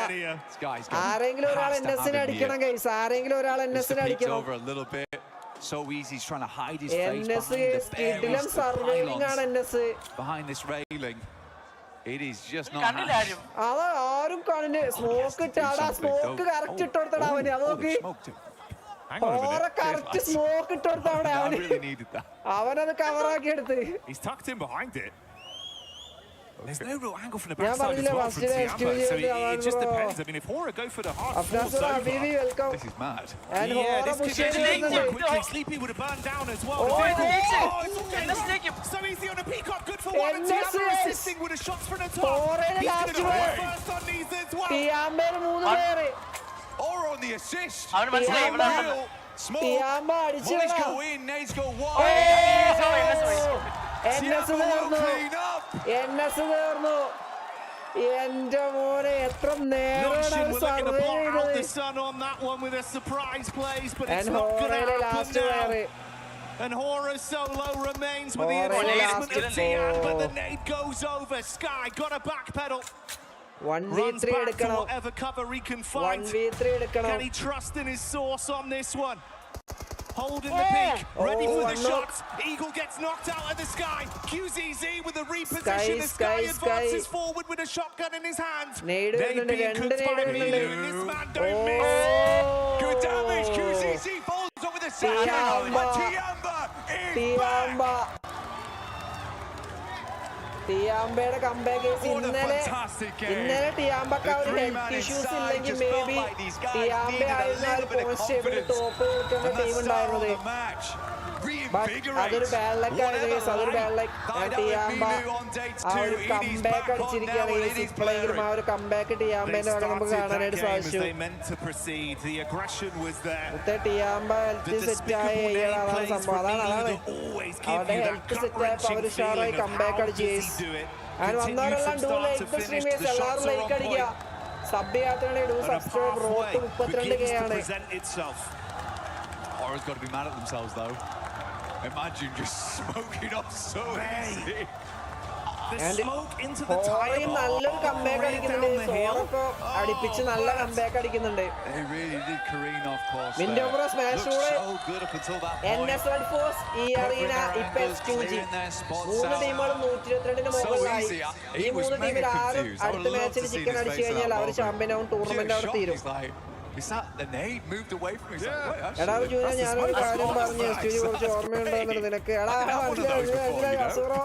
ആരെങ്കിലും ഒരാൾ NSനെ അടിക്കണം ഗൈസ്. ആരെങ്കിലും ഒരാൾ NSനെ അടിക്കണം. So easy, he's trying to hide his face behind the barriers, the pylons behind this railing. It is just not ആരും കാണില്ല. സ്മോക്ക് ഇട്ടാടാ, സ്മോക്ക് കറക്റ്റ് ഇട്ടോടത്തടാ അവന്. അത് നോക്ക്. Hang on a minute. I really needed that. He's tucked in behind it. There's no real angle from the backside as well from Tiamba, so it just depends. I mean, if Hora go for the hard force over, This is mad. yeah, this could get quickly. Sleepy would have burned down as well. It's all getting so easy on a peacock. Good for one. And Tiamba assisting with the shots from the top. He's going to go first on these as well. Hora on the assist. Small. Mollies go in, nades go wide. Tiamba will clean up. Nungshin were looking to block out the sun on that one with a surprise plays, but it's not going to happen now. And Hora solo remains with the advancement of Tian, but the nade goes over. Sky got a backpedal. 1v3 to whatever cover he can find. 1v3 Can he trust in his source on this one? Holding the peak, ready for the shots. Eagle gets knocked out of the Sky. QZZ with a reposition. The Sky advances forward with a shotgun in his hand. They've been cooked by Milu, and this man don't miss. Good damage. QZZ falls on with a second. But Tiamba is back. Tiambയുടെ comeback is ഇന്നലെ ടിയാമ്പക്ക് ഒരു health issues ഇല്ലെങ്കിൽ may be ടിയാമ്പ ആയിരുന്നാൽ constable top കിട്ടുന്ന team ഉണ്ടായിരുന്നത്. അതൊരു bad luck ആയിരുന്നു. അതൊരു bad luck. ടിയാമ്പ ആ ഒരു കംബാക്ക് അടിച്ചിരിക്കുകയാണ്. ഇപ്പോഴെങ്കിലും ആ ഒരു കംബാക്ക് ടിയാമ്പേന്റെ വരെ നമുക്ക് കാണാനായിട്ട് സാധിച്ചു. ടിയാമ്പ ഹെൽത്ത് സെറ്റായ അതാണ് സംഭവം. അതാണ് അവരുടെ ഹെൽത്ത് സെറ്റായപ്പോൾ അവർ ഉഷാറായി കംബാക്ക് അടിച്ച് അങ്ങനെ വന്നവരെല്ലാം ഡൂ ലൈക്ക് ദ സ്ട്രീമേഴ്സ്. എല്ലാവരും ലൈക്ക് അടിക്കുക. സബ് ചെയ്യാത്തവരുടെ ഡൂ സബ്സ്ക്രൈബ്. റോട്ട് 32K ആണ്. Hora's got to be mad at themselves though. Imagine just smoking up so easy. ഹോറയും നല്ലൊരു കംബാക്ക് അടിക്കുന്നുണ്ട്. സോറൊക്കെ അടുപ്പിച്ച് നല്ല കംബാക്ക് അടിക്കുന്നുണ്ട്. മിൻഡോബ്രോ സ്മാഷ് ഫോഴ്സ് ഈ അറീന ഇപ്പൊ SQG 3 ടീമുകളും 122 മുകളിലായി. ഈ 3 ടീമിൽ ആരും അടുത്ത മാച്ചിൽ ചിക്കൻ അടിച്ചു കഴിഞ്ഞാൽ അവർ ചാമ്പ്യൻ ആവും. ടൂർണമെന്റ് അവിടെ തീരും. എടാ ജൂനിയ ഞാനൊരു കാര്യം പറഞ്ഞു. SQG കുറച്ച് ഓർമ്മയുണ്ടോന്ന് നിനക്ക്? എടാ അസൂറോ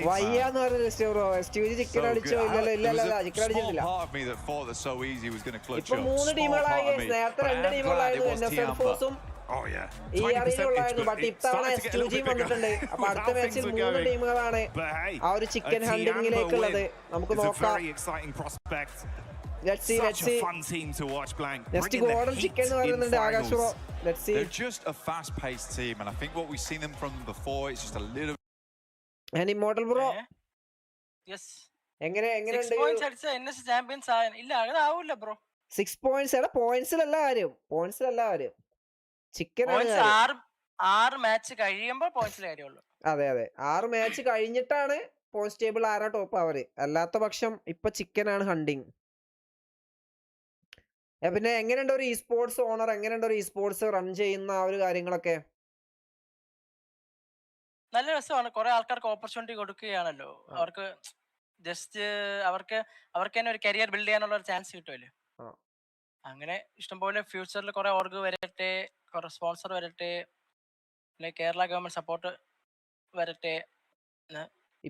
വയ്യാന്ന് പറഞ്ഞു SQG ചിക്കൻ അടിച്ചോ? ഇല്ലല്ലോ ചിക്കൻ അടിച്ചിട്ടില്ല. ഇപ്പൊ 3 ടീമുകളായി. നേരത്തെ 2 ടീമുകളായിരുന്നു. NSL ഫോഴ്സും ഈ അറിയുള്ളായിരുന്നു. ബട്ട് ഇത്തവണ SQG വന്നിട്ടുണ്ട്. അപ്പൊ അടുത്ത മാച്ചിൽ 3 ടീമുകളാണ് ആ ഒരു ചിക്കൻ ഹണ്ടിങ്ങിലേക്കുള്ളത്. നമുക്ക് നോക്കാം. Let's see. Next Godl chicken എന്ന് പറയുന്നുണ്ട് Akash bro. Let's see. They're just a fast-paced team, and I think what we've seen them from before is just a little. And Immortal bro. Yes. എങ്ങനെ 6 points അടിച്ച NS champions ആയ ഇല്ല അതാവില്ല bro. 6 points എടാ പോയിന്റ്സിലല്ല കാര്യം. Chicken ആണ് 6 match കഴിയുമ്പോൾ പോയിന്റ്സിലെ കാര്യമുള്ളൂ. അതെ 6 മാച്ച് കഴിഞ്ഞിട്ടാണ് പോയിന്റ്സ് ടേബിൾ ആരാ ടോപ്പ് അവര്. അല്ലാത്ത പക്ഷം ഇപ്പൊ ചിക്കൻ ആണ് ഹണ്ടിങ്. പിന്നെ എങ്ങനെയുണ്ട് ഒരു ഇ-സ്പോർട്സ് ഓണർ? എങ്ങനെയുണ്ട് ഒരു ഇ-സ്പോർട്സ് റൺ ചെയ്യുന്ന ആ ഒരു കാര്യങ്ങളൊക്കെ? നല്ല രസമാണ്. കുറെ ആൾക്കാർക്ക് ഓപ്പർച്യൂണിറ്റി കൊടുക്കുകയാണല്ലോ. അവർക്ക് ജസ്റ്റ് അവർക്ക് തന്നെ ഒരു കരിയർ ബിൽഡ് ചെയ്യാനുള്ള ഒരു ചാൻസ് കിട്ടുമല്ലോ. അങ്ങനെ ഇഷ്ടംപോലെ ഫ്യൂച്ചറിൽ കുറെ ഓർഗ് വരട്ടെ, കുറെ സ്പോൺസർ വരട്ടെ, കേരള ഗവൺമെന്റ് സപ്പോർട്ട് വരട്ടെ.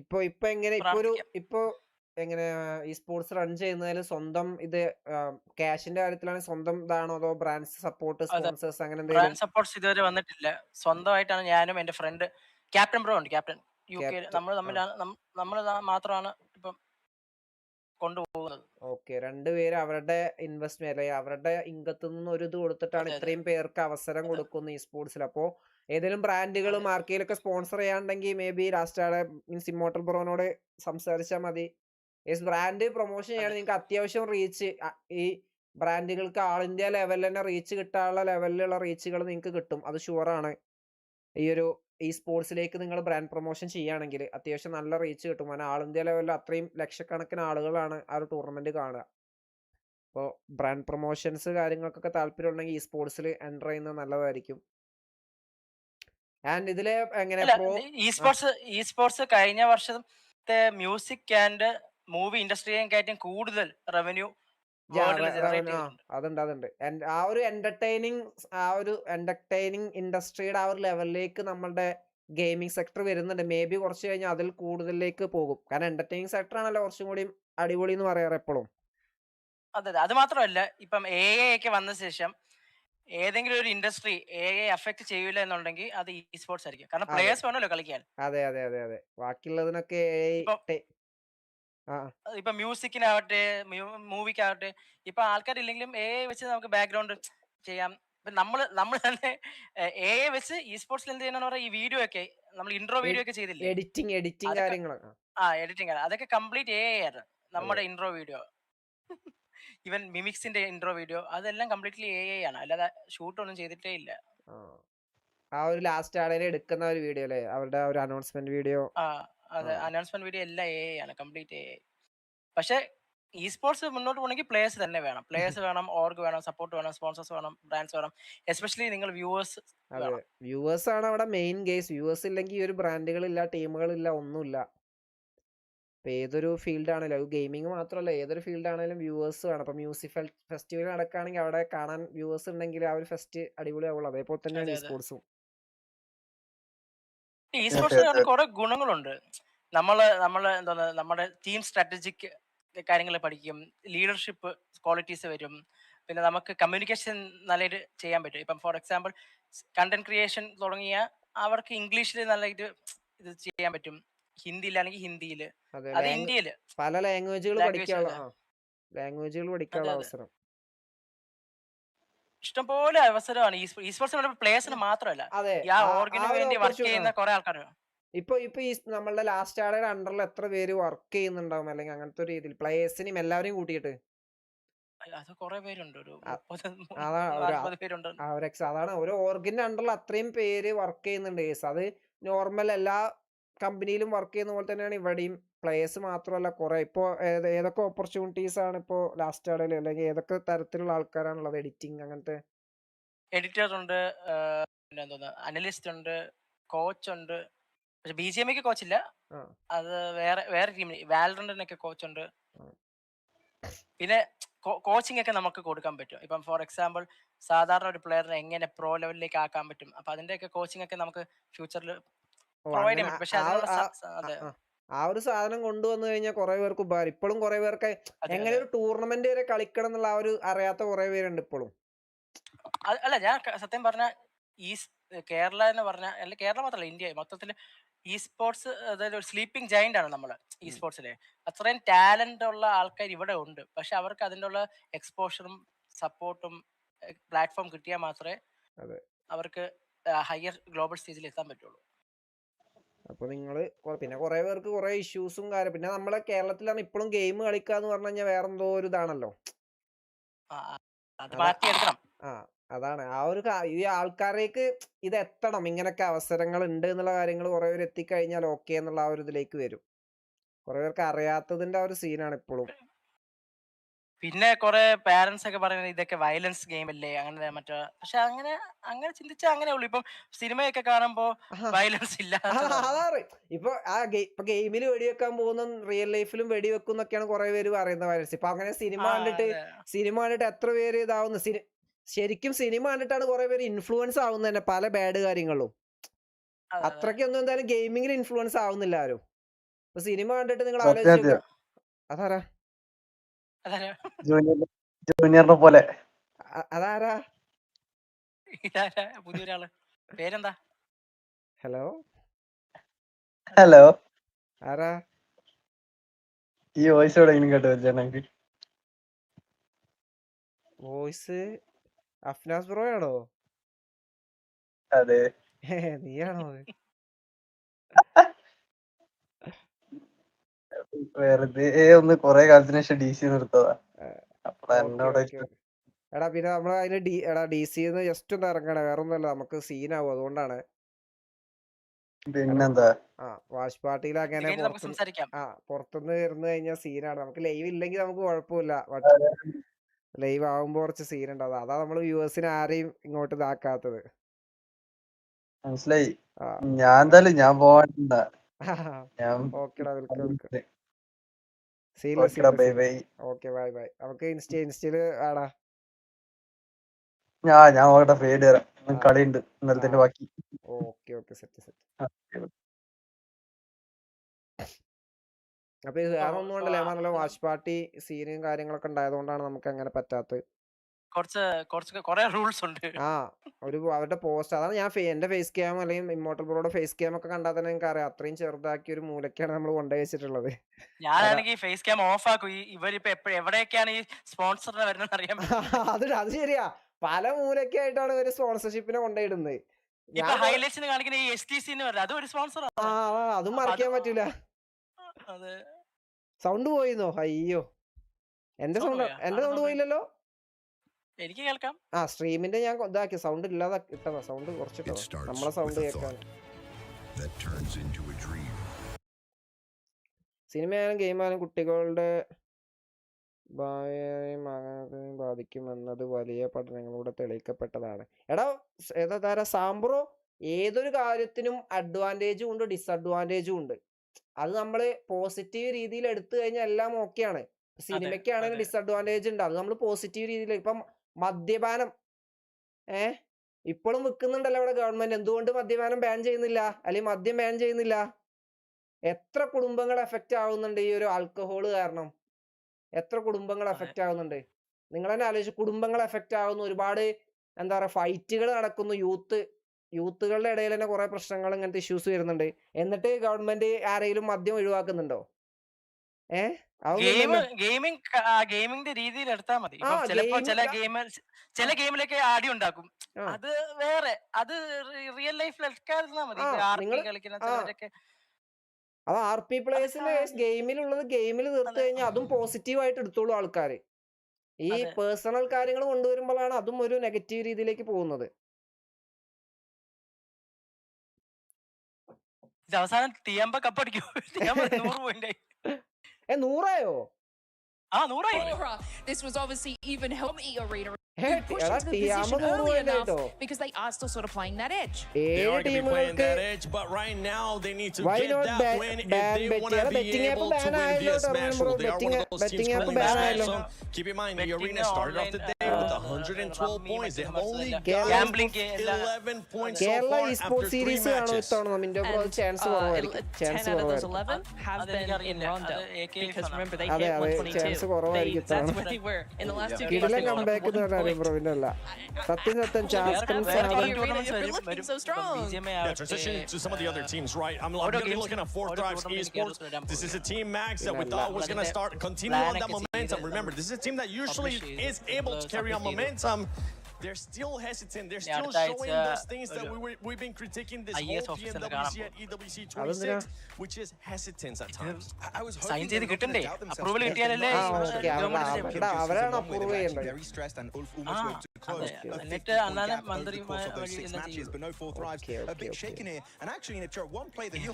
ഇപ്പൊ എങ്ങനെ ഈ സ്പോർട്സ് റൺ ചെയ്യുന്നതിൽ സ്വന്തം ഇത് ക്യാഷിന്റെ കാര്യത്തിലാണ് സ്വന്തം ഇതാണോ അതോ ബ്രാൻഡ് സപ്പോർട്ട് സ്പോൺസേഴ്സ് അങ്ങനെ ബ്രാൻഡ് സപ്പോർട്ട്സ് ഇതുവരെ വന്നിട്ടില്ല. സ്വന്തമായിട്ടാണ് ഞാനും എന്റെ ഫ്രണ്ട് ക്യാപ്റ്റൻ ബ്രോ ഉണ്ട്. ക്യാപ്റ്റൻ UK നമ്മൾ മാത്രമാണ് ഇപ്പം കൊണ്ടുപോകുന്നത്. ഓക്കെ. രണ്ടുപേരും അവരുടെ ഇൻവെസ്റ്റ്മെന്റ് അല്ലെങ്കിൽ അവരുടെ ഇൻകത്തിൽ നിന്ന് ഒരു ഇത് കൊടുത്തിട്ടാണ് ഇത്രയും പേർക്ക് അവസരം കൊടുക്കുന്നത് ഈ സ്പോർട്സിൽ. അപ്പോ ഏതെങ്കിലും ബ്രാൻഡുകൾ മാർക്കറ്റിലൊക്കെ സ്പോൺസർ ചെയ്യാണ്ടെങ്കിൽ maybe last means immortal ബ്രോനോട് സംസാരിച്ചാൽ മതി. ബ്രാൻഡ് പ്രൊമോഷൻ ചെയ്യണം. നിങ്ങൾക്ക് അത്യാവശ്യം റീച്ച് ഈ ബ്രാൻഡുകൾക്ക് ആൾ ഇന്ത്യ ലെവലിൽ തന്നെ റീച്ച് കിട്ടാനുള്ള ലെവലിലുള്ള റീച്ചുകൾ നിങ്ങൾക്ക് കിട്ടും. അത് ഷുവറാണ്. ഈ ഒരു ഈ സ്പോർട്സിലേക്ക് നിങ്ങൾ ബ്രാൻഡ് പ്രൊമോഷൻ ചെയ്യുകയാണെങ്കിൽ അത്യാവശ്യം നല്ല റീച്ച് കിട്ടും. കാരണം ആൾ ഇന്ത്യ ലെവലിൽ അത്രയും ലക്ഷക്കണക്കിന് ആളുകളാണ് ആ ഒരു ടൂർണമെന്റ് കാണുക. അപ്പോൾ ബ്രാൻഡ് പ്രൊമോഷൻസ് കാര്യങ്ങൾക്കൊക്കെ താല്പര്യം ഉണ്ടെങ്കിൽ ഈ സ്പോർട്സിൽ എൻ്റർ ചെയ്യുന്നത് നല്ലതായിരിക്കും. ആൻഡ് ഇതിലെ എങ്ങനെ ഈ സ്പോർട്സ് കഴിഞ്ഞ വർഷത്തെ മ്യൂസിക് ആൻഡ് മൂവി ഇൻഡസ്ട്രിയെക്കാട്ടും കൂടുതൽ റവന്യൂ അതുണ്ട്. ആ ഒരു എന്റർടൈനിങ് ഇൻഡസ്ട്രിയുടെ ആ ഒരു ലെവലിലേക്ക് നമ്മളുടെ ഗെയിമിംഗ് സെക്ടർ വരുന്നുണ്ട്. മേ ബി കുറച്ച് കഴിഞ്ഞാൽ അതിൽ കൂടുതലേക്ക് പോകും. കാരണം എന്റർടൈനിങ് സെക്ടർ ആണല്ലോ കുറച്ചും കൂടി അടിപൊളി എന്ന് പറയാറ് എപ്പോഴും. അതെ, അത് മാത്രമല്ല ഇപ്പം AI ഒക്കെ വന്ന ശേഷം ഏതെങ്കിലും ഒരു ഇൻഡസ്ട്രി AI അഫക്ട് ചെയ്യൂല എന്നുണ്ടെങ്കിൽ അത് ഇ സ്പോർട്സ് ആയിരിക്കും. കാരണം പ്ലേയേഴ്സ് വേണമല്ലോ കളിക്കാൻ. അതെ. ബാക്കിയുള്ളതിനൊക്കെ ഇപ്പൊ മ്യൂസിക്കിനാവട്ടെ മൂവിക്കാവട്ടെ ഇപ്പൊ ആൾക്കാരില്ലെങ്കിലും AI വെച്ച് നമുക്ക് ബാക്ക്ഗ്രൗണ്ട് ചെയ്യാം. നമ്മൾ തന്നെ AI വെച്ച് ഇ സ്പോർട്സിൽ എന്ത് ചെയ്യണമെന്ന് പറഞ്ഞാൽ ഈ വീഡിയോ ഒക്കെ നമ്മൾ ഇൻട്രോ വീഡിയോ ഒക്കെ ചെയ്തില്ലേ, എഡിറ്റിംഗ് കാര്യങ്ങളൊക്കെ എഡിറ്റിംഗ് അതൊക്കെ കംപ്ലീറ്റ് AI ആണ്. നമ്മുടെ ഇൻട്രോ വീഡിയോ ഈവൻ മിമിക്സിന്റെ ഇൻട്രോ വീഡിയോ അതെല്ലാം കംപ്ലീറ്റ്ലി AI ആണ്, അല്ലാതെ ഷൂട്ട് ഒന്നും ചെയ്തിട്ടേ ഇല്ല. ആ ഒരു ലാസ്റ്റ് ആളെ എടുക്കുന്ന ഒരു വീഡിയോ അല്ലേ, അവരുടെ ഒരു അനൗൺസ്മെന്റ് വീഡിയോ. അതെ, അനൗൺസ്മെന്റ് വീഡിയോ എല്ലാം AI ആണ്, കംപ്ലീറ്റ് AI. പക്ഷെ ഇ സ്പോർട്സ് മുന്നോട്ട് പോകണമെങ്കിൽ പ്ലേയേഴ്സ് തന്നെ വേണം. പ്ലേയേഴ്സ് വേണം, ഓർഗ് വേണം, സപ്പോർട്ട് വേണം, സ്പോൺസേഴ്സ് വേണം, ബ്രാൻഡ്സ് വേണം, എസ്പെഷ്യലി നിങ്ങൾ വ്യൂവേഴ്സ്. അതെ, വ്യൂവേഴ്സ് ആണ് അവിടെ മെയിൻ കേസ്. വ്യൂവേഴ്സ് ഇല്ലെങ്കിൽ ഒരു ബ്രാൻഡുകളില്ല, ടീമുകളില്ല, ഒന്നുമില്ല. ഇപ്പൊ ഏതൊരു ഫീൽഡ് ആണെങ്കിലും, ഗെയിമിംഗ് മാത്രമല്ല ഏതൊരു ഫീൽഡ് ആണെങ്കിലും വ്യൂവേഴ്സ് വേണം. ഇപ്പൊ മ്യൂസിക് ഫെസ്റ്റിവൽ നടക്കുകയാണെങ്കിൽ അവിടെ കാണാൻ വ്യൂവേഴ്സ് ഉണ്ടെങ്കിൽ ആ ഒരു ഫെസ്റ്റ് അടിപൊളിയാവുള്ളൂ. അതേപോലെ തന്നെയാണ് ഈ സ്പോർട്സും. ഈ സ്പോർട്സിന് കുറെ ഗുണങ്ങളുണ്ട്. നമ്മള് എന്താണ് നമ്മുടെ ടീം സ്ട്രാറ്റജിക് കാര്യങ്ങൾ പഠിക്കും, ലീഡർഷിപ്പ് ക്വാളിറ്റീസ് വരും, പിന്നെ നമുക്ക് കമ്മ്യൂണിക്കേഷൻ നല്ലതായിട്ട് ചെയ്യാൻ പറ്റും. ഇപ്പം ഫോർ എക്സാമ്പിൾ കണ്ടന്റ് ക്രിയേഷൻ തുടങ്ങിയ അവർക്ക് ഇംഗ്ലീഷിൽ നല്ലതായിട്ട് ഇത് ചെയ്യാൻ പറ്റും, ഹിന്ദിയിലാണെങ്കിൽ ഹിന്ദിയിൽ, അത് ഇന്ത്യയിൽ പല ലാംഗ്വേജുകൾ പഠിക്കാനുള്ള അവസരം, ഇഷ്ടംപോലെ അവസരമാണ്. ഈ സ്പോർട്സ് പ്ലേയേഴ്സിന് മാത്രമല്ല, ഓർഗിന് വേണ്ടി വർക്ക് ചെയ്യുന്ന കുറെ ആൾക്കാർ. ഇപ്പൊ ഈ നമ്മളുടെ ലാസ്റ്റ് ആളുടെ അണ്ടറിൽ എത്ര പേര് വർക്ക് ചെയ്യുന്നുണ്ടാവും, അല്ലെങ്കിൽ അങ്ങനത്തെ ഒരു രീതിയിൽ പ്ലേയേഴ്സിനെയും എല്ലാവരെയും കൂട്ടിയിട്ട്? അത് കുറെ പേരുണ്ട്, അതാണ് ഒരു ഓർഗിന്റെ അണ്ടറിൽ അത്രയും പേര് വർക്ക് ചെയ്യുന്നുണ്ട്. അത് നോർമൽ എല്ലാ കമ്പനിയിലും വർക്ക് ചെയ്യുന്ന പോലെ തന്നെയാണ് ഇവിടെയും. പ്ലേയേഴ്സ് മാത്രമല്ല, കുറെ ഇപ്പോ ഏതൊക്കെ ഓപ്പർച്യൂണിറ്റീസ് ആണ് ഇപ്പോ ലാസ്റ്റ് ആളിൽ, അല്ലെങ്കിൽ ഏതൊക്കെ തരത്തിലുള്ള ആൾക്കാരാണുള്ളത്? എഡിറ്റിംഗ് അങ്ങനത്തെ എഡിറ്റർ ഉണ്ട്, പിന്നെ അനലിസ്റ്റ് ഉണ്ട്, കോച്ച് ഉണ്ട്. പക്ഷെ BGMI കോച്ചില്ല, അത് വേറെ ടീമിന് വാലറന്റിനൊക്കെ കോച്ച് ഉണ്ട്. പിന്നെ കോച്ചിങ് ഒക്കെ നമുക്ക് കൊടുക്കാൻ പറ്റും. ഇപ്പം ഫോർ എക്സാമ്പിൾ സാധാരണ ഒരു പ്ലെയറിനെ എങ്ങനെ പ്രോ ലെവലിലേക്ക് ആക്കാൻ പറ്റും, അപ്പൊ അതിന്റെയൊക്കെ കോച്ചിങ് ഒക്കെ നമുക്ക് ഫ്യൂച്ചറിൽ പ്രൊവൈഡ് ചെയ്യാൻ പറ്റും. പക്ഷെ ആ ഒരു സാധനം കൊണ്ടുവന്നു കഴിഞ്ഞാൽ കുറെ പേർക്ക് ഉപകാരം. ഇപ്പോഴും കുറെ പേർക്ക് എങ്ങനെ ഒരു ടൂർണമെന്റ് വരെ കളിക്കണം എന്നുള്ള ആ ഒരു അറിയാത്ത കുറെ പേരുണ്ട് ഇപ്പോഴും. അല്ല, ഞാൻ സത്യം പറഞ്ഞ ഈ കേരള എന്ന് പറഞ്ഞ, അല്ല കേരള മാത്രമല്ല ഇന്ത്യ മൊത്തത്തിൽ ഈ സ്പോർട്സ് അതായത് ഒരു സ്ലീപ്പിംഗ് ജയന്റ് ആണ് നമ്മള്. ഈ സ്പോർട്സിലെ അത്രയും ടാലന്റ് ഉള്ള ആൾക്കാർ ഇവിടെ ഉണ്ട്. പക്ഷെ അവർക്ക് അതിൻ്റെ ഉള്ള എക്സ്പോഷറും സപ്പോർട്ടും പ്ലാറ്റ്ഫോം കിട്ടിയാൽ മാത്രമേ അവർക്ക് ഹയർ ഗ്ലോബൽ സ്റ്റേജിൽ എത്താൻ പറ്റുള്ളൂ. അപ്പൊ നിങ്ങള് പിന്നെ കുറെ പേർക്ക് കുറെ ഇഷ്യൂസും കാര്യം. പിന്നെ നമ്മളെ കേരളത്തിലാണ് ഇപ്പോഴും ഗെയിം കളിക്കാന്ന് പറഞ്ഞു കഴിഞ്ഞാൽ വേറെന്തോ ഒരു ഇതാണല്ലോ. അതാണ് ആ ഒരു ഈ ആൾക്കാരേക്ക് ഇത് എത്തണം, ഇങ്ങനൊക്കെ അവസരങ്ങൾ ഉണ്ട് എന്നുള്ള കാര്യങ്ങൾ കുറെ പേര് എത്തിക്കഴിഞ്ഞാൽ ഓക്കെ എന്നുള്ള ആ ഒരു ഇതിലേക്ക് വരും. കുറെ പേർക്ക് അറിയാത്തതിന്റെ ആ ഒരു സീനാണ് ഇപ്പോഴും. പിന്നെ കുറെ പാരന്റ്സ് ഒക്കെ പറയുന്നത് ഇതൊക്കെ വയലൻസ് ഗെയിം അല്ലേ, അങ്ങനെ മറ്റേ. പക്ഷെ അങ്ങനെ ചിന്തിച്ചാൽ അങ്ങനെ ഉള്ളു. ഇപ്പം സിനിമയൊക്കെ കാണുമ്പോ വയലൻസ് ഇല്ല. ഇപ്പൊ ഗെയിമിൽ വെടിവെക്കാൻ പോകുന്ന റിയൽ ലൈഫിലും വെടിവെക്കും എന്നൊക്കെയാണ് കുറെ പേര് പറയുന്ന വയലൻസ്. ഇപ്പൊ അങ്ങനെ സിനിമ കണ്ടിട്ട് എത്ര പേര് ഇതാവുന്നു. ശരിക്കും സിനിമ കണ്ടിട്ടാണ് കുറെ പേര് ഇൻഫ്ലുവൻസ് ആവുന്നത് തന്നെ പല ബാഡ് കാര്യങ്ങളും. അത്രയ്ക്കൊന്നും എന്തായാലും ഗെയിമിങ്ങിന് ഇൻഫ്ലുവൻസ് ആവുന്നില്ല ആരും. ഇപ്പൊ സിനിമ കണ്ടിട്ട് നിങ്ങൾ ആലോചിച്ചു, അതാരാ ജൂനിയറിനെ പോലെ? അതാരാ? പുതിയൊരാള്, പേരെന്താ? ഹലോ, ആരാ? ഈ വോയിസ് എവിടെയെങ്കിലും കേട്ട് വെച്ചാണെങ്കിൽ വോയിസ് അഫ്നാസ് ബ്രോ ആണോ? അതെ, നീയാണോ? വെറുതെ ഒന്ന് കൊറേ കാലത്തിന് ശേഷം DC നിർത്തതാ. എടാ പിന്നെ നമ്മള് അതിന് DC ജസ്റ്റ് ഒന്ന് ഇറങ്ങണേ, വേറെ ഒന്നുമല്ല, നമുക്ക് സീനാവും, അതുകൊണ്ടാണ്. പിന്നെന്താ, വാച്ച് പാർട്ടിയിൽ അങ്ങനെ പുറത്തുനിന്ന് ഇരുന്ന് കഴിഞ്ഞാൽ സീനാണ്. നമുക്ക് ലൈവ് ഇല്ലെങ്കിൽ നമുക്ക് കുഴപ്പമില്ല, ലൈവ് ആവുമ്പോ കുറച്ച് സീൻ ഉണ്ടാവും. അതാ നമ്മള് വ്യൂവേഴ്സിന് ആരെയും ഇങ്ങോട്ട് ഇതാക്കാത്തത്. മനസ്സിലായി. ഞാൻ എന്തായാലും ഞാൻ പോവാണ്ട. ഓക്കെടാ, ഓക്കെ ബൈ ബൈ. നമുക്ക് ഇൻസ്റ്റയില് ആടാ. ഞാൻ നോക്കട്ടെ, ഫേഡ് തരാം. കളിയുണ്ട് ഇന്നലത്തെ ബാക്കി. Okay set. അപ്പൊ ഇത് വേറെ ഒന്നും കൊണ്ടല്ലേ പറഞ്ഞല്ലോ, വാച്ച് പാർട്ടി സീനും കാര്യങ്ങളൊക്കെ ഉണ്ടായതുകൊണ്ടാണ് നമുക്ക് അങ്ങനെ പറ്റാത്തത്. റൂൾസ് ഉണ്ട്. അവരുടെ പോസ്റ്റ് അതാണ് ഞാൻ എന്റെ ഫേസ് ക്യാം അല്ലെങ്കിൽ ഇമ്മോർട്ടൽ ബ്രോയുടെ ഫേസ് ക്യാം ഒക്കെ കണ്ടാൽ തന്നെ എനിക്ക് അറിയാം അത്രയും ചെറുതാക്കി ഒരു മൂലക്കാണ് നമ്മൾ കൊണ്ടുപോയി വെച്ചിട്ടുള്ളത്. ഞാനാണെങ്കിൽ ഫേസ് ക്യാം ഓഫ് ആക്കും. ഇവരിപ്പോ എവിടെയൊക്കെയാണ് ഈ സ്പോൺസറിനെ വരുന്നത് അറിയാൻ. അത് ശരിയാ, പല മൂലക്കായിട്ടാണ് ഇവര് സ്പോൺസർഷിപ്പിനെ കൊണ്ടുപോയിടുന്നത്. ഹൈലൈറ്റ്സിന് കാണിക്കുന്ന ഈ STC അതും ഒരു സ്പോൺസർ. അതും മറക്കാൻ പറ്റൂല. സൗണ്ട് പോയിന്നോ? അയ്യോ, എന്റെ സൗണ്ട് പോയില്ലല്ലോ. എനിക്ക് കേൾക്കാം. സ്ട്രീമിന്റെ ഞാൻ ഇതാക്കി സൗണ്ട് ഇല്ലാതെ ഇട്ടതാ. സൗണ്ട് കുറച്ചിട്ടോ, നമ്മളെ സൗണ്ട് കേൾക്കാൻ. സിനിമയായാലും ഗെയിമായാലും കുട്ടികളുടെ ഭാവിയെയും ബാധിക്കുമെന്നത് വലിയ പഠനങ്ങളിലൂടെ തെളിയിക്കപ്പെട്ടതാണ്. ഏതാ സാംബ്രോ, ഏതൊരു കാര്യത്തിനും അഡ്വാൻറ്റേജും ഉണ്ട് ഡിസഡ്വാൻറ്റേജും ഉണ്ട്. അത് നമ്മള് പോസിറ്റീവ് രീതിയിൽ എടുത്തു കഴിഞ്ഞാൽ എല്ലാം ഓക്കെയാണ്. സിനിമയ്ക്കാണെങ്കിൽ ഡിസഡ്വാൻറ്റേജ് ഉണ്ട്, അത് നമ്മൾ പോസിറ്റീവ് രീതിയിൽ. ഇപ്പം മദ്യപാനം ഇപ്പോഴും വിൽക്കുന്നുണ്ടല്ലോ ഇവിടെ ഗവൺമെന്റ്. എന്തുകൊണ്ട് മദ്യപാനം ബാൻ ചെയ്യുന്നില്ല, അല്ലെങ്കിൽ മദ്യം ബാൻ ചെയ്യുന്നില്ല? എത്ര കുടുംബങ്ങൾ എഫക്റ്റ് ആവുന്നുണ്ട് ഈ ഒരു ആൽക്കഹോള് കാരണം? എത്ര കുടുംബങ്ങൾ എഫക്റ്റ് ആവുന്നുണ്ട്? നിങ്ങൾ തന്നെ ആലോചിച്ചു, കുടുംബങ്ങൾ എഫക്റ്റ് ആവുന്നു. ഒരുപാട് എന്താ പറയുക ഫൈറ്റുകൾ നടക്കുന്നു. യൂത്തുകളുടെ ഇടയിൽ തന്നെ കുറെ പ്രശ്നങ്ങൾ, ഇങ്ങനത്തെ ഇഷ്യൂസ് വരുന്നുണ്ട്. എന്നിട്ട് ഗവൺമെന്റ് ആരെങ്കിലും മദ്യം ഒഴിവാക്കുന്നുണ്ടോ? ഗെയിമിംഗ് രീതിയിൽ എടുത്താൽ മതി. ചിലപ്പോ ചില ഗെയിമിലൊക്കെ ആടി ഉണ്ടാക്കും, അത് വേറെ. അത് റിയൽ ലൈഫിൽ എടുക്കാതിരുന്നാ മതി. അത് RP പ്ലേയേഴ്സിന്റെ ഗെയിമിലുള്ളത് ഗെയിമിൽ തീർത്ത് കഴിഞ്ഞാൽ അതും പോസിറ്റീവ് ആയിട്ട് എടുത്തോളൂ ആൾക്കാര്. ഈ പേഴ്സണൽ കാര്യങ്ങൾ കൊണ്ടുവരുമ്പോഴാണ് അതും ഒരു നെഗറ്റീവ് രീതിയിലേക്ക് പോകുന്നത്. അവസാനം തീയമ്പ കപ്പടിക്കോ? 100 point. 100ആയോ? 100. This was obviously even help Arena push into the position early enough because they are still sort of playing that edge. They are going to be playing that edge, but right now they need to get that win if they want to be able to win via Smash Roll. They are one of those teams playing Smash Zone. Keep in mind, the Arena started off the day with 112 points. They have only gambling 11 points so far after 3 matches. 10 out of those 11 have been in Rondo because remember they hit 122. That's where they were in the last 2 games. So strong. Transition to some of the other teams, right? I'm going to be looking at 4 Thrives Esports. This is a team, Max, that we thought was going to continue on that momentum. Remember, this is a team that usually is able to carry on momentum. They're still hesitant. They're still showing those things that we've been critiquing this whole Pmwc at EWC 26, which is hesitance at times. I was hoping they would approval very stressed and almost to close. But no 4 Thrives. A bit shaken here. And actually, in a one play that you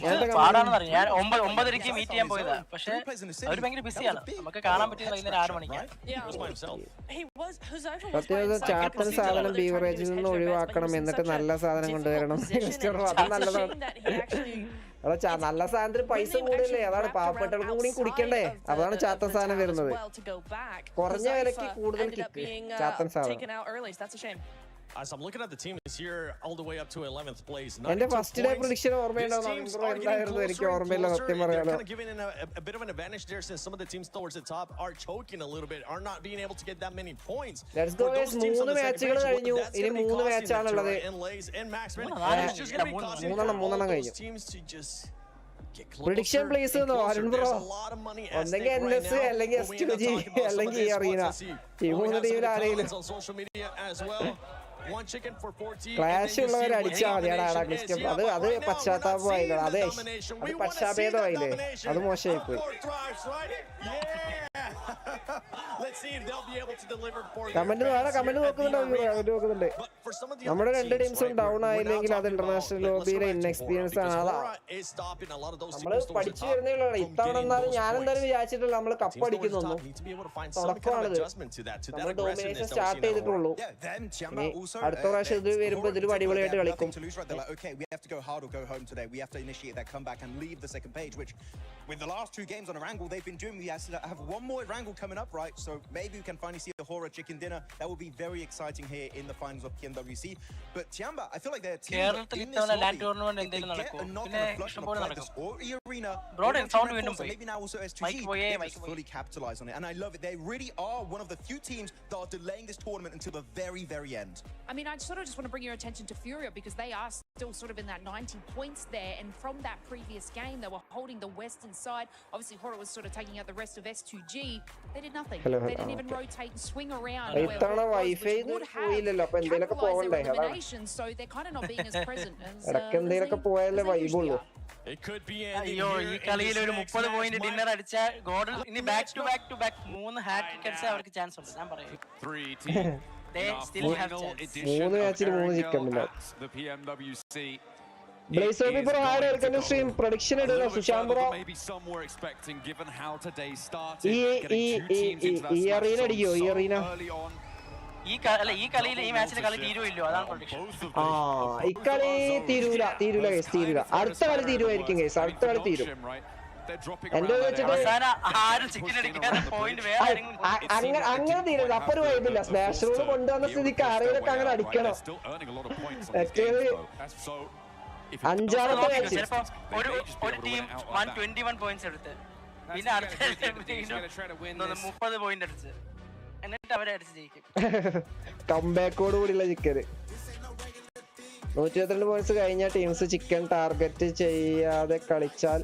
സാധനം ബീവറേജിൽ നിന്ന് ഒഴിവാക്കണം, എന്നിട്ട് നല്ല സാധനം കൊണ്ടുവരണം. അത് നല്ലതാണ്. നല്ല സാധനത്തിന് പൈസ കൂടില്ലേ, അതാണ് പാവപ്പെട്ടവർക്ക് കൂടി കുടിക്കണ്ടേ. അതാണ് ചാത്തൻ സാധനം വരുന്നത്. കുറഞ്ഞ വിലക്ക് കൂടുതൽ കിക്ക് ചാത്തൻ സാധനം. As I'm looking at the teams here, all the way up to 11th place. എന്റെ ഫസ്റ്റ് ഡേ പ്രഡിക്ഷൻ ഓർമ്മയുണ്ടായിരുന്നു. എനിക്ക് ഓർമ്മയില്ല സത്യം പറയാലോ. Giving a bit of an advantage there since some of the teams towards the top are choking a little bit, are not being able to get that many points. Let's go guys. 3 മാച്ചുകൾ കഴിഞ്ഞു. ഇനി 3 മാച്ചാണുള്ളത്. മൂന്നെണ്ണം കഴിഞ്ഞു. Prediction please no Arun bro. ഒന്നെങ്കിൽ NS അല്ലെങ്കിൽ STG അല്ലെങ്കിൽ arena. ഈ 3 ടീമിൽ ആരെങ്കിലും ക്ലാഷ് ഉള്ളവർ അടിച്ചാൽ മതിയാടാ. അത് പശ്ചാത്താപമായില്ല, അത് പശ്ചാത്തലമായില്ലേ, അത് മോശമായി പോയി. Let's see if they'll be able to deliver for their Comment നോക്കുന്നുണ്ട്. നമ്മുടെ രണ്ട് ടീംസും ഡൗൺ ആയില്ലെങ്കിൽ അത് ഇന്റർനാഷണൽ ലോബിയിലെ ഇൻഎക്സ്പീരിയൻസ് ആണ്. നമ്മള് പഠിച്ചു വരുന്നേ ഇത്തവണ എന്നാലും ഞാൻ എന്തായാലും വിചാരിച്ചിട്ടില്ല നമ്മൾ കപ്പ് അടിക്കുന്നൊന്നും. തുടക്കമാണിത്. നമ്മൾ ഡോമിനേഷൻ സ്റ്റാർട്ട് ചെയ്തിട്ടുള്ളൂ. അടുത്ത പ്രാവശ്യം ഇത് വരുമ്പോ ഇതിലും അടിപൊളിയായിട്ട് കളിക്കും. With the last 2 games on Erangel, they've been doing. We have one more Erangel coming up, right? So maybe we can finally see a horror chicken dinner. That will be very exciting here in the finals of Pmwc. But Tiamba, I feel like their team in this lobby, if they get a knock on a flush on a like this or E-Arena, maybe now also S2G, they just fully capitalize on it. And I love it. They really are one of the few teams that are delaying this tournament until the very, very end. I mean, I sort of just want to bring your attention to Furia because they are still sort of in that 90 points there. And from that previous game, they were holding the western side. Obviously, Horror was sort of taking out the rest of S2G. They did nothing. They didn't even rotate and swing around where would have capitalized their elimination. So they're kind of not being as present as It could be ending here. ഈ കളിയിൽ ഒരു 30 point dinner അടിച്ച ഗോഡൽ ഇനി back to back 3 hat trick അടിച്ചാൽ അവർക്ക് chance ഉണ്ട്. ഞാൻ പറയും 3 still have chance. 3 മാച്ചിൽ 3 chicken Blazer Bro had a stream prediction of Sushambro. Maybe some were expecting, given how today started. Arena. ഈ കളിയിൽ ഈ മാച്ചിൽ കളി തീരുമില്ലോ അതാണ് പ്രൊഡിക്ഷൻ. തീരൂല അടുത്ത കളി തീരുമായിരിക്കും ഗൈസ്. അടുത്ത കളി തീരും. എന്റെ അങ്ങനെ തീരുന്നത് അപ്പൊ ഒരു വൈബില്ല. സ്മാഷ് റൂൾ കൊണ്ടുവന്ന സ്ഥിതിക്ക് ആരെയൊക്കെ അങ്ങനെ അടിക്കണം. അഞ്ചാമത്തെ മാച്ച് ഒരു ടീം 121 പോയിന്റ്സ് എടുത്ത് പിന്നെ അടുത്ത 30 പോയിന്റ് അടിച്ച് എന്നിട്ട് അവരെ അടിച്ച് ജയിക്കും. കംബാക്കോട് കൂടിയുള്ള ചിക്കന് 122 പോയിന്റ്സ് കഴിഞ്ഞ ടീംസ് ചിക്കൻ ടാർഗറ്റ് ചെയ്യാതെ കളിച്ചാൽ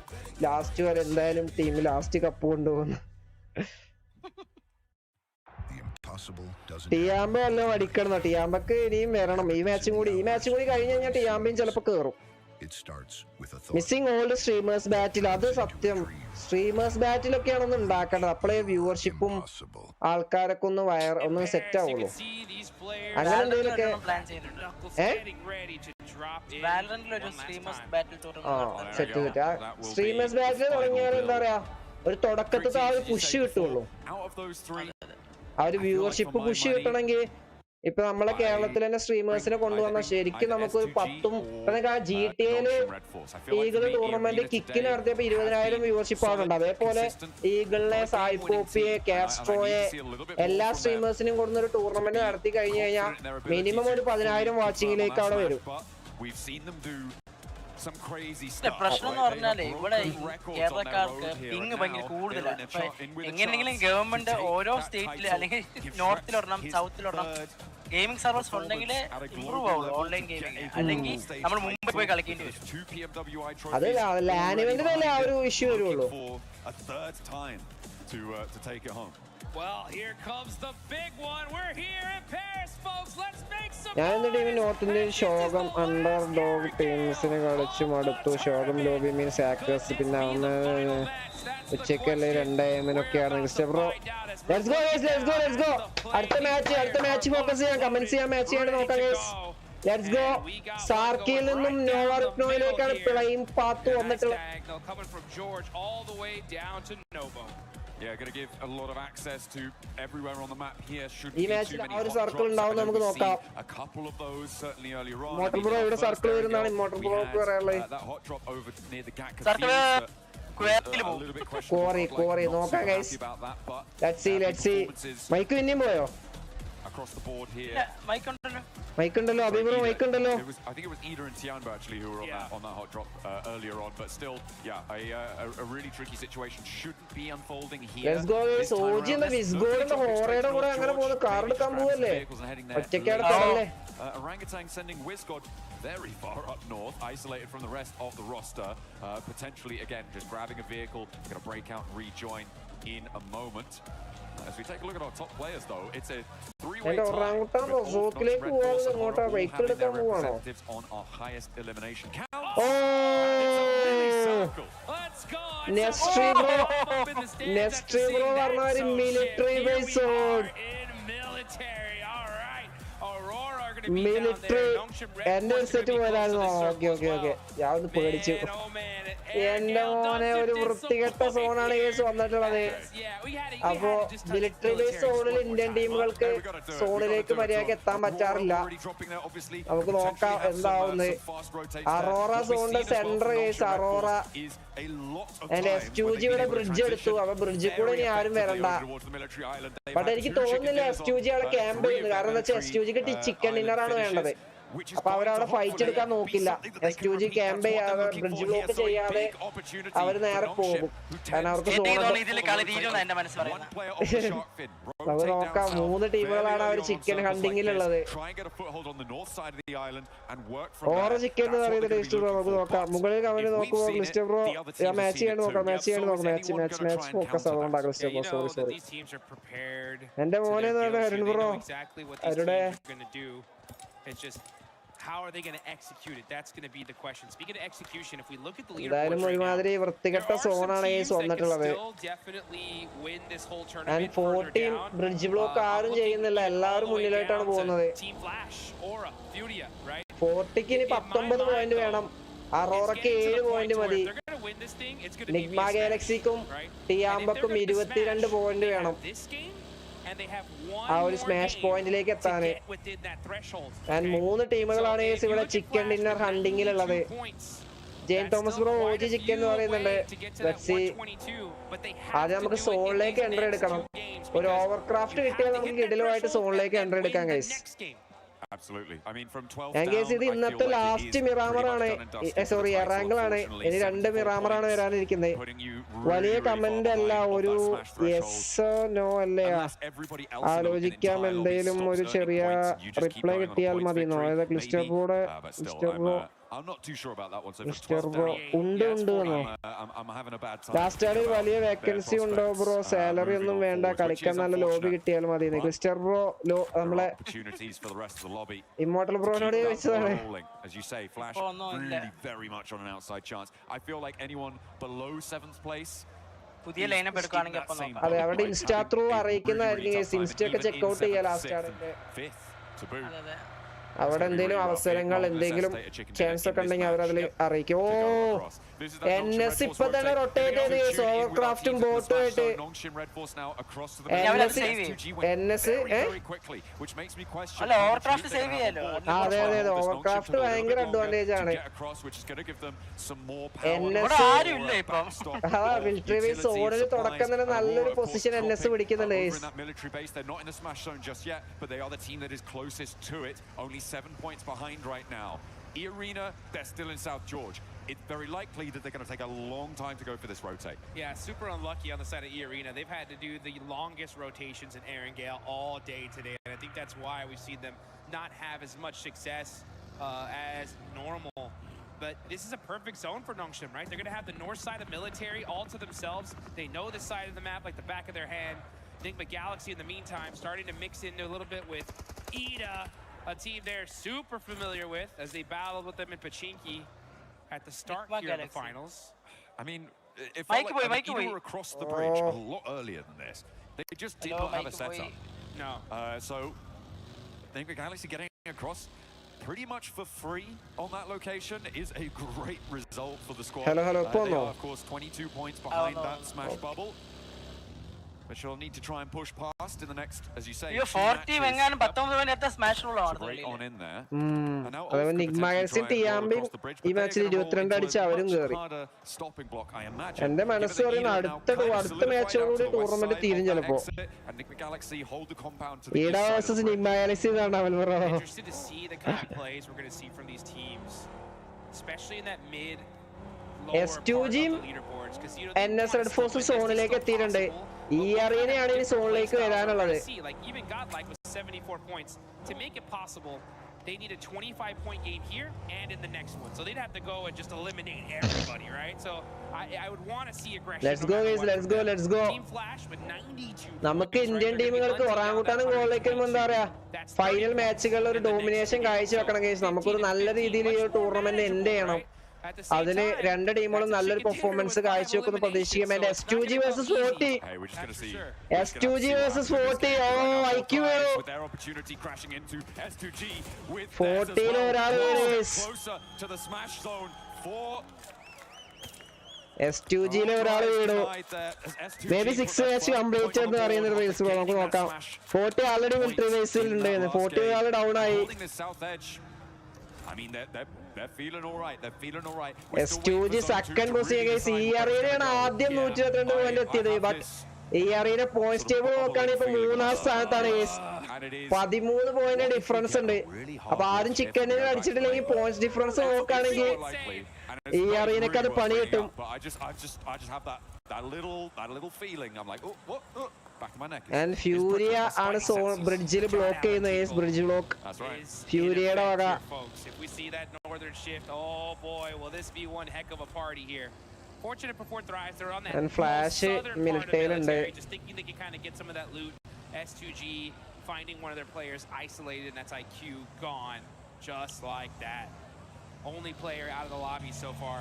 ലാസ്റ്റ് വരെ എന്തായാലും ടീം ലാസ്റ്റ് കപ്പ് കൊണ്ടുപോകുന്നു. ടിയാമ്പ വല്ലതും അടിക്കണം. ടിയാമ്പക്ക് ഇനിയും വരണം. ഈ മാച്ചും കൂടി കഴിഞ്ഞ് കഴിഞ്ഞാൽ ടിയാമ്പയും ചിലപ്പോ കേറും. മിസ്സിംഗ് ഓൾഡ് സ്ട്രീമേഴ്സ് ബാറ്റിൽ, അത് സത്യം. സ്ട്രീമേഴ്സ് ബാറ്റിലൊക്കെയാണ് ഒന്ന് ഉണ്ടാക്കേണ്ടത്. അപ്പോഴേ വ്യൂവർഷിപ്പും ആൾക്കാരൊക്കെ ഒന്ന് സെറ്റ് ആവുള്ളൂ. അങ്ങനെ എന്തെങ്കിലുമൊക്കെ സ്ട്രീമേഴ്സ് ബാറ്റിൽ തുടങ്ങിയാൽ എന്താ പറയാ, ഒരു തുടക്കത്തെ ആ ഒരു പുഷ് കിട്ടുള്ളൂ. ആ ഒരു വ്യൂവർഷിപ്പ് പുഷ് കിട്ടണമെങ്കിൽ ഇപ്പൊ നമ്മളെ കേരളത്തിൽ തന്നെ സ്ട്രീമേഴ്സിനെ കൊണ്ടുവന്ന ശരിക്കും നമുക്കൊരു 10 GTA-ല് ഈഗിൾ ടൂർണമെന്റ് കിക്ക് നടത്തിയപ്പോ 20,000 വ്യൂവർഷിപ്പ് ആവുന്നുണ്ട്. അതേപോലെ ഈഗിളിനെ, സായിപ്പോപ്പിയെ, കാസ്ട്രോയെ എല്ലാ സ്ട്രീമേഴ്സിനും കൊടുന്ന ഒരു ടൂർണമെന്റ് നടത്തി കഴിഞ്ഞു കഴിഞ്ഞാൽ മിനിമം ഒരു 10,000 വാച്ചിങ്ങിലേക്ക് അവിടെ വരും. പ്രശ്നം എന്ന് പറഞ്ഞാലേ ഇവിടെ കേരളക്കാർക്ക് പിങ് ഭയങ്കര കൂടുതലാണ്. എങ്ങനെയെങ്കിലും ഗവൺമെന്റ് ഓരോ സ്റ്റേറ്റില് അല്ലെങ്കിൽ നോർത്തിലൊരെണ്ണം സൗത്തിലൊരെണ്ണം ഗെയിമിംഗ് സർവേഴ്സ് ഉണ്ടെങ്കിൽ ഇമ്പ്രൂവ് ആവുള്ളൂ ഓൺലൈൻ ഗെയിമിംഗ്. അല്ലെങ്കിൽ നമ്മൾ മുമ്പ് പോയി കളിക്കേണ്ടി വരും. അത് ലാനിവെന്റിനല്ലേ ആ ഒരു ഇഷ്യൂ വരുള്ളൂ. Well, here comes the big one. We're here in Paris, folks. Let's make some ഞാൻ എന്റെ ടീമിൽ നോർത്ത് ഇന്ത്യൻ ശോകം അണ്ടർ ഡോഗ് ടീംസിന് കളിച്ചു മടുത്തു. ശോകം ലോബി മീൻസ് ആക്ടേഴ്സ് പിന്നെ ഉച്ചക്കല്ലേ 2 AM-നൊക്കെയാണ്. Let's go. അടുത്ത മാച്ച് ഫോക്കസ് ചെയ്യാം. കമന്റ്സ് ചെയ്യാൻ മാച്ച് ചെയ്യാൻ നോക്കാം ഗൈസ്. Let's go. സാർക്കിയിൽ നിന്നും നോവാർക്നോയിലേക്കാണ് പ്ലെയിൻ പാത്ത് വന്നിട്ടുള്ളത്. Yeah, going to give a lot of access to everywhere on the map here. Should be too many circle ഉണ്ടാവും നമുക്ക് നോക്കാം. A couple of those certainly earlier on. Mortal bro ഇവിടെ circle വരുന്നതാണ്. Mortal ബ്രോക്ക് പറയാനുള്ളത് that hot drop over near the gap. കോറി നോക്കാം guys. Let's see. Mike പിന്നെയും പോയോ? Across the board here. Mike ഉണ്ടല്ലോ. അഭിപ്രോ മൈക്ക് ഉണ്ടല്ലോ. I think it was Ida and Tiamba actually who were on that hot drop earlier on, but still, a really tricky situation shouldn't be unfolding here. Let's go guys. ഓജി എന്ന വിസ്ഗോളിന്റെ ഹോറയുടെ കൂടെ അങ്ങനെ പോകുന്ന car എടുക്കാൻ പോവല്ലേ? ഒറ്റയ്ക്കാണ് തരല്ലേ? Orangutan sending Wizgod very far up north, isolated from the rest of the roster. Potentially again just grabbing a vehicle, going to break out and rejoin in a moment. As we take a look at our top players though, it's a three-way tie with all on our highest elimination count. It's a mini circle. Let's Nestry bro പറഞ്ഞ ഒരു military base zone. Military എന്റെ ഒരു set പോയതായിരുന്നു. Okay ഞാൻ ഒന്ന് പേടിച്ചു. എന്റെ മോനെ ഒരു വൃത്തികെട്ട സോണാണ് കേസ് വന്നിട്ടുള്ളത്. അപ്പോ മിലിറ്ററി ബേസ് സോണിൽ ഇന്ത്യൻ ടീമുകൾക്ക് സോണിലേക്ക് മര്യാദക്ക് എത്താൻ പറ്റാറില്ല. നമുക്ക് നോക്കാം എന്താവുന്നത്. അറോറ സോണിന്റെ സെന്റർ കേസ് അറോറ S2G ഇവിടെ ബ്രിഡ്ജ് എടുത്തു. അപ്പൊ ബ്രിഡ്ജിൽ കൂടെ ഇനി ആരും വരണ്ട. പക്ഷെ എനിക്ക് തോന്നുന്നില്ല S2G അവിടെ ക്യാമ്പ് ചെയ്യുന്നു. കാരണം എന്താ വെച്ചാൽ S2G ചിക്കൻ ഡിന്നർ ആണ് വേണ്ടത്. അപ്പൊ അവരവിടെ ഫൈറ്റ് എടുക്കാൻ നോക്കില്ല. S2G ക്യാമ്പ് ചെയ്യാതെ ബ്രിഡ്ജ് ബ്ലോക്ക് ചെയ്യാതെ അവര് നേരെ പോകും. കാരണം അവർക്ക് നമുക്ക് നോക്കാം. 3 ടീമുകളാണ് അവർ ചിക്കൻ ഹണ്ടിങ്ങിലുള്ളത്. ഓരോ ചിക്കൻ എന്ന് പറയുന്നത് ടേസ്റ്റ് ബ്രോ നമുക്ക് നോക്കാം. മുകളിൽ കമന്റ് നോക്കുമ്പോ ക്രിസ്റ്റോ ബ്രോ മാച്ച് ചെയ്യാൻ നോക്കാം. മാച്ച് ഫോക്കസ് അതുകൊണ്ടാണ് ക്രിസ്റ്റോ ബ്രോ. സോറി എന്റെ മോനെ അരുൺ ബ്രോ അവരുടെ how are they going to execute it? That's going to be the question. Speaking of execution, if we look at the leaderboard right now, വൃത്തികെട്ട സോണാണ് case വന്നിട്ടുള്ളത്. And 14 bridge block ആരും ചെയ്യുന്നില്ല. എല്ലാവരും മുന്നിലായിട്ടാണ് പോകുന്നത്. 40ക്ക് ഇനി 19 പോയിന്റ് വേണം. അറോറയ്ക്ക് 7 പോയിന്റ് മതി. നിഗ്മ ഗാലക്സിക്കും ടിയാമ്പക്കും 22 പോയിന്റ് വേണം ആ ഒരു സ്മാഷ് പോയിന്റിലേക്ക് എത്താൻ. ആൻഡ് 3 ടീമുകളാണ് ഇവിടെ ചിക്കൻ ഡിന്നർ ഹണ്ടിങ്ങിലുള്ളത്. Jain Thomas bro OG chicken എന്ന് പറയുന്നുണ്ട്. ആദ്യം നമുക്ക് സോണിലേക്ക് എൻട്രി എടുക്കണം. ഒരു ഓവർക്രാഫ്റ്റ് കിട്ടിയാൽ നമുക്ക് കിടിലുമായിട്ട് സോണിലേക്ക് എൻട്രി എടുക്കാം ഗൈസ്. ഇത് ഇന്നത്തെ ലാസ്റ്റ് മിറാമറാണ്. സോറി എറാങ്കിളാണ്. ഇനി 2 മിറാമറാണ് വരാനിരിക്കുന്നത്. വലിയ കമന്റ് അല്ല, ഒരു യെസ് നോ അല്ലേ ആലോചിക്കാം. എന്തെങ്കിലും ഒരു ചെറിയ റിപ്ലൈ കിട്ടിയാൽ മതി. ക്ലിസ്റ്റർ ബ്രോ ലാസ്റ്റ് ആഡ് വലിയ വേക്കൻസി ഉണ്ടോ ബ്രോ? സാലറി ഒന്നും വേണ്ട, കളിക്കാൻ നല്ല ലോബി കിട്ടിയാൽ മതി. ക്രിസ്റ്റർ ബ്രോ നമ്മളെ ഇമ്മോർട്ടൽ ബ്രോനോട് ചോദിച്ചതാണ്. അതെ അവിടെ ഇൻസ്റ്റാ ത്രൂ അറിയിക്കുന്നതായിരിക്കും. ഇൻസ്റ്റ ഒക്കെ ചെക്ക്ഔട്ട് ചെയ്യാം ലാസ്റ്റ് ആഡിന്റെ. അവിടെ എന്തെങ്കിലും അവസരങ്ങൾ എന്തെങ്കിലും ചാൻസ് ഒക്കെ ഉണ്ടെങ്കിൽ അവരതിൽ അറിയിക്കും. ഓ NS ഇപ്പൊ തന്നെ റൊട്ടേറ്റ് ചെയ്ത് ഓവർക്രാഫ്റ്റും ബോട്ടും ആയിട്ട് അതെ ഓവർക്രാഫ്റ്റ് ഭയങ്കര അഡ്വാൻറ്റേജ് ആണ്. മിലിറ്ററി ബേസ് സോണിൽ തുടക്കം തന്നെ നല്ലൊരു പൊസിഷൻ NS പിടിക്കുന്നുണ്ട്. 7 points behind right now. E-Arena, they're still in South George. It's very likely that they're going to take a long time to go for this rotate. Yeah, super unlucky on the side of E-Arena. They've had to do the longest rotations in Erangel all day today, and I think that's why we've seen them not have as much success as normal. But this is a perfect zone for Nongshim, right? They're going to have the north side of military all to themselves. They know this side of the map like the back of their hand. Enigma Galaxy in the meantime starting to mix in a little bit with Ida, a team they're super familiar with as they battled with them in Pachinki at the start here of the finals. I mean, it felt like they were across the bridge a lot earlier than this. They just did not have a setup. No. So, I think the Galaxy getting across pretty much for free on that location is a great result for the squad. Hello. They are, of course, 22 points behind that smash bubble. But she'll need to try and push past in the next, as you say, 40 വെങ്ങാനും 19 at the smash roll ആണ്. Great on in there. അതെ നിഗ്മ Galaxy ടിയാമ്പിം ഈ മാച്ചിൽ 22 അടിച്ച് അവരും കേറി. എന്റെ മനസ്സ് പറയുന്ന അടുത്ത മാച്ചോടുകൂടി ടൂർണമെന്റ് തീരും ചിലപ്പോ. ഈഡ വേഴ്സസ് നിഗ്മ ഗാലക്സി ഇതാണ് അവൻ പറയുന്നത്. S2Gയും NS റെഡ് ഫോഴ്സ് സോണിലേക്ക് എത്തിയിട്ടുണ്ട്. ഈ അറീനയാണ് ഇനി സോണിലേക്ക് വരാനുള്ളത്. They need a 25-point game here and in the next one. So they'd have to go and just eliminate everybody, right? So I would want to see aggression. Let's go guys, let's go. Team Flash with 92. നമുക്ക് Indian ടീമുകൾക്ക് ഒറാങ്കുട്ടാനും ഗോളിലേക്കും എന്താ പറയാ final മാച്ചുകളിൽ ഒരു domination കാഴ്ചവെക്കണം guys. നമുക്കൊരു നല്ല രീതിയിൽ ഈ tournament end ചെയ്യണം. അതില് രണ്ട് ടീമുകളും നല്ലൊരു പെർഫോമൻസ് കാഴ്ചവെക്കുന്ന പ്രതീക്ഷിക്കും. S2G vs 40. S2G vs 40. ഓ IQ വീണു. 40 ഒരാൾ S2G ഒരാൾ വീണു. മേ ബി 6 മാച്ച് കംപ്ലീറ്റ് എന്ന് പറയുന്ന റീൽസ് നമുക്ക് നോക്കാം. 40 ആൾറെഡി മിലിറ്ററി ബേസിൽ ഉണ്ടായിരുന്നു. 40 ആൾ ഡൗൺ ആയി. S2G second position. ഈ അറീനയാണ് ആദ്യം 122 പോയിന്റ് എത്തിയത്. ബട്ട് ഈ അറീന പോയിന്റ് ടേബിൾ നോക്കുകയാണെങ്കിൽ ഇപ്പൊ 3-ാം സ്ഥാനത്താണ്. 13 പോയിന്റ് ഡിഫറൻസ് ഉണ്ട്. അപ്പൊ ആരും ചിക്കനെ അടിച്ചിട്ടില്ലെങ്കിൽ പോയിന്റ് ഡിഫറൻസ് നോക്കുകയാണെങ്കിൽ ഈ അറീനക്ക് അത് പണി കിട്ടും. And Furia ആണ് ബ്രിഡ്ജിൽ ബ്ലോക്ക് ചെയ്യുന്നത്. ബ്രിഡ്ജ് ബ്ലോക്ക് ഫ്യൂരിയയുടെ വക. And Flash മിലിറ്ററിയിലുണ്ട്. S2G finding one of their players isolated, and that's IQ gone just like that. Only player out of the lobby so far.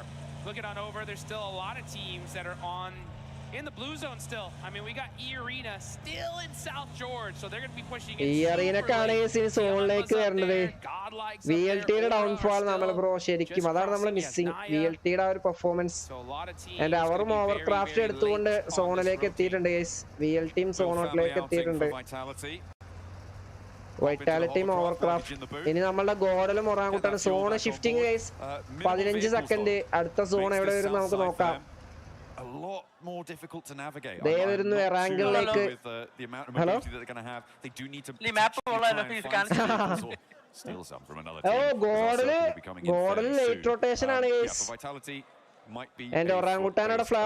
Looking on over, there's still a lot of teams that are in the blue zone still. I mean, we got E-Arena still in South George, so they're going to be pushing in. E-Arena കാണെങ്കിൽ സോണിലേക്ക് വരുന്നത്. VLTയുടെ downfall നമ്മൾ bro ശരിക്കും അതാണ് നമ്മൾ missing. VLTയുടെ ആ ഒരു performance and അവരും ഓവർക്രാഫ്റ്റ് എടുത്തുകൊണ്ട് സോണിലേക്ക് എത്തിയിട്ടുണ്ട് ഗൈസ്. VLTയും സോണിലേക്ക് എത്തിയിട്ടുണ്ട്. വൈറ്റാലിറ്റിയും ഓവർക്രാഫ്റ്റ്. ഇനി നമ്മളുടെ ഗോഡലും ഒറാങ്കുട്ടാണ്. Zone shifting guys. 15 സെക്കൻഡ്. അടുത്ത സോൺ എവിടെ വരും നമുക്ക് നോക്കാം. ദേ വരുന്നു റാങ്കിലേക്ക്. ഹലോ ഓ ഗോഡല് ലേറ്റ് റൊട്ടേഷൻ ആണ് ഗൈസ്. എന്റെ ഒറാങ്കുട്ടാനോട് ഫ്ലോ.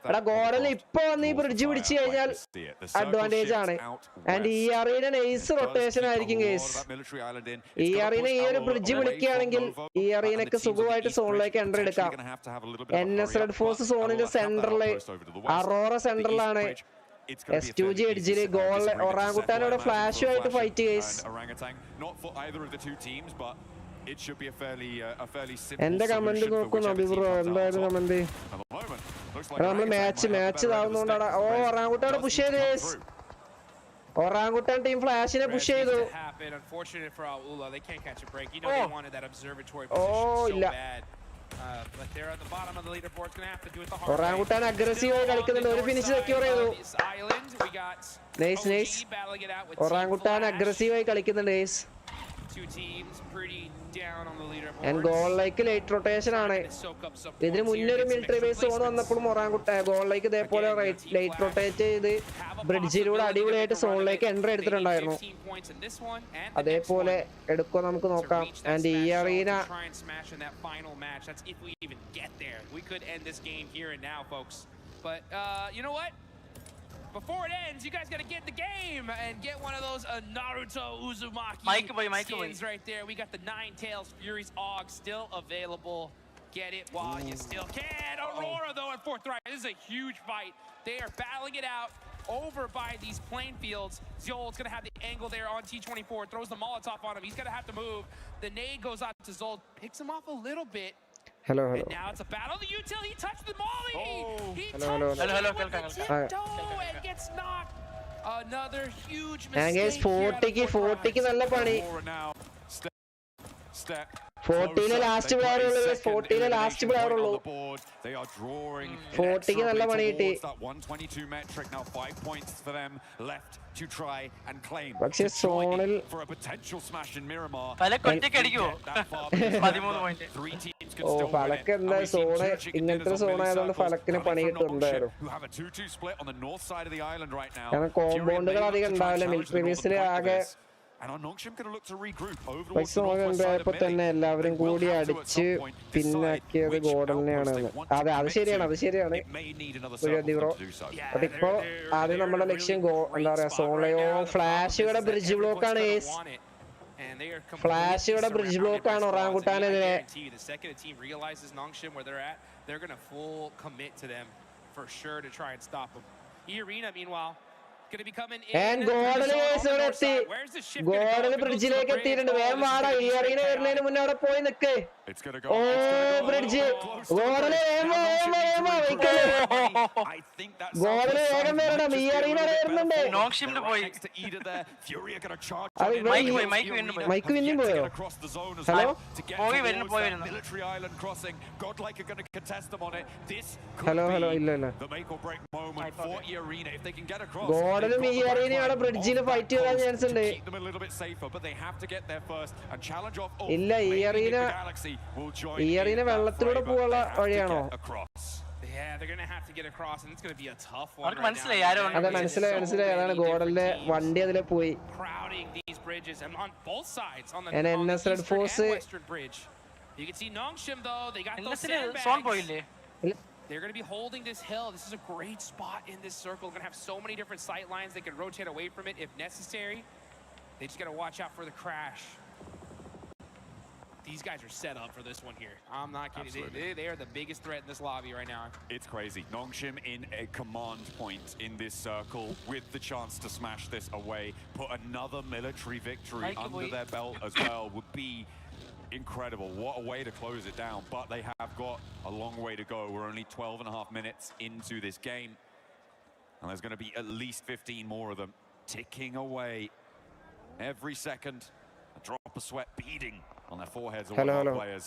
എടാ ഗോഡൽ ഇപ്പൊ വന്ന് ഈ ബ്രിഡ്ജ് പിടിച്ചു കഴിഞ്ഞാൽ അഡ്വാൻറ്റേജ് ആണ്. ആൻഡ് ഈ അറീന നൈസ് റൊട്ടേഷൻ ആയിരിക്കും കേസ്. ഈ അറീന ഈ ഒരു ബ്രിഡ്ജ് വിളിക്കുകയാണെങ്കിൽ ഈ അറീനക്ക് സുഖമായിട്ട് സോണിലേക്ക് എൻട്രി എടുക്കാം. NS റെഡ് ഫോഴ്സ് സോണിന്റെ സെന്ററില് അറോറ സെന്ററിലാണ്. S2G എഡ്ജില് ഗോൾ ഒറാങ്കുട്ടാനോട് ഫ്ലാഷുമായിട്ട് ഫൈറ്റ് കേസ്. എന്റെ കമന്റ് നോക്കുന്നു അഭിപ്രോ. എന്തായാലും കമന്റ് നമ്മള് മാച്ച് ഇതാവുന്നോണ്ടാണ്. ഓ ഒറാങ്കുട്ടാണ് പുഷ് ചെയ്ത്. ഒറാങ്കുട്ടാൻ ടീം ഫ്ലാഷിനെ പുഷ് ചെയ്തു. ഓ ഇല്ല ഒറാങ്കുട്ടാൻ അഗ്രസീവായി കളിക്കുന്നുണ്ട്. ഒരു ഫിനിഷ് സെക്യൂർ ചെയ്തു. Nice nice. ഒറാങ്കുട്ടാൻ അഗ്രസീവായി കളിക്കുന്നുണ്ട് ഗൈസ്. ഗോളിലേക്ക് ലേറ്റ് റൊട്ടേഷൻ ആണ്. ഇതിന് മുന്നേ ഒരു മിലിറ്ററി ബേസ് സോൺ വന്നപ്പോഴും ഗോളിലേക്ക് ഇതേപോലെ ലേറ്റ് റൊട്ടേറ്റ് ചെയ്ത് ബ്രിഡ്ജിലൂടെ അടിപൊളിയായിട്ട് സോണിലേക്ക് എൻട്രി എടുത്തിട്ടുണ്ടായിരുന്നു. അതേപോലെ എടുക്കുമോ നമുക്ക് നോക്കാം. ആൻഡ് ഈ arena before it ends, you guys gotta get the game and get one of those Naruto Uzumaki skins right there. We got the Nine Tails Furies AUG still available. Get it while you still can. Aurora though at 4th right. This is a huge fight. They are battling it out over by these plain fields. Zol's gonna have the angle there on T24. Throws the Molotov on him. He's gonna have to move. The nade goes out to Zol. Picks him off a little bit. Hello. And now it's a battle. The util, he touched the molly. He hello. and gets knocked. Another huge mistake. 40 നല്ല പണി. 40 last player ഉള്ളൂ. 40 last player ഉള്ളൂ. 40 നല്ല പണി കിട്ടി. പക്ഷെ സോണിൽ ഓ ഫലക്ക് എന്താ സോണ് ഇങ്ങനത്തെ സോണായതുകൊണ്ട് ഫലക്കിന് പണി കിട്ടും എന്തായാലും. കാരണം കോമ്പൗണ്ടുകൾ അധികം ഉണ്ടാവില്ല മിലിറ്ററി ബേസിൽ. ആകെ ഉണ്ടായപ്പോ തന്നെ എല്ലാവരും കൂടി അടിച്ച് പിന്നാക്കിയത് ഗോഡലിനെയാണ്. അതെ അത് ശരിയാണ്. അതിപ്പോ ആദ്യം നമ്മുടെ ലക്ഷ്യം എന്താ പറയാ സോണയോ ഫ്ലാഷുകളുടെ ബ്രിഡ്ജ് ബ്ലോക്ക് ആണ്. ഫ്ലാഷുകളുടെ ബ്രിഡ്ജ് ബ്ലോക്ക് ആണ് ഒറാങ്കുട്ടാനെതിരെ. And Godl is etti. Godl bridge-ലേക്ക് എത്തിയിട്ടുണ്ട്. വേഗം വാടാ. ഈ അറീന വരുന്നതിന് മുന്നേ അവിടെ പോയി നിൽക്ക്. ഓ ബ്രിഡ്ജ്. Godl വേഗം വെക്കല്. Godl വേഗം വരണം. ഈ അറീന വരുന്നുണ്ട്. നോക്ഷിമിന് പോയി. മൈക്ക് പിന്നെയും പോയോ? ഹലോ ഹലോ ഇല്ല ഗോഡലും ഈ അറീനയുടെ ബ്രിഡ്ജിൽ ഫൈറ്റ് ചെയ്യാൻ ചാൻസ് ഉണ്ട്. ഇല്ല ഈ അറീന വെള്ളത്തിലൂടെ പോകാനുള്ള വഴിയാണോ? അതെ മനസ്സിലായി അതാണ് ഗോഡലിന്റെ വണ്ടി അതിലെ പോയി. NS Red Force you can see Nongshim though, they got those sandbags. They're going to be holding this hill. This is a great spot in this circle. Going to have so many different sight lines. They can rotate away from it if necessary. They just got to watch out for the crash. These guys are set up for this one here. I'm not kidding. They are the biggest threat in this lobby right now. It's crazy. Nongshim in a command point in this circle with the chance to smash this away. Put another military victory under their belt as well would be incredible. What a way to close it down. But they have got a long way to go. We're only 12.5 minutes into this game. And there's going to be at least 15 more of them ticking away. Every second, a drop of sweat beading on their foreheads of all our players.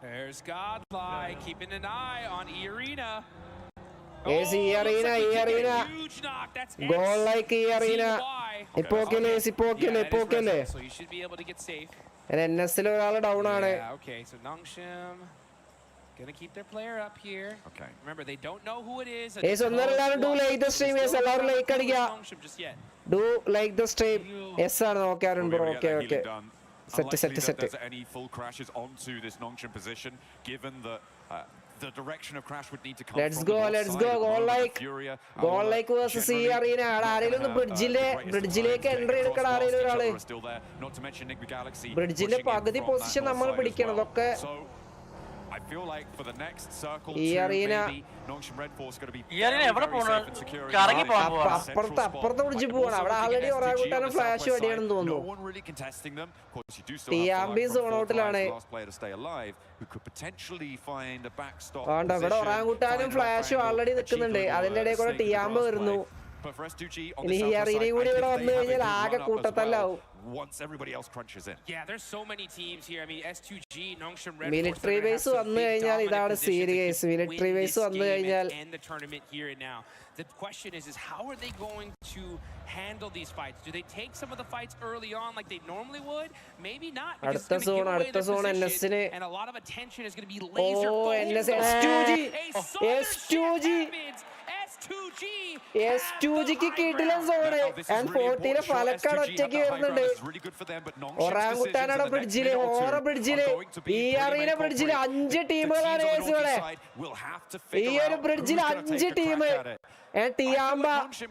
There's Godl keeping an eye on E-Arena. Yes, E-Arena. Huge knock. That's goal like E-Arena. Ipokele. So you should be able to get safe. And NS-il ഒരാൾ down ആണ്. Okay, so Nongshim gonna keep their player up here. Okay. Remember, they don't know who it is. Yes, ഒന്നരല്ലാരും do like the stream. Yes, എല്ലാവരും like അടിക്കുക. Do like the stream. Yes ആണ്. Okay, Arun bro. Okay. Set. There's any full crashes onto this Nongshim position, given that the direction of crash would need to come let's go goal like versus E Arena. ആരെങ്കിലും ഒന്ന് ബ്രിഡ്ജിലേക്ക് entry എടുക്കണം. ആരെങ്കിലും ഒരാള് ബ്രിഡ്ജിന്റെ പകുതി position നമ്മൾ പിടിക്കണം. ഇതൊക്കെ I feel like for the next circle maybe Nongshim Red Force going to be എവിടെ പോണോ? കറങ്ങി പോകാൻ പോവാ. അപ്പുറത്തെ ബ്രിഡ്ജ് പോകണം. അവിടെ ആൾറെഡി ഒരാൾക്കാണ് ഫ്ലാഷ് അടിയാണെന്ന് തോന്നുന്നു. ടിയാമ്പി സോൺ ഔട്ടിലാണ്. ഇവിടെ ഒറാങ്കുട്ടാനും ഫ്ലാഷും ആൾറെഡി നിൽക്കുന്നുണ്ട്. അതിന്റെ ഇടയിൽ കൂടെ ടിയാമ്പ് വരുന്നു. ഇനി ഈ അറീനയും കൂടി ഇവിടെ വന്നു കഴിഞ്ഞാൽ ആകെ കൂട്ടത്തല്ലാവും. Once everybody else crunches in. Yeah, there's so many teams here. I mean, S2G, Nongshim Red Force. Military base വന്നു കഴിഞ്ഞാൽ ഇതാണ് സീരിയസ്. മിലിറ്ററി ബേസ് വന്നു കഴിഞ്ഞാൽ end the tournament here and now. The question is how are they going to handle these fights? Do they take some of the fights early on like they normally would? Maybe not. അടുത്ത zone NS-ന് and a lot of attention is going to be laser focused. S2G കിടിലൻ zone. And 40 Palakkad ഒറ്റയ്ക്ക് വരുന്നുണ്ട്. ഒറാങ്കുട്ടാനാണ് ബ്രിഡ്ജില്. ഈ arena ബ്രിഡ്ജില് 5 ടീമുകളാണ് ഇവിടെ. ഈ ഒരു ബ്രിഡ്ജിൽ 5 team. ടിയാമ്പ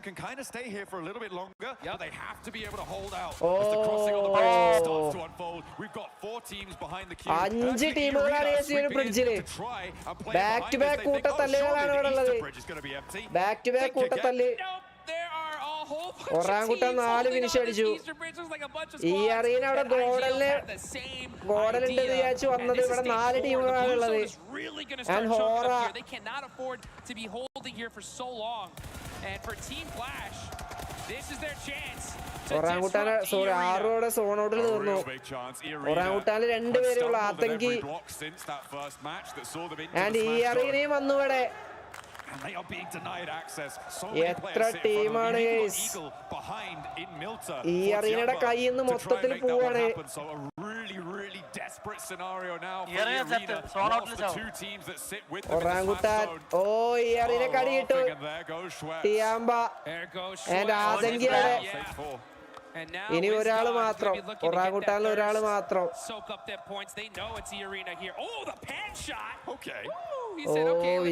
can kind of stay here for a little bit longer. Yeah, they have to be able to hold out as the crossing of the bridge starts to unfold. We've got 4 teams behind the queue. 5 ടീമുകളാണ് ഈ ഒരു ബ്രിഡ്ജിൽ. Back to back കൂട്ടത്തല്ലുകളാണ് ഇവിടെ ഉള്ളത്. Back to back കൂട്ടത്തല്ല്. Orangutan 4 finish അടിച്ചു. ഈ അറീന അവിടെ ഗോഡലുണ്ട് വിചാരിച്ചു വന്നത്. ഇവിടെ 4 ടീമുകളാണ് ഉള്ളത്. And Hora orangutan sorry 6 zone ഔട്ടിൽ തീർന്നു. ഒറാങ്കുട്ടാനിൽ 2 പേരുള്ള ആതങ്കി. ആൻഡ് ഈ അറീനയും വന്നു ഇവിടെ. എത്ര ടീമാണ് ഈ അറീനയുടെ കയ്യിൽ നിന്ന് മൊത്തത്തിൽ പോവാണ്. ഒറാങ്കുട്ടാൻ ഈ അറീനെ കടി കിട്ടു. ടിയാമ്പ ആതങ്കിയാണ്. ഇനി ഒരാള് മാത്രം. ഒറാങ്കുട്ടാനിൽ ഒരാള് മാത്രം.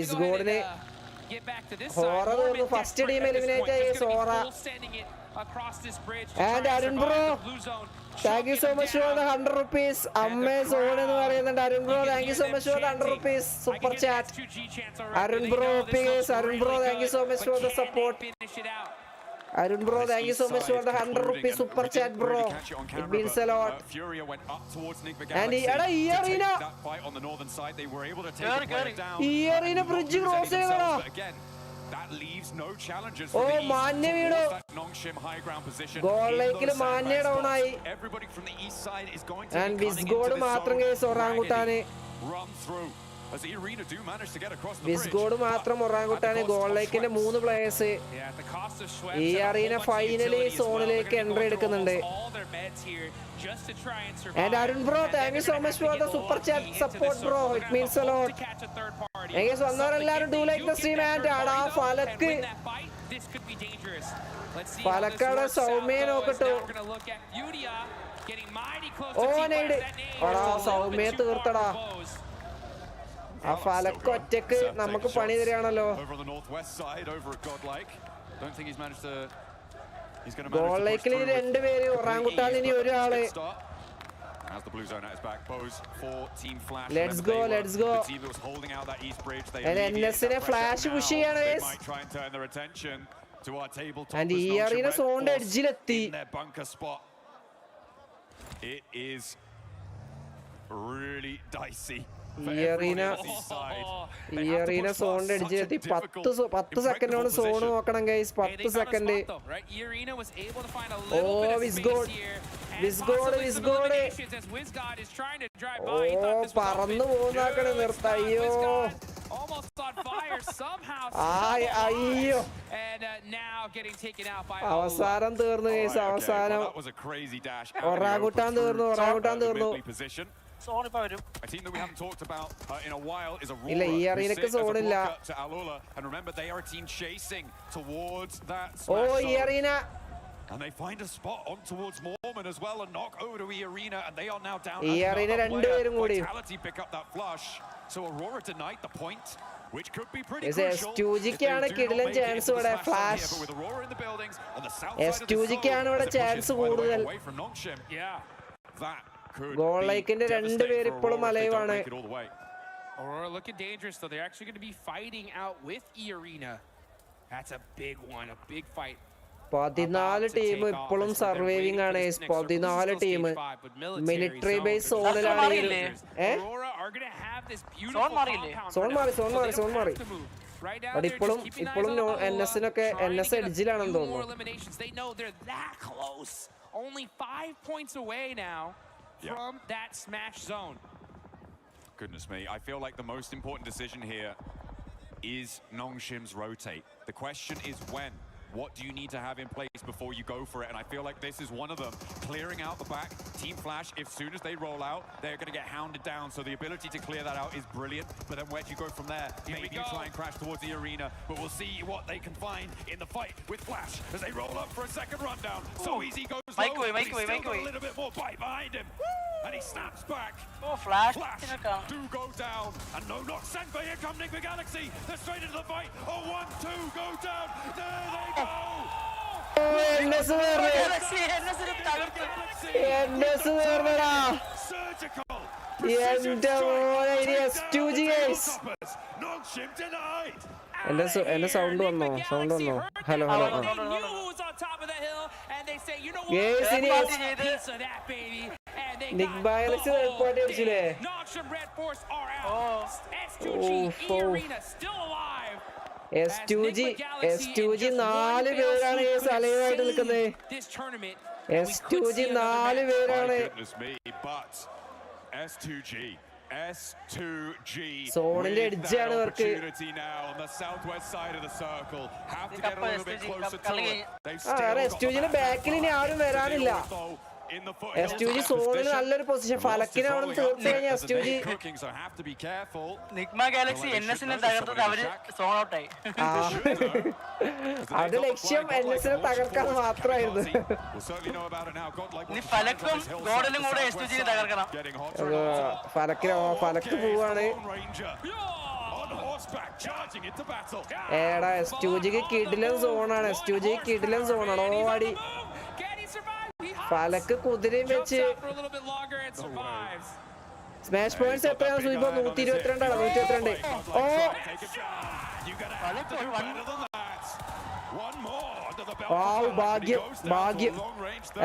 ഇസ്ഗോഡിന് ഹോറ തോന്നുന്നു. ഫസ്റ്റ് ടീം എലിമിനേറ്റ് ആയി സോറ. And Arun bro thank you so much for the 100 rupees. അമ്മേ സോൺ എന്ന് പറയുന്നുണ്ട്. Arun bro thank you so much for the 100 rupees super chat. Arun bro thank you so much for the support. Arun bro, thank you so much for the 100 rupees super chat, bro. It means a lot. Furia went up towards Nick And he had a arena. That fight on the northern side, they were able to take the player down. Arena bridge cross ചെയ്തടാ. Again, that leaves no challengers Oh, from the മാന്യ east വീണു. towards that Nongshim high ground position. Goal ലേക്കിൽ മാന്യ down ആയി. Everybody from the east side is going to And be coming Visgod into this മാത്രം zone. Case ഒറാങ്കുട്ടാന്. Run through. As the arena do manage to get across the Visgod മാത്രം ഒറാങ്കുട്ടാന് goal ലേക്കിന്റെ 3 players ഈ arena finally സോണിലേക്ക് entry എടുക്കുന്നുണ്ട്. And Arun bro, thank you so much for the super chat support, bro. It means a lot. I guess വന്നവരെല്ലാരും do like the stream and ആടാ ഫലക്ക് ഫലക്കാടെ സൗമ്യ നോക്കട്ടു. ഓ നെയ്ഡ് ആടാ സൗമ്യ തീർത്തടാ. ആ ഫലക്ക് ഒറ്റക്ക് നമുക്ക് പണി തരികയാണല്ലോ. Goal ലൈക്കിൽ 2 പേര് ഒറാങ്കുട്ടാൻ ഇനി ഒരാള്. As the blue zone at his back, Bose for Team Flash. Let's go. The team that was holding out that east bridge. They NSനെ ഫ്ലാഷ് പുഷ് ചെയ്യാണ് guys. might try and turn their attention to our tabletop. And ഈ arena സോണിന്റെ എഡ്ജിലെത്തി. Their bunker spot. It is really dicey. ഈ arena സോണിന്റെ എഡ്ജിലെത്തി. 10 സെക്കൻഡാണ് zone നോക്കണം guys. 10 second. ഓ വിസ്ഗോഡ് ഓ പറന്നു പോകുന്നാക്കണ നിർത്ത. അയ്യോ അയ്യോ അവസാനം തീർന്നു ഗൈസ്. അവസാനം ഒറാങ്കുട്ടാൻ തീർന്നു. ഇല്ല ഈ അറീനക്ക് സോണില്ല. ഓ ഈ arena And they find a spot on towards Mormon as well and knock over to Arena, and they are now down. Vitality pick up that flush, so Aurora denied the point, which could be pretty crucial. S2G-ക്കാണ് കിടിലൻ chance ഇവിടെ. Flash S2G-ക്കാണ് ഇവിടെ chance കൂടുതൽ. Goal ലൈക്കിന്റെ 2 പേര് ഇപ്പോഴും അലൈവാണ്. Aurora looking dangerous though. They're actually going to be fighting out with Arena. That's a big one, a big fight. 14 team ഇപ്പോഴും surviving ആണ്. 14 team military base സോണിലാണ്. Zone മാറി അവിടെ ഇപ്പോഴും NSനൊക്കെ NS എഡ്ജിലാണെന്ന് തോന്നുന്നു. Only 5 points away now from that smash zone. Goodness me, I feel like the most important decision here is Nongshim's rotate. The question is when. What do you need to have in place before you go for it? And I feel like this is one of them. Clearing out the back. Team Flash, as soon as they roll out, they're going to get hounded down. So the ability to clear that out is brilliant. But then where do you go from there? Maybe you try and crash towards the arena. But we'll see what they can find in the fight with Flash as they roll up for a second rundown. So easy goes low. Make way. A little bit more bite behind him. And he snaps back. Oh, Flash do go down. And no knock sent, but here come Nick the Galaxy. They're straight into the fight. 1-2 go down. There they go. എന്റെ sound വന്നോ? Hello നിക് ബയലക്സ് party അടിച്ചില്ലേ? S2G 4 പേരാണ് അലൈവായിട്ട് നിൽക്കുന്നത്. S2G 4 പേരാണ്. സോണിന്റെ എഡ്ജാണ് ഇവർക്ക്. S2Gന്റെ ബാക്കിൽ ഇനി ആരും വരാനില്ല. S2G സോണിൽ നല്ലൊരു പൊസിഷൻ. ഫലക്കിനെ അവിടെ തീർന്നു കഴിഞ്ഞാൽ S2G നിഗ്മ ഗാലക്സി NSനെ തകർത്തിട്ട് അവര് സോൺ ഔട്ടായി. അവരുടെ ലക്ഷ്യം NSനെ തകർക്കാൻ മാത്രമായിരുന്നു. ഫലക്കും ഗോഡലും കൂടെ S2Gനെ തകർക്കണം. ഫലക്ക് പോവാണ്. ഏടാ S2Gക്ക് കിടിലൻ സോണാണ്. ഓടി ഫലക്ക് കുതിരയും വെച്ച് സ്മാഷ് പോയിന്റ്സ് എത്രയാണ് സൂചിപ്പോ? 122 ആണ്. 122. ഓ ഭാഗ്യം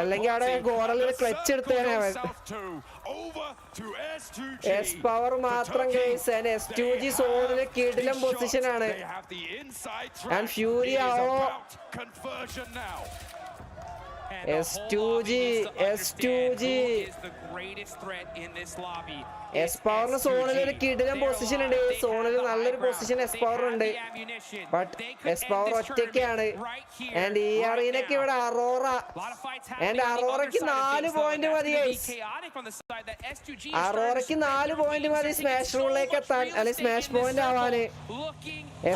അല്ലെങ്കിൽ അവിടെ ഗോഡലിന് ക്ലച്ച് എടുത്തേനെ അവൻ. എസ് പവർ മാത്രം കേസ് S2G സോണില് കിടിലം പൊസിഷനാണ്. ആൻഡ് ഫ്യൂരി S2G എസ് പവറിന് സോണിൽ ഒരു കിടിലം പൊസിഷൻ ഉണ്ട്. സോണിൽ നല്ലൊരു പൊസിഷൻ എസ് പവർ ഉണ്ട്. ബട്ട് എസ് പവർ ഒറ്റയ്ക്കാണ്. ആൻഡ് ഈ അറീനക്ക് ഇവിടെ അറോറയ്ക്ക് 4 പോയിന്റ് മതി. അറോറയ്ക്ക് 4 പോയിന്റ് മതി സ്മാഷ് റൂളിലേക്ക് എത്താൻ, അല്ലെങ്കിൽ സ്മാഷ് പോയിന്റ് ആവാന്.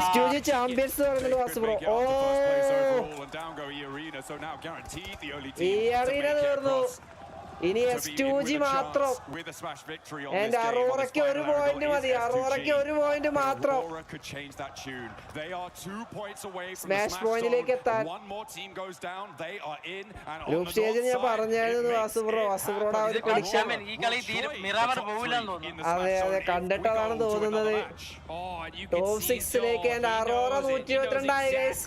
S2G ചാമ്പ്യൻസ് പറയുന്നുണ്ട് വാസു ബ്രോ. ഓ ഈ അറീന തീർന്നു. ഇനി S2G മാത്രം. ആൻഡ് അറോറയ്ക്ക് 1 പോയിന്റ് മതി. അറോറയ്ക്ക് 1 പോയിന്റ് മാത്രം സ്മാഷ് പോയിന്റിലേക്ക് എത്താൻ. ഗ്രൂപ്പ് സ്റ്റേജിൽ ഞാൻ പറഞ്ഞായിരുന്നു വാസുബ്രോടെ ആ ഒരു പ്രഡിക്ഷൻ. അതെ കണ്ടിട്ട് അതാണ് തോന്നുന്നത്. ടോപ്പ് 6ലേക്ക് ആൻഡ് അറോറ 122 ആയി ഗൈസ്.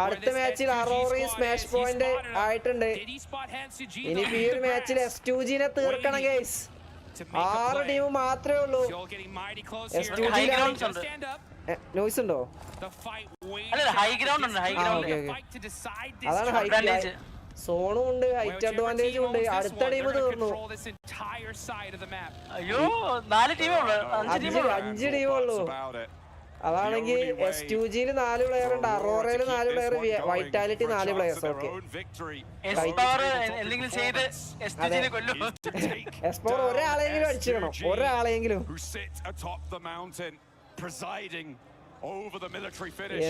അടുത്ത മാച്ചിൽ അറോറയും സ്മാഷ് പോയിന്റ് ആയിട്ടുണ്ട്. ഇനി ഈ ഒരു മാച്ചിൽ S2Gനെ തീർക്കണം ഗൈസ്. 6 ടീം മാത്രമേ ഉള്ളൂ. നോയ്സ് ഉണ്ടോ? അതാണ് ഹൈറ്റ്. സോണും ഉണ്ട്, ഹൈറ്റ് അഡ്വാൻറ്റേജും ഉണ്ട്. അടുത്ത ടീം തീർന്നു. അയ്യോ 4 ടീമുള്ളൂ, 5 ടീമുള്ളൂ. അതാണെങ്കിൽ S2Gയിൽ 4 പ്ലെയർ ഉണ്ട്, അറോറയിൽ 4 player, vitality 4 players. Okay S power ഒരാളെങ്കിലും അടിച്ചിടണം, ഒരാളെങ്കിലും.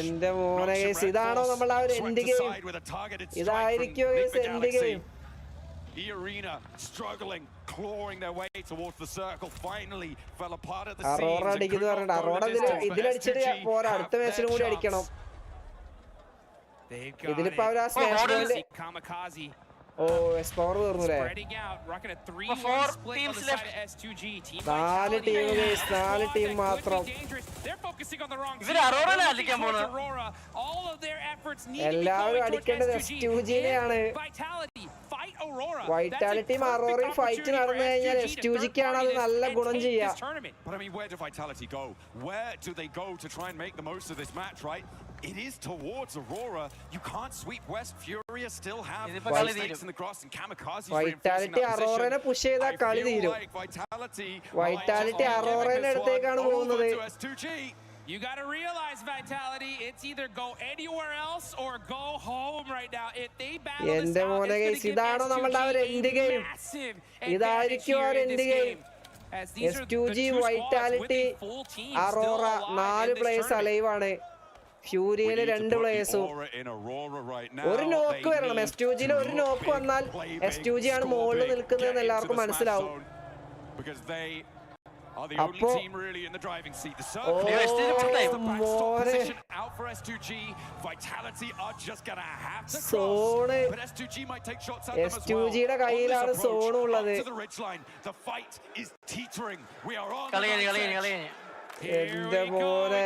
എന്റെ മോനെ ഗൈസ്, ഇതാണോ നമ്മൾ ആ ഒരു എൻഡ് ഗെയിം? ഇതായിരിക്കോ ഗൈസ് എൻഡ് ഗെയിം? അറോറ അടിക്കുന്നു പറഞ്ഞിട്ട് അറോറ ഇതിലടിച്ചിട്ട് പോരാ, അടുത്ത മാച്ചിലും കൂടി അടിക്കണം. ഇതിലിപ്പോ അവര് ആ സ്മാഷ് പോയിന്റ്. ഓ എസ് പവർ തീർന്നുല്ലേ? 4 ടീം ഗൈസ്, 4 ടീം മാത്രം. എല്ലാവരും അടിക്കേണ്ടത് S2Gനെയാണ്. വൈറ്റാലിറ്റിയും അറോറയും ഫൈറ്റ് നടന്നു കഴിഞ്ഞാൽ S2Gക്കാണ് അത് നല്ല ഗുണം ചെയ്യാ. It is towards Aurora. You can't sweep West. Furious still have stakes in the cross and Kamikaze. Vitality Aurora push ചെയ്താ കളി തീരും. Vitality Aurora അടുത്തേക്കാണ് പോകുന്നത്. You got to realize, Vitality, it's either go anywhere else or go home right now. If they battle this out, it's ഇതാണോ നമ്മളുടെ ഒരു end game? ഇതായിരിക്കും ഒരു end game. S2G, Vitality, Aurora 4 players alive ആണ്. ഫ്യൂരിയില് 2 പ്ലേയേഴ്സും. ഒരു നോക്ക് വരണം. S2Gയിൽ ഒരു നോക്ക് വന്നാൽ S2G ആണ് മുകളിൽ നിൽക്കുന്നതെന്ന് എല്ലാവർക്കും മനസ്സിലാവും. അപ്പോ സോണ് S2Gയുടെ കയ്യിലാണ് സോണുള്ളത്. എന്റെ മോനെ,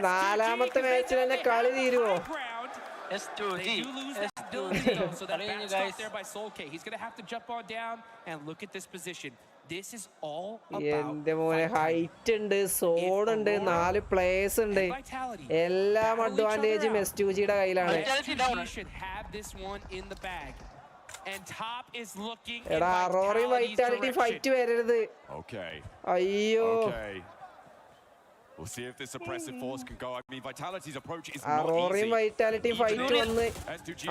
4ാമത്തെ മാച്ചിൽ തന്നെ കളി തീരുവോ? എന്റെ മോനെ, ഹൈറ്റ് ഉണ്ട്, സോൺ ഉണ്ട്, 4 പ്ലേയേഴ്സ് ഉണ്ട്. എല്ലാം അഡ്വാൻറ്റേജും S2Gയുടെ കയ്യിലാണ്. എടാ അറോറയും വൈറ്റാലിറ്റി ഫൈറ്റ് വരരുത്. അയ്യോ അറോറയും വൈറ്റാലിറ്റി ഫൈറ്റ് വന്ന്.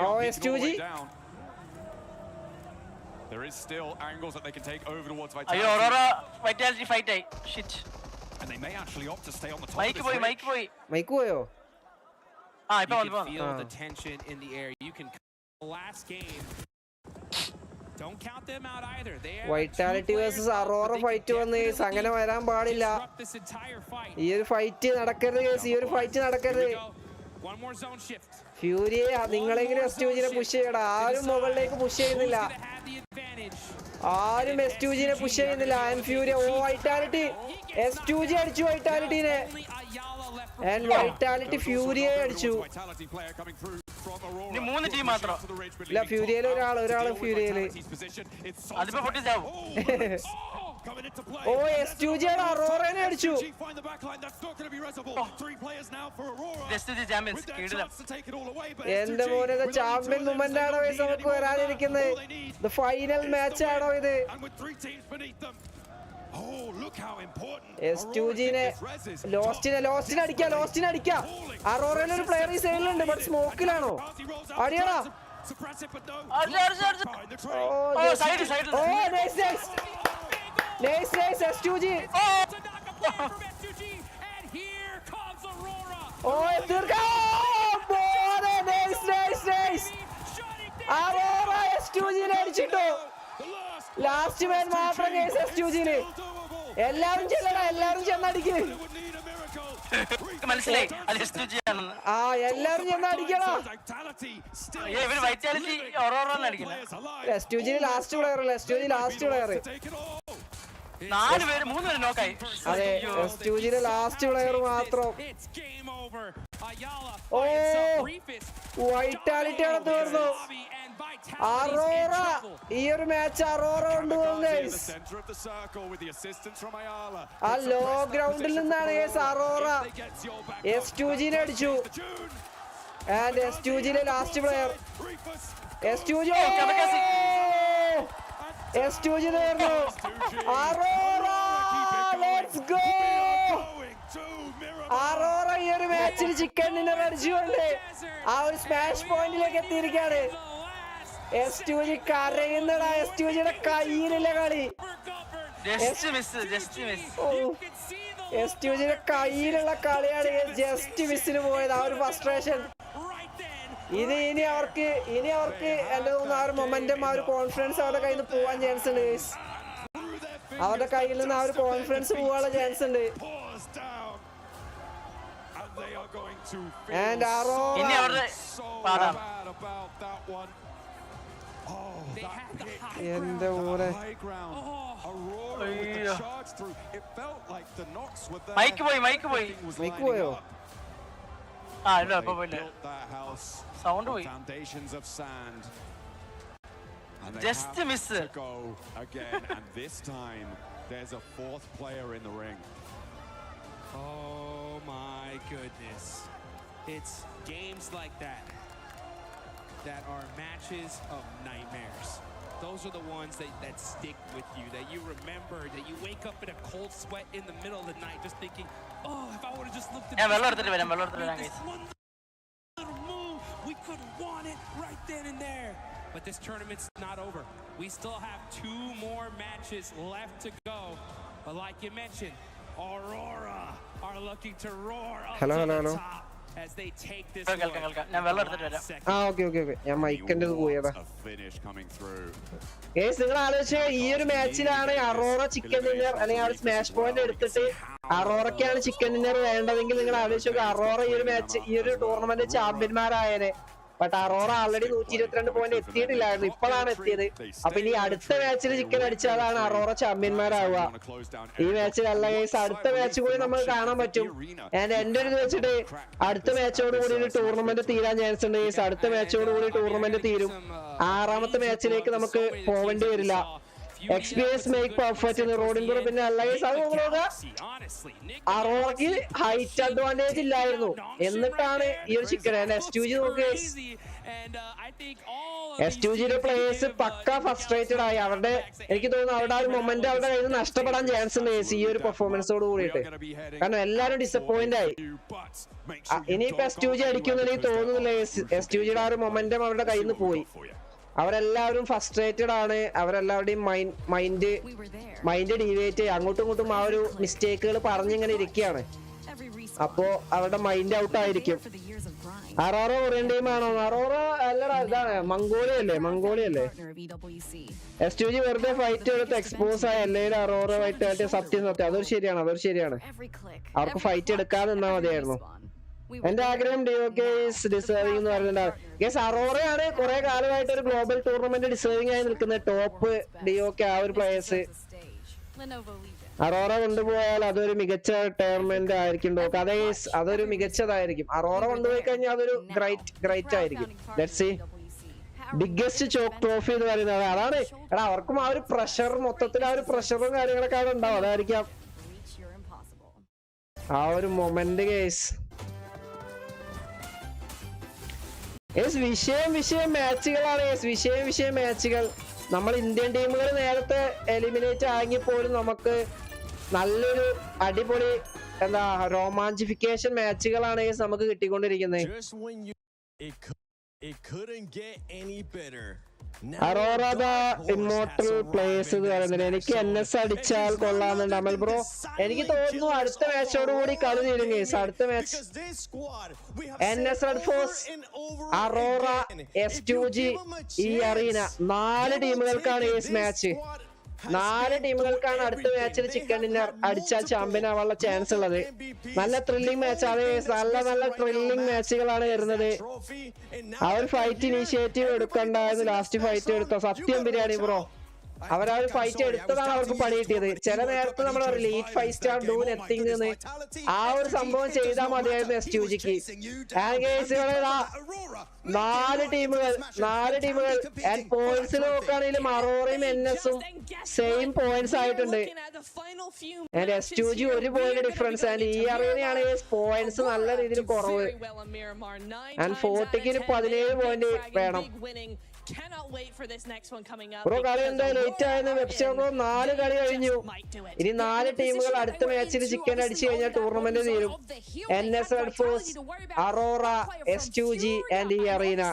ഓ S2G There is still angles that they can take over towards Vitality. Ayo Aurora Vitality fight ai. Shit. And they may actually opt to stay on the top. Mike boy. Mike boyo. Ipo feel the tension in the air. You can last game. Don't count them out either. They are Vitality versus Aurora fight വന്ന് അങ്ങനെ വരാൻ പാടില്ല. ഈ ഒരു fight നടക്കരുത്. ഈ ഒരു fight നടക്കരുത്. One more zone shift. Fury നിങ്ങളെങ്കിലും S2Gനെ പുഷ് ചെയ്യടാ. ആരും മുകളിലേക്ക് പുഷ് ചെയ്യുന്നില്ല. ആരും S2Gനെ പുഷ് ചെയ്യുന്നില്ല. ആൻഡ് ഫ്യൂരി ഓ വൈറ്റാലിറ്റി S2G അടിച്ചു വൈറ്റാലിറ്റിനെ. ആൻഡ് വൈറ്റാലിറ്റി ഫ്യൂരിയെ അടിച്ചു. ഇനി 3 ടീം മാത്രം. ഇല്ല ഫ്യൂരിയയിൽ ഒരാള് ഫ്യൂരിയയിൽ. അതിപ്പോ പൊട്ടിച്ചാവും. ഓ S2G അറോറനെ അടിച്ചു. എന്റെ മോനെ ചാമ്പ്യൻ മൊമെന്റ് ആണോ നമുക്ക് വരാനിരിക്കുന്നത്? ഫൈനൽ മാച്ച് ആണോ ഇത്? S2Gനെ ലോസ്റ്റിനെ അടിക്കാം. അറോറയിൽ ഒരു പ്ലെയർ ഈ സൈഡിലുണ്ട്. ബട്ട് സ്മോക്കിലാണോ? അടിയടാ. Nice S2G. Nice. Aurora S2G അടിച്ചിട്ടു. ലാസ്റ്റ് മാൻ മാത്രം കേസ് S2Gന്. എല്ലാരും ചെന്നടിക്ക്. മനസ്സിലായി S2G ആണെന്ന്. എല്ലാരും ചെന്നടിക്കണം. S2G last player. 3 പേര് നോക്കായി. അതെ S2G ലാസ്റ്റ് പ്ലെയർ മാത്രം. വൈറ്റാലിറ്റി ആണ് തീർന്നു. അറോറ ഈ ഒരു മാച്ച് അറോറ കൊണ്ടുപോകും. ആ ലോ ഗ്രൗണ്ടിൽ നിന്നാണ് അറോറ S2Gനെ അടിച്ചു. ആൻഡ് S2Gയിലെ ലാസ്റ്റ് പ്ലെയർ S2G തീർന്നു. Arora let's go. അറോറ ഈ ഒരു മാച്ചിൽ ചിക്കൻ ഡിന്നർ അടിച്ചുകൊണ്ട് ആ ഒരു സ്മാഷ് പോയിന്റിലേക്ക് എത്തിയിരിക്കുകയാണ്. S2G കരയുന്നടാ. S2Gയുടെ കയ്യിലില്ല കളി. S2Gയുടെ കയ്യിലുള്ള കളിയാണ് ജസ്റ്റ് മിസ്സിന് പോയത്. ആ ഒരു ഫ്രസ്ട്രേഷൻ. ഇനി അവർക്ക് എന്റെ തോന്നുന്നു ആ ഒരു മൊമെന്റം, ആ ഒരു കോൺഫിഡൻസ് അവരുടെ കയ്യിൽ നിന്ന് പോവാൻ ചാൻസ് ഉണ്ട്. അവരുടെ കയ്യിൽ നിന്ന് ആ ഒരു കോൺഫിഡൻസ് പോവാനുള്ള ചാൻസ് ഉണ്ട്. And എന്റെ മോനെ മൈക്ക് പോയോ? സൗണ്ട് പോയി. Just miss. And this time there's a fourth player in the ring. Oh my goodness. It's games like that are matches of nightmares. Those are the ones that stick with you, that you remember, that you wake up in a cold sweat in the middle of the night just thinking, oh, if I would have just looked at this one little move, we could have won it right then and there. But this tournament's not over. We still have 2 more matches left to go. But like you mentioned, Aurora are looking to roar up to the top as they take this one. Okay. ഞാൻ മൈക്കിന്റെ പോയതാ. നിങ്ങൾ ആലോചിച്ച ഈ ഒരു മാച്ചിലാണ് Arora chicken dinner അല്ലെങ്കിൽ ആ ഒരു smash point എടുത്തിട്ട് അറോറയ്ക്കാണ് ചിക്കൻ ഡിന്നർ വേണ്ടതെങ്കിൽ നിങ്ങൾ ആലോചിച്ചു അറോറ ഈ ഒരു മാച്ച് ഈ ഒരു ടൂർണമെന്റ് ചാമ്പ്യന്മാരായനെ. ബട്ട് അറോറ ആൾറെഡി 122 പോയിന്റ് എത്തിയിട്ടില്ലായിരുന്നു. ഇപ്പോഴാണ് എത്തിയത്. അപ്പൊ ഇനി അടുത്ത മാച്ചിൽ ചിക്കൻ അടിച്ചാലാണ് അറോറ ചാമ്പ്യന്മാരാവുക. ഈ മാച്ചിലല്ല കേസ്, അടുത്ത മാച്ച് കൂടി നമുക്ക് കാണാൻ പറ്റും. എന്റെ ഒരു ഇത് വെച്ചിട്ട് അടുത്ത മാച്ചോട് കൂടി ഒരു ടൂർണമെന്റ് തീരാൻ ചാൻസ് ഉണ്ട് കേസ്. അടുത്ത മാച്ചോട് കൂടി ടൂർണമെന്റ് തീരും. 6ാമത്തെ മാച്ചിലേക്ക് നമുക്ക് പോവേണ്ടി വരില്ല. എക്സ്പീരിയൻസ് മേക്ക് പെർഫെക്റ്റ് റോഡിംഗ് കൂടെ. പിന്നെ അല്ല കേസ് അത് നോക്കുക, അറോറയ്ക്ക് ഹൈറ്റ് അഡ്വാൻറ്റേജ് ഇല്ലായിരുന്നു. എന്നിട്ടാണ് ഈ ഒരു ചിക്കൻ. S2G നോക്കുക, S2Gയുടെ പ്ലേയേഴ്സ് പക്ക ഫ്രസ്ട്രേറ്റഡ് ആയി. എനിക്ക് തോന്നുന്നു അവരുടെ ഒരു മൊമെന്റ് അവരുടെ കയ്യിൽ നിന്ന് നഷ്ടപ്പെടാൻ ചാൻസ് ഉണ്ട് ഈ ഒരു പെർഫോമൻസോട് കൂടിയിട്ട്. കാരണം എല്ലാരും ഡിസപ്പോയിന്റ് ആയി. ഇനിയിപ്പോ S2G അടിക്കുമെന്ന് എനിക്ക് തോന്നുന്നില്ല. S2Gയുടെ ആ ഒരു മൊമെന്റം അവരുടെ കയ്യിൽ നിന്ന് പോയി. അവരെല്ലാവരും ഫ്രസ്ട്രേറ്റഡ് ആണ്. അവരെല്ലാവരുടെയും മൈൻഡ് ഡീവിയേറ്റ് അങ്ങോട്ടും ഇങ്ങോട്ടും ആ ഒരു മിസ്റ്റേക്കുകൾ പറഞ്ഞിങ്ങനെ ഇരിക്കുകയാണ്. അപ്പോ അവരുടെ മൈൻഡ് ഔട്ട് ആയിരിക്കും. അറോറ കൊറിയൻ ടീമാണോ? അറോറ അല്ലടാ, ഇതാണ് മംഗോളിയല്ലേ. S2G വെറുതെ ഫൈറ്റ് എടുത്ത് എക്സ്പോസ് ആയ എല്ലാവരും അറോറ ഫൈറ്റ് സത്യം. അതൊരു ശരിയാണ്. അവർക്ക് ഫൈറ്റ് എടുക്കാതെ നിന്നാ മതിയായിരുന്നു. എന്റെ ആഗ്രഹം ഡിഒകെ ഡിസേർവിംഗ് എന്ന് പറയുന്നുണ്ട്. അറോറയാണ് കുറെ കാലമായിട്ട് ഒരു ഗ്ലോബൽ ടൂർണമെന്റ് ഡിസേർവിംഗ് ആയി നിൽക്കുന്നത്. ടോപ്പ് ഡിഒകെ ആ ഒരു പ്ലേയേഴ്സ്. അറോറ കൊണ്ടുപോയാൽ അതൊരു മികച്ച ടൂർണമെന്റ് ആയിരിക്കും. അതെ, അതൊരു മികച്ചതായിരിക്കും. അറോറ കൊണ്ടുപോയി കഴിഞ്ഞാൽ അതൊരു ഗ്രേറ്റ് ആയിരിക്കും. Let's see. Biggest choke trophy എന്ന് പറയുന്നത് അതാണ്. എടാ അവർക്കും ആ ഒരു പ്രഷർ, മൊത്തത്തിൽ ആ ഒരു പ്രഷറും കാര്യങ്ങളൊക്കെ അവിടെ ഉണ്ടാവും. അതായിരിക്കാം ആ ഒരു മൊമെന്റ്. വിഷയം മാച്ചുകളാണ്. വിഷയം മാച്ചുകൾ. നമ്മൾ ഇന്ത്യൻ ടീമുകൾ നേരത്തെ എലിമിനേറ്റ് ആയെങ്കിൽ പോലും നമുക്ക് നല്ലൊരു അടിപൊളി റൊമാൻസിഫിക്കേഷൻ മാച്ചുകളാണ് നമുക്ക് കിട്ടിക്കൊണ്ടിരിക്കുന്നത്. അറോറ ദ ഇമ്മോർട്ടൽ പ്ലേയേഴ്സ് എന്ന് പറയുന്നത് എനിക്ക് NS അടിച്ചാൽ കൊള്ളാന്നുണ്ട് അമൽ ബ്രോ. എനിക്ക് തോന്നുന്നു അടുത്ത മാച്ചോട് കൂടി കളി തീരും കേസ്. അടുത്ത match NS red Force, Aurora, S2G, ഈ അറീന 4 ടീമുകൾക്കാണ് ഈ മാച്ച്. 4 ടീമുകൾക്കാണ് അടുത്ത മാച്ചിൽ ചിക്കൻ ഡിന്നർ അടിച്ചാൽ ചാമ്പ്യൻ ആവാനുള്ള ചാൻസ് ഉള്ളത്. നല്ല ത്രില്ലിംഗ് മാച്ചാണ്. നല്ല ത്രില്ലിംഗ് മാച്ചുകളാണ് വരുന്നത്. ആ ഒരു ഫൈറ്റ് ഇനീഷ്യേറ്റീവ് എടുക്കണ്ടായിരുന്നു. ലാസ്റ്റ് ഫൈറ്റ് എടുത്തോ സത്യം ബിരിയാണി ബ്രോ. അവർ ആ ഒരു ഫൈറ്റ് എടുത്തതാണ് അവർക്ക് പണി കിട്ടിയത്. ചില നേരത്തെ നമ്മൾ ലീഡ് 5 സ്റ്റാർ ഡൂ നത്തിങ് എന്ന് ആ ഒരു സംഭവം ചെയ്താൽ മതിയായിരുന്നു S2Gക്ക്. 4 ടീമുകൾ ആൻഡ് പോയിന്റ്സ് നോക്കുകയാണെങ്കിലും അറോറയും NSഉം സെയിം പോയിന്റ്സ് ആയിട്ടുണ്ട്. And S2G 1 point difference. And ഈ അറിയുന്നതാണ് പോയിന്റ്സ് നല്ല രീതിയിൽ കുറവ്. ആൻഡ് 40ക്ക് 17 പോയിന്റ് വേണം. ബ്രോ കളി എന്താ ലേറ്റ് ആയെന്ന് വെബ്സൈറ്റ് ബ്രോ. 4 കളി കഴിഞ്ഞു. ഇനി 4 ടീമുകൾ അടുത്ത മാച്ചിൽ ചിക്കൻ അടിച്ചു കഴിഞ്ഞാൽ ടൂർണമെന്റ് തീരും. NS red Force, Aurora, S2G and ഈ അറീന.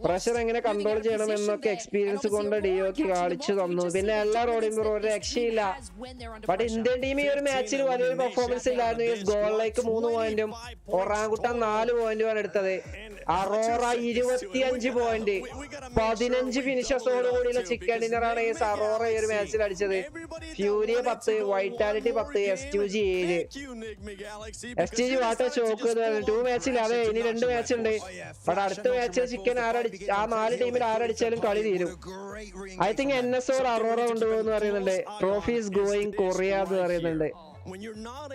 പ്രഷർ എങ്ങനെ കൺട്രോൾ ചെയ്യണം എന്നൊക്കെ എക്സ്പീരിയൻസ് കൊണ്ട് ഡിഒക്ക് കാണിച്ചു തന്നു. പിന്നെ എല്ലാ റോഡിയും ഒരു രക്ഷയില്ല. ബട്ട് ഇന്ത്യൻ ടീം ഈ ഒരു മാച്ചിൽ വലിയൊരു പെർഫോമൻസ് ഇല്ലായിരുന്നു. ഗോളിലേക്ക് 3 പോയിന്റും ഒറാങ്കുട്ടൻ 4 പോയിന്റുമാണ് എടുത്തത്. അറോറ 25 പോയിന്റ്, 15 ഫിനിഷേഴ്സോട് കൂടിയുള്ള ചിക്കൻ ഡിന്നറാണ് അറോറ ഈ ഒരു മാച്ചിൽ അടിച്ചത്. Fury 10, vitality 10, S2G 7. S2G water chalk 2 മാച്ചിൽ. അതെ, ഇനി 2 മാച്ച് ഉണ്ട്. ബട്ട് അടുത്ത മാച്ചിൽ ചിക്കൻ ആ 4 ടീമിൽ ആരടിച്ചാലും കളി തീരും. I think NS or Arora കൊണ്ടുപോകുന്നു പറയുന്നുണ്ട്. ട്രോഫീസ് ഗോയിങ് കൊറിയ എന്ന് പറയുന്നുണ്ട്.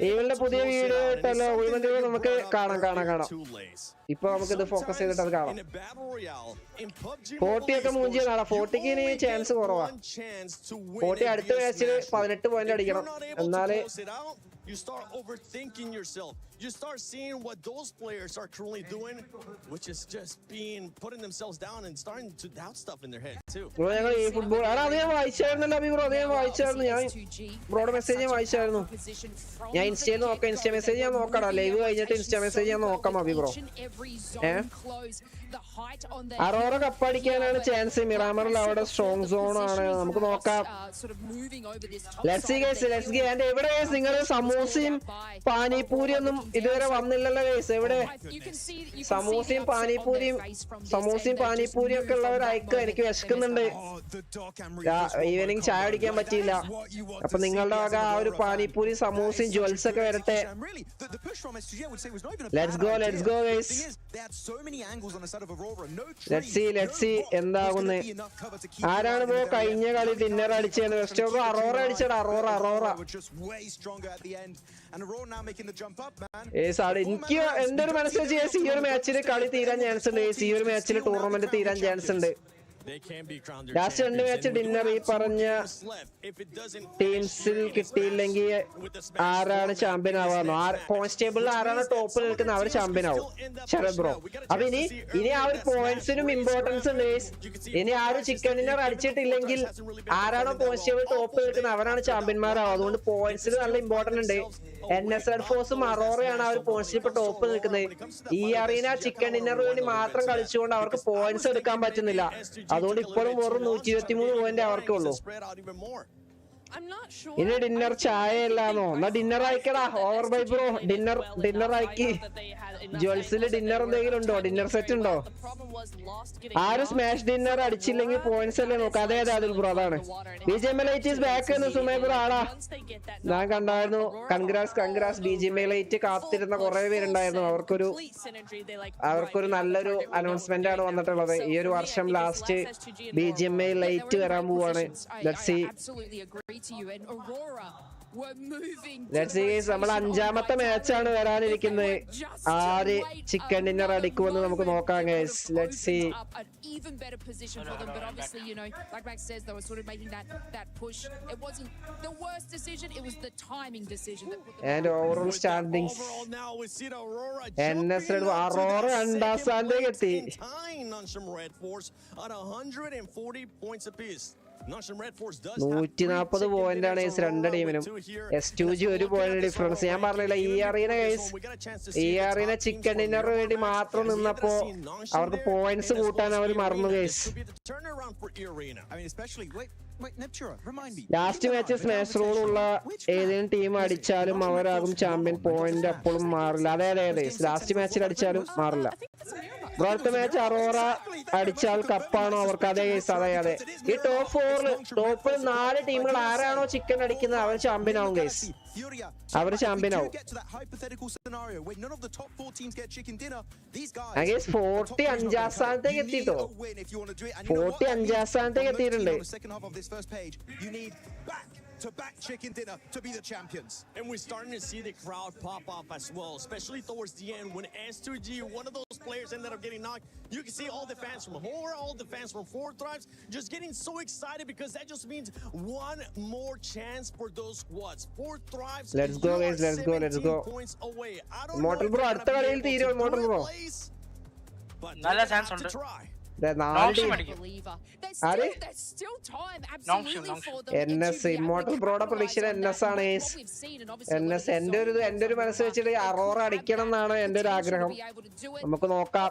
ഇവളുടെ പുതിയ വീഡിയോ ഇട്ടല്ലോ നമുക്ക് കാണാം. ഇപ്പൊ നമുക്ക് ഇത് ഫോക്കസ് ചെയ്തിട്ട് അത് കാണാം. 40 ഒക്കെ മൂഞ്ചിയാണ്. 40ക്ക് ഇനി ചാൻസ് കുറവാ. 40 അടുത്ത മാച്ചിൽ 18 പോയിന്റ് അടിക്കണം. എന്നാല് you start overthinking yourself. You start seeing what those players are currently doing, which is just putting themselves down and starting to doubt stuff in their head too. ഞങ്ങൾ ഈ ഫുട്ബോൾ ഞാൻ വായിച്ചായിരുന്നല്ലോ bro. ഞാൻ ബ്രോയുടെ message ഞാൻ വായിച്ചായിരുന്നു. ഞാൻ ഇൻസ്റ്റയിൽ നോക്കാം. Insta message ഞാൻ നോക്കടാ. ലൈവ് കഴിഞ്ഞിട്ട് ഇൻസ്റ്റ മെസ്സേജ് ഞാൻ നോക്കാം അബി ബ്രോ. അറോറ കപ്പടിക്കാനാണ് ചാൻസ്. മിറാമറിൽ അവിടെ സ്ട്രോങ് സോൺ ആണ്. നമുക്ക് നോക്കാം. എവിടെ നിങ്ങൾ സമൂസയും പാനിപൂരി ഒന്നും ഇതുവരെ വന്നില്ലല്ലോ ഗൈസ്. എവിടെ സമൂസയും പാനിപൂരിയും ഒക്കെ ഉള്ളവർ അയക്കുക. എനിക്ക് വിശക്കുന്നുണ്ട്. ഈവനിങ് ചായ അടിക്കാൻ പറ്റിയില്ല. അപ്പൊ നിങ്ങളുടെ വക ആ ഒരു പാനിപൂരി സമൂസയും ജ്വൽസ് ഒക്കെ വരട്ടെ. Let's go guys. Let's see എന്താകുന്നേ. ആരാണ് ബ്രോ കഴിഞ്ഞ കളി ഡിന്നർ അടിച്ചത്? അറോറ അടിച്ചത്. അറോറ എനിക്ക് എന്റെ ഒരു മനസ്സിൽ ഈ ഒരു മാച്ചിൽ കളി തീരാൻ ചാൻസ് ഉണ്ട്. ഈ ഒരു മാച്ചിൽ ടൂർണമെന്റ് തീരാൻ ചാൻസ് ഉണ്ട്. ലാസ്റ്റ് 2 മാച്ച് ഡിന്നർ ഈ പറഞ്ഞ ടീംസിൽ കിട്ടിയില്ലെങ്കിൽ ആരാണ് ചാമ്പ്യൻ ആവാന്നോ? കോൺസ്റ്റേബിളിൽ ആരാണ് ടോപ്പിൽ നിൽക്കുന്നത് അവർ ചാമ്പ്യൻ ആവും. ശരത് ബ്രോ. അപ്പൊ ഇനി ആ ഒരു പോയിന്റ്സിനും ഇമ്പോർട്ടൻസ് ഉണ്ട്. ഇനി ആ ഒരു ചിക്കൻ ഡിന്നർ അടിച്ചിട്ടില്ലെങ്കിൽ ആരാണോ കോൺസ്റ്റേബിൾ ടോപ്പിൽ നിൽക്കുന്നത് അവരാണ് ചാമ്പ്യന്മാരാവും. അതുകൊണ്ട് പോയിന്റ്സിൽ നല്ല ഇമ്പോർട്ടന്റ് ഉണ്ട്. NS റെഡ് ഫോഴ്സും അറോറയാണ് ആ ഒരു പോയിന്റ്സിൽ ഇപ്പൊ ടോപ്പിൽ നിൽക്കുന്നത്. ഈ അറീന ചിക്കൻ ഡിന്നറിന് വേണ്ടി മാത്രം കളിച്ചുകൊണ്ട് അവർക്ക് പോയിന്റ്സ് എടുക്കാൻ പറ്റുന്നില്ല. അതുകൊണ്ട് ഇപ്പോഴും വെറും 123 പോയിന്റ് അവർക്കേ ഉള്ളൂ. ഇനി ഡിന്നർ ചായ ഇല്ലാന്നോ? എന്നാ ഡിന്നർ അയക്കടാ. Over by bro. ഡിന്നർ അയക്കി. ജ്വൽസിൽ ഡിന്നർ എന്തെങ്കിലും ഉണ്ടോ? ഡിന്നർ സെറ്റ് ഉണ്ടോ? ആരും സ്മാഷ് ഡിന്നർ അടിച്ചില്ലെങ്കിൽ പോയിന്റ്സ് അല്ലേ നോക്കാം. അതെ അതിൽ ബ്രോ അതാണ്. BGMLite ബാക്ക് എന്ന് സുമേ ബ്രോ ആടാ. ഞാൻ കണ്ടായിരുന്നു. കൺഗ്രാസ് BGMLite കാത്തിരുന്ന കുറെ പേരുണ്ടായിരുന്നു. അവർക്കൊരു നല്ലൊരു അനൗൺസ്മെന്റ് ആണ് വന്നിട്ടുള്ളത്. ഈ ഒരു വർഷം ലാസ്റ്റ് BGMLite വരാൻ പോവാണ്. Let's see. Let's see guys, നമ്മൾ അഞ്ചാമത്തെ മാച്ചാണ് വരാനിരിക്കുന്നത്. ആര് ചിക്കൻ ഡിന്നർ അടിക്കുമെന്ന് നമുക്ക് നോക്കാം guys. Let's see. Even better position for them, but obviously, you know, like Max says, they were sort of making that push. It wasn't the worst decision; it was the timing decision that put them. And overall standings. NS Aurora രണ്ടാം സ്ഥാനത്തേക്ക് എത്തി. 140 points apiece. 140 point ആണ് രണ്ട് ടീമിനും. S2G ഒരു point difference. ഞാൻ പറഞ്ഞില്ല ഈ അറീന ചിക്കൻ ഡിന്നറിന് വേണ്ടി മാത്രം നിന്നപ്പോ അവർക്ക് പോയിന്റ്സ് കൂട്ടാൻ അവർ മറന്നു guys. Last match smash rule ഉള്ള ഏതെങ്കിലും ടീം അടിച്ചാലും അവരാകും ചാമ്പ്യൻ. പോയിന്റ് അപ്പോഴും മാറില്ല. അതെ ലാസ്റ്റ് മാച്ചിൽ അടിച്ചാലും മാറില്ല. അടുത്ത മാച്ച് അറോറ അടിച്ചാൽ കപ്പാണോ അവർക്ക്? അതെ അതെ. ഈ ടോപ്പിൽ 4 ടീമുകൾ ആരാണോ ചിക്കൻ അടിക്കുന്നത് അവർ ചാമ്പ്യൻ ആവും ഗൈസ്. അവർ ചാമ്പ്യൻ ആവും. 40 അഞ്ചാം സ്ഥാനത്തേക്ക് എത്തിട്ടോ. 40 അഞ്ചാം സ്ഥാനത്തേക്ക് എത്തിയിട്ടുണ്ട്. To back chicken dinner to be the champions. And we're starting to see the crowd pop off as well, especially towards the end when S2G, one of those players, ended up getting knocked. You can see all the fans from Horror, all the fans from Four Thrives just getting so excited because that just means one more chance for those squads. Four Thrives. Let's go guys, let's go. Immortal bro അടുത്ത കളിയിൽ തീരും Immortal bro. നല്ല chance ഉണ്ട്. Immortal ബ്രോയുടെ prediction NS ആണ്. NS എന്റെ ഒരു മനസ്സ് വെച്ചിട്ട് അറോറ അടിക്കണം എന്നാണ് എന്റെ ഒരു ആഗ്രഹം. നമുക്ക് നോക്കാം.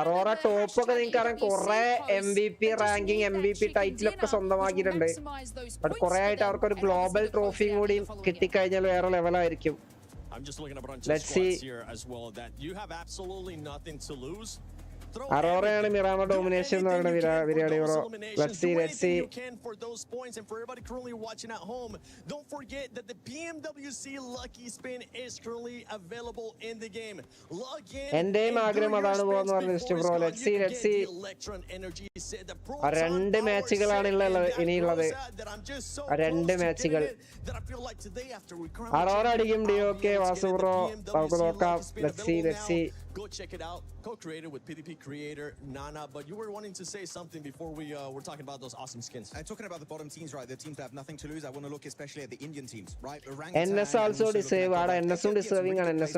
അറോറ ടോപ്പ് ഒക്കെ നിങ്ങൾക്കറിയാം കുറെ MVP റാങ്കിങ് MVP ടൈറ്റിലൊക്കെ സ്വന്തമാക്കിയിട്ടുണ്ട്. ബട്ട് കുറെ ആയിട്ട് അവർക്കൊരു ഗ്ലോബൽ ട്രോഫിയും കൂടി കിട്ടിക്കഴിഞ്ഞാൽ വേറെ ലെവലായിരിക്കും. I'm just looking at a bunch of squads here as well that you have absolutely nothing to lose. അറോറയാണ് മിറാമ ഡോമിനേഷൻ എന്ന് പറയുന്ന പരിപാടി bro. Let's see. For those points and for everybody currently watching at home, don't forget that the Pmwc Lucky Spin is currently available in the game. Log in. എന്റെയും ആഗ്രഹം അതാണ് പോകാന്ന് പറഞ്ഞു bro. Let's see. രണ്ട് മാച്ചുകളാണ് ഇനിയുള്ളത്. 2 മാച്ചുകൾ. അറോറ അടിക്കും DOK Vasu bro. നമുക്ക് നോക്കാം. Let's see. Go check it out. Co-created with PvP creator Nana. But you were wanting to say something before we were talking about those awesome skins. I'm talking about the bottom teams, right? The teams that have nothing to lose. I want to look especially at the Indian teams, right? NS also deserve. NS deserving and NS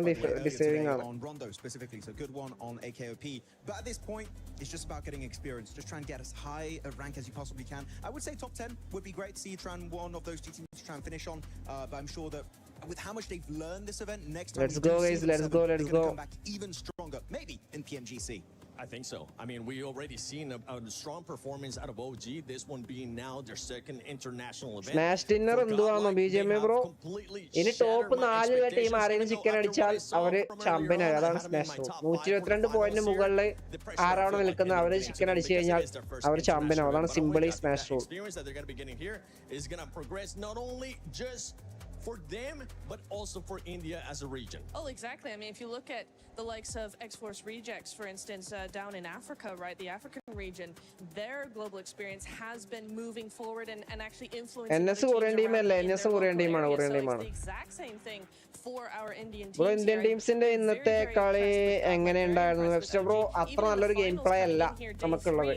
deserving on Rondo specifically. So good one on AKOP. But at this point, it's just about getting experience. Just try and get as high a rank as you possibly can. I would say top 10 would be great to see. Try and one of those 2 teams to try and finish on. But I'm sure that with how much they've learned this event, next time let's go guys, let's go. Come back even stronger, maybe in PMGC. I think so. I mean, we already seen a strong performance out of OG. This one being now their second international event. Smash dinner എന്തുവാണോ BGMA bro? ഇനി top 4 team ആരെങ്കിലും chicken അടിച്ചാൽ അവര് champion ആയി. അതാണ് smash role. 122 point മുകളിൽ ആരാണോ നിൽക്കുന്നത് അവര് ചിക്കൻ അടിച്ചു കഴിഞ്ഞാൽ അവർ ചാമ്പ്യൻ ആവും. അതാണ് simply smash rule. For them, but also for India as a region. Oh, exactly. I mean, if you look at the likes of X-Force Rejects, for instance, down in Africa, right, the African region, their global experience has been moving forward and actually influencing the exact same thing for our Indian teams. Bro, Indian teamsന്റെ ഇന്നത്തെ കളി എങ്ങനെയുണ്ടായിരുന്നു Webster bro? അത്ര നല്ലൊരു game play അല്ല നമുക്കുള്ളത്.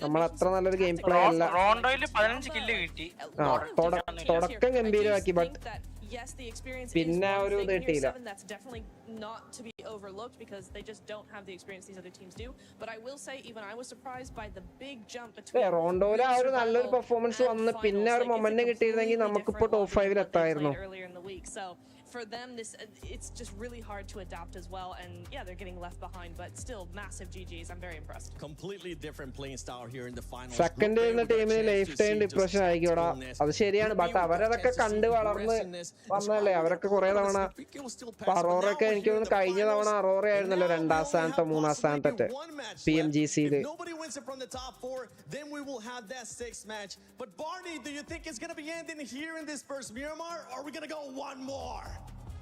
നമ്മൾ അത്ര നല്ലൊരു ഗെയിം പ്ലേ അല്ല. റോണ്ടോയിൽ 15 കില്ല് കിട്ടി. തുടക്കം ഗംഭീരമാക്കി. ബട്ട് yes, the experience പിന്നെ ഒരു ഇത് കിട്ടിയില്ല. That's definitely not to be overlooked because they just don't have the experience these other teams do. But I will say, even I was surprised by the big jump between. റോണ്ടോയിൽ ആ ഒരു നല്ലൊരു performance വന്ന് പിന്നെ ഒരു moment കിട്ടിയിരുന്നെങ്കിൽ നമുക്കിപ്പോ top 5 എത്തായിരുന്നു. for them, it's just really hard to adapt as well. And yeah, they're getting left behind, but still massive GGs. I'm very impressed. Completely different playing style here in the finals. Second in the team in lifetime depression ആയിക്കോടാ. അത് ശരിയാണ്. But അവരതൊക്കെ കണ്ട് വളർന്ന് വന്നല്ലേ. അവരൊക്കെ കുറെ തവണ അറോറയൊക്കെ എനിക്ക് തോന്നുന്നു കഴിഞ്ഞ തവണ അറോറ ആയിരുന്നല്ലോ 2ാം സ്ഥാനത്തോ 3ാം സ്ഥാനത്തൊക്കെ PMGCയിൽ. Then we will have that 6th match. But Barney, do you think it's going to be ending here in this first Miramar, or are we going to go one more?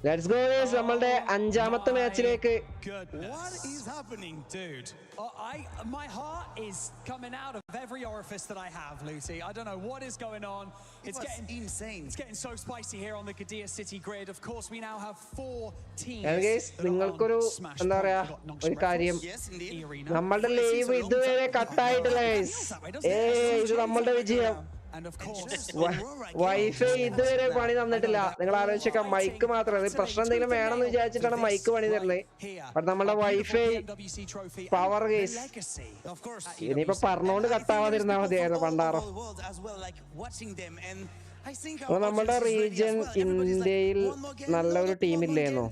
Let's go guys, നമ്മളുടെ 5ാമത്തെ മാച്ചിലേക്ക്. What is happening, dude? My heart is coming out of every orifice that I have, Lucy. I don't know what is going on. It's getting insane. It's getting so spicy here on the Gadir City grid. Of course, we now have 4 teams. And guys, നിങ്ങൾക്കൊരു എന്താ പറയാ ഒരു കാര്യം, നമ്മളുടെ live ഇതുവരെ കട്ടായിട്ടില്ല guys. ഇത് നമ്മളുടെ വിജയം. വൈഫൈ ഇതുവരെ പണി തന്നിട്ടില്ല. നിങ്ങൾ ആലോചിച്ചേക്കാം, മൈക്ക് മാത്രം. പ്രശ്നം എന്തെങ്കിലും വേണമെന്ന് വിചാരിച്ചിട്ടാണ് മൈക്ക് പണി തരുന്നത്. ബട്ട് നമ്മളുടെ വൈഫൈ പവർ കേസ് ഇനിയിപ്പോ പറഞ്ഞോണ്ട് കട്ടാവാതിരുന്നാ മതിയായിരുന്നു പണ്ടാറോ. നമ്മുടെ റീജിയൻ ഇന്ത്യയിൽ നല്ലൊരു ടീമില്ലേന്നോ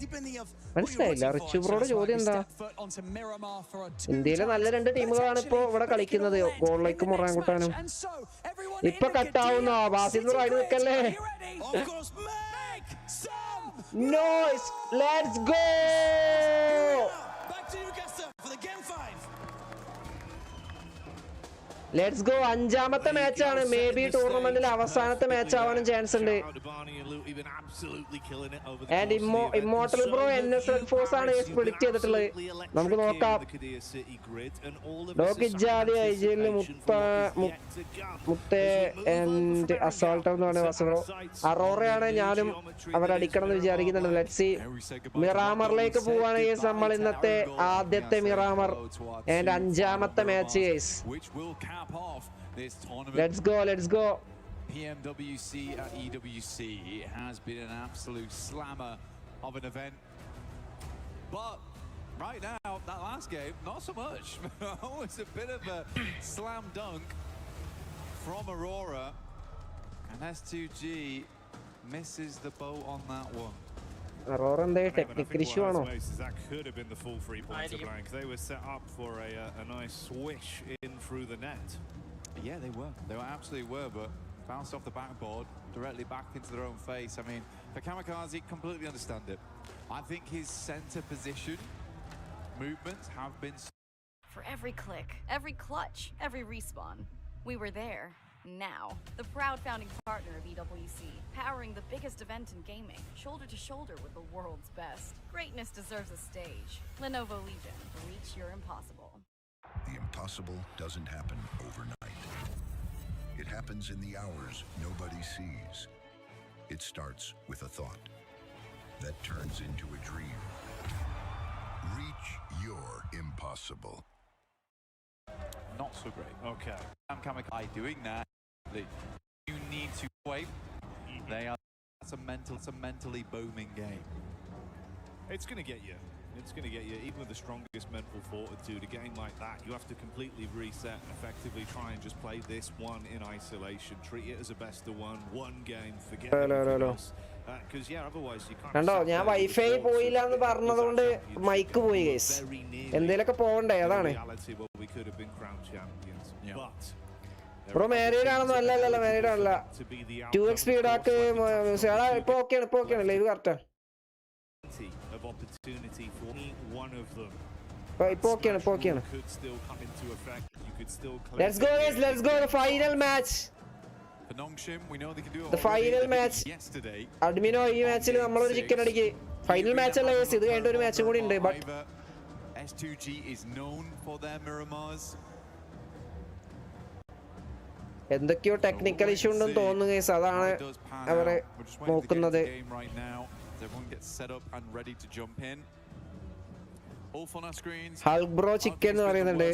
മനസ്സിലായില്ല. റിച്ചു ബ്രോയുടെ ചോദ്യം എന്താ? ഇന്ത്യയിലെ നല്ല 2 ടീമുകളാണ് ഇപ്പൊ ഇവിടെ കളിക്കുന്നത്, ഗോളിലേക്കും മുറാൻകുട്ടാനും. ഇപ്പൊ കട്ടാവുന്നോ? ബാസിൽ റൈഡ് നിൽക്കല്ലേ. Nice, let's go. Let's go. 5ാമത്തെ മാച്ചാണ്. മേ ബി ടൂർണമെന്റിൽ അവസാനത്തെ മാച്ച് ആവാനും ചാൻസ് ഉണ്ട്. And immortal bro NSL Force ആണ് പ്രെഡിക്റ്റ് ചെയ്തിട്ടുള്ളത്. നമുക്ക് നോക്കാം. ഡോക്കിജാദി ഐജിഎല്ലിൽ മുത്തേ ആൻഡ് അസോൾട്ടർ എന്ന് പറഞ്ഞ വസബ്രോ. അറോറയാണ് ഞാനും അവരടിക്കണം എന്ന് വിചാരിക്കുന്നുണ്ട്. Let's see. മിറാമറിലേക്ക് പോവാണ് ഗൈസ് നമ്മൾ ഇന്നത്തെ ആദ്യത്തെ മിറാമർ ആൻഡ് 5ാമത്തെ match guys. Let's go, let's go. Pmwc at EWC has been an absolute slammer of an event, but right now that last game not so much. It was a bit of a slam dunk from Aurora, and S2G misses the boat on that one. Aurora and their technical issue ano. That could have been the full 3-pointer blank. They were set up for a nice swish in through the net. Yeah, they were. They absolutely were, but bounced off the backboard directly back into their own face. I mean, for Kamikaze, completely understand it. I think his center position movements have been. For every click, every clutch, every respawn, we were there. Now, the proud founding partner of EWC, powering the biggest event in gaming, shoulder to shoulder with the world's best. Greatness deserves a stage. Lenovo Legion, reach your impossible. The impossible doesn't happen overnight. It happens in the hours nobody sees. It starts with a thought that turns into a dream. Reach your impossible. Not so great. Okay. I'm Kamikaze doing that. You need to wait. They are. It's a mentally booming game. It's going to get you. It's going to get you, even with the strongest mental fortitude. A game like that, you have to completely reset and effectively try and just play this one in isolation. Treat it as a best of one game, forget everything else. Because yeah, otherwise you can't. കണ്ടോ, ഞാൻ wifi പോയില്ല എന്ന് പറഞ്ഞതുകൊണ്ട് mic പോയി guys. എന്തേലൊക്കെ പോകണ്ടേ, അതാണ്. Bro married ആണെന്നോ? അല്ലല്ലോ, മാരീഡ് ആണല്ല. 2x സ്പീഡ് ആക്ക്. ഇപ്പൊ ഓക്കെയാണ് ലൈവ് കറക്റ്റാ. ഇപ്പൊ ഓക്കെയാണ്. Let's go guys, let's go. The final match. The final match. അഡ്മിനോ ഈ മാച്ചിൽ നമ്മളൊരു ചിക്കൻ അടിക്ക്. ഫൈനൽ മാച്ച് അല്ല ഗൈസ്, ഇത് കഴിഞ്ഞ ഒരു മാച്ചും കൂടി ഉണ്ട്. But S2G is known for their Miramars. എന്തൊക്കെയോ ടെക്നിക്കൽ ഇഷ്യൂ ഉണ്ടെന്ന് തോന്നുന്നു ഗൈസ്, അതാണ് അവരെ നോക്കുന്നത്. Everyone gets set up and ready to jump in. All on our screens. Hulk bro chicken എന്ന് പറയുന്നുണ്ട്.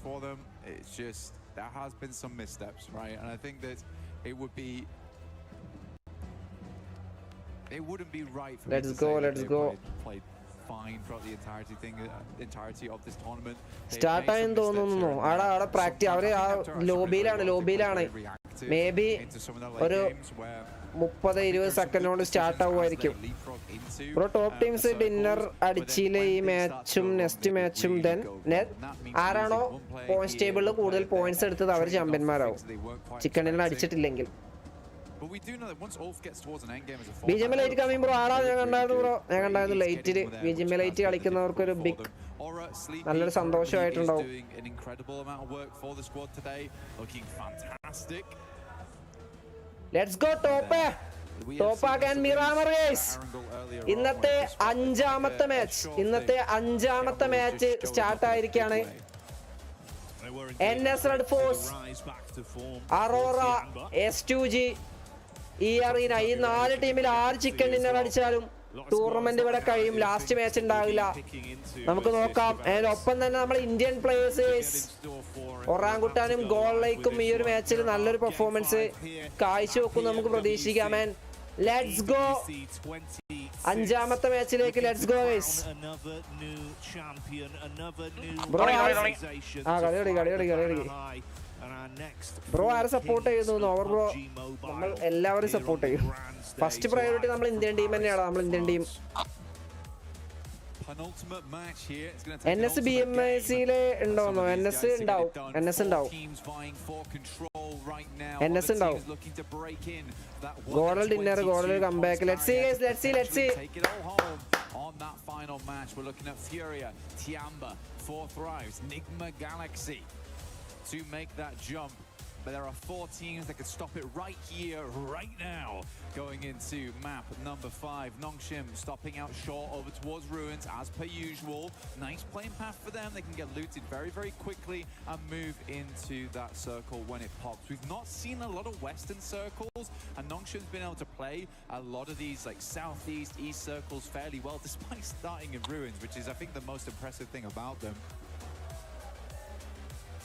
For them, it's just there has been some missteps, right? And I think that it wouldn't be right for let's go. Played fine throughout the entirety of this tournament. Start ആയെന്ന് തോന്നുന്നു. ആടെ practice അവര് ആ ലോബിയിലാണ്. Maybe ഒരു 30-20 second start ആവുമായിരിക്കും. Bro top teams dinner അടിച്ചില്ലേ ഈ മാച്ചും നെക്സ്റ്റ് മാച്ചും ദെൻ ആരാണോ പോയിന്റ്സ് ടേബിളിൽ കൂടുതൽ പോയിന്റ്സ് എടുത്തത് അവർ ചാമ്പ്യന്മാരാവും ചിക്കൻ ഡിന്നർ അടിച്ചിട്ടില്ലെങ്കിൽ. BGMLite കമ്മിങ് ബ്രോ ആളാ ഞാൻ കണ്ടായിരുന്നു ലൈറ്റില് BGMLite കളിക്കുന്നവർക്ക് ഒരു ബിഗ് നല്ലൊരു സന്തോഷമായിട്ടുണ്ടാവും. ലെറ്റ്സ് ഗോ ടോപ്പാക്കാൻ മിറാമർ ഗയ്സ്. ഇന്നത്തെ അഞ്ചാമത്തെ മാച്ച് സ്റ്റാർട്ട് ആയിരിക്കാണ്. NS red Force, Aurora, S2G, ഈ അറീന, ഈ 4 ടീമിൽ 6 ചിക്കൻ ഡിന്നർ അടിച്ചാലും ടൂർണമെന്റ് ഇവിടെ കഴിയും. ലാസ്റ്റ് മാച്ച് ഉണ്ടാവില്ല, നമുക്ക് നോക്കാം. അതിനൊപ്പം തന്നെ നമ്മൾ ഇന്ത്യൻ പ്ലേയേഴ്സ് ഒറാങ്കുട്ടാനും ഗോളിലേക്കും ഈ ഒരു മാച്ചിൽ നല്ലൊരു പെർഫോമൻസ് കാഴ്ചവെക്കും നമുക്ക് പ്രതീക്ഷിക്കാം. ലെറ്റ്സ് ഗോ, അഞ്ചാമത്തെ മാച്ചിലേക്ക് ലെറ്റ്സ് ഗോ ഗയ്സ്. ബ്രോ ആരെ സപ്പോർട്ട് ചെയ്യുന്നു? ഓവർ ബ്രോ നമ്മൾ എല്ലാവരും സപ്പോർട്ട് ചെയ്യും. ഫസ്റ്റ് പ്രയോറിറ്റി നമ്മൾ ഇന്ത്യൻ ടീം തന്നെയാണ്. നമ്മൾ ഇന്ത്യൻ ടീം NS BMICയില് ഉണ്ടോന്നോ? NS ഉണ്ടാവും. GodL dinner, GodL comeback. Let's see on that final match. We're looking at Furia, Tiamba, Fourth Rise, Nigma Galaxy to make that jump. But there are 4 teams that could stop it right here, right now. Going into map number 5, Nongshim stopping out short over towards Ruins as per usual. Nice playing path for them. They can get looted very, very quickly and move into that circle when it pops. We've not seen a lot of western circles, and Nongshim's been able to play a lot of these like southeast, east circles fairly well, despite starting in Ruins, which is I think the most impressive thing about them.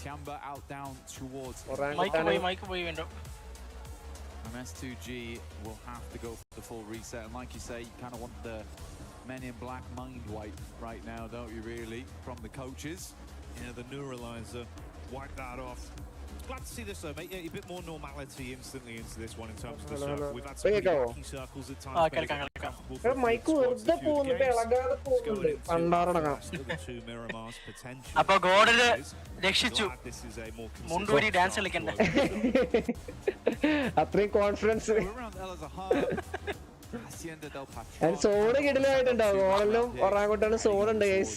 Tiamba out down towards Mike window. And S2G will have to go for the full reset. And like you say, you kind of want the Men in Black mind wipe right now, don't you really, from the coaches? Yeah, the neuralizer, wipe that off. Glad to see this though, mate. Yeah, a bit more normality instantly into this one in terms of the circle. We've had some pretty wacky circles at times. Mike വെറുതെ പോകുന്നു, ഇളകാതെ പോകുന്നുണ്ട്. അപ്പൊ GodL രക്ഷിച്ചു. മുണ്ടൂരി dance കളിക്കണ്ടേ? അത്രയും confidence. സോഡ് കിടലായിട്ടുണ്ടാവും. ഗോഡലും ഒറാങ്കുട്ടാണ് സോഡുണ്ട് guys.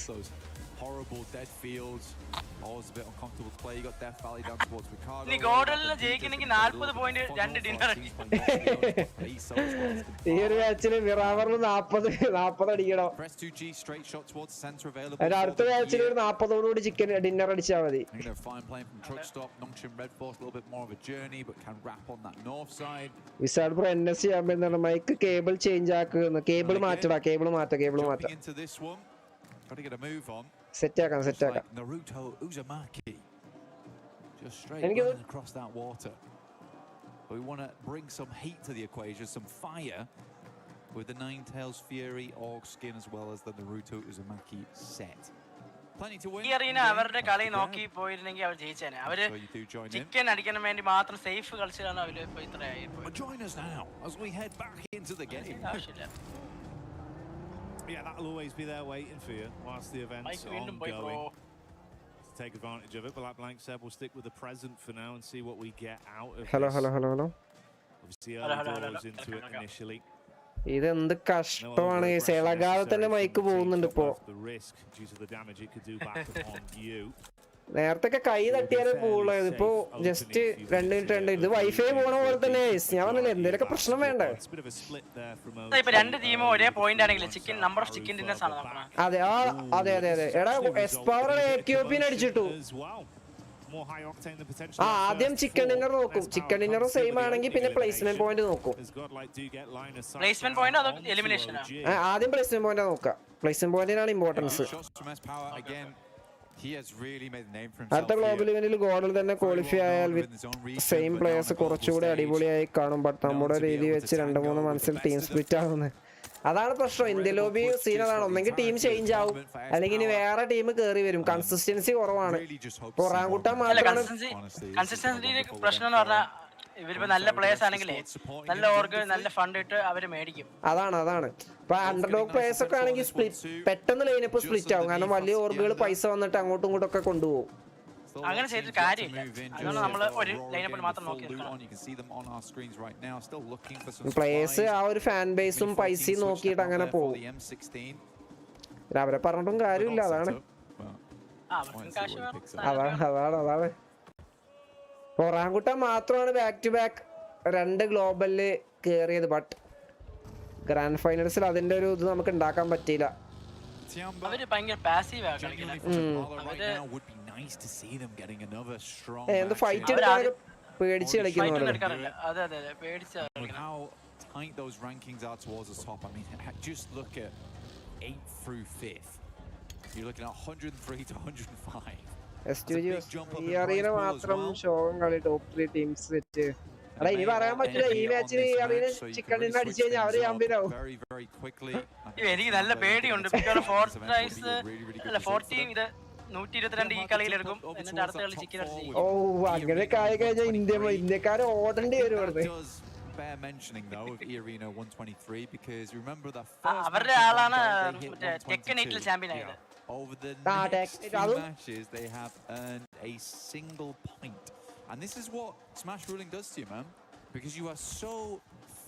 Horrible dead fields. Always a bit uncomfortable to play. You got Death Valley down towards Ricardo. നീ ഗോഡലിന് ജയിക്കണമെങ്കിൽ 40 പോയിന്റ് 2 ഡിന്നർ അടിക്കണം. ഈ ഒരു മാച്ചിൽ മിറാമറിന് 40 അടിക്കണം. S2G straight shot towards center available. അടുത്ത മാച്ചിൽ ഒരു 40 ഓടുകൂടി ചിക്കൻ ഡിന്നർ അടിച്ചാൽ മതി. Fine playing from truck stop. Nongshim Red Force a little bit more of a journey but can wrap on that north side. Wizard bro NS ചെയ്യാൻ mic cable change ആക്കുന്നു. Cable മാറ്റടാ, cable മാറ്റാം. Into this one. Got to get a move on. Set ആക്കാം. Naruto Uzumaki just straight running across that water. But we want to bring some heat to the equation, some fire with the Ninetales Fury Orc skin as well as the Naruto Uzumaki set. Plenty to win. ഈ arena അവരുടെ കളി നോക്കി പോയിരുന്നെങ്കിൽ അവർ ജയിച്ചേനെ. അവര് chicken അടിക്കാൻ വേണ്ടി മാത്രം safe കളിച്ചാണ് അവര് ഇപ്പോ ഇത്രയായി. Join us now as we head back into the game. Yeah, that'll always be there waiting for you whilst the event's ongoing. To take advantage of it, but like Blank said, we'll stick with the present for now and see what we get out of Hello. Obviously, early doors into it initially. ഇതെന്ത് കഷ്ടമാണ്. ഇളകാലത്തന്നെ mic പോകുന്നുണ്ട് ഇപ്പോ. The risk due to the damage it could do back upon you. നേരത്തെ കൈ തട്ടിയാലേ പോവുള്ളൂ. ഇതിപ്പോ just 2 minute ഇത് wifi പോണ പോലെ തന്നെ. ഞാൻ പറഞ്ഞില്ലേ എന്തേലൊക്കെ പ്രശ്നം വേണ്ടേ? രണ്ട് ടീമും ഒരേ പോയിന്റ് ആണെങ്കിൽ chicken number of chicken dinners ആണ് നോക്കണം. അതെ. എടാ എസ്പവർ AQPനെ അടിച്ചിട്ടു. ആദ്യം ചിക്കൻ ഡിന്നർ നോക്കും. ചിക്കൻ ഡിന്നറും സെയിം ആണെങ്കിൽ പിന്നെ പ്ലേസ്മെന്റ് പോയിന്റ് നോക്കും. പ്ലേസ്മെന്റ് പോയിന്റ് അതോ എലിമിനേഷൻ? ആദ്യം പ്ലേസ്മെന്റ് പോയിന്റ് നോക്കാം. പ്ലേസ്മെന്റ് പോയിന്റിനാണ് ഇമ്പോർട്ടൻസ്. അടുത്ത ഗ്ലോബൽ ഇവന്റിൽ ഗോഡൽ തന്നെ ക്വാളിഫൈ ആയാൽ വിത്ത് സെയിം പ്ലേയേഴ്സ് കുറച്ചുകൂടി അടിപൊളിയായി കാണും. ബട്ട് നമ്മുടെ രീതി വെച്ച് 2-3 മത്സരം ടീം സ്പ്ലിറ്റ് ആവുന്നത്. അതാണ് പ്രശ്നം. ഇന്ത്യൻ ലോബി സീൻ അതാണ്. ഒന്നെങ്കിൽ ടീം ചേഞ്ച് ആവും അല്ലെങ്കിൽ ഇനി വേറെ ടീം കയറി വരും. കൺസിസ്റ്റൻസി കുറവാണ്. ഒറാങ്കുട്ടാൻ മാത്രമാണ് പ്രശ്നം എന്ന് പറഞ്ഞാൽ ഇവരിപ്പോ നല്ല പ്ലേയേഴ്സ് ആണെങ്കിലേ നല്ല ഓർക്ക് നല്ല ഫണ്ട് ഇട്ട് അവര് മേടിക്കും. അതാണ് ഇപ്പൊ അണ്ടർഡോഗ് പ്ലേയേഴ്സ് ഒക്കെ ആണെങ്കിൽ പെട്ടെന്ന് ലൈനപ്പ് സ്പ്ലിറ്റ് ആവും. കാരണം വലിയ ഓർഗുകൾ പൈസ വന്നിട്ട് അങ്ങോട്ടും ഇങ്ങോട്ടും ഒക്കെ കൊണ്ടുപോകും. അങ്ങനെ ചെയ്തിട്ട് കാര്യമില്ല. അതുകൊണ്ട് നമ്മള് ഒരു ലൈനപ്പിൽ മാത്രം നോക്കി പ്ലേയേഴ്സ് ആ ഒരു ഫാൻ ബേസും പൈസയും നോക്കിയിട്ട് അങ്ങനെ പോകും. അവരെ പറഞ്ഞിട്ടും കാര്യമില്ല. അതാണ് ഒറാങ്കുട്ടൻ മാത്രമാണ് ബാക്ക് ടു ബാക്ക് 2 ഗ്ലോബലില് കേറിയത്. ബട്ട് ഗ്രാൻഡ് ഫൈനൽസിൽ അതിന്റെ ഒരു ഇത് നമുക്ക് ഉണ്ടാക്കാൻ പറ്റിയില്ല. അവര് ഭയങ്കര പാസീവ് ആണ് എന്ത് ഫൈറ്റ് എടുക്കാൻ പേടിച്ച് കളിക്കുന്നവരാണ്. How tight those rankings are towards the top. I mean, just look at 8th through 5th. You're looking at 103 to 105. ഈ അറീന മാത്രം ഷോകം കളി ടോപ്പ് 3 ടീംസ് സെറ്റ്. അല്ല ഇനി പറയാൻ പറ്റില്ല. ഈ മാച്ചിൽ ഈ അറീന ചിക്കൻ ഡിന്നർ അടിച്ചു കഴിഞ്ഞാൽ അവര് ചാമ്പ്യനാവും. എനിക്ക് നല്ല പേടിയുണ്ട്. 122 ഈ കളിയിലെടുക്കും. എന്നിട്ട് അടുത്ത കളി ചിക്കൻ അടിച്ചു. ഓ അങ്ങനെ കായി കഴിഞ്ഞാൽ ഇന്ത്യക്കാരെ ഓടേണ്ടി വരും ഇവിടുന്ന്. Fair mentioning though of Arena 123 because remember the അവരുടെ ആളാണ് ടെക്കൻ 8 ചാമ്പ്യൻ ആയത്. Over the next 2 matches they have earned a single point, and this is what Smash Ruling does to you, man, because you are so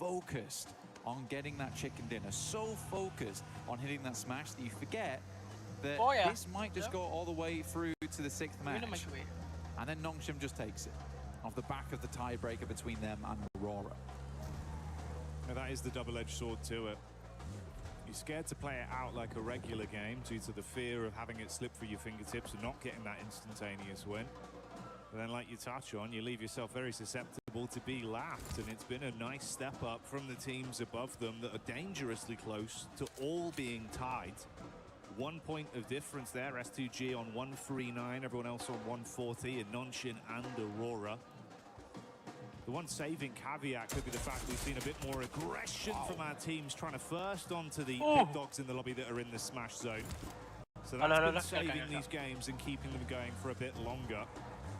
focused on getting that chicken dinner, so focused on hitting that smash that you forget that this might just go all the way through to the 6th match, and then Nongshim just takes it off the back of the tiebreaker between them and Aurora. Now that is the double-edged sword to it. You're scared to play it out like a regular game due to the fear of having it slip through your fingertips and not getting that instantaneous win. But then, like you touch on, you leave yourself very susceptible to be laughed, and it's been a nice step up from the teams above them that are dangerously close to all being tied. 1 point of difference there, S2G on 139, everyone else on 140, and Nongshim and Aurora. The one saving caveat could be the fact we've seen a bit more aggression from our teams trying to first onto the big dogs in the lobby that are in the smash zone. So that's been saving these games and keeping them going for a bit longer.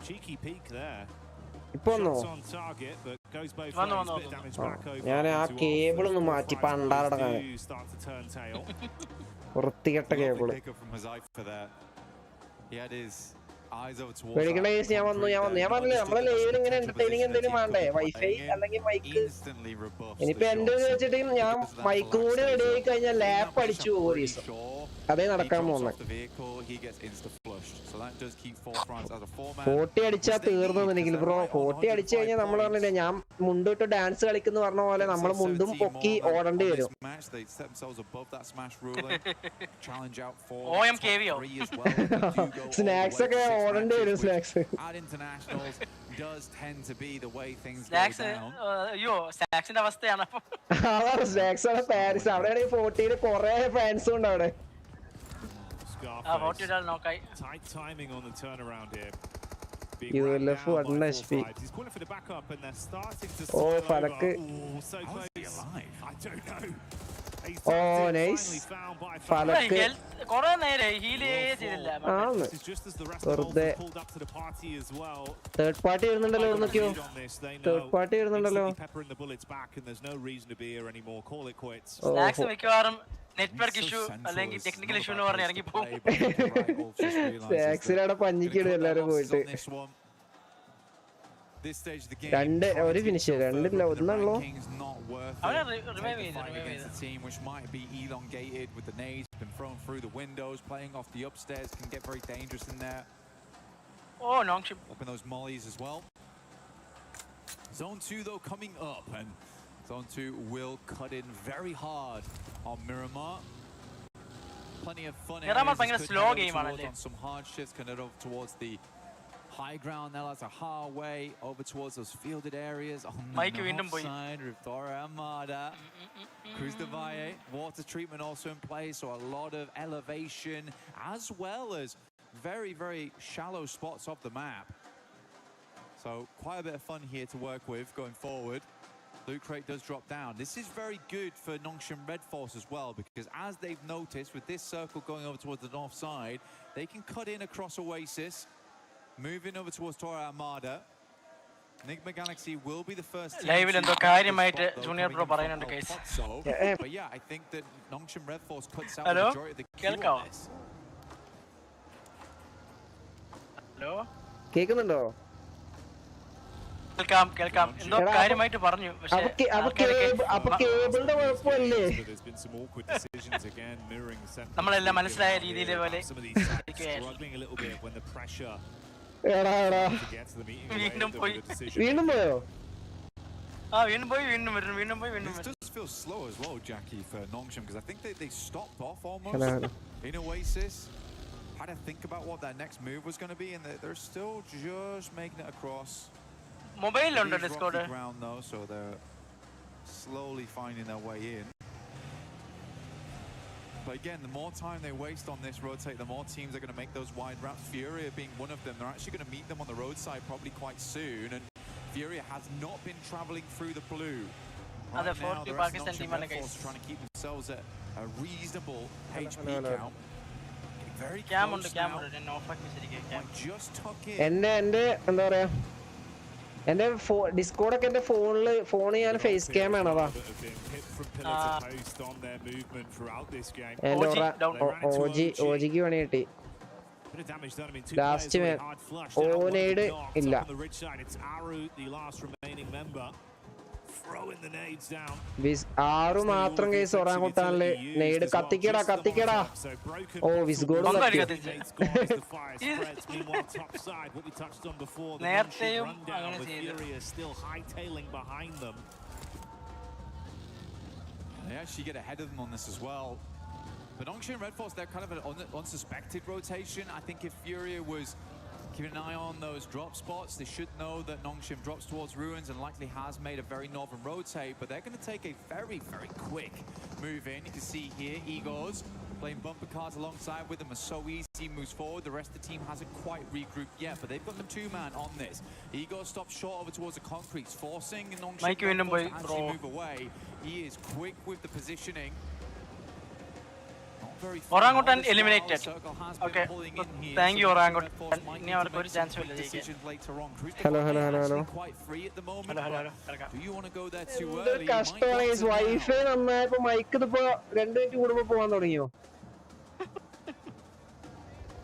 Cheeky peek there. Shots on target, but goes both ways. Bit of damage back over. ഞാൻ ആ cable ഒന്ന് മാറ്റി പണ്ടാറടങ്ങാൻ. Start to turn tail. വൃത്തികെട്ട cable. He had his eyes over towards. ഞാൻ പറഞ്ഞില്ലേ നമ്മളെ ലൈവിൽ ഇങ്ങനെ എന്റർടൈനിങ് എന്തെങ്കിലും വേണ്ടേ? വൈഫൈ അല്ലെങ്കിൽ മൈക്ക്. ഇനിയിപ്പോ എന്റെ വെച്ചിട്ട് ഞാൻ മൈക്കും കൂടി റെഡി ആയി കഴിഞ്ഞാൽ ലാപ്പ് അടിച്ചു പോകും ഒരു ദിവസം. അതേ നടക്കാൻ പോകുന്നത്. 40 അടിച്ചാൽ തീർന്നെങ്കിൽ ബ്രോ. 40 അടിച്ചു കഴിഞ്ഞാൽ നമ്മൾ പറഞ്ഞില്ലേ ഞാൻ മുണ്ടിട്ട് ഡാൻസ് കളിക്കുന്നു പറഞ്ഞ പോലെ നമ്മൾ മുണ്ടും പൊക്കി ഓടേണ്ടി വരും. സ്നാക്സ് ഒക്കെ ഓടേണ്ടി വരും. സ്നാക്സ് അവസ്ഥയാണ്. സ്നാക്സ് ആണ് പാരീസ്. അവിടെയാണെങ്കിൽ 40 കുറെ ഫാൻസും ഉണ്ട് അവിടെ. Tight timing on the turnaround here. ULF 1 HP. He's calling for the backup and they're starting to Falak. So close. I don't know. Oh, nice. Falak. This is just as the rest of the pulled up to the party as well. Third party irundallalo nokkiyo. Third party irundallalo. Peppering the bullets back and there's no reason to be here anymore. Call it quits. Snacks മിക്കവാറും network issue അല്ലെങ്കിൽ technical issue എന്ന് പറഞ്ഞ് ഇറങ്ങി പോകും. സ്നാക്സിലവിടെ പഞ്ഞിക്കിടും എല്ലാരും പോയിട്ട്. രണ്ട് ഒരു finish രണ്ടില്ല ഒന്നുള്ളൂ. Oh, Nongshim. Open those mollies as well. Zone 2 though coming up, and Zone 2 will cut in very hard on Miramar. Plenty of fun areas. Slow game on some hard shifts, kind of towards the high ground. Now that's a hard way over towards those fielded areas. On the north side, Rivdora Armada, Cruz de Valle, water treatment also in place, so a lot of elevation as well as very, very shallow spots of the map. So quite a bit of fun here to work with going forward. Loot Crate does drop down. This is very good for Nongshim Red Force as well, because as they've noticed with this circle going over towards the north side, they can cut in across Oasis, moving over towards Torre Armada. Enigma Galaxy will be the first team Live to എന്തോ കാര്യമായിട്ട് junior bro പറയുന്നുണ്ട് guys. But yeah, I think that Nongshim Red Force cuts out Hello? the majority of the queue കേൾക്കാവോ? on this. Hello കേൾക്കുന്നുണ്ടോ? കേൾക്കാം എന്തോ കാര്യമായിട്ട് പറഞ്ഞു പക്ഷേ കേബിളിന്റെ കുഴപ്പമല്ലേ? നമ്മളെല്ലാം മനസ്സിലായ രീതിയിൽ പോലെ വീണ്ടും പോയി വീണ്ടും പോയോ? വീണ്ടും പോയി വീണ്ടും വരും. This does feel slow as well, Jackie, for Nongshim, because I think they stopped off almost in Oasis. Had to think about what their next move was going to be, and they're still just making it across. Mobile under Discord ground though, so they're slowly finding their way in. But again, the more time they waste on this rotate, the more teams are going to make those wide routes. Furia being one of them, they're actually going to meet them on the roadside probably quite soon. And Furia has not been traveling through the blue. Right now, the rest of Nongshim Red Force trying to keep themselves at a reasonable HP count. Very close now. Just tuck in. എന്റെ എന്താ പറയാ, എന്റെ ഡിസ്കോഡൊക്കെ എന്റെ ഫോണിൽ ഞാൻ face cam ആണ്. അതാ ഓജിക്ക് പണി കിട്ടി. ലാസ്റ്റ് ഓനേഡ് ഇല്ല. ആറു മാത്രം കേസ് ഒറാങ്കുട്ടാനില് നെയ്ഡ്. കത്തിക്കടാ. ഓ വിസ്ഗോഡ് നേരത്തെയും They actually get ahead of them on this as well. But Nongshim Red Force, they're kind of an unsuspected rotation. I think if Furia was keeping an eye on those drop spots, they should know that Nongshim drops towards Ruins and likely has made a very northern rotate, but they're going to take a very, very quick move in. You can see here, Igor's playing bumper cars alongside with them. Are so easy, moves forward. The rest of the team hasn't quite regrouped yet, but they've got the two-man on this. Igor stops short over towards the concrete, forcing Nongshim to actually move away. He is quick with the positioning. Orangutan eliminated. Okay, thank you Orangutan. ഇനി അവർക്ക് ഒരു chance ഇല്ല ജയിക്കാൻ. Hello കഷ്ടമാണ്. Wifi നന്നായപ്പോ mic ഇതിപ്പോ 2 minute കൂടുമ്പോ പോവാൻ തുടങ്ങിയോ?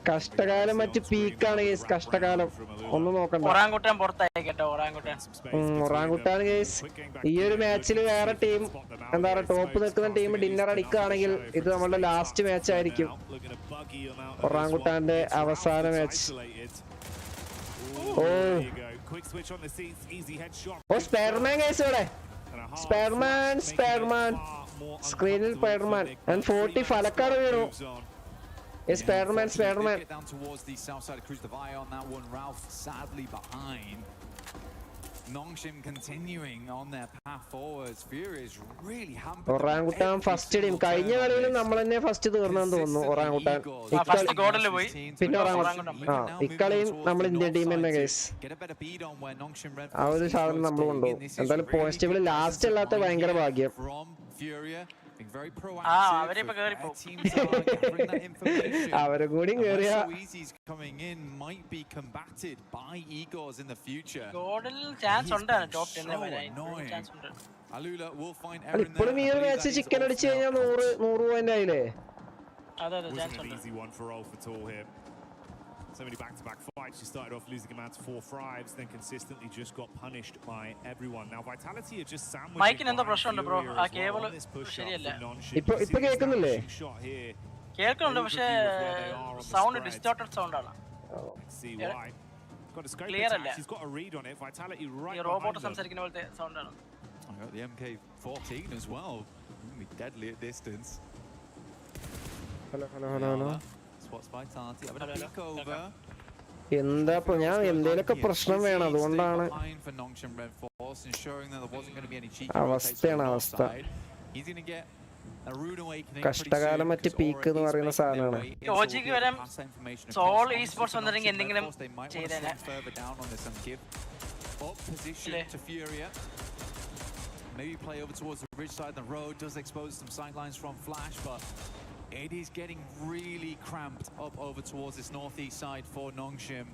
കഷ്ടകാലം മറ്റ് പീക്കാണ് കേസ്. കഷ്ടകാലം ഒന്നും നോക്കണ്ട. ഒറാങ്കുട്ടാൻ പുറത്തായി കേട്ടോ. ഒറാങ്കുട്ടാൻ കേസ് ഈ ഒരു മാച്ചിൽ വേറെ ടീം എന്താ പറയാ ടോപ്പ് നിൽക്കുന്ന ടീം ഡിന്നർ അടിക്കുകയാണെങ്കിൽ ഇത് നമ്മളുടെ ലാസ്റ്റ് മാച്ച് ആയിരിക്കും. ഒറാങ്കുട്ടാന്റെ അവസാന മാച്ച്. ഓ സ്പെയർമാൻ കേസ് ഇവിടെ. സ്പെയർമാൻ സ്ക്രീനിൽ സ്പെയർമാൻ 40 ഫലക്കാട് വീണു. Spider-Man. Get down towards the south side of Cruz Divide on that one. Ralph sadly behind. Nongshim continuing on their path forwards. Fury is really hampered. Orangutan first team. കഴിഞ്ഞ കളിയിൽ നമ്മൾ തന്നെ first തീർന്നെന്ന് തോന്നുന്നു. Orangutan first ഗോഡൽ പോയി. പിന്നെ ഇക്കളിയും നമ്മൾ Indian team തന്നെ case. ആ ഒരു സാധനം നമ്മൾ കൊണ്ടുപോകും. എന്തായാലും പോസിറ്റീവില് ലാസ്റ്റ് അല്ലാത്ത ഭയങ്കര ഭാഗ്യം. അവരെ കൂടി കേറിയ ഇപ്പോഴും ഈ ഒരു മാച്ച് ചിക്കൻ അടിച്ചു കഴിഞ്ഞാൽ 100 പോയിന്റ് ആയില്ലേ? So many back-to-back fights. She started off losing amounts 4 fives, then consistently just got punished by everyone. Now Vitality are just sandwiching. Mike എന്തോ പ്രശ്നമുണ്ട് ബ്രോ. ആ കേബിൾ ശരിയല്ല. ഇപ്പൊ കേൾക്കുന്നില്ലേ? കേൾക്കുന്നുണ്ട് പക്ഷേ സൗണ്ട് ഡിസ്റ്റോർട്ടഡ് സൗണ്ട് ആണ്. ക്ലിയർ അല്ല. She's got a read on it. Vitality right. ഈ റോബോട്ട് സംസാരിക്കുന്ന പോലത്തെ സൗണ്ട് ആണ്. I got the MK14 as well. Be deadly at distance. Hello. Spots Vitality. Having a peek over. എന്താ ഞാൻ എന്തേലൊക്കെ പ്രശ്നം വേണം അതുകൊണ്ടാണ്. അവസ്ഥയാണ് അവസ്ഥ. കഷ്ടകാലം മറ്റ് പീക്ക് എന്ന് പറയുന്ന സാധനമാണ്. സോൾ ഈ സ്പോർട്സ് വന്നിട്ടുണ്ടെങ്കിൽ എന്തെങ്കിലും ചെയ്തേനെ. Maybe play over towards the ridge side. The road does expose some sightlines from Flash, but it is getting really cramped up over towards this northeast side for Nongshim.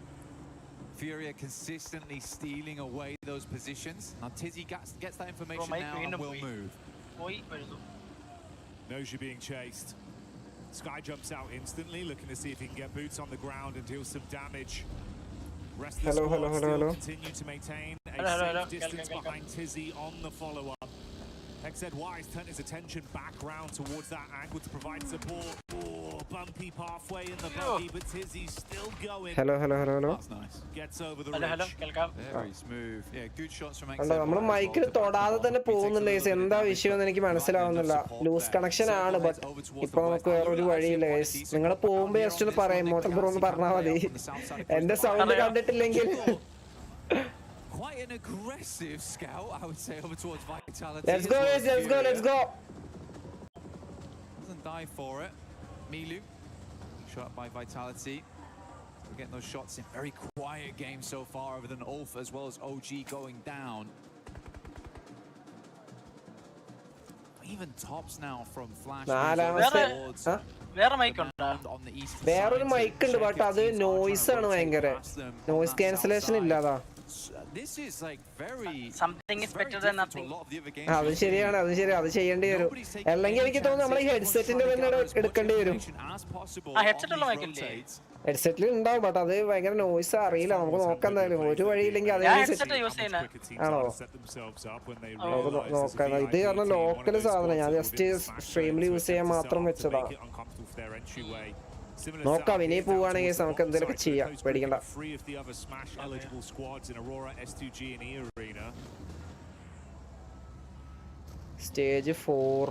Furia consistently stealing away those positions. Now Tizzy gets that information now and will move. Knows you're being chased. Sky jumps out instantly, looking to see if he can get boots on the ground and deal some damage. Rest of the squad still continue to maintain a safe distance behind Tizzy on the follow-up. XZ Wise turned his attention back round towards that angle to provide support. Oh, bumpy pathway in the buggy, but Tizzy's still going. Hello. That's nice. Gets over the ridge. Very smooth. Yeah, good shots from XZ. നമ്മൾ മൈക്കിൽ തൊടാതെ തന്നെ പോകുന്നില്ല guys. എന്താ വിഷയം എന്ന് എനിക്ക് മനസ്സിലാവുന്നില്ല. Loose connection ആണ്, ബട്ട് ഇപ്പൊ നമുക്ക് വേറൊരു വഴിയില്ല ഗൈസ്. നിങ്ങൾ പോകുമ്പോ ജസ്റ്റ് ഒന്ന് പറയാം, മോട്ടർ ബ്രോ ഒന്ന് പറഞ്ഞാൽ മതി. എന്റെ സൗണ്ട് കണ്ടിട്ടില്ലെങ്കിൽ. Quite an aggressive scout, I would say, over towards Vitality. Let's go, guys. Let's go. Doesn't die for it. Milu, shot by Vitality. We're getting those shots in. Very quiet game so far, other than Ulf as well as OG going down. Even tops now from Flash. വേറൊരു mike ഉണ്ട്, but അത് noise ആണ് ഭയങ്കര. Noise cancellation ഇല്ലാതാ. This is like very something is better than nothing. അത് ശരിയാണ്, അത് ചെയ്യേണ്ടി വരും. അല്ലെങ്കിൽ എനിക്ക് തോന്നുന്നു നമ്മൾ ഹെഡ്സെറ്റിന്റെ തന്നെ എടുക്കേണ്ടി വരും. ഹെഡ്സെറ്റിൽ ഉണ്ടാവും, ബട്ട് അത് ഭയങ്കര നോയ്സ് അറിയില്ല. നമുക്ക് നോക്കാൻ എന്തായാലും ഒരു വഴിയില്ലെങ്കിൽ അത് ആണോ നോക്കാം. ഇത് കാരണം ലോക്കൽ സാധനം ഞാൻ ജസ്റ്റ് സ്ട്രീമിൽ യൂസ് ചെയ്യാൻ മാത്രം വെച്ചതാ. നോക്കാം, ഇനി പോവാണെങ്കിൽ നമുക്ക് എന്തെങ്കിലുമൊക്കെ ചെയ്യാം, പേടിക്കണ്ട. സ്റ്റേജ് 4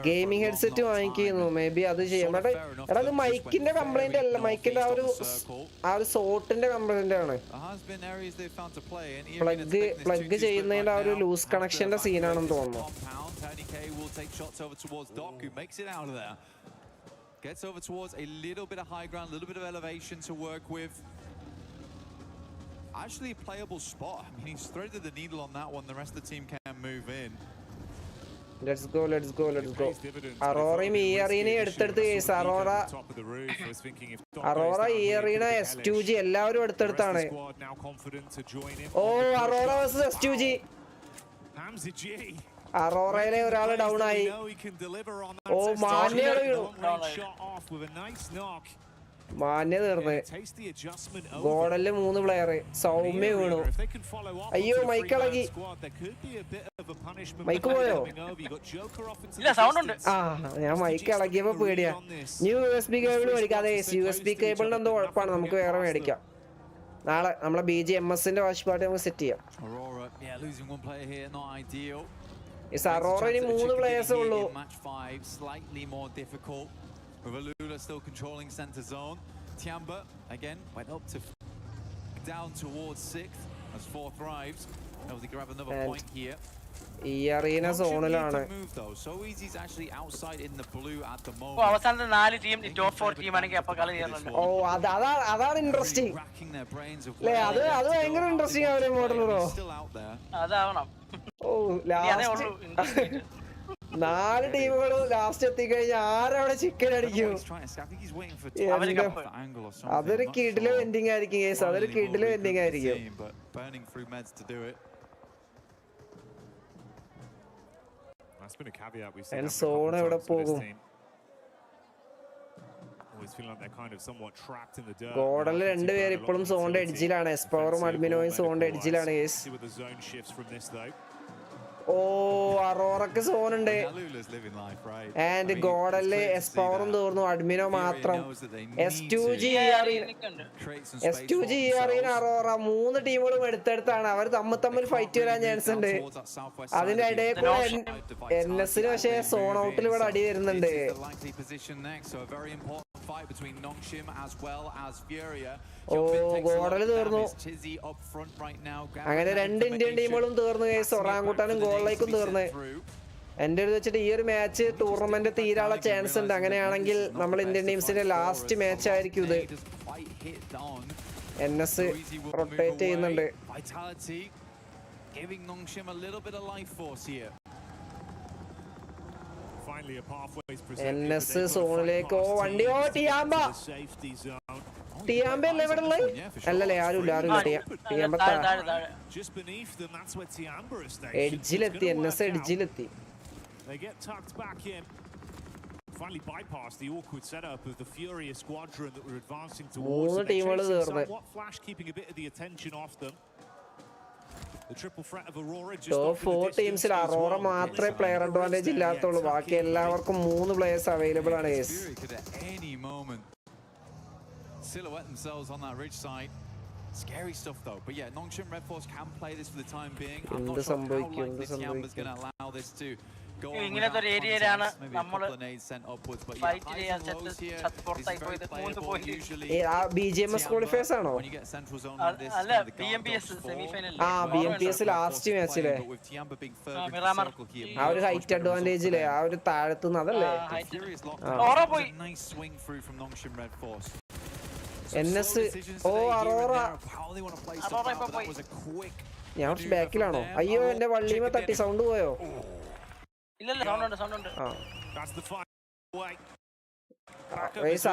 ഗെയിമിംഗ് ഹെഡ്സെറ്റ് വാങ്ങിക്കുന്നു, മേ ബി അത് ചെയ്യാം. ബട്ട് എടാ അത് മൈക്കിന്റെ കംപ്ലൈന്റ് അല്ല, മൈക്കിന്റെ ആ ഒരു സോട്ടിന്റെ കംപ്ലൈന്റ് ആണ്. പ്ലഗ് ചെയ്യുന്നതിന്റെ ആ ഒരു ലൂസ് കണക്ഷന്റെ സീനാണെന്ന് തോന്നുന്നു. Gets over towards a little bit of high ground, a little bit of elevation to work with. Actually a playable spot. I mean, he's threaded the needle on that one. The rest of the team can move in. Let's go. അറോറയും ഈ അറീനെ എടുത്തെടുത്ത് case. Arora ഈ arena S2G എല്ലാവരും എടുത്തെടുത്താണ്. ഓ Arora versus S2G. അറോറയിലെ ഒരാള് down ആയി. ഓ മാന്യ തീർന്ന്. ഗോഡലില് 3 player. Soumya വീണു. അയ്യോ മൈക്ക് ഇളകി. മൈക്ക് പോയോ? ആ ഞാൻ മൈക്ക് ഇളകിയപ്പോ പേടിയാ. ന്യൂ USB കേബിൾ മേടിക്കാതെ USB കേബിളിന് എന്തോ കുഴപ്പമാണ്, നമുക്ക് വേറെ മേടിക്കാം. നാളെ നമ്മളെ BGMSന്റെ വാച്ച് പാർട്ടി നമുക്ക് സെറ്റ് ചെയ്യാം. അറോറയിൽ 3 പ്ലേയേഴ്സേ ഉള്ളൂ. Rivalula still controlling center zone. Tiamba again went up to down towards 6th as 4 thrives. Able to grab another point here. ഈ arena സോണിലാണ്. So Easy's actually outside in the blue at the moment. അവസാനത്തെ 4 team top 4 team ആണെങ്കിൽ അപ്പോൾ കളി തീർന്നല്ലോ. ഓ അതാണ് interesting. ല്ലേ അത് ഭയങ്കര ഇൻട്രസ്റ്റിംഗ് ആണ് മോഡൽ ബ്രോ. അതാവണം. ഓ ലാസ്റ്റ് 4 ടീമുകളും ലാസ്റ്റ് എത്തിക്കഴിഞ്ഞാൽ ആരവിടെ ചിക്കൻ അടിക്കും. അതൊരു കിഡിലെ വെൻഡിങ് ആയിരിക്കും കേസ്, അതൊരു കിഡിലെ വെൻഡിങ് ആയിരിക്കും. സോൺ എവിടെ പോകും? ഗോഡലിൽ 2 പേര് ഇപ്പോഴും സോണിന്റെ എഡ്ജിലാണ്. എസ്പവറും അഡ്മിനോയും സോണിന്റെ എഡ്ജിലാണ് കേസ്. ഓ അറോറക്ക് സോൺ ഉണ്ട്. ആൻഡ് ഗോഡലില് എസ്പവറും തീർന്നു, അഡ്മിനോ മാത്രം. S2G അറോറ 3 ടീമുകളും എടുത്തെടുത്താണ്. അവർ തമ്മിൽ ഫൈറ്റ് വരാൻ ചാൻസ് ഉണ്ട്. അതിന്റെ ഇടയിൽ കൂടെ NS പക്ഷേ സോൺ ഔട്ടിൽ ഇവിടെ അടി വരുന്നുണ്ട്. ഓ ഗോഡല് തീർന്നു. അങ്ങനെ 2 ഇന്ത്യൻ ടീമുകളും തീർന്നു കേസ്. ഒറാങ്കുട്ടാനും ഗോളിലേക്കും തീർന്ന്. എന്റെ അടുത്ത് വെച്ചിട്ട് ഈ ഒരു മാച്ച് ടൂർണമെന്റ് തീരാനുള്ള ചാൻസ് ഉണ്ട്. അങ്ങനെയാണെങ്കിൽ നമ്മൾ ഇന്ത്യൻ ടീംസിന്റെ ലാസ്റ്റ് മാച്ച് ആയിരിക്കും ഇത്. NS റൊട്ടേറ്റ് ചെയ്യുന്നുണ്ട്. NS സോണിലേക്ക് വണ്ടി ടിയാമ്പ അല്ലേ ഇവിടെ അല്ലല്ലേ ആരുമില്ല എഡ്ജിലെത്തി NS എഡ്ജിലെത്തി. Finally bypassed the awkward setup of the Furious squadron that were advancing towards. മൂന്ന് ടീമുകൾ തീർന്നു. Flash keeping a bit of the attention off them. The triple threat of Aurora just top 4 ടീംസിൽ Arora മാത്രമേ player advantage ഇല്ലാത്തുള്ളൂ. ബാക്കി എല്ലാവർക്കും 3 players available ആണ്. Silhouette themselves on that ridge side. Scary stuff though. But yeah, Nongshim Red Force can play this for the time being. I'm not sure how likely Tiamba's going to allow this to go on without context. Maybe a couple of nades sent upwards. But yeah, highs and lows here is very playable usually. BGMS qualifiers ആണോ? When you get central zone like this, അല്ല BMPS semifinal. BMPS last മാച്ചിലെ with Tiamba being further in circle here. ആ ഒരു height അഡ്വാൻറ്റേജിലെ ആ ഒരു താഴത്തുനിന്ന് അതല്ലേ? ഓറ പോയി. Nice swing through from Nongshim Red Force. NS Arora ഞാൻ ബാക്കിലാണോ? അയ്യോ എന്റെ വള്ളിമ തട്ടി സൗണ്ട് പോയോ?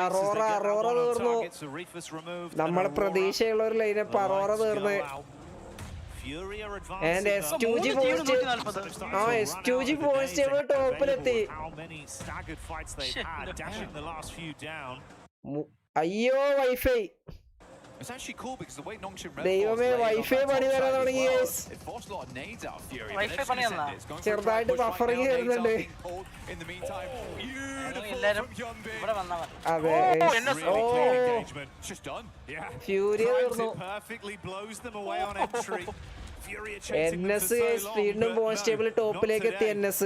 അറോറ തീർന്നു. നമ്മളെ പ്രതീക്ഷയുള്ള ഒരു ലൈനപ്പ് അറോറ തീർന്ന്. S2G പോയിന്റ് ടേബിൾ ടോപ്പിലെത്തി. അയ്യോ wifi It's actually cool because the way Nongshim Red ദൈവമേ വൈഫൈ പണി വരാൻ തുടങ്ങി. ചെറുതായിട്ട് ബഫറിങ് വരുന്നുണ്ട്. അതെ ഫ്യൂരി തീർന്നു. NS സ്പീഡിനും പോയിന്റ് ടേബിൾ ടോപ്പിലേക്ക് എത്തി. NS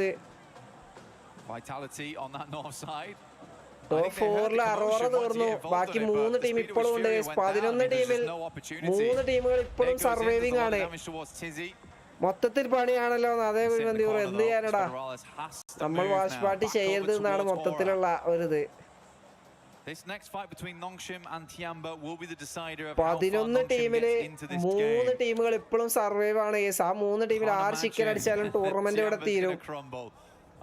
Vitality on that north side. Top 4 Arora തീർന്നു. ബാക്കി 3 ടീം ഇപ്പോഴും ഉണ്ട്. 11 ടീമിൽ 3 ടീമുകൾ ഇപ്പോഴും സർവൈവിംഗ് ആണ്. മൊത്തത്തിൽ പണിയാണല്ലോ. അതേ എന്ത് ചെയ്യാനടാ, നമ്മൾ വാച്ച് പാർട്ടി ചെയ്യരുത് എന്നാണ് മൊത്തത്തിലുള്ള ഒരിത്. 11 ടീമില് 3 ടീമുകൾ ഇപ്പോഴും സർവൈവ് ആണ്. ആ 3 ടീമിൽ 6 ചിക്കൻ അടിച്ചാലും ടൂർണമെന്റ് ഇവിടെ തീരും.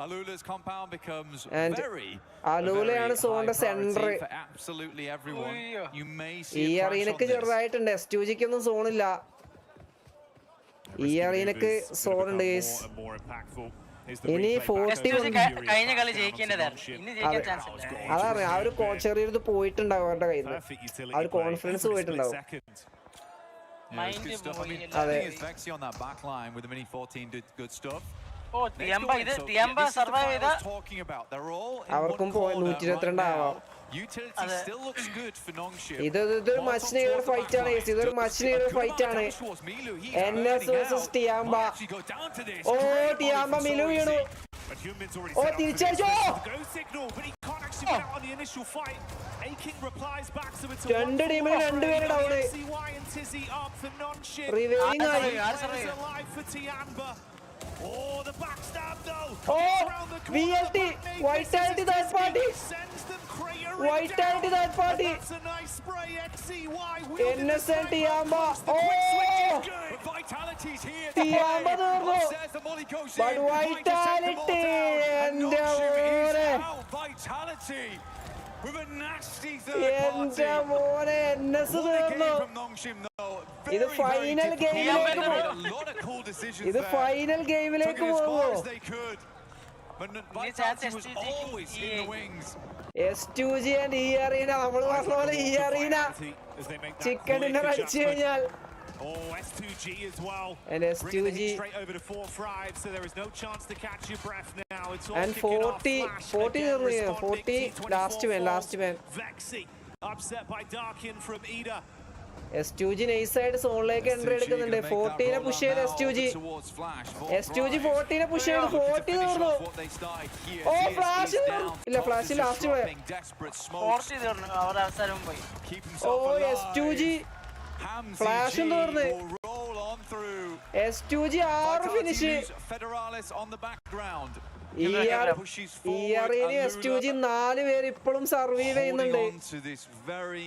Alula's compound becomes very Alula is on the center. for absolutely everyone. You may see ഈ അറീനക്ക് ചെറുതായിട്ടുണ്ട്. S2G ക്കൊന്നും സോണില്ല. ഈ അറീനക്ക് സോൺ ഉണ്ട് ഗയ്സ്. ഇനി 40 കഴിഞ്ഞ കളി ജയിക്കേണ്ടതാണ്. ഇനി ജയിക്കാൻ ചാൻസ് ഇല്ല. അതാണ് ആ ഒരു ചെറിയൊരു പോയിട്ടുണ്ടാവും അവരുടെ കയ്യിൽ നിന്ന്. ആ ഒരു കോൺഫിഡൻസ് പോയിട്ടുണ്ടാവും. അതെ. on that back line with the mini 14 did good stuff. Tiamba survive ചെയ്താ അവർക്കും 122 ആവാം. ഇതൊരു മച്ച് നീഡഡ് ഫൈറ്റ് ആണ്. ഇതൊരു മച്ച് നീഡഡ് ഫൈറ്റ് ആണ്. NS വേഴ്സസ് ടിയാമ്പ. ഓ ടിയാമ്പ മിലു വീണു. ഓ തിരിച്ചടിച്ചോ. 2 ടീമിൽ 2 പേര് ഡൗണ്. റിവൈവിംഗ് ആയി. Oh, the backstab though. Oh, VLT, Vitality that party. Vitality that party. That's a nice spray. XCY. Innocent Tiamba. Oh, Vitality's here. Tiamba though. But Vitality and Vitality with a nasty third party. ഇത് final ഗെയിമിലേക്ക് പോകുമോ? S2G and ഈ arena നമ്മൾ പറഞ്ഞ പോലെ ഈ arena chicken dinner അടിച്ചു കഴിഞ്ഞാൽ S2G as well. And S2G straight over to 4-5, so there is no chance to catch your breath now. It's all and 40 last man. Vexy upset by Darkin from Ida. S2G nice ആയിട്ട് സോണിലേക്ക് entry എടുക്കുന്നുണ്ട്. 40നെ push ചെയ്ത് S2G 40നെ push ചെയ്ത് 40 തീർന്നു. ഓ flash ഇല്ല, flash last പോയ. ഓ S2G ഫ്ലാഷും തീർന്ന്. S2G 6 finish. pushes forward. Holding on to this very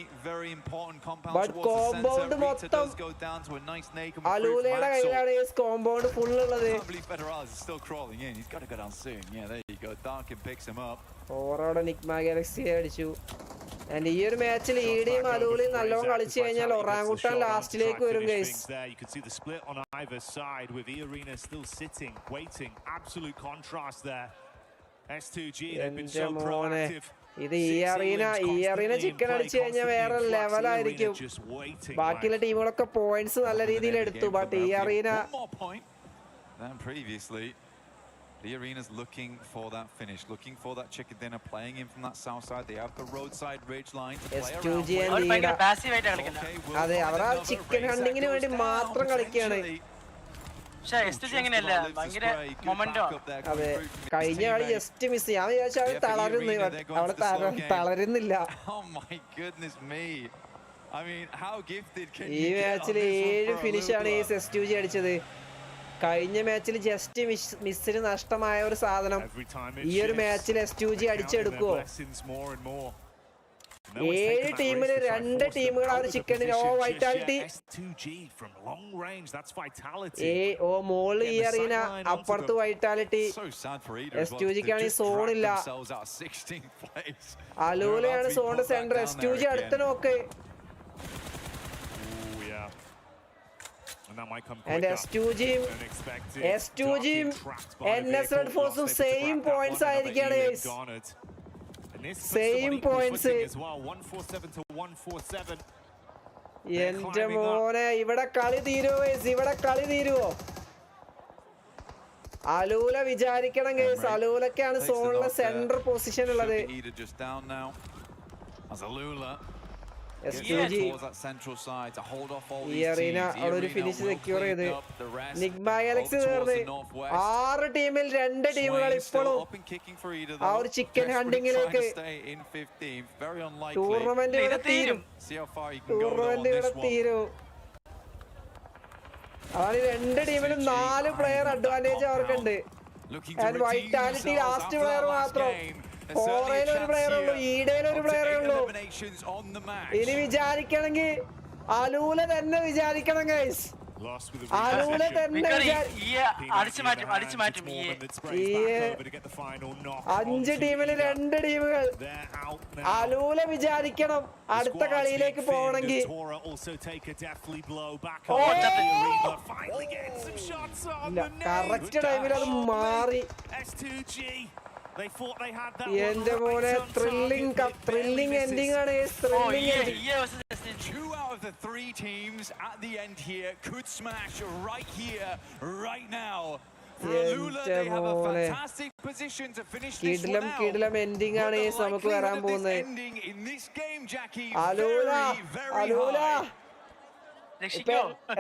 important compound but towards the center. Rita does go down to a nice nake and through Maxwell. Can't believe Federales is still crawling in. He's got to go down soon. Yeah, there you go. Darkin picks him up. Enigma Galaxy അടിച്ചു. And ഈ ഒരു മാച്ചിൽ ഈഡിയും അലൂലിയും നല്ലോണം കളിച്ചു കഴിഞ്ഞാൽ orangutan ലാസ്റ്റിലേക്ക് വരും guys. You can see the split on either side with E-Arena still sitting, waiting. Absolute contrast there. S2G, they've been so proactive. ഇത് ഈ അറീന ചിക്കൻ അടിച്ചു കഴിഞ്ഞാൽ വേറെ ലെവലായിരിക്കും. ബാക്കിയുള്ള ടീമുകളൊക്കെ പോയിന്റ്സ് നല്ല രീതിയിൽ എടുത്തു. ബട്ട് ഈ arena The Arena's looking for that finish, looking for that chicken dinner, playing in from that south side. They have the roadside ridge line to play around. അതെ, അവർ ആ ചിക്കൻ ഹണ്ടിങ്ങിന് വേണ്ടി മാത്രം കളിക്കുകയാണ്. അതെ, കഴിഞ്ഞ കളി ജസ്റ്റ് മിസ്. ഞാൻ വിചാരിച്ചു അവൾ തളരുന്നില്ല. ഈ മാച്ചിൽ 7 ഫിനിഷാണ് ഈ S2G അടിച്ചത്. കഴിഞ്ഞ മാച്ചിൽ ജസ്റ്റ് മിസ്സിന് നഷ്ടമായ ഒരു സാധനം ഈ ഒരു മാച്ചിൽ S2G അടിച്ചെടുക്കുവോ? 7 ടീമില് 2 ടീമുകൾ ആ ഒരു ചിക്കൻ വൈറ്റാലിറ്റി. മോള് ഈ അറീന, അപ്പുറത്ത് വൈറ്റാലിറ്റി. S2Gക്കാണ് ഈ സോണില്ല. അലൂലയാണ് സോണിന്റെ സെന്റർ. S2G അടുത്ത നോക്ക്. And S2Gയും NS Red Force'ും സെയിം പോയിന്റ്സ് ആയിരിക്കാണ് ഗൈസ്. Same points. എന്റെ മോനെ, ഇവിടെ കളി തീരുവോ ഗൈസ്? ഇവിടെ കളി തീരുവോ? അലൂല വിചാരിക്കണം ഗൈസ്. അലൂലക്കാണ് സോണിലെ സെന്റർ പൊസിഷൻ ഉള്ളത്. S2G ഈ അറീന അവിടെ ഒരു ഫിനിഷ് സെക്യൂർ ചെയ്ത് നിഗ്മ ഗാലക്സി തീർന്ന് 6 ടീമിൽ 2 ടീമുകൾ ഇപ്പോഴും ആ ഒരു ചിക്കൻ ഹണ്ടിങ്ങിലേക്ക്. ടൂർണമെന്റ് ഇവിടെ തീരും. അതാണ് 2 ടീമിലും 4 പ്ലെയർ അഡ്വാൻറ്റേജ് അവർക്കുണ്ട്. വൈറ്റാലിറ്റി ലാസ്റ്റ് പ്ലെയർ മാത്രം. ഓറയിൽ ഒരു പ്ലെയർ ഉള്ളൂ, ഈഡയിൽ ഒരു പ്ലെയറേ ഉള്ളൂ. ഇനി വിചാരിക്കണമെങ്കിൽ അലൂല തന്നെ വിചാരിക്കണം ഗൈസ്. അലൂല തന്നെ 5 ടീമില് 2 ടീമുകൾ. അലൂല വിചാരിക്കണം അടുത്ത കളിയിലേക്ക് പോകണമെങ്കിൽ. കറക്റ്റ് ടൈമിൽ അത് മാറി. എന്റെ മോനെ, ത്രില്ലിംഗ് എൻഡിങ് ആണ്. 2 out of the 3 teams at the end here could smash right here, right now. For Alula, they have a fantastic position to finish this one out. കിടിലം എൻഡിങ് ആണ് നമുക്ക് വരാൻ പോകുന്നത്. അലൂല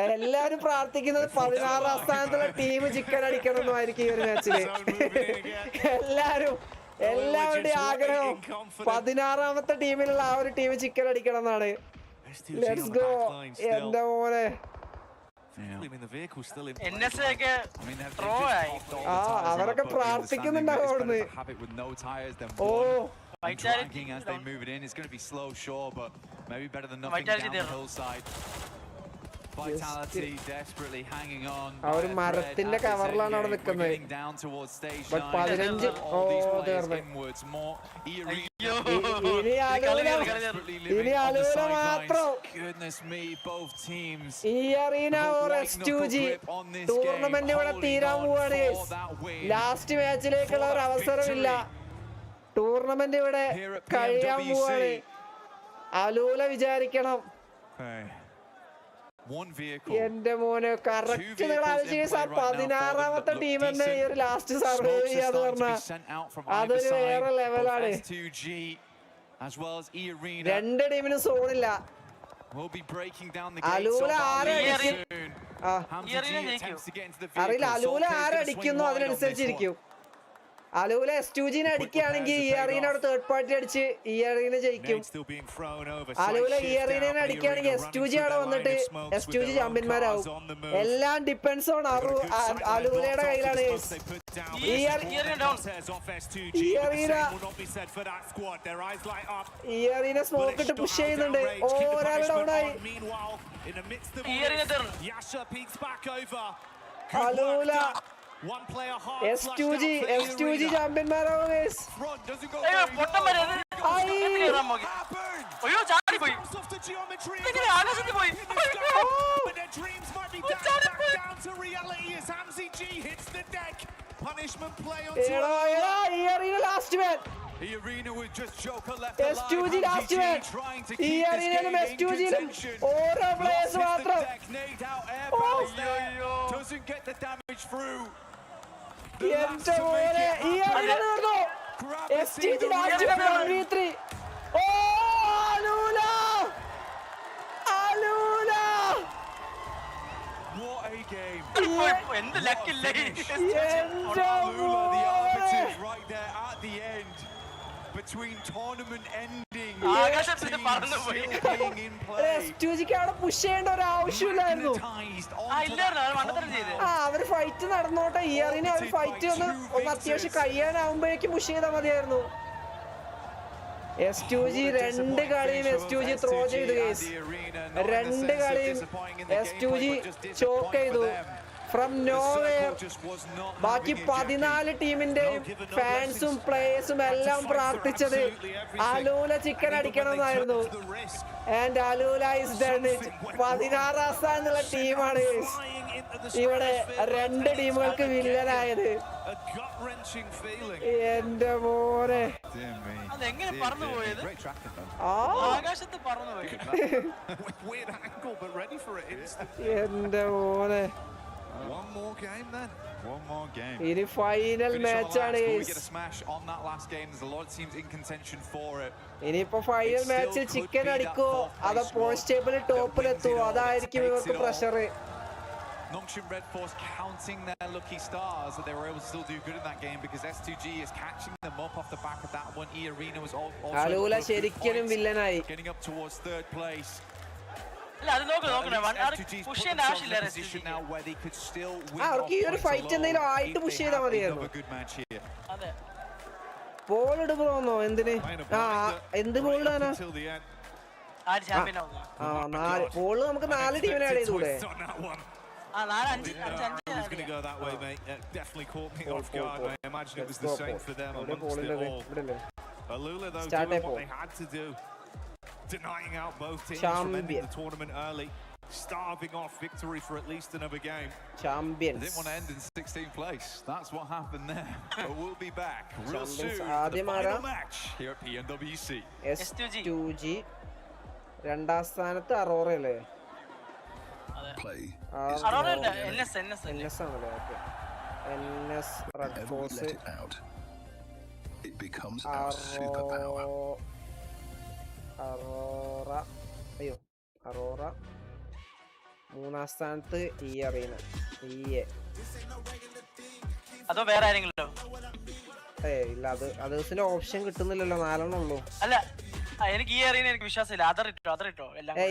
എല്ലാരും പ്രാർത്ഥിക്കുന്നത് 16ാം സ്ഥാനത്തുള്ള ടീം ചിക്കൻ അടിക്കണം എന്നായിരിക്കും ഈ ഒരു മാച്ചില്. എല്ലാവരുടെയും ആഗ്രഹം 16ാമത്തെ ടീമിലുള്ള ആ ഒരു ടീം ചിക്കൻ അടിക്കണം എന്നാണ്. Let's go. എന്റെ മോനെ, അവരൊക്കെ പ്രാർത്ഥിക്കുന്നുണ്ടാവും അവിടുന്ന്. ഓ, as they move it in, it's going to be slow, sure, but maybe better than nothing down the hillside. Vitality desperately hanging on. അവർ മരത്തിന്റെ കവറിലാണ് അവിടെ നിൽക്കുന്നത്. ബട്ട് 15 ഇനി അലൂല മാത്രം. ഈ അറീന ഓർ S2G ടൂർണമെന്റ് ഇവിടെ തീരാൻ പോവാണ്. ലാസ്റ്റ് മാച്ചിലേക്കുള്ള ഒരു അവസരമില്ല. ടൂർണമെന്റ് ഇവിടെ കഴിയാൻ പോവാണ്. അലൂല വിചാരിക്കണം. എന്റെ മോനെ, കറക്റ്റ് നിങ്ങൾ ആലോചിക്കുക. 16ാമത്തെ ടീം തന്നെ ഈ ഒരു ലാസ്റ്റ് സർവൈവ് ചെയ്യാന്ന് പറഞ്ഞാൽ അതൊരു വേറെ ലെവലാണ്. 2 ടീമിനും സോണില്ല. അലൂല അറിയില്ല, അലൂല ആരടിക്കുന്നു അതിനനുസരിച്ചിരിക്കും. അലൂല S2Gനെ അടിക്കുകയാണെങ്കിൽ ഈ അറീനയുടെ തേർഡ് പാർട്ടി അടിച്ച് ഈ അറീന ജയിക്കും. അലൂല ഈ അറീനയെ അടിക്കുകയാണെങ്കിൽ S2G അവിടെ വന്നിട്ട് S2G ചാമ്പ്യന്മാരാവും. എല്ലാം ഡിപ്പെൻസ് ഓൺ അലൂലയുടെ കയ്യിലാണ്. ഈ അറീന സ്മോക്ക് ഇട്ട് പുഷ് ചെയ്യുന്നുണ്ട്. ഒരാൾ ഡൗൺ ആയി. അലൂല S2G ചാമ്പ്യന്മാരാവും. Punishment play on last man. The arena with just Joker left S2G last man. trying to keep this game in contention. Players മാത്രം. Nade out air balls there. Doesn't get the damage through. എന്റെ മോനെ ഈ arena നടന്നു. S2G last man 1v3. അലൂല What a game. എന്ത് ലക്കില്ലേ. The arbiters right there at the end. Between tournament ending being in play. S2Gക്ക് അവിടെ push ചെയ്യേണ്ട ഒരു ആവശ്യമില്ലായിരുന്നു. അവര് fight നടന്നോട്ടെ. ഈ അറീന അവര് ഫൈറ്റ് ഒന്ന് അത്യാവശ്യം കഴിയാനാവുമ്പോഴേക്കും പുഷ് ചെയ്താൽ മതിയായിരുന്നു. S2G രണ്ട് കളിയും S2G ത്രോ ചെയ്തു ഗൈസ്. രണ്ട് കളിയും S2G ചോക്ക് ചെയ്തു ഫ്രം നോവെയർ. ബാക്കി 14 ടീമിന്റെയും ഫാൻസും പ്ലേയേഴ്സും എല്ലാം പ്രാർത്ഥിച്ചത് അലൂല ചിക്കൻ അടിക്കണമെന്നായിരുന്നു. ആൻഡ് അലൂല ഇസ് ഡൺ ഇറ്റ്. 16 സ്ഥാനത്തുള്ള ടീമാണ് ഇവിടെ രണ്ട് ടീമുകൾക്ക് വില്ലനായത്. എന്റെ മോനെ അതെങ്ങനെ പറന്നു പോയത്? ആകാശത്ത് പറന്നു പോയി. എന്റെ മോനെ One more game then. One more game. ഇനി ഫൈനൽ മാച്ച് ആണ്. ഇനിയിപ്പോ ഫൈനൽ മാച്ചിൽ ചിക്കൻ അടിക്കോ അതോ പോയിന്റ് ടേബിൾ ടോപ്പിലെത്തുവോ അതായിരിക്കും ഇവർക്ക് pressure. Nongshim Red Force counting their lucky stars that they were able to still do good in that game because S2G is catching them up off the back of that one. E Arena was also അലൂല ശരിക്കും വില്ലനായി. Getting up towards third place. അവർക്ക് ഈ ഒരു fight എന്തെങ്കിലും ആയിട്ട് push ചെയ്താൽ മതിയായിരുന്നു. Ball ഇടുന്നോ എന്തിന്? എന്ത് ബോളിടാനാ? ബോള് നമുക്ക് 4 ടീമിനെ ആഡ് ചെയ്തൂടെ? Denying out both teams from ending the tournament early, starving off victory for at least another game. Champions. They didn't want to end in 16th place. That's what happened there. But we'll be back real soon for the final match here at Pmwc. S2G രണ്ടാം സ്ഥാനത്ത് അറോറ അല്ലേ? അറോറ അല്ല NS ആണല്ലേ? NS red Force Arora. അയ്യോ അറോറ മൂന്നാം സ്ഥാനത്ത് ഈ arena അതോ വേറെ ആരെങ്കിലും? ഇല്ല അതേഴ്സിന്റെ ഓപ്ഷൻ കിട്ടുന്നില്ലല്ലോ. 4 ഉള്ളൂ. അല്ല എനിക്ക് ഈ അറീന എനിക്ക് വിശ്വാസമില്ല. അതറിട്ടോ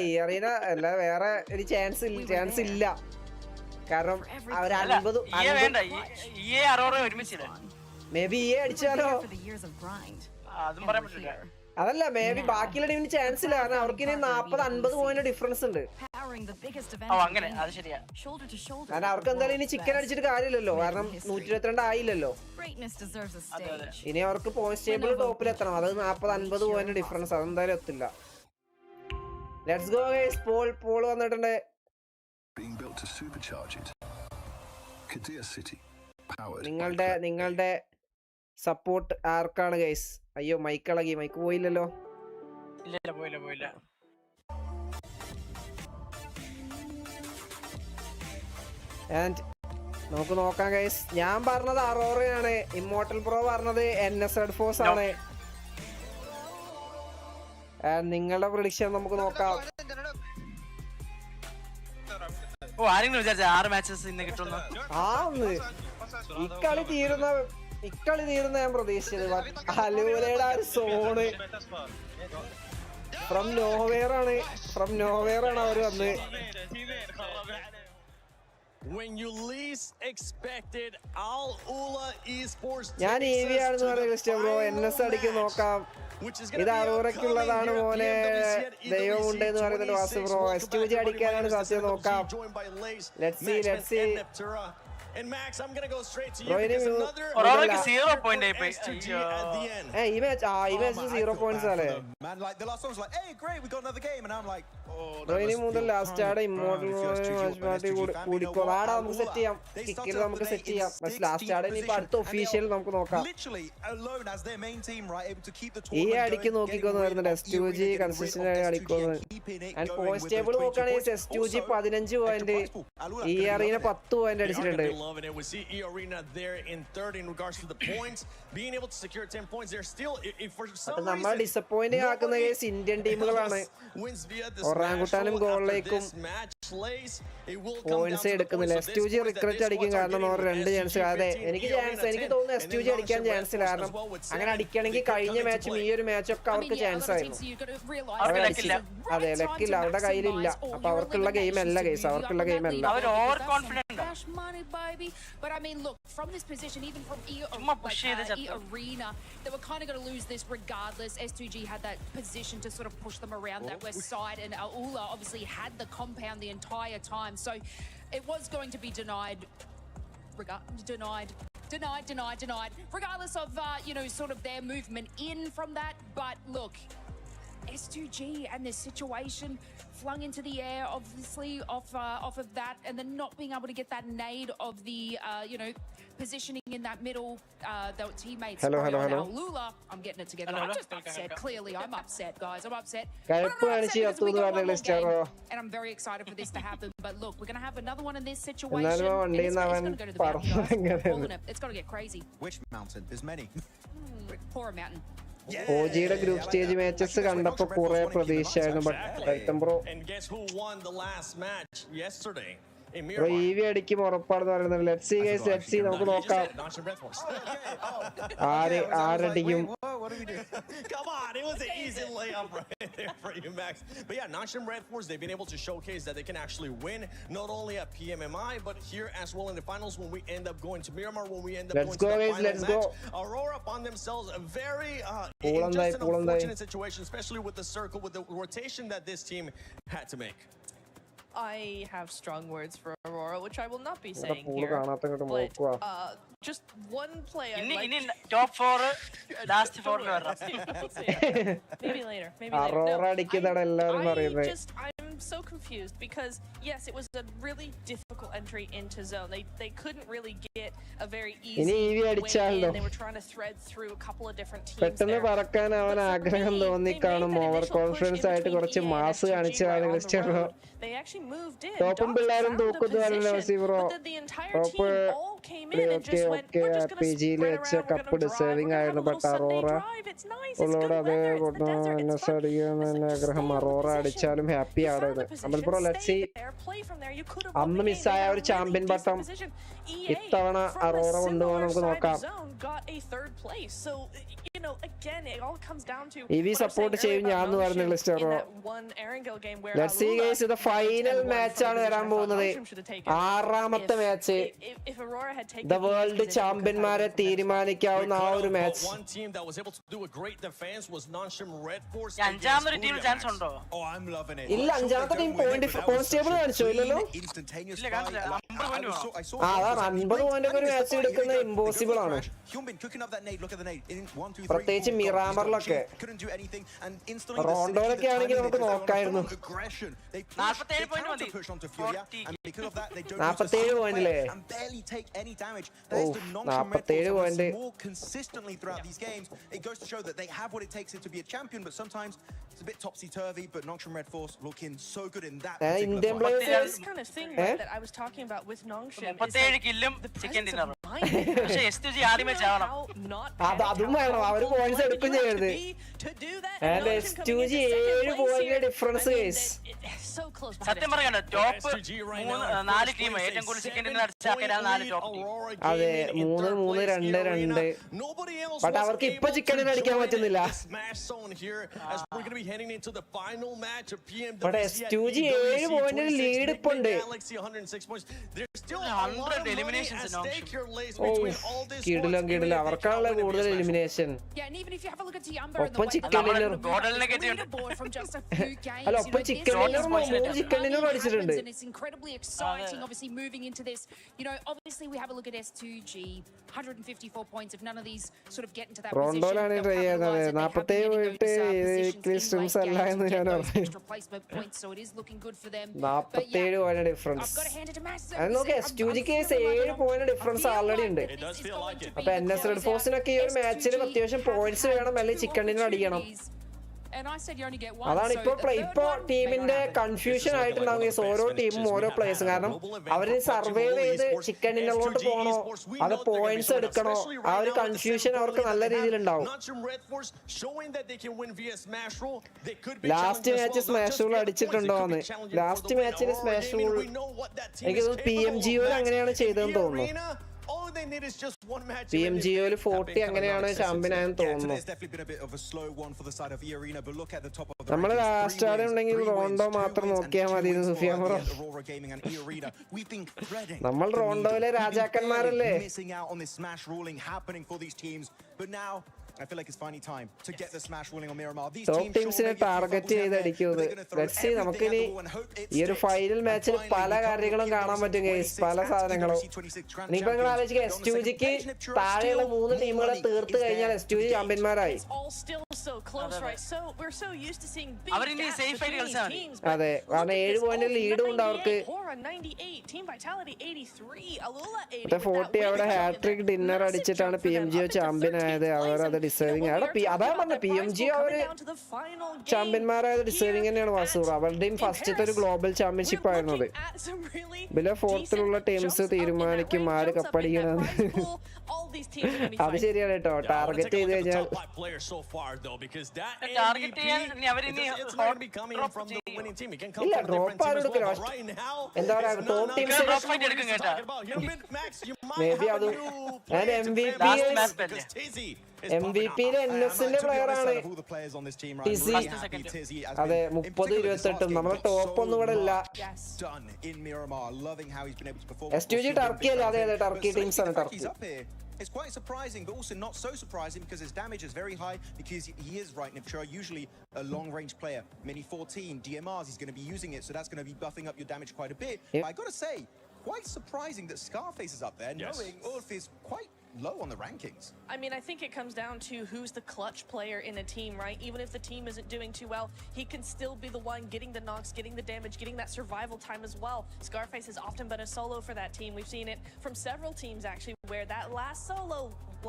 ഈ അറീന അല്ല വേറെ ഒരു ചാൻസ് ഇല്ല. കാരണം അവർ 50 മേ ബി അടിച്ചാലോ അതും പറയാൻ പറ്റില്ല. അതല്ല മേ ബി ബാക്കിയുള്ള ടീമിന് ചാൻസ് ഇല്ല. കാരണം അവർക്ക് ഇനി 40-50 പോയിന്റ് ഡിഫറൻസ് ഉണ്ട്. കാരണം അവർക്ക് എന്തായാലും ഇനി ചിക്കൻ അടിച്ചിട്ട് കാര്യമില്ലല്ലോ. കാരണം 122 ആയില്ലല്ലോ. ഇനി അവർക്ക് പോയിന്റ് ടേബിൾ ടോപ്പിലെത്തണം. അത് 40-50 പോയിന്റ് ഡിഫറൻസ്. അതെന്തായാലും എത്തില്ല. Let's go guys. പോൾ വന്നിട്ടുണ്ട്. നിങ്ങളുടെ സപ്പോർട്ട് ആർക്കാണ് ഗൈസ്? അയ്യോ മൈക്ക് ഇളകി. മൈക്ക് പോയില്ലല്ലോ. പോയില്ല. ആൻഡ് നമുക്ക് നോക്കാം ഗൈസ്. ഞാൻ പറഞ്ഞത് അറോറയാണ്. ഇമ്മോർട്ടൽ പ്രോ പറഞ്ഞത് NS റെഡ് ഫോഴ്സ് ആണ്. നിങ്ങളുടെ പ്രഡിക്ഷൻ നമുക്ക് നോക്കാം. ആരെങ്കിലും വിചാരിച്ച 6 മാച്ചസ് ഇന്ന് കിട്ടുന്നു? ഈ കളി തീരുന്ന ഇക്കളി തീരുന്ന ഞാൻ പ്രതീക്ഷിച്ചത്. അലൂലയുടെ ആ ഒരു സോണ് ഫ്രം നോവേർ ആണ് അവർ വന്ന്. ഞാൻ EV ആണെന്ന് പറയുന്നത് ബ്രോ. NS അടിക്ക് നോക്കാം. ഇത് അറോറയ്ക്കുള്ളതാണ് മോനെ. ദൈവമുണ്ട് എന്ന് പറയുന്നത് വാസു ബ്രോ. S2G അടിക്കാനാണ് സാധ്യത. നോക്കാം. Let's see. And Max, I'm going to go straight to you Bro, because another Aurora 0 point at the end. Hey, he match 0 points ale. Man, like the last one was like, "Hey, great, we got another game." And I'm like, "Oh, bro, ini mudal last ആടെ immortal വാച്ച്പാർട്ടി കൂടിക്കോളാടാ. നമുക്ക് set ചെയ്യാം. കിക്കിൽ നമുക്ക് set ചെയ്യാം. പക്ഷേ last ആടെ ഇനി അടുത്ത official നമുക്ക് നോക്കാം. Literally alone as their main team, right, able to keep the ഈ അടിക്ക് നോക്കിക്കൊന്ന് വരുന്നുണ്ട്. S2G കൺസിസ്റ്റന്റ് ആയി അടിക്കുന്നു. ആൻഡ് പോയിന്റ് ടേബിൾ നോക്കുകയാണെങ്കിൽ S2G 15 പോയിന്റ്, ഈ അറീന 10 പോയിന്റ് അടിച്ചിട്ടുണ്ട്. And we see Arena there in third in regards to the points, being able to secure 10 points. They're still, if for some നമ്മൾ disappoint ആക്കുന്ന case Indian ടീമുകളാണ്. ഒറാങ്കുട്ടാനും ഗോളിലേക്കും points എടുക്കുന്നില്ല. S2G റിക്രറ്റ് അടിക്കും. കാരണം അവർ 2 chance. അതെ, എനിക്ക് തോന്നുന്നു S2G അടിക്കാൻ ചാൻസ് ഇല്ല. കാരണം അങ്ങനെ അടിക്കണമെങ്കിൽ കഴിഞ്ഞ മാച്ചും ഈ ഒരു മാച്ചും ഒക്കെ അവർക്ക് ചാൻസ് ആയിരുന്നു. അതെ, ലക്കില്ല, അവരുടെ കയ്യിലില്ല. അപ്പൊ അവർക്കുള്ള ഗെയിം അല്ല കേസ്, അവർക്കുള്ള ഗെയിം അല്ല. But I mean, look, from this position, even from Arena, they were kind of going to lose this regardless. S2G had that position to sort of push them around that west side, and Aula obviously had the compound the entire time, so it was going to be denied, regardless of sort of their movement in from that. But look, S2G and this situation flung into the air, obviously off of that, and then not being able to get that nade of the positioning in that middle. The teammates. Hello. Lula, I'm getting it together. I'm just upset. Clearly, I'm upset, guys. I'm upset. And I'm very excited for this to happen. But look, we're going to have another one in this situation. It's going to go to the mountain, guys. It's going to get crazy. Which mountain? There's many. Pour a mountain. OGയുടെ group stage matches കണ്ടപ്പോ കുറെ പ്രതീക്ഷയായിരുന്നു. And guess who won the last match yesterday? EV അടിക്കും ഉറപ്പാണെന്ന് പറയുന്നത്. Let's see നമുക്ക് നോക്കാം ആരടിക്കും. Come on, it was an easy layup right there for you, Max. But yeah, Nashim Red Force, they've been able to showcase that they can actually win, not only at PMMI, but here as well in the finals when we end up going to Miramar, when we end up going to the final match. Aurora found themselves a very just an unfortunate situation, especially with the circle, with the rotation that this team had to make. I have strong words for Aurora, which I will not be saying here. But just one play I like. Top 4, last 4 Maybe later. Aurora I'm so confused because yes, it was a really difficult entry into zone. They couldn't really get a very easy win in. They were trying to thread through a couple of different teams. പെട്ടെന്ന് പറക്കാൻ അവൻ ആഗ്രഹം തോന്നി കാണും. Over confidence ആയിട്ട് കുറച്ച് mass കാണിച്ചതാണ് Cristiano. They actually moved in. ടോപ്പും പിള്ളേരും തൂക്കുന്നതല്ലേ ബ്രോ. ടോപ്പ് PGയിൽ വെച്ച കപ്പ് ഡിസേർവിംഗ് ആയിരുന്നു. ബട്ട് അറോറ ഉള്ളോട് അതേ ആഗ്രഹം. അറോറ അടിച്ചാലും ഹാപ്പി ആണ്. നമ്മൾ ബ്രോ ലെറ്റ്സ് സീ. അന്ന് മിസ്സായ ഒരു ചാമ്പ്യൻ പട്ടം ഇത്തവണ അറോറ കൊണ്ടുപോകാൻ നമുക്ക് നോക്കാം. EV സപ്പോർട്ട് ചെയ്യും ഞാൻ എന്ന് പറഞ്ഞ ലിസ്റ്ററോ. ലെറ്റ്സ് സീ ഗയ്സ്, ഇത് ഫൈനൽ മാച്ച് ആണ് വരാൻ പോകുന്നത്. 6ാമത്തെ മാച്ച്. ദ വേൾഡ് ചാമ്പ്യന്മാരെ തീരുമാനിക്കാവുന്ന ആ ഒരു മാച്ച്. ഇല്ല, 5ാമത്തെ ടീം പോയിന്റ് ടേബിൾ കാണിച്ചോ? ഇല്ലല്ലോ. അതാണ് 50 പോയിന്റ് ഒക്കെ ഒരു മാച്ച് എടുക്കുന്നത് ഇമ്പോസിബിൾ ആണ്. പ്രത്യേകിച്ച് മിറാമറിലൊക്കെ. റോണ്ടോയിലൊക്കെ ആണെങ്കിൽ നമുക്ക് നോക്കായിരുന്നു. 47 പോയിന്റ് അല്ലേ? 47 point. Indian players kind of thing that I was talking about with Nongshim. 37 കില്ലും സെക്കൻഡ് ഇന്നർ. പക്ഷേ S2G ആദ്യമേ ചാവണം. അതും വേണം, അവര് പോയിന്റ്സ് എടുക്കും ചെയ്യരുത്. And S2G 7 point difference case. സത്യം പറയണ്ട, ടോപ്പ് 4 ടീം ഏറ്റവും കൂടുതൽ സെക്കൻഡിന് അടിച്ച 4 ടോപ്പ് ടീം. അതെ, 3-2. ബട്ട് അവർക്ക് ഇപ്പൊ ചിക്കനിന് അടിക്കാൻ പറ്റുന്നില്ല. ബട്ട് S2G 7 പോയിന്റ് ലീഡ് ഇപ്പൊ ഉണ്ട്. കിടിലം അവർക്കാണല്ലോ കൂടുതൽ എലിമിനേഷൻ. ഒപ്പം ചിക്കൻ ഡിന്നർ, അല്ല ഒപ്പം ചിക്കൻ ഡിന്നർ 3 ചിക്കൻ ഡിന്നർ അടിച്ചിട്ടുണ്ട്. റോണ്ടോയിലാണ് ട്രൈ ചെയ്യുന്നത്. 47 പോയിട്ട് സ്ട്രിംസ് അല്ല എന്ന് ഞാൻ പറഞ്ഞു. 47 പോയിന്റ് ഡിഫറൻസ്. അത് നോക്കി, S2Gക്ക് 7 പോയിന്റ് ഡിഫറൻസ് ഓൾറെഡി ഉണ്ട്. അപ്പൊ NS റെഡ് ഫോഴ്സിനൊക്കെ ഈ ഒരു മാച്ചിൽ അത്യാവശ്യം പോയിന്റ്സ് വേണം, അല്ലെങ്കിൽ ചിക്കൻ ഡിന്നർ അടിക്കണം. അതാണ് ഇപ്പൊ ടീമിന്റെ കൺഫ്യൂഷൻ ആയിട്ടുണ്ടാവും. ഓരോ ടീമും ഓരോ പ്ലേയേഴ്സും, കാരണം അവര് സർവൈവ് ചെയ്ത് ചിക്കൻ ഡിന്നറിലോട്ട് പോകണോ അത് പോയിന്റ്സ് എടുക്കണോ, ആ ഒരു കൺഫ്യൂഷൻ അവർക്ക് നല്ല രീതിയിൽ ഉണ്ടാവും. ലാസ്റ്റ് മാച്ച് സ്മാഷ് റൂൾ അടിച്ചിട്ടുണ്ടോന്ന്, ലാസ്റ്റ് മാച്ചിൽ സ്മാഷ് റൂൾ എനിക്ക് തോന്നുന്നു PMGO അങ്ങനെയാണ് ചെയ്തതെന്ന് തോന്നുന്നു. PMGO 40 അങ്ങനെയാണ് ചാമ്പ്യൻ ആയെന്ന് തോന്നുന്നു. നമ്മള് ലാസ്റ്റ് ആടെ ഉണ്ടെങ്കിൽ റോണ്ടോ മാത്രം നോക്കിയാൽ മതി. സുഫിയാൻ പറ, നമ്മൾ റോണ്ടോയിലെ രാജാക്കന്മാരല്ലേ. I feel like it's finally time to get the smash ruling on Miramar. These teams ടീംസിനെ ടാർഗറ്റ് ചെയ്ത് അടിക്കുന്നത്. ലെറ്റ്സ് സീ, നമുക്കിനി ഈ ഒരു ഫൈനൽ മാച്ചിൽ പല കാര്യങ്ങളും കാണാൻ പറ്റും ഗൈസ്, പല സാധനങ്ങളും. ഇനിയിപ്പോ നിങ്ങൾ ആലോചിക്കുക, S2Gക്ക് താഴെയുള്ള 3 ടീമുകളെ തീർത്ത് കഴിഞ്ഞാൽ S2G ചാമ്പ്യന്മാരായി. അതെ, കാരണം 7 പോയിന്റ് ലീഡും ഉണ്ട് അവർക്ക്. 40 അവിടെ ഹാട്രിക് ഡിന്നർ അടിച്ചിട്ടാണ് PMGO ചാമ്പ്യൻ ആയത്. അവരത് ഡിസേർവിംഗ്. അതാ പറഞ്ഞ PMGO അവര് ചാമ്പ്യന്മാരായത് ഡിസേർവിംഗ് തന്നെയാണ്. വാസു, അവരുടെയും ഫസ്റ്റത്തെ ഒരു ഗ്ലോബൽ ചാമ്പ്യൻഷിപ്പ് ആയിരുന്നത്. ബിലോ 4th ടീംസ് തീരുമാനിക്കും ആര് കപ്പടിക്കണമെന്ന്. അത് ശരിയാണ് കേട്ടോ, ടാർഗറ്റ് ചെയ്ത് കഴിഞ്ഞാൽ ഇല്ല, ഡ്രോപ്പ് ആരും എടുക്കില്ല. എന്താ പറയാ, ടോപ്പ് ടീംസ് മേ ബി അത്. MVP-യിലെ NSന്റെ പ്ലെയർ ആണ് ടിസി. അതെ, 30-28. നമ്മുടെ ടോപ്പ് ഒന്നും ഇവിടെ ഇല്ല. S2G ടർക്കി അല്ല. അതെ, ടർക്കി ടീംസ് ആണ്. Turkey. It's quite surprising, but also not so surprising because his damage is very high because he is right, Nipchura, usually a long-range player. Mini 14, DMRs, he's going to be using it, so that's going to be buffing up your damage quite a bit. But I got to say, quite surprising that Scarface is up there, knowing Ulf is quite low on the rankings. I mean, I think it comes down to who's the clutch player in a team, right? Even if the team isn't doing too well, he can still be the one getting the knocks, getting the damage, getting that survival time as well. Scarface has often been a solo for that team. We've seen it from several teams actually, where that last solo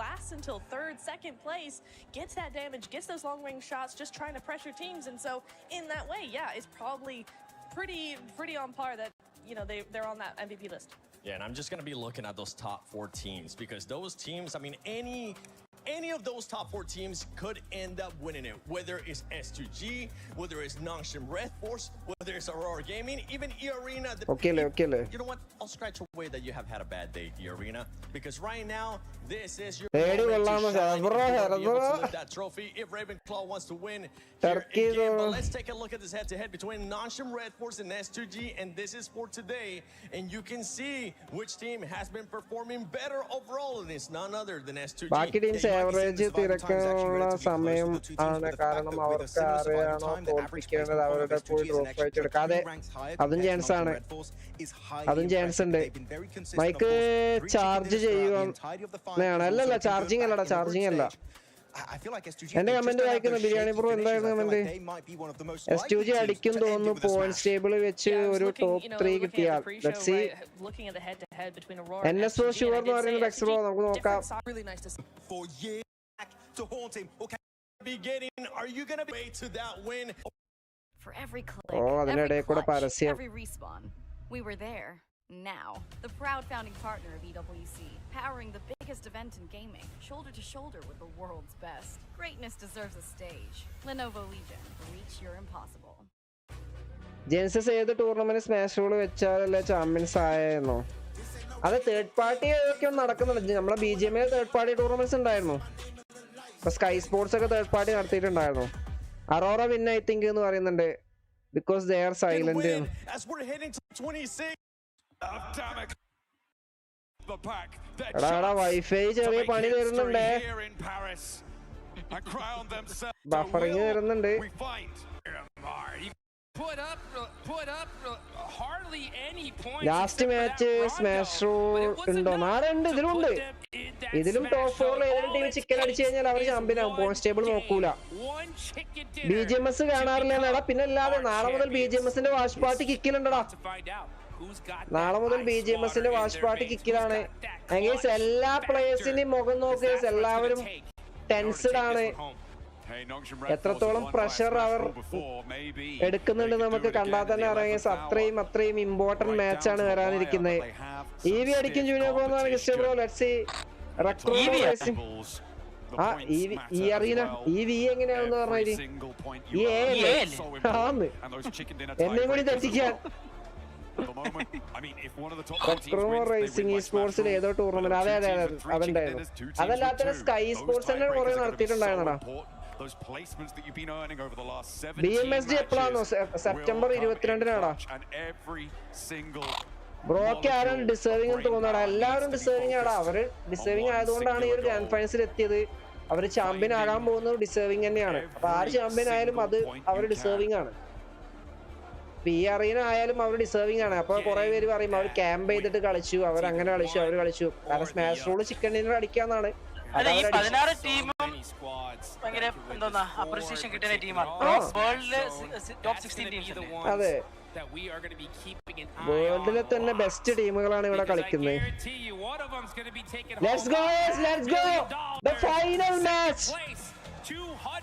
lasts until 3rd, 2nd place, gets that damage, gets those long range shots, just trying to pressure teams. And so in that way, yeah, it's probably pretty on par that, you know, they're on that MVP list. Yeah, and I'm just going to be looking at those top 4 teams because those teams, I mean, any of those top 4 teams could end up winning it, whether it's S2G, whether it's Nongshim Red Force, whether it's Aurora Gaming, even E-Arena. Okay. You know what? I'll scratch away that you have had a bad day, E-Arena, because right now, this is your moment to shine. You'll be able to lift that trophy if Ravenclaw wants to win here again. But let's take a look at this head-to-head between Nongshim Red Force and S2G, and this is for today. And you can see which team has been performing better overall, and it's none other than S2G. Average തിരക്കുള്ള സമയം ആണ്, കാരണം അവർക്ക് ആരെയാണോ തോൽപ്പിക്കേണ്ടത് അവരുടെ പോയി drop fight എടുക്കാതെ. അതും ചാൻസ് ആണ്, അതും ചാൻസ് ഉണ്ട്. മൈക്ക് ചാർജ് ചെയ്യുവാണ്. അല്ലല്ല, ചാർജിങ് അല്ലടാ, ചാർജിങ് അല്ല. എന്റെ കമന്റ് വായിക്കുന്ന ബിരിയാണി ബ്രോ എന്തായിരുന്നു കമന്റ്? S2G അടിക്കും തോന്നുന്നു. പോയിന്റ് ടേബിൾ വെച്ച് ഒരു ടോപ്പ് 3 കിട്ടിയാൽ. Let's see. NS ഷുവർ എന്ന് പറയുന്നത് എക്സ് ബ്രോ, നമുക്ക് നോക്കാം. For every click, അതിനിടയിൽ കൂടെ പരസ്യം. every respawn, we were there Now, the proud founding partner of EWC, powering the biggest event in gaming, shoulder to shoulder with the world's best. Greatness deserves a stage. Lenovo Legion, reach your impossible. Genesis ഏത് tournament smash rule വെച്ചാലല്ലേ champions ആയെന്നോ? അത് third party ഒക്കെ നടക്കുന്നുണ്ട്. നമ്മളെ BGMA third party tournaments ഉണ്ടായിരുന്നു. ഇപ്പൊ sky sports ഒക്കെ third party നടത്തിയിട്ടുണ്ടായിരുന്നു. Aurora win I think എന്ന് പറയുന്നുണ്ട്. Because they are silent. As we're heading to 26. എടാ വൈഫൈ ചെറിയ പണി തരുന്നുണ്ട്. ബഫറിങ് തരുന്നുണ്ട്. ലാസ്റ്റ് മാച്ച് സ്മാഷ് റൂൾ ഉണ്ടോ? നാലുണ്ട്, ഇതിലുണ്ട്. ഇതിലും ടോപ്പ് 4 ഏതെങ്കിലും ടീം ചിക്കൻ അടിച്ചു കഴിഞ്ഞാൽ അവർ ചാമ്പ്യൻ ആവും. പോയിന്റ് ടേബിൾ നോക്കൂല. BGMS കാണാറില്ല എന്നടാ. പിന്നെ അല്ലാതെ നാളെ മുതൽ BGMSന്റെ വാഷ് പാർട്ടി കിക്കിലുണ്ടടാ. നാളെ മുതൽ BGMSന്റെ വാഷ് പാർട്ടി കിക്കിലാണ്. എല്ലാ പ്ലേയേഴ്സിന്റെയും മുഖം നോക്കിയ എല്ലാവരും ടെൻസ്ഡ് ആണ്. എത്രത്തോളം പ്രഷർ അവർ എടുക്കുന്നുണ്ട് നമുക്ക് കണ്ടാൽ തന്നെ അറിയാം. അത്രയും ഇമ്പോർട്ടന്റ് മാച്ചാണ് വരാനിരിക്കുന്നത്. EV അടിക്കും ജൂനിയർ പോകുന്നതാണ് ക്രിസ്റ്റ്യൻ ബ്രോ. ലെറ്റ്സ് സീ ഈ അറീന EV എങ്ങനെയാണെന്ന് പറഞ്ഞാൽ എന്നെ കൂടി തെറ്റിക്കാൻ. റേസിംഗ് ഈ സ്പോർട്സിൽ ഏതോ ടൂർണമെന്റ് അതെ അതുണ്ടായിരുന്നു. അതല്ലാത്ത സ്കൈ സ്പോർട്സ് തന്നെ കുറെ നടത്തിയിട്ടുണ്ടായിരുന്നടാ. BMSG എപ്പോഴാണോ? സെപ്റ്റംബർ 22-നാടാ. ബ്രോക്ക് ആരും ഡിസേർവിംഗ് എന്ന് തോന്നടാ. എല്ലാവരും ഡിസേർവിംഗ് ആടാ. അവര് ഡിസേർവിംഗ് ആയതുകൊണ്ടാണ് ഈ ഒരു ഗ്രാൻഡ് ഫൈനൽസിൽ എത്തിയത്. അവര് ചാമ്പ്യൻ ആകാൻ പോകുന്നത് ഡിസേർവിംഗ് തന്നെയാണ്. അപ്പൊ ആര് ചാമ്പ്യൻ ആയാലും അത് അവർ ഡിസേർവിംഗ് ആണ്. ഈ അറീന ആയാലും അവർ ഡിസേർവിംഗ് ആണ്. അപ്പൊ കുറെ പേര് പറയും അവർ ക്യാമ്പ് ചെയ്തിട്ട് കളിച്ചു, അവർ അങ്ങനെ കളിച്ചു, അവർ കളിച്ചു. കാരണം സ്മാഷ് റൂള് ചിക്കൻ ഡിന്നർ അടിക്കാന്നാണ്. 16 ടീമും ഭയങ്കര എന്തോന്നാ അപ്രീസിയേഷൻ കിട്ടുന്ന ടീമാണ്. വേൾഡിലെ ടോപ്പ് 16 ടീംസ്. അതെ, വേൾഡിലെ തന്നെ ബെസ്റ്റ് ടീമുകളാണ് ഇവിടെ കളിക്കുന്നത്. Let's go, let's go, the final match.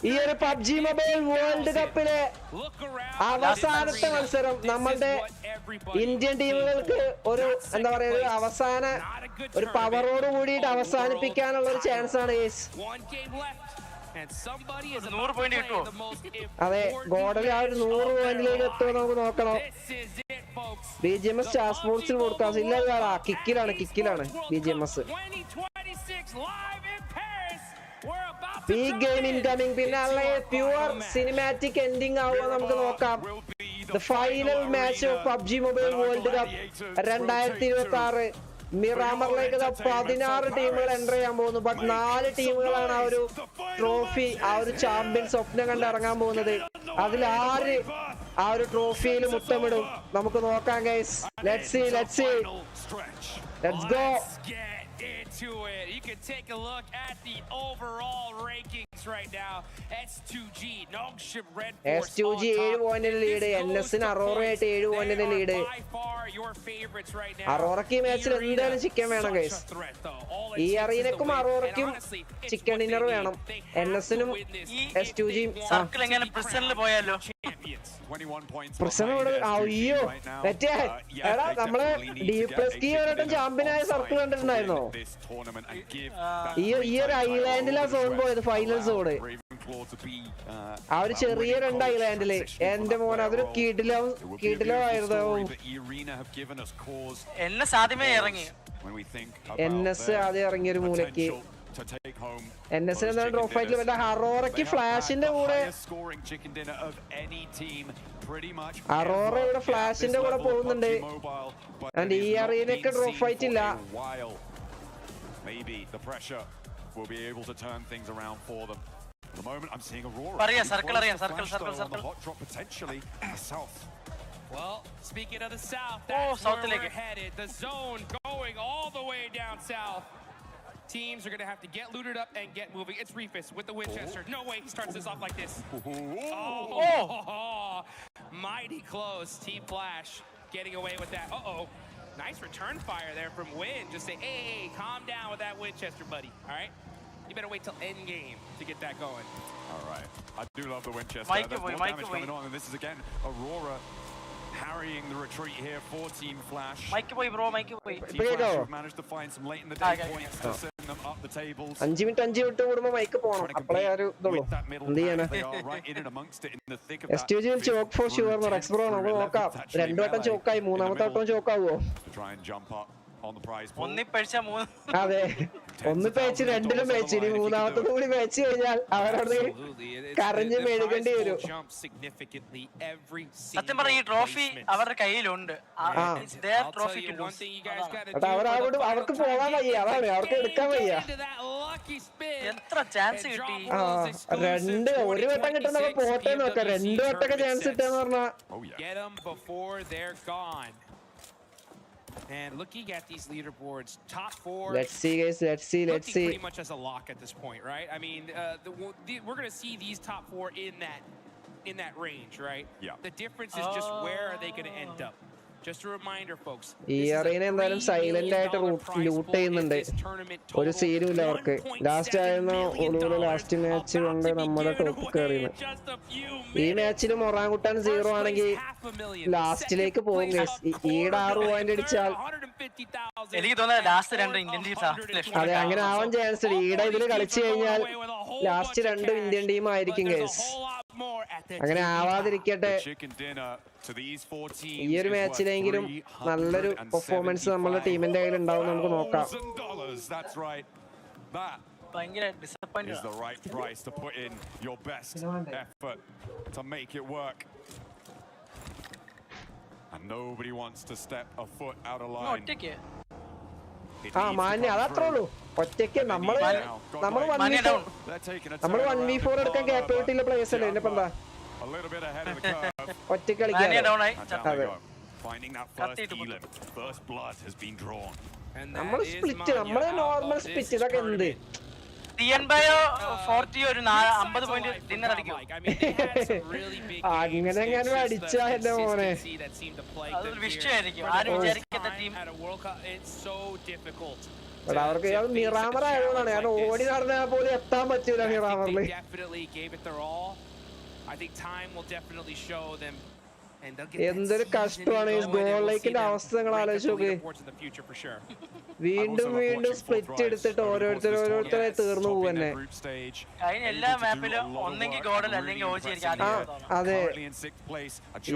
ഈ ഒരു PUBG മൊബൈൽ വേൾഡ് കപ്പിലെ അവസാനത്തെ മത്സരം നമ്മളുടെ ഇന്ത്യൻ ടീമുകൾക്ക് ഒരു എന്താ പറയുക, അവസാന ഒരു പവറോട് കൂടിയിട്ട് അവസാനിപ്പിക്കാനുള്ള ഒരു ചാൻസ് ആണ്. അതെ, ഗോഡൽ ആ ഒരു 100 പോയിന്റിലേക്ക് എത്തുമോ നമുക്ക് നോക്കണം. BGMS സ്റ്റാർ സ്പോർട്സിൽ കൊടുക്കാം. ഇല്ല, കിക്കിലാണ് BGMS. Peak game incoming. പിന്നെ അല്ലേ പ്യുവർ സിനിമാറ്റിക് എൻഡിങ് ആവുക നമുക്ക് നോക്കാം. The final match of PUBG mobile world cup 2026. മിറാമറിലേക്ക് 16 ടീമുകൾ എൻ്റർ ചെയ്യാൻ പോകുന്നു. ബട്ട് 4 ടീമുകളാണ് ആ ഒരു ട്രോഫി, ആ ഒരു ചാമ്പ്യൻ സ്വപ്നം കണ്ട് ഇറങ്ങാൻ പോകുന്നത്. അതിൽ ആര് ആ ഒരു ട്രോഫിയിൽ മുത്തമിടും നമുക്ക് നോക്കാം guys. Let's see, let's go. To it. You can take a look at the overall rankings right now. S2G, Nongshim, Red Force. S2G 7 പോയിന്റിന് ലീഡ്. NSന് അറോറ ആയിട്ട് 7 പോയിന്റിന് ലീഡ്. അറോറയ്ക്ക് ഈ മാച്ചിൽ എന്തായാലും ചിക്കൻ വേണം ഗൈസ്. ഈ അറീനക്കും അറോറയ്ക്കും ചിക്കൻ ഡിന്നർ വേണം. NSനും S2Gയും സർക്കിൾ എങ്ങനെ പ്രിസണിൽ പോയാലോ? അയ്യോ മറ്റേ എടാ നമ്മള് D+K വരട്ടും ചാമ്പ്യനായ സർക്കിൾ കണ്ടിട്ടുണ്ടായിരുന്നോ? ഈ ഒരു ഐലാൻഡിലാ സോൺ പോയത്, ഫൈനൽ സോണ്. ആ ഒരു ചെറിയ 2 ഐലാൻഡില് എന്റെ മോൻ അതൊരു കിടിലോ ആയിരുന്നു. NS ആദ്യമേ ഇറങ്ങി. NS ആദ്യം ഇറങ്ങിയൊരു മൂലക്ക്. NS എന്താണ് ഡ്രോപ്പ് ഫൈറ്റിൽ വല്ല അറോറയ്ക്ക് ഫ്ലാഷിന്റെ കൂടെ, അറോറ ഇവിടെ ഫ്ലാഷിന്റെ കൂടെ പോകുന്നുണ്ട്. ആൻഡ് ഈ അറീനക്ക് ഡ്രോപ്പ് ഫൈറ്റ് ഇല്ല. Maybe the pressure will be able to turn things around for them. At the moment, I'm seeing Aurora. Circle. The hot drop potentially in the south. Well, speaking of the south, that's where we're headed. The zone going all the way down south. Teams are going to have to get looted up and get moving. It's Reefus with the Winchester. No way he starts this off like this. Mighty close. Team Flash getting away with that. Nice return fire there from Win. Just say, hey, calm down with that Winchester, buddy. All right? You better wait till end game to get that going. All right. I do love the Winchester. There's more damage coming on, and this is again Aurora harrying the retreat here for Team Flash. Mike boy, bro, Mike boy. Team Flash have managed to find some late in the day points to send them up the tables. 5 minute കൂടുമ്പോൾ mike പോണം അപ്പളേ ഒരു ഇതുള്ളൂ എന്ത് ചെയ്യാനാ STG choke for sure Rex bro നമുക്ക് നോക്കാം 2 വട്ടം ചോക്കായി 3ാമത്തെ വട്ടം ചോക്കാവോ അതെ ഒന്ന് പേച്ച് 2ലും പേച്ച് ഇനി 3ാമത്തത് കൂടി പേച്ച് കഴിഞ്ഞാൽ അവരോട് കരഞ്ഞ് മെഴുകേണ്ടി വരും സത്യം പറഞ്ഞ ഈ ട്രോഫി അവരുടെ കയ്യിലുണ്ട് അവർക്ക് പോകാൻ വയ്യ അതാണ് അവർക്ക് എടുക്കാൻ വയ്യ എത്ര ചാൻസ് കിട്ടി ഒരു വട്ടം കിട്ടുന്നപ്പോ പോട്ടെ നോക്കാം 2 വട്ടൊക്കെ ചാൻസ് കിട്ടാന്ന് പറഞ്ഞാ And looking at these leaderboards, top 4. Let's see, guys. Let's see. Pretty much as a lock at this point, right? I mean, we're going to see these top 4 in that range, right? Yeah. The difference is just where are they going to end up? Just a reminder, folks. ഈ arena എന്തായാലും silent ആയിട്ട് loot ചെയ്യുന്നുണ്ട് ഒരു സീനും ഇല്ല അവർക്ക് last ആയിരുന്നു last match കൊണ്ട് നമ്മുടെ ടോപ്പ് കയറിയത് ഈ മാച്ചിൽ മൊറാങ്കുട്ടാൻ 0 ആണെങ്കിൽ ലാസ്റ്റിലേക്ക് പോകും ഈടെ 6 പോയിന്റ് അടിച്ചാൽ അതെ അങ്ങനെ ആവാൻ ചാൻസ് ഉണ്ട് ഈടെ ഇതില് കളിച്ചു കഴിഞ്ഞാൽ ലാസ്റ്റ് 2 ഇന്ത്യൻ ടീം ആയിരിക്കും ഗൈസ് അങ്ങനെ ആവാതിരിക്കട്ടെ ഈ ഒരു മാച്ചിലെങ്കിലും നല്ലൊരു പെർഫോമൻസ് നമ്മുടെ ടീമിന്റെ കയ്യിൽ ഉണ്ടാവും നമുക്ക് നോക്കാം is the right price to put in your best effort to make it work. And nobody wants to step a foot out of line. മാന്യ അതത്രേ ഉള്ളൂ ഒറ്റയ്ക്ക് നമ്മൾ 1v4 എടുക്കാൻ ക്യാപ്പബിലിറ്റി ഉള്ള പ്ലേയേഴ്സ് അല്ലേ എന്നെ എന്താ ഒറ്റയ്ക്ക് കളിക്കാൻ നമ്മൾ സ്പ്ലിറ്റ് നമ്മള് നോർമൽ സ്പ്ലിറ്റ് ഇതൊക്കെ എന്ത് അങ്ങനെ എങ്ങനെ അടിച്ചാ എന്റെ മോനെ അവർക്ക് മിറാമർ ആയതുകൊണ്ടാണ് ഞാൻ ഓടി നടന്നാൽ പോലും എത്താൻ പറ്റൂല മിറാമറില് എന്തൊരു കഷ്ടമാണ് ഈ ഗോൾ ലൈക്കിന്റെ അവസ്ഥ നിങ്ങൾ ആലോചിച്ച് നോക്ക് വീണ്ടും വീണ്ടും സ്പ്ലിറ്റ് എടുത്തിട്ട് ഓരോരുത്തരെ തീർന്നു പോവന്നെ അതെ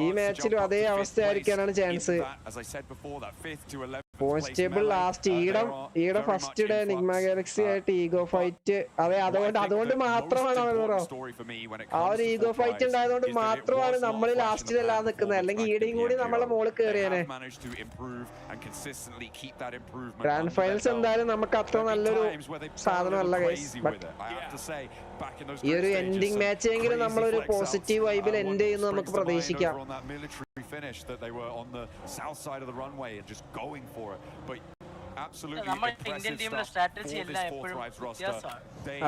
ഈ മാച്ചിലും അതേ അവസ്ഥയായിരിക്കാനാണ് ചാൻസ് പോയിന്റ് ടേബിൾ ലാസ്റ്റ് ഈടെ ഫസ്റ്റ് ഡേ നിഗ്മ ഗാലക്സി ആയിട്ട് ഈഗോ ഫൈറ്റ് അതെ അതുകൊണ്ട് മാത്രമാണ് ആ ഒരു ഈഗോ ഫൈറ്റ് ഉണ്ടായതുകൊണ്ട് മാത്രമാണ് നമ്മൾ ലാസ്റ്റിലെല്ലാം നിൽക്കുന്നത് അല്ലെങ്കിൽ ഈടെയും കൂടി നമ്മളെ മോളിൽ കയറിയേനെ ഗ്രാൻഡ് ഫൈനൽസ് എന്തായാലും നമുക്ക് അത്ര നല്ലൊരു സാധനമല്ല ഗൈസ് ഈ ഒരു എൻഡിങ് മാച്ച് എങ്കിലും നമ്മളൊരു പോസിറ്റീവ് വൈബിൽ എൻഡ് ചെയ്യുന്നു നമുക്ക് പ്രതീക്ഷിക്കാം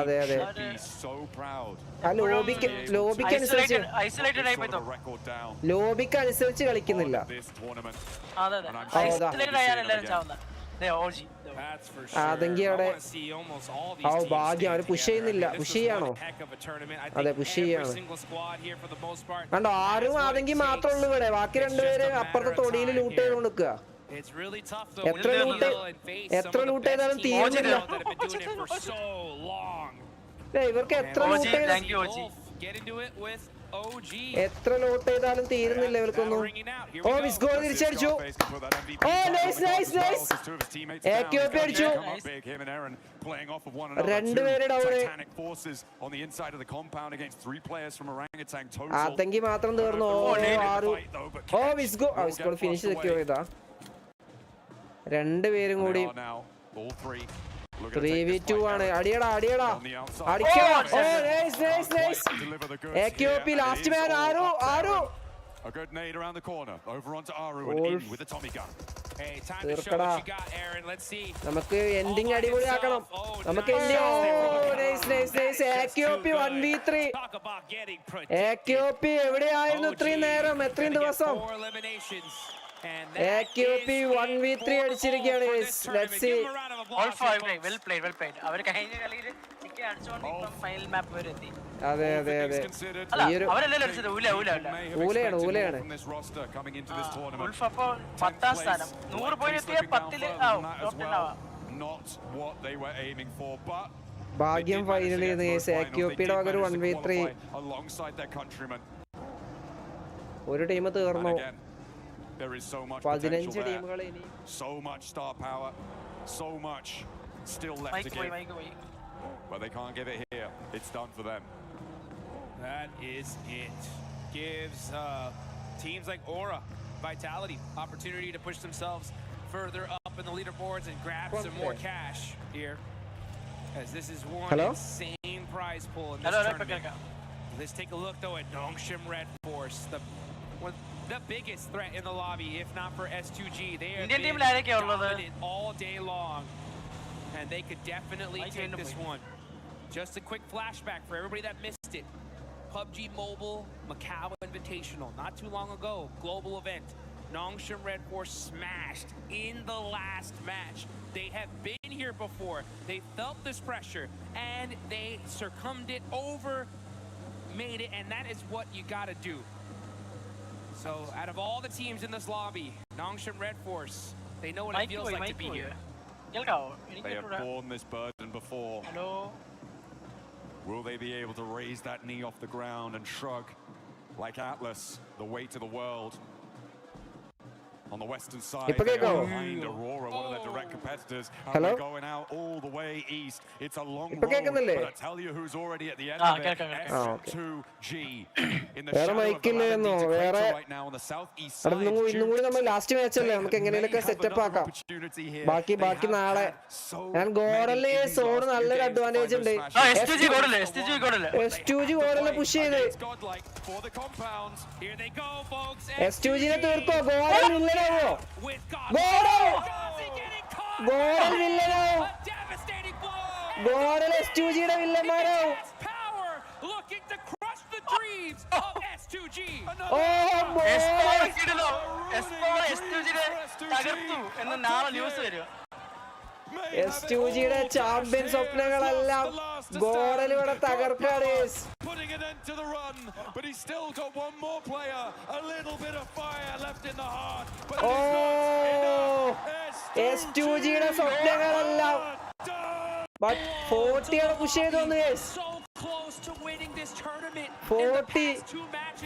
അതെ അതെ ലോബിക്ക് അനുസരിച്ച് കളിക്കുന്നില്ല അതെങ്കിൽ അവിടെ ഭാഗ്യം അവര് പുഷ് ചെയ്യുന്നില്ല പുഷ് ചെയ്യാണോ അതെ പുഷ് ചെയ്യാണ് കണ്ടോ ആരും അതെങ്കിൽ മാത്രമേ ഉള്ളൂ ഇവിടെ ബാക്കി 2 പേര് അപ്പുറത്തെ തൊടിയിൽ ലൂട്ട് ചെയ്തുകൊണ്ട് നിൽക്കുക എത്ര ലൂട്ട് ചെയ്താലും തീരുന്നില്ല ഇവർക്ക് എത്ര ലോട്ട് ചെയ്താലും തീരുന്നില്ല ഇവർക്കൊന്നും ഓ മിസ് ഗോൾ തിരിച്ചടിച്ചു ഓ നൈസ് നൈസ് നൈസ് AQP അടിച്ചു 2 പേര് ഡൗൺ അതെങ്കിൽ മാത്രം തീർന്നു ഓ മിസ് ഗോൾ ഫിനിഷ് സെക്യൂർ ചെയ്താ 2 പേരും കൂടി 3v2 ആണ് അടിയടാ അടിക്കോ ഓ nice nice nice AQP last man ആരു A good nade around the corner over onto Aru and in with the Tommy gun. Hey, time to show what you got, Aaron. Let's see. നമുക്ക് ending അടിപൊളിയാക്കണം നമുക്ക് ending nice nice nice AQP 1v3 AQP എവിടെയായിരുന്നു ഇത്രയും നേരം എത്രയും ദിവസം AQP 1v3 അടിച്ചിരിക്കുകയാണ് let's see all five well played അവർ കഴിഞ്ഞ കളിയിൽ അതെ അതെ അതെ ഊലയാണ് ഊലയാണ്. ഭാഗ്യം ഫൈനലിൽ ആക്യോപ്പിയുടെ വക ഒരു 1v3. ഒരു ടീം തീർന്നു. 15 ടീമുകൾ ഇനി. Still left to give, but they can't give it here. It's done for them. That is it. Gives teams like Aura, Vitality, opportunity to push themselves further up in the leaderboards and grab some more cash here. As this is one insane prize pool in this tournament. Let's take a look though at Nongshim Red Force, the biggest threat in the lobby, if not for S2G. They have been dominant all day long. And they could definitely take this one. Just a quick flashback for everybody that missed it. PUBG Mobile Macau Invitational, not too long ago, global event. Nongshim Red Force smashed in the last match. They have been here before. They felt this pressure and they succumbed it over, made it, and that is what you gotta do. So out of all the teams in this lobby, Nongshim Red Force, they know what it feels like to be here. They have borne this burden before. Hello. Will they be able to raise that knee off the ground and shrug like Atlas, the weight of the world? On the western side, they are behind Aurora, one of their direct competitors. And they're going out all the way east. It's a long road, but I tell you who's already at the end of it. S2G in the shadow of the right now on the southeast side. Last match opportunity here. Baki naale. And Godl zone nallൊരു advantage ഉണ്ട്. S2G Godl push ചെയ്തു. For the compounds, here they go, folks. S2G നെ തീർക്കോ? Godl വില്ലനാവോ? Godl വില്ലനാവോ? Godl S2G യുടെ വില്ലന്മാരാവോ? Looking to crush the dreams of S2G. S2G യുടെ champion സ്വപ്നങ്ങളെല്ലാം Godl ഇവിടെ തകർക്കാണ്. Putting an end to the run, but he's still got one more player. A little bit of fire left in the heart. But S2G യുടെ സ്വപ്നങ്ങളെല്ലാം. But 40 ആണ് push ചെയ്തു വന്നു.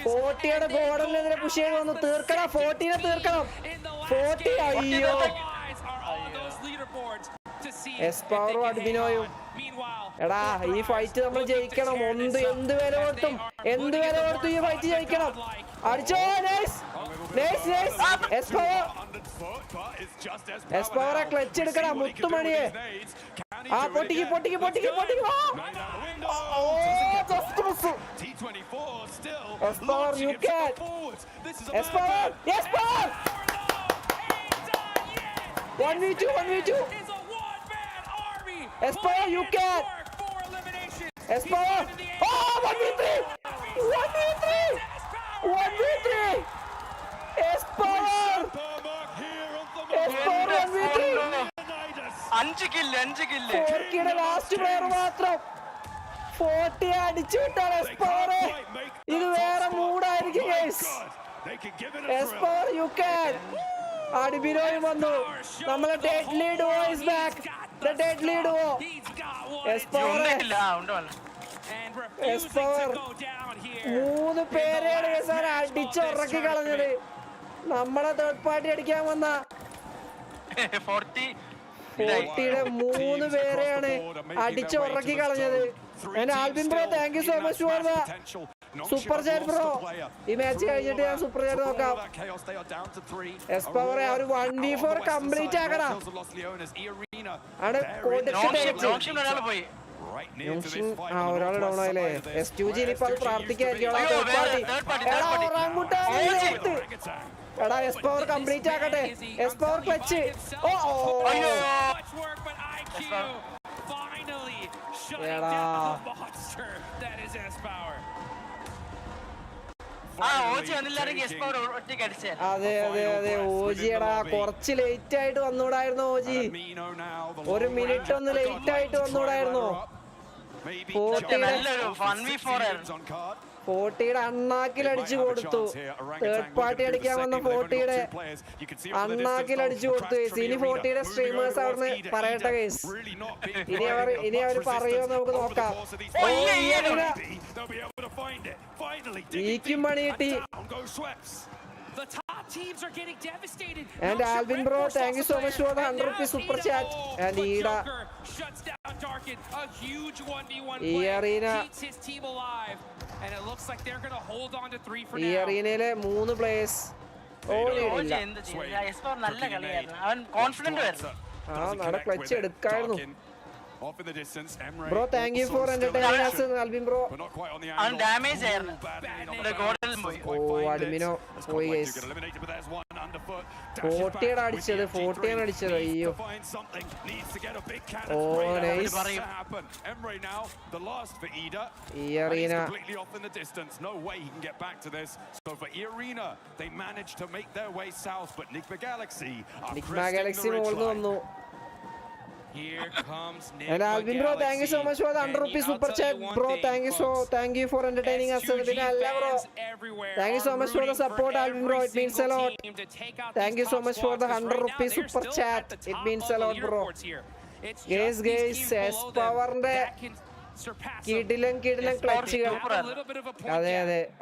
40 ആണ് Godlനെതിരെ push ചെയ്തു വന്നു. തീർക്കണം, 40നെ തീർക്കണം. 40 അയ്യോ. എസ്പവറും അഡ്മിനോയും എടാ ഈ ഫൈറ്റ് നമ്മൾ ജയിക്കണം. എന്ത് വില കൊടുത്തും ഈ ഫൈറ്റ് ജയിക്കണം. അടിച്ചോ. എസ്പവറെ ക്ലച്ച് എടുക്കണം. മുത്തുമണിയെ പൊട്ടിക്ക്. Espoir you can. Espoir 1v2. Espoir, you can. Espoir. 1v3. Espoir 1v3. 5 kill. 4 last player മാത്രം 40 അടിച്ചു വിട്ടാണ് Espoir. ഇത് വേറെ മൂഡായിരിക്കും ഗയ്സ്. Espoir, you can. അടിബിനോയും വന്നു. നമ്മളെ deadly duo is back. The deadly duo. Espoir 3 പേരെയാണ് അടിച്ചുറക്കി കളഞ്ഞത്. നമ്മളെ തേർഡ് പാർട്ടി അടിക്കാൻ വന്ന 40യുടെ 3 പേരെയാണ് അടിച്ചുറക്കി കളഞ്ഞത്. Albin bro, thank you so much for the super chat bro. ഈ മാച്ച് കഴിഞ്ഞിട്ട് ഞാൻ സൂപ്പർ ചാറ്റ് നോക്കാം. എസ്പവറെ ഒരു 1v4 കംപ്ലീറ്റ് ആക്കണം. ഒരാൾ ഡൗൺ ആയില്ലേ? S2G ഇനിയിപ്പോ അത് പ്രാർത്ഥിക്കായിരിക്കും. എടാ എസ്പവർ കംപ്ലീറ്റ് ആക്കട്ടെ. എസ്പവർ ക്ലച്ച്. അതെ ഓജിയടാ, കുറച്ച് ലേറ്റ് ആയിട്ട് വന്നൂടായിരുന്നു. ഓജി 1 മിനിറ്റ് ഒന്ന് ലേറ്റ് ആയിട്ട് വന്നൂടായിരുന്നു. 40യുടെ അണ്ണാക്കിലടിച്ചു കൊടുത്തു. തേർഡ് പാർട്ടി അടിക്കാൻ വന്ന 40യുടെ അണ്ണാക്കിലടിച്ചു കൊടുത്തു. ഇനി 40യുടെ സ്ട്രീമേഴ്സ് അവിടുന്ന് പറയട്ടെ ഗൈസ്. ഇനി അവർ പറയുമോ നമുക്ക് നോക്കാം. ഈക്കും മണി കിട്ടി. And Alvin bro, thank you so much for the 100 rupees super chat. And Ida shuts down Darkin, a huge 1v1 play, keeps his team alive, and it looks like they're going to hold on to 3 for now. ഈ അറീനയിലെ 3 players നല്ല clutch എടുക്കായിരുന്നു. Off in the distance, Emre. Bro, thank you for entertaining us, Alvin bro. But not quite on the angle. Damage ആയിരുന്നു. അഡ്മിനോ പോയി guys. 40 അടിച്ചത് 40 അടിച്ചത്. അയ്യോ. Nice. Emre now the last for Ida. Arena completely off in the distance. No way he can get back to this. So for Arena, they managed to make their way south, but Nigma Galaxy മോൾന്ന് വന്നു. Here comes Nick and Alvin bro, thank you so much for the 100 rupees super chat bro. Thank you for entertaining us. Bro, thank you so much for the support Alvin bro, it means a lot. Thank you so much for the 100 rupees super chat, it means a lot bro. Guys S power ന്റെ കിടിലൻ ക്ലച്ചുകൾ. അതെ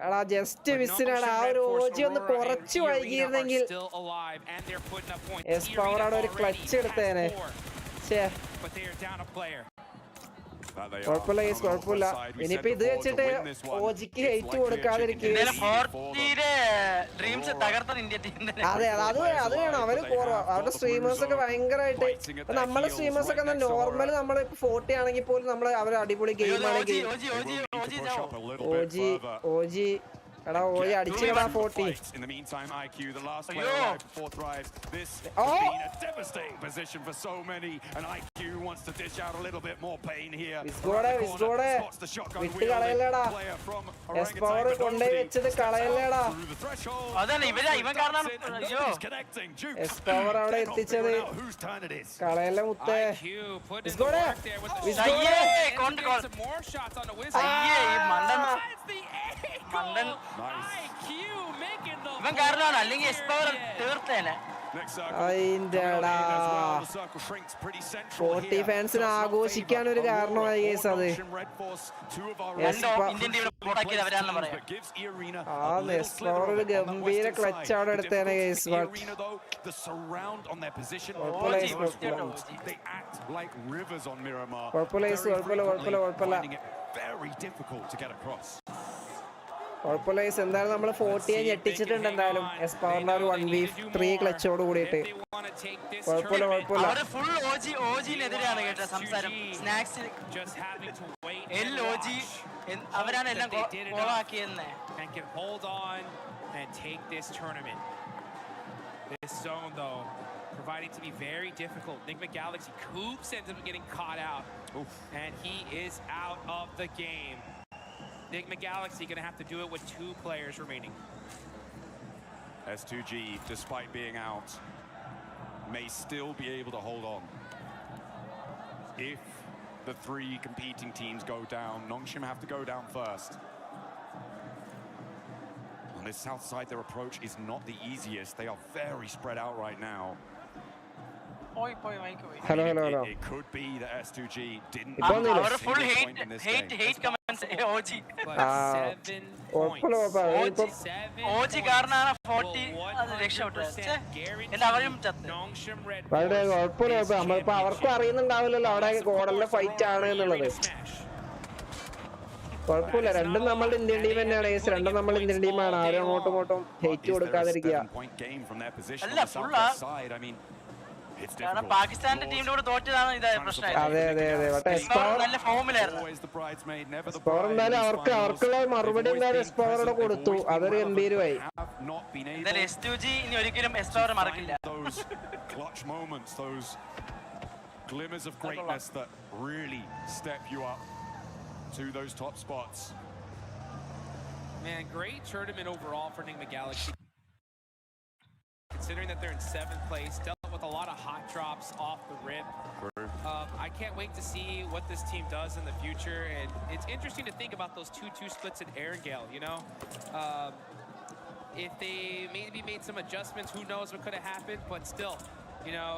എടാ just മിസ്സിനാണ്. ആ ഒരു ഓജി ഒന്ന് കുറച്ച് വൈകിയിരുന്നെങ്കിൽ S power അവിടെ ഒരു ക്ലച്ച് എടുത്തേനെ. കുഴപ്പമില്ല. ഇനിയിപ്പോ ഇത് വെച്ചിട്ട് ഓജിക്ക് ഹെയ്റ്റ് കൊടുക്കാതിരിക്കുക. അതെ അത് വേണം. അവര് അവരുടെ സ്ട്രീമേഴ്സ് ഒക്കെ ഭയങ്കരമായിട്ട്, നമ്മളെ സ്ട്രീമേഴ്സ് ഒക്കെ നോർമൽ നമ്മൾ 40 ആണെങ്കിൽ പോലും നമ്മൾ അവർ അടിപൊളി ഗെയിം ആണെങ്കിൽ ഓജി എടാ ഓജി അടിച്ചടാ 40. In the meantime, IQ, the last player alive before thrives. This has been a devastating position for so many, and IQ wants to dish out a little bit more pain here. വിസ്കോടെ വിട്ട് കളയല്ലേടാ. S power കൊണ്ടുപോയി വെച്ചത് കളയല്ലേടാ. S power അവിടെ എത്തിച്ചത് കളയല്ല മുത്തേ. വിസ്കോടെ ഇവൻ കാരണമാണ്, അല്ലെങ്കിൽ S power തീർത്തേനെ. 40 ഫാൻസിന് ആഘോഷിക്കാൻ ഒരു കാരണമായി കേസ് അത്. ഒരു ഗംഭീര ക്ലച്ച് അവിടെ എടുത്തേനെ കേസ്. കുഴപ്പമില്ല. എന്തായാലും നമ്മൾ 40 ഞെട്ടിച്ചിട്ടുണ്ട്. എന്തായാലും എസ് പവറിന്റെ ഒരു 1v3 ക്ലച്ചോട് കൂടിയിട്ട് കുഴപ്പമില്ല. അവരാണ് എല്ലാം ഗോളാക്കിയെന്ന്. This zone though proving to be very difficult. Nigma Galaxy Coops ends up getting caught out. And he is out of the game. Nigma Galaxy gonna have to do it with 2 players remaining. S2G, despite being out, may still be able to hold on. If the 3 competing teams go down, Nongshim have to go down first. On this south side, their approach is not the easiest. They are very spread out right now. Hello. It could be that S2G didn't. hate comments. OG. OG കാരണമാണ് 40 രക്ഷപ്പെട്ടത്. എല്ലാവരും നമ്മളിപ്പോ അവർക്കും അറിയുന്നുണ്ടാവില്ലല്ലോ അവിടെ ഗോഡലിന്റെ fight ആണ് എന്നുള്ളത്. കുഴപ്പമില്ല. രണ്ടും നമ്മളുടെ ഇന്ത്യൻ ടീം തന്നെയാണ്. രണ്ടും നമ്മൾ ഇന്ത്യൻ ടീമാണ്. ആരും അങ്ങോട്ടും ഹെയ്റ്റ് കൊടുക്കാതിരിക്കുക. പാകിസ്ഥാന്റെ ടീമിന്റെ കൂടെ തോറ്റതാണ് ഇതായ പ്രശ്നം. അതെ നല്ല ഫോമിലായിരുന്നു. അവർക്കുള്ള മറുപടി എന്തായാലും എസ് പവറോടെ കൊടുത്തു. അതൊരു ഗംഭീരമായി. S2G ഇനി ഒരിക്കലും എസ് പവർ മറക്കില്ല. Glimmers of greatness that really step you up to those top spots. Man, great tournament overall for Nigma Galaxy. Considering that they're in 7th place, dealt with a lot of hot drops off the rip. I can't wait to see what this team does in the future, and it's interesting to think about those 2-2 splits in Erangel, you know? If they maybe made some adjustments, who knows what could have happened, but still, you know,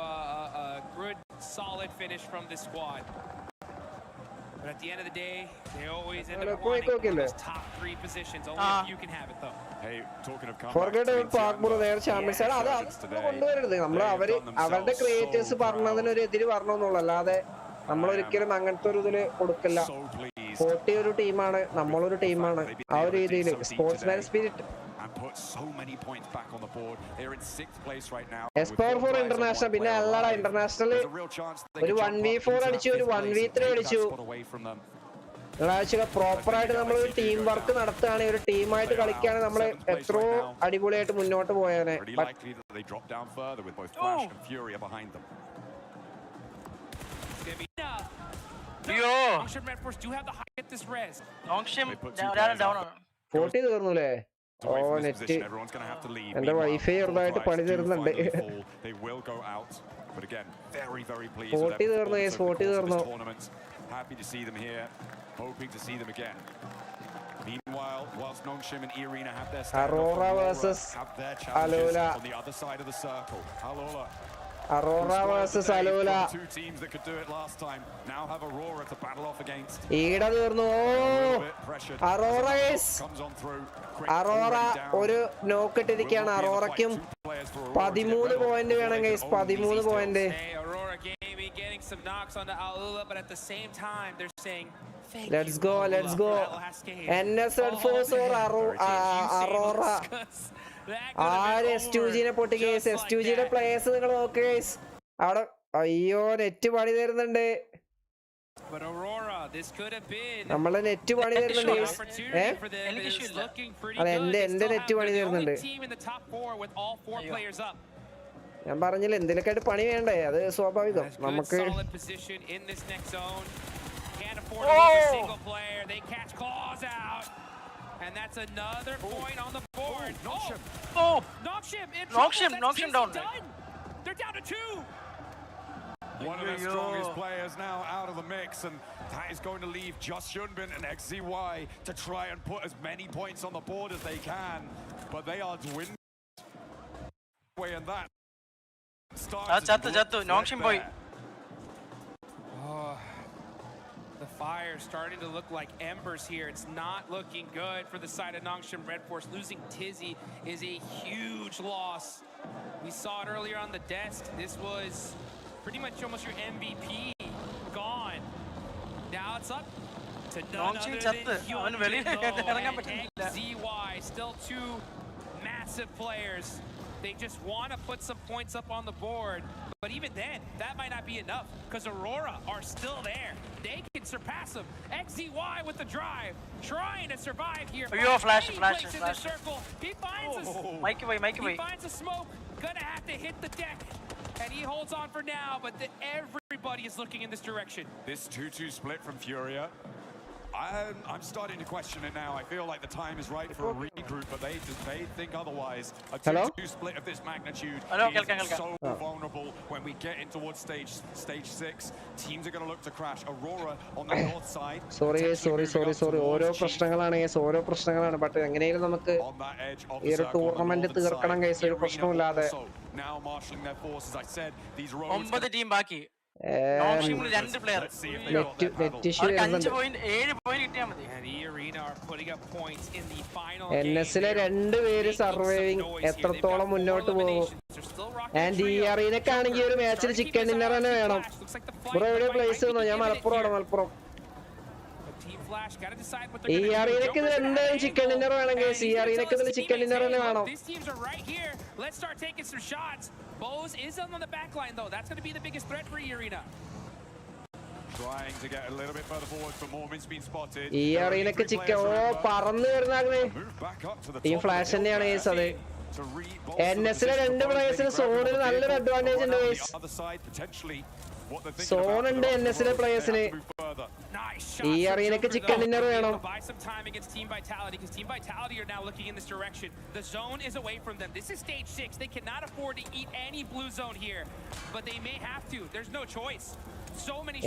a good, solid finish from this squad. But at the end of the day, they always end up wanting those top 3 positions. Only if you can have it, though. Hey, talking of forget about Parkbur there champions are അത് കൊണ്ടുവരരുത് നമ്മൾ അവരുടെ creators പറഞ്ഞതിന് ഒരു എതിര് പറഞ്ഞെന്നുള്ളൂ അല്ലാതെ നമ്മൾ ഒരിക്കലും അങ്ങനത്തെ ഒരു ഇതില് കൊടുക്കില്ല 40 ഒരു ടീമാണ് നമ്മളൊരു ടീമാണ് ആ ഒരു രീതിയിൽ sportsman spirit put so many points back on the board. They're in 6th place right now. Espoir for international പിന്നെ അല്ലടാ ഇന്റർനാഷണൽ ഒരു 1v4 അടിച്ചു ഒരു 1v3 അടിച്ചു പ്രോപ്പർ ആയിട്ട് നമ്മൾ ഒരു ടീം വർക്ക് നടത്തുകയാണ് ഒരു ടീമായിട്ട് കളിക്കുകയാണ് നമ്മൾ എത്രയോ അടിപൊളിയായിട്ട് മുന്നോട്ട് പോയാനെ തീർന്നുല്ലേ ഓ നെറ്റ് എന്റെ വൈഫൈ ചെറുതായിട്ട് പണി തരുന്നുണ്ട് 40 തീർന്നു 40 തീർന്നു happy to see them here, hoping to see them again. Meanwhile, whilst Nongshim and Irina have their Aurora versus Alola on the other side of the circle. Alola. Aurora versus Alola. 2 teams that could do it last time now have Aurora to battle off against. ഈട തീർന്നു Aurora ഒരു നോക്ക് ഇട്ടിരിക്കുകയാണ് അറോറയ്ക്കും 13 point വേണം guys 13 point getting some knocks on the Alula, but at the same time they're saying let's go NS Red Force or Aurora S2G നെ പൊട്ടി guys S2G യുടെ players നിങ്ങൾ നോക്ക് ഗയ്സ് അവിടെ അയ്യോ നെറ്റ് പണി തരുന്നുണ്ട് നമ്മളെ നെറ്റ് പണി തരുന്നുണ്ട് അതെ എന്റെ നെറ്റ് പണി തരുന്നുണ്ട് ഞാൻ പറഞ്ഞില്ല എന്തിനൊക്കെ ആയിട്ട് പണി വേണ്ടേ അത് സ്വാഭാവികം നമുക്ക് and that's another point on the board. Nongshim down. They're down to 2. One of the strongest players now out of the mix, and that is going to leave just Yunbin and XZY to try and put as many points on the board as they can, but they are dwindling away, and that Jattu Nongshim boy. The fire starting to look like embers here. It's not looking good for the side of Nongshim Red Force. Losing Tizzy is a huge loss. We saw it earlier on the desk. This was pretty much almost your MVP gone. Now it's up to none other than XZY. Still 2 massive players. They just want to put some points up on the board. But even then, that might not be enough because Aurora are still there. They can surpass them. XZY with the drive, trying to survive here. Flash. In the circle. He finds He finds a smoke. Gonna have to hit the deck. And he holds on for now, but everybody is looking in this direction. This 2-2 split from Furia. I'm starting to question it now. I feel like the time is right for a regroup, but they think otherwise. A 2-2 split of this magnitude is so vulnerable when we get in towards stage 6. Teams are going to look to crash. Aurora on the north side. Sorry. ഓരോ പ്രശ്നങ്ങളാണ് but എങ്ങനെയും നമുക്ക് ഈ ഒരു tournament തീർക്കണം guys ഒരു പ്രശ്നമില്ലാതെ now marshalling their forces. I said these roads 9 team ബാക്കി net issue NSലെ 2 പേര് സർവൈവിങ് എത്രത്തോളം മുന്നോട്ട് പോകും ആൻഡ് ഈ അറീനക്കാണെങ്കിൽ ഒരു മാച്ചിൽ ചിക്കൻ ഡിന്നർ തന്നെ വേണം ബ്രോ എവിടെ പ്ലേസ് ചെയ്യുന്നു ഞാൻ മലപ്പുറം ഈ അറീനക്ക് ഇത് എന്തായാലും ചിക്കൻ ഡിന്നർ വേണം ഗയ്സ് ഈ അറീനക്ക് ഇതിൽ ചിക്കൻ ഡിന്നർ തന്നെ വേണം Bose is on the back line though. That's going to be the biggest threat for Irina. Trying to get a little bit further forward, but Mormon's been spotted. ഈ അറീനക്ക് chicken പറന്നു വരുന്നാകണേ team flash തന്നെയാണ് guys അത് NS-ലെ 2 പ്ലേയേഴ്സിന് സോണിൽ നല്ലൊരു advantage ഉണ്ട് guys. Zone ഉണ്ട് NS-ലെ പ്ലേയേഴ്സിന്. ഈ അറീനക്ക് chicken dinner വേണം.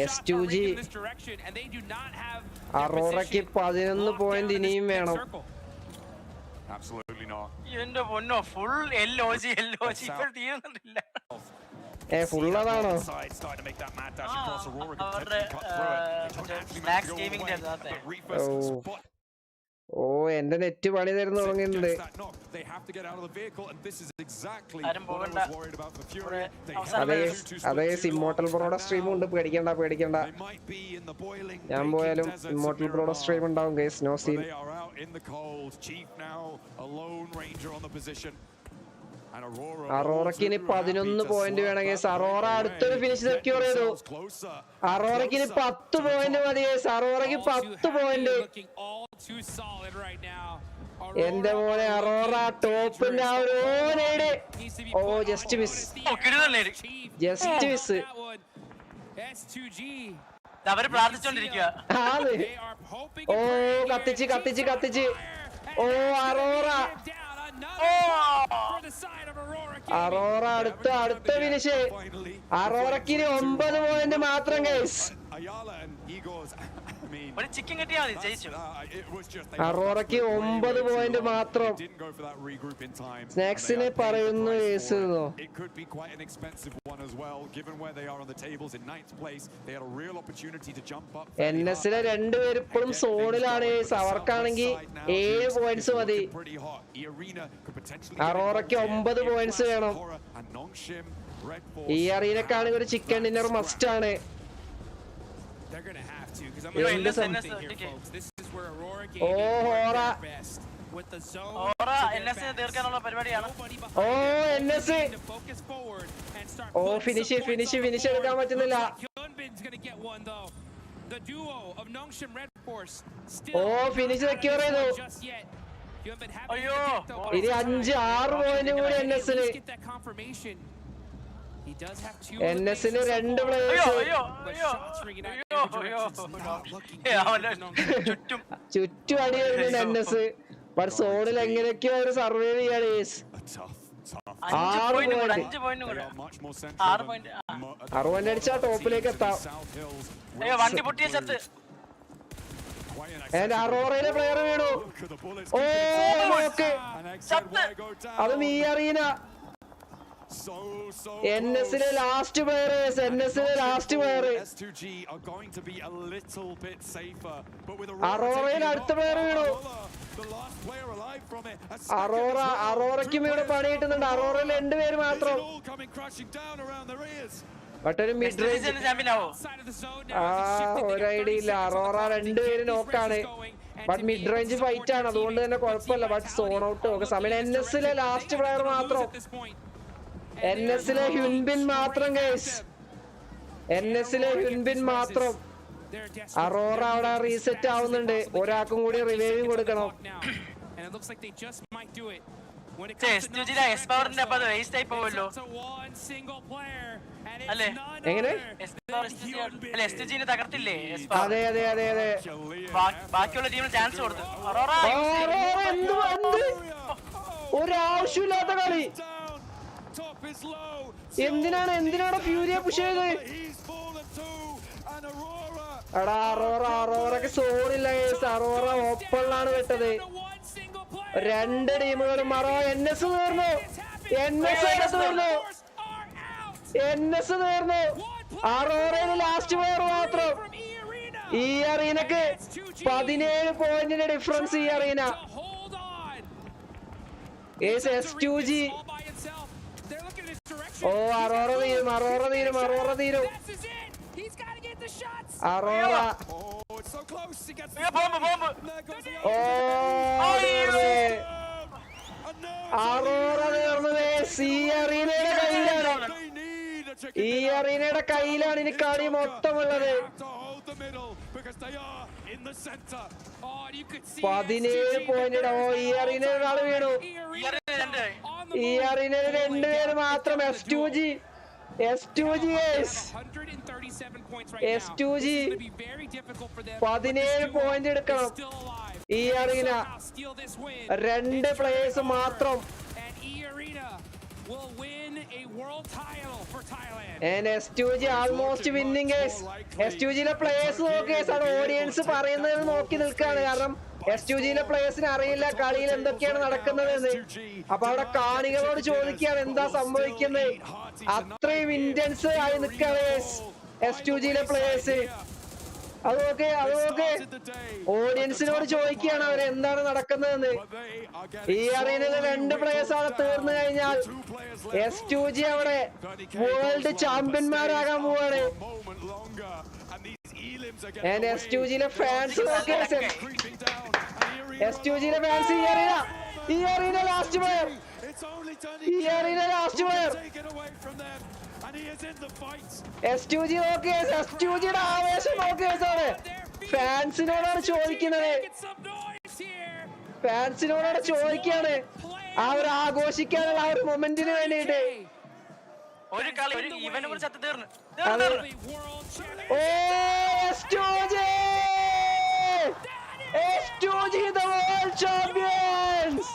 S2G അറോറയ്ക്ക് 11 പോയിന്റ് ഇനിയും വേണം. എന്റെ പൊന്നോ ഫുൾ LOG ഇപ്പോൾ തീരുന്നില്ല. ഫുൾ അതാണോ? ഓ എന്റെ നെറ്റ് പണി തരുന്ന തുടങ്ങിയിട്ടുണ്ട്. അതെ ഇമ്മോർട്ടൽ ബ്രോയുടെ സ്ട്രീം ഉണ്ട്, പേടിക്കണ്ട. ഞാൻ പോയാലും ഇമ്മോർട്ടൽ ബ്രോയുടെ സ്ട്രീം ഉണ്ടാവും ഗൈസ്, നോ സീൻ. അറോറയ്ക്ക് ഇനി 11 പോയിന്റ് വേണം ഗൈസ്. അറോറ അടുത്തൊരു ഫിനിഷ് സെക്യൂർ ചെയ്തു. അറോറയ്ക്ക് ഇനി 10 പോയിന്റ് മതി ഗൈസ്. അറോറയ്ക്ക് 10 പോയിന്റ്. എന്റെ മോനെ അറോറ ടോപ്പിന്റെ ആ ഒരു നേടി. ഓ ജസ്റ്റ് മിസ്. ഓ കത്തിച്ച്. ഓ അറോറ അടുത്ത ഫിനിഷ്. അറോറയ്ക്ക് 9 പോയിന്റ് മാത്രം ഗൈസ്. അറോറയ്ക്ക് 9 പോയിന്റ് മാത്രം. സ്നാക്സിനെ പറയുന്നു കേസുന്നോ? NS-ലെ 2 പേര് ഇപ്പോഴും സോണിലാണ്. അവർക്കാണെങ്കിൽ 7 പോയിന്റ്സ് മതി. അറോറയ്ക്ക് 9 പോയിന്റ്സ് വേണം. ഈ അറീനക്കാണെങ്കിൽ ഒരു ചിക്കൻ ഡിന്നർ മസ്റ്റ് ആണ്. ഫിനിഷ് എടുക്കാൻ പറ്റുന്നില്ല. ഫിനിഷ് സെക്യൂർ ചെയ്തു. ഇനി 5-6 പോയിന്റ് കൂടി NS-ന്. NS-ന് 2 പ്ലേയേഴ്സ് ചുറ്റും അടിയായിരുന്നു NS. ബട്ട് സോണിൽ എങ്ങനെയൊക്കെയോ അവർ സർവൈവ് ചെയ്യാണ്. 6 പോയിന്റ് അടിച്ചാ ടോപ്പിലേക്ക് എത്താം. അറോറയിലെ പ്ലെയർ വീണു. ഓ അതും ഈ അറീന. NS-ലെ ലാസ്റ്റ് പ്ലെയർ. അറോറയിൽ അടുത്ത പ്ലെയർ വീണു. അറോറയ്ക്കും ഇവിടെ പണി കിട്ടുന്നുണ്ട്. അറോറയിൽ 2 പേര് മാത്രം. ഒരു മിഡ് റേഞ്ച് ഒരു ഐഡിയ ഇല്ല. അറോറ 2 പേര് നോക്കാണ്. ബട്ട് മിഡ് റേഞ്ച് ഫൈറ്റ് ആണ്, അതുകൊണ്ട് തന്നെ കുഴപ്പമില്ല. ബട്ട് സോൺ ഔട്ട് ഒക്കെ സമയം. NS-ലെ ലാസ്റ്റ് പ്ലെയർ മാത്രം. NS-ലെ ഹ്യുൻബിൻ മാത്രം ഗൈസ്. NS-ലെ ഹ്യുൻബിൻ മാത്രം. അറോറ അവിടെ റീസെറ്റ് ആവുന്നുണ്ട്. ഒരാൾക്കും കൂടി റിവൈവിംഗ് കൊടുക്കണം. എങ്ങനെ? അതെ ബാക്കിയുള്ള ടീമിന് ചാൻസ് കൊടുത്തു. ഒരാവശ്യമില്ലാത്ത കളി. എന്തിനാണ് ഫ്യൂരിയെ പുഷ് ചെയ്ത്? എടാ അറോറയ്ക്ക് സോണില്ല. അറോറ ഓപ്പണിലാണ് വിട്ടത്. 2 ടീമുകളും NS തീർന്നു. അറോറയിൽ ലാസ്റ്റ് പ്ലെയർ മാത്രം. ഈ അറീനക്ക് 17 പോയിന്റിന്റെ ഡിഫറൻസ്. ഈ അറീന S2G. ഓ അറോറ തീരും. അറോറ ഈ അറീനയുടെ കയ്യിലാണ് ഇനി കളി മൊത്തമുള്ളത്. 17 പോയിന്റ്. ഈ അറീനയുടെ ആള് വീണു. ഈ അറീനയിൽ 2 പേര് മാത്രം. S2G S2G 17 പോയിന്റ് എടുക്കണം ഈ അറീന. 2 പ്ലേയേഴ്സ് മാത്രം. And S2G almost winning guys. S2Gയിലെ പ്ലേയേഴ്സ് നോക്കി ഓഡിയൻസ് പറയുന്നത് നോക്കി നിൽക്കാണ്. കാരണം S2Gയിലെ പ്ലേയേഴ്സിന് അറിയില്ല കളിയിൽ എന്തൊക്കെയാണ് നടക്കുന്നതെന്ന്. അപ്പൊ അവിടെ കാണികളോട് ചോദിക്കുകയാണ് എന്താ സംഭവിക്കുന്നത്. അത്രയും ഇന്റൻസ് ആയി നിൽക്കാണ് S2Gയിലെ പ്ലേയേഴ്സ്. അത് നോക്ക് ഓഡിയൻസിനോട് ചോദിക്കുകയാണ് അവർ എന്താണ് നടക്കുന്നതെന്ന്. ഈ അറീനയിൽ 2 പ്ലേയേഴ്സ് ആണ് തീർന്നു കഴിഞ്ഞാൽ S2G അവിടെ വേൾഡ് ചാമ്പ്യന്മാരാകാൻ പോവാണ്. S2Gയിലെ ഫാൻസ് S2Gയിലെ ഫാൻസ് ഈ അറീന ലാസ്റ്റ് പ്ലെയർ. S2G S2Gയുടെ ആവേശം നോക്കിയാണ്. ഫാൻസിനോടാണ് ചോദിക്കുകയാണ് അവർ ആഘോഷിക്കാനുള്ള ആ ഒരു മൊമെന്റിന് വേണ്ടിയിട്ട്. S2G the world champions.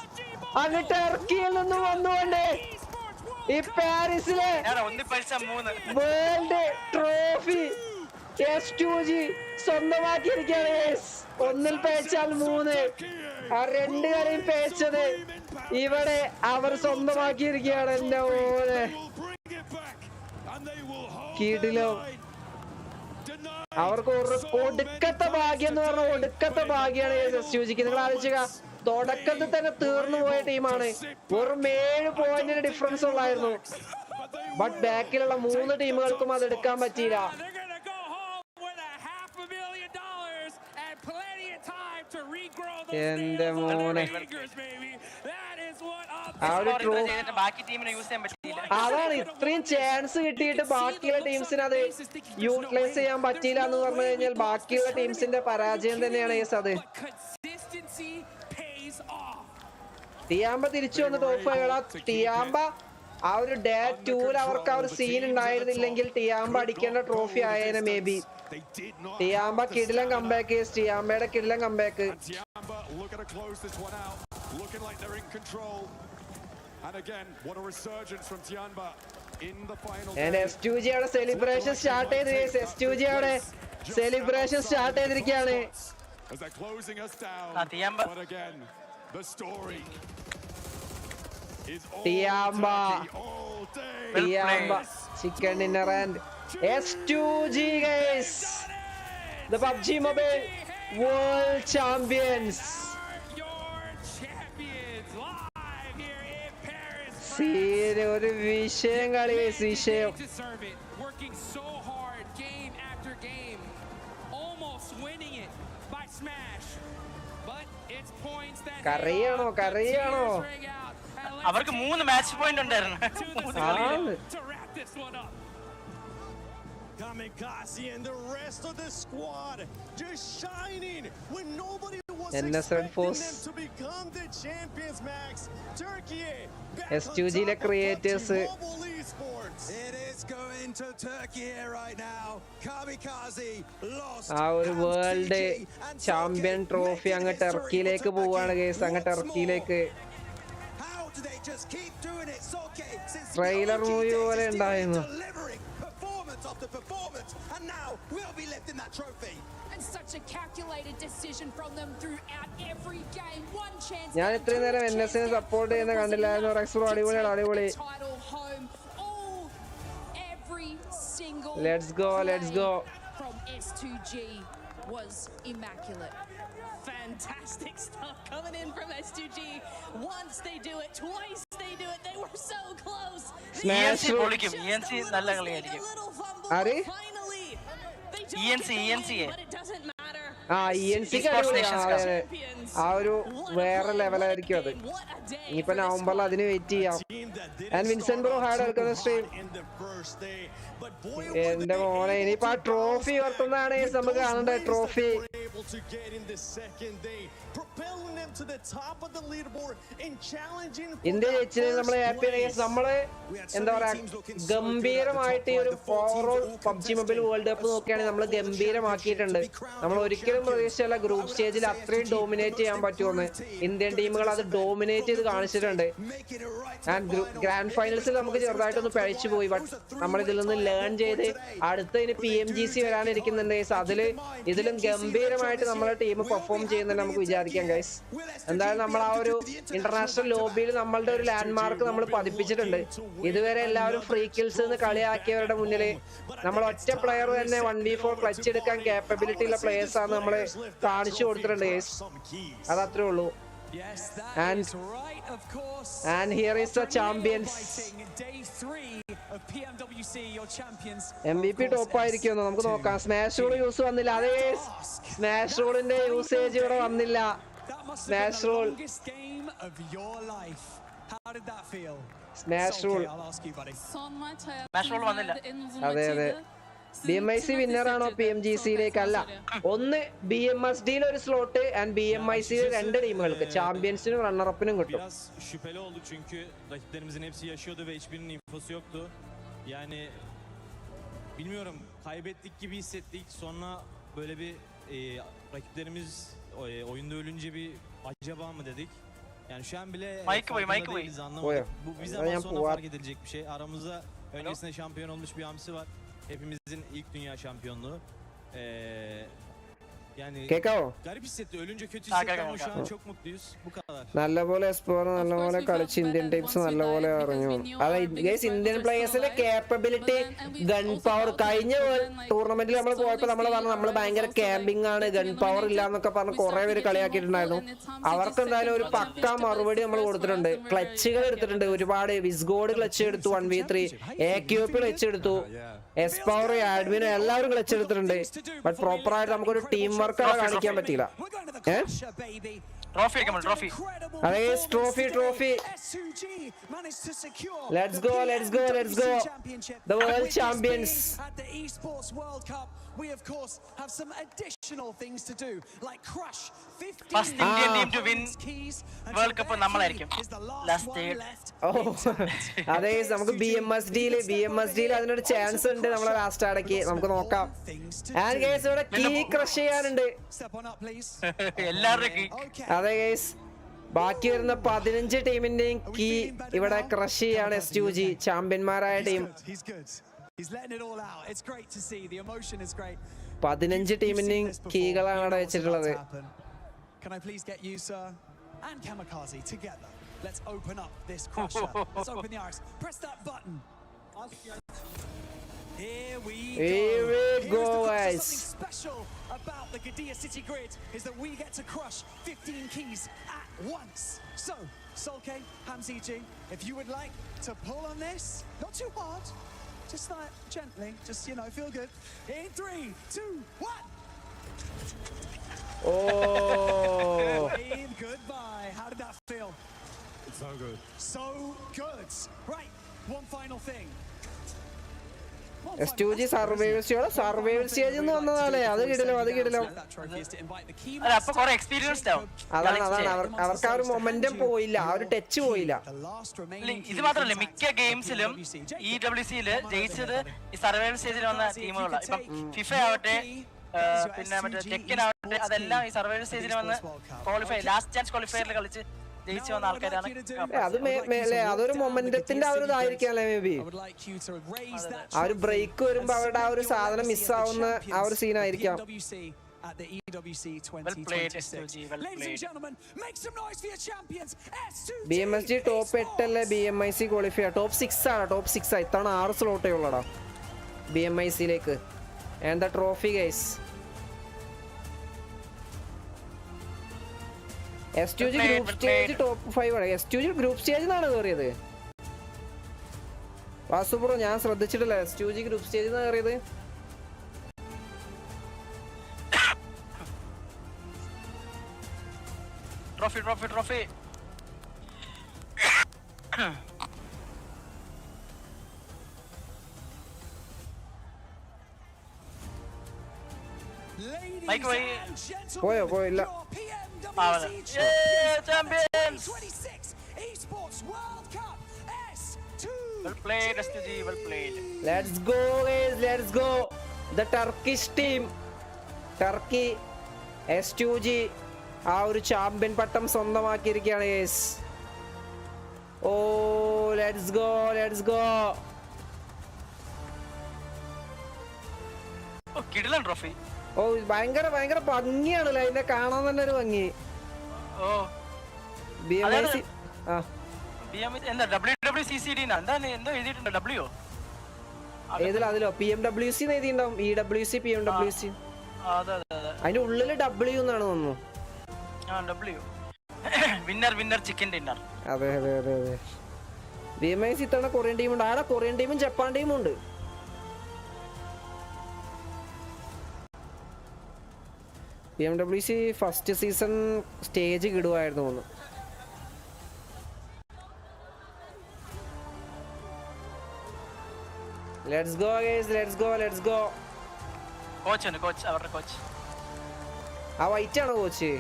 അങ്ങ് ടർക്കിയിൽ നിന്ന് വന്നുകൊണ്ട് ഈ പാരീസിലെ വേൾഡ് ട്രോഫി S2G സ്വന്തമാക്കിയിരിക്കുകയാണ്. 1 പേച്ചാൽ 3. ആ 2 കളിയും പേച്ചത് ഇവിടെ അവർ സ്വന്തമാക്കിയിരിക്കുകയാണ്. എന്റെ മോനെ കിടിലോ. അവർക്ക് ഒടുക്കത്തെ ഭാഗ്യം എന്ന് പറഞ്ഞ ഒടുക്കത്തെ ഭാഗ്യാണ് S2Gക്ക്. നിങ്ങൾ ആലോചിക്കുക, തുടക്കത്തിൽ തന്നെ തീർന്നു പോയ ടീമാണ്. വെറും 7 പോയിന്റിന് ഡിഫറൻസ് ഉള്ളായിരുന്നു. ബട്ട് ബാക്കിലുള്ള 3 ടീമുകൾക്കും അത് എടുക്കാൻ പറ്റിയില്ല. എന്റെ മോനെ അതാണ് ഇത്രയും ചാൻസ് കിട്ടിയിട്ട് ബാക്കിയുള്ള ടീംസിന് അത് യൂട്ടിലൈസ് ചെയ്യാൻ പറ്റിയില്ല എന്ന് പറഞ്ഞു കഴിഞ്ഞാൽ ബാക്കിയുള്ള ടീംസിന്റെ പരാജയം തന്നെയാണ് അത്. ടിയാമ്പ തിരിച്ചു വന്ന് ടോപ്പ് 5. ടിയാമ്പ ആ ഒരു ഡേ 2 അവർക്ക് ആ ഒരു സീൻ ഉണ്ടായിരുന്നില്ലെങ്കിൽ ടിയാമ്പ അടിക്കേണ്ട ട്രോഫി ആയേനെ മേ ബി. ടിയാമ്പ കിടിലൻ കംബാക്ക്. ടിയാമ്പയുടെ കിടിലൻ കംബാക്ക്. S2G അവിടെ സെലിബ്രേഷൻ സ്റ്റാർട്ട് ചെയ്തിരിക്കുകയാണ്. Tiamba chicken dinner and S2G guys, the PUBG Mobile World Champions. See ഒരു വിഷയം കളി വിഷയം. Working so hard game after game, almost winning it by smash, but it's points that കറിയാണോ അവർക്ക് 3 match point ഉണ്ടായിരുന്നു. Kamikaze and the rest of the squad just shining when nobody was expecting them to become the champions. Max Turkey S2G le creators it is going to Turkey right now. Kamikaze lost our world champion trophy അങ്ങ് ടർക്കിയിലേക്ക് പോവാണ് guys. അങ്ങ് ടർക്കിയിലേക്ക് they just keep doing it. Soke since trailer movie പോലെ ഉണ്ടായിരുന്നു. Performance after performance, and now we'll be lifting that trophy. And such a calculated decision from them throughout every game. One chance. ഞാൻ ഇത്രയും നേരം NSനെ support ചെയ്യുന്ന കണ്ടില്ലായിരുന്നു. Rex bro അടിപൊളി. Every single let's go from S2G was immaculate. Fantastic stuff coming in from S2G. Once they do it, twice they do it. They were so close. Smash പൊളിക്കും. ENC നല്ല കളിയായിരിക്കും. ആരെ? ENC ENC ആ ഒരു വേറെ ലെവലായിരിക്കും അത്. ഇനിയിപ്പോ നവംബറിൽ അതിന് വെയിറ്റ് ചെയ്യാം. ആൻഡ് വിൻസെന്റ് ബ്രോ ഹാഡ് എടുക്കുന്ന സ്ട്രീം. എന്റെ മോനെ ഇനിയിപ്പോ ആ ട്രോഫി ഉയർത്തുന്നതാണ് നമുക്ക് കാണേണ്ടത്. Trophy able to get in the second day, propelling them to the top of the leaderboard and challenging India ജയിച്ചതിൽ നമ്മൾ ഹാപ്പിയാണ് ഗൈസ്. നമ്മൾ എന്താ പറയാ ഗംഭീരമായിട്ട് ഈ ഒരു overall PUBG mobile world cup നോക്കുകയാണെങ്കിൽ നമ്മൾ ഗംഭീരമാക്കിയിട്ടുണ്ട്. നമ്മൾ ഒരിക്കലും പ്രതീക്ഷിച്ചല്ല ഗ്രൂപ്പ് സ്റ്റേജിൽ അത്രയും ഡോമിനേറ്റ് ചെയ്യാൻ പറ്റുമെന്ന്. ഇന്ത്യൻ ടീമുകൾ അത് ഡോമിനേറ്റ് ചെയ്ത് കാണിച്ചിട്ടുണ്ട്. ആൻഡ് ഗ്രാൻഡ് ഫൈനൽസിൽ നമുക്ക് ചെറുതായിട്ടൊന്ന് പഴിച്ചു പോയി. ബട്ട് നമ്മൾ ഇതിൽ നിന്ന് ലേൺ ചെയ്ത് അടുത്തതിന് PMGC വരാനിരിക്കുന്നുണ്ട് ഗൈസ്. ഇതിലും ഗംഭീരമായിട്ട് നമ്മളെ ടീം പെർഫോം ചെയ്യുന്നുണ്ട് നമുക്ക് വിചാരിക്കാം ഗൈസ്. എന്തായാലും നമ്മൾ ആ ഒരു ഇന്റർനാഷണൽ ലോബിയിൽ നമ്മളുടെ ഒരു ലാൻഡ് മാർക്ക് നമ്മൾ പതിപ്പിച്ചിട്ടുണ്ട്. ഇതുവരെ എല്ലാവരും ഫ്രീ കിൽസ് എന്ന് കളിയാക്കിയവരുടെ മുന്നിൽ നമ്മൾ ഒറ്റ പ്ലെയർ തന്നെ 1v4 ക്ലച്ച് എടുക്കാൻ കേപ്പബിലിറ്റി ഉള്ള പ്ലേയേഴ്സ് ആണ് നമ്മൾ കാണിച്ചു കൊടുത്തിട്ടുണ്ട് ഗൈസ്. അതത്രേ ഉള്ളൂ. And here is the champions. MVP top ആയിരിക്കുമെന്ന് നമുക്ക് നോക്കാം. സ്മാഷ് റൂൾ യൂസ് വന്നില്ല. അതേ സ്മാഷ് റൂളിന്റെ യൂസേജ് ഇവിടെ വന്നില്ല. സ്മാഷ് റൂൾ വന്നില്ല. അതെ അതെ. BMIC വിന്നർ ആണോ PMGCയിലേക്ക്? അല്ല, ഒന്ന് BMSDയിൽ ഒരു സ്ലോട്ട് ആൻഡ് BMICയിൽ 2 ടീമുകൾക്ക് ചാമ്പ്യൻസിനും റണ്ണറപ്പിനും കിട്ടും. Şüpheli olduk çünkü rakiplerimizin hepsi yaşıyordu ve hiçbirinin infosu yoktu. Yani bilmiyorum, kaybettik gibi hissettik. Sonra böyle bir rakiplerimiz oyunda ölünce bir acaba mı dedik. Yani şu an bile farkında değiliz, anlamadık. Bu bir zaman sonra fark edilecek bir şey. Aramızda öncesinde şampiyon olmuş bir hamsi var. Hepimizin ilk dünya şampiyonluğu. Yani garip hissetti. Ölünce kötü hissetti ama şu an çok mutluyuz. Bu kadar. നല്ലപോലെ explore നല്ലപോലെ കളിച്ച് Indian teams നല്ലപോലെ അറിഞ്ഞു. അതെ guys, Indian പ്ലേയേഴ്സിന്റെ capability, gun power. കഴിഞ്ഞ ടൂർണമെന്റിൽ നമ്മൾ പോയപ്പോൾ നമ്മൾ പറഞ്ഞു നമ്മൾ ഭയങ്കര ക്യാമ്പിംഗ് ആണ്, ഗൺ പവർ ഇല്ല എന്നൊക്കെ പറഞ്ഞ് കുറെ പേര് കളിയാക്കിയിട്ടുണ്ടായിരുന്നു. അവർക്ക് എന്തായാലും ഒരു പക്കാ മറുപടി നമ്മൾ കൊടുത്തിട്ടുണ്ട്. ക്ലച്ചുകൾ എടുത്തിട്ടുണ്ട് ഒരുപാട്. വിസ്ഗോഡ് ക്ലച്ച് എടുത്തു 1v3, AQP ക്ലച്ച് എടുത്തു, എസ്പവർ, ആഡ്മിനോ എല്ലാവരും ക്ലച്ച് എടുത്തിട്ടുണ്ട്. ബട്ട് പ്രോപ്പർ ആയിട്ട് നമുക്കൊരു ടീം വർക്ക് കാണിക്കാൻ പറ്റില്ല. Trophy. Let's go. The world champions. We of course have some additional things to do, like crush 15 first Indian team to win World Cup നമ്മളായിരിക്കും last day. അതെ, നമുക്ക് BMSDയിൽ അതിനൊരു chance ഉണ്ട്. നമ്മളെ last അടക്കി നമുക്ക് നോക്കാം. ആൻഡ് ഗൈസ് ഇവിടെ കീ ക്രഷ് ചെയ്യാനുണ്ട് എല്ലാവരുടെയും. അതെ ഗൈസ്, ബാക്കി വരുന്ന 15 ടീമിന്റെയും കീ ഇവിടെ ക്രഷ് ചെയ്യാണ്. SUG ചാമ്പ്യന്മാരായ team. He's letting it all out. It's great to see. The emotion is great. 15 ടീമിന്റെയും കീകളാണ് അവിടെ വെച്ചിട്ടുള്ളത്. Can I please get you, sir, and Kamikaze together? Let's open up this crusher. Let's open the iris. Press that button. Here we go, guys. Something special about the Gadia City Grid is that we get to crush 15 keys at once. So, Solke, Hamziji, if you would like to pull on this, not too hard. Just like gently, just, you know, feel good. In 3, 2, 1. Oh. Goodbye. How did that feel? It's so good. So good. Right. One final thing. SUG survival stage എന്ന് വന്നതാലേ. അത് കിടിലോ. അപ്പൊ കുറെ experienced ആവും. അതാണ് അവർക്ക് ആ ഒരു momentum പോയില്ല, ആ ഒരു ടച്ച് പോയില്ല. ഇത് മാത്രമല്ല, മിക്ക ഗെയിംസിലും EWCയിൽ ജയിച്ചത് ഈ സർവൈവൽ സ്റ്റേജിൽ വന്ന ടീമുകളാണ്. ഇപ്പം ഫിഫ ആവട്ടെ, പിന്നെ മറ്റേ ടെക്കൻ ആവട്ടെ, അതെല്ലാം ഈ സർവൈവൽ സ്റ്റേജിൽ വന്ന് ക്വാളിഫൈ, ലാസ്റ്റ് ചാൻസ് ക്വാളിഫയറിൽ കളിച്ച് ജയിച്ചു വന്ന ആൾക്കാരാണ്. അതൊരു മൊമെന്റത്തിന്റെ ആ ഒരു ഇതായിരിക്കാം മേ ബി. ആ ഒരു ബ്രേക്ക് വരുമ്പോ അവരുടെ ആ ഒരു സാധനം മിസ്സാവുന്ന ആ ഒരു സീനായിരിക്കാം. At the EWC 2026. Ladies and gentlemen, make some noise for your champions. BMSG top 8 അല്ലേ BMIC ക്വാളിഫൈ? ടോപ്പ് 6 ആണ്. ടോപ്പ് 6 ആ. ഇത്തവണ 6 സ്ലോട്ടേ ഉള്ളടാ BMICയിലേക്ക്. And the trophy guys. SUG group stage top 5 ആണ്. SUG ഗ്രൂപ്പ് സ്റ്റേജിൽ നിന്നാണ് കയറിയത്. വാസുപ്രോ, ഞാൻ ശ്രദ്ധിച്ചിട്ടില്ല. SUG ഗ്രൂപ്പ് സ്റ്റേജിൽ നിന്ന് കയറിയത്. ട്രോഫി. Mike way. പോയില്ല. Champions. Well played, STG. Well played. Let's go, guys. Let's go. The Turkish team. Turkey S2G ആ ഒരു ചാമ്പ്യൻ പട്ടം സ്വന്തമാക്കിയിരിക്കുകയാണ് ഗൈസ്. ഓ ലെറ്റ്സ് ഗോ, ലെറ്റ്സ് ഗോ. ഓ കിടിലൻ ട്രോഫി. ഓ ഭയങ്കര ഭയങ്കര ഭംഗിയാണല്ലേ, അതിനെ കാണാൻ തന്നെ ഒരു ഭംഗി. ഓ BMWC ആ എന്താ WWCCD എന്താണ് എന്തോ എഴുതിയിട്ടുണ്ട് W ഏതിലാ? അതിലോ PMWC എഴുതിയിട്ടുണ്ടാവും. EWC PMWC. അതിന്റെ ഉള്ളില് W എന്നാണ് തോന്നുന്നു. Winner winner chicken dinner. അതെ അതെ അതെ അതെ. BMWC ഇത്തവണ കൊറിയൻ ടീമുണ്ട്. ആടെ കൊറിയൻ ടീമും ജപ്പാൻ ടീമും ഉണ്ട്. PMWC ഫസ്റ്റ് സീസൺ സ്റ്റേജ് കിടുവായിരുന്നു തോന്നുന്നു. Let's go guys, let's go, let's go. Coach അവരുടെ കോച്ച് ആ വൈറ്റ് ആണോ കോച്ച്?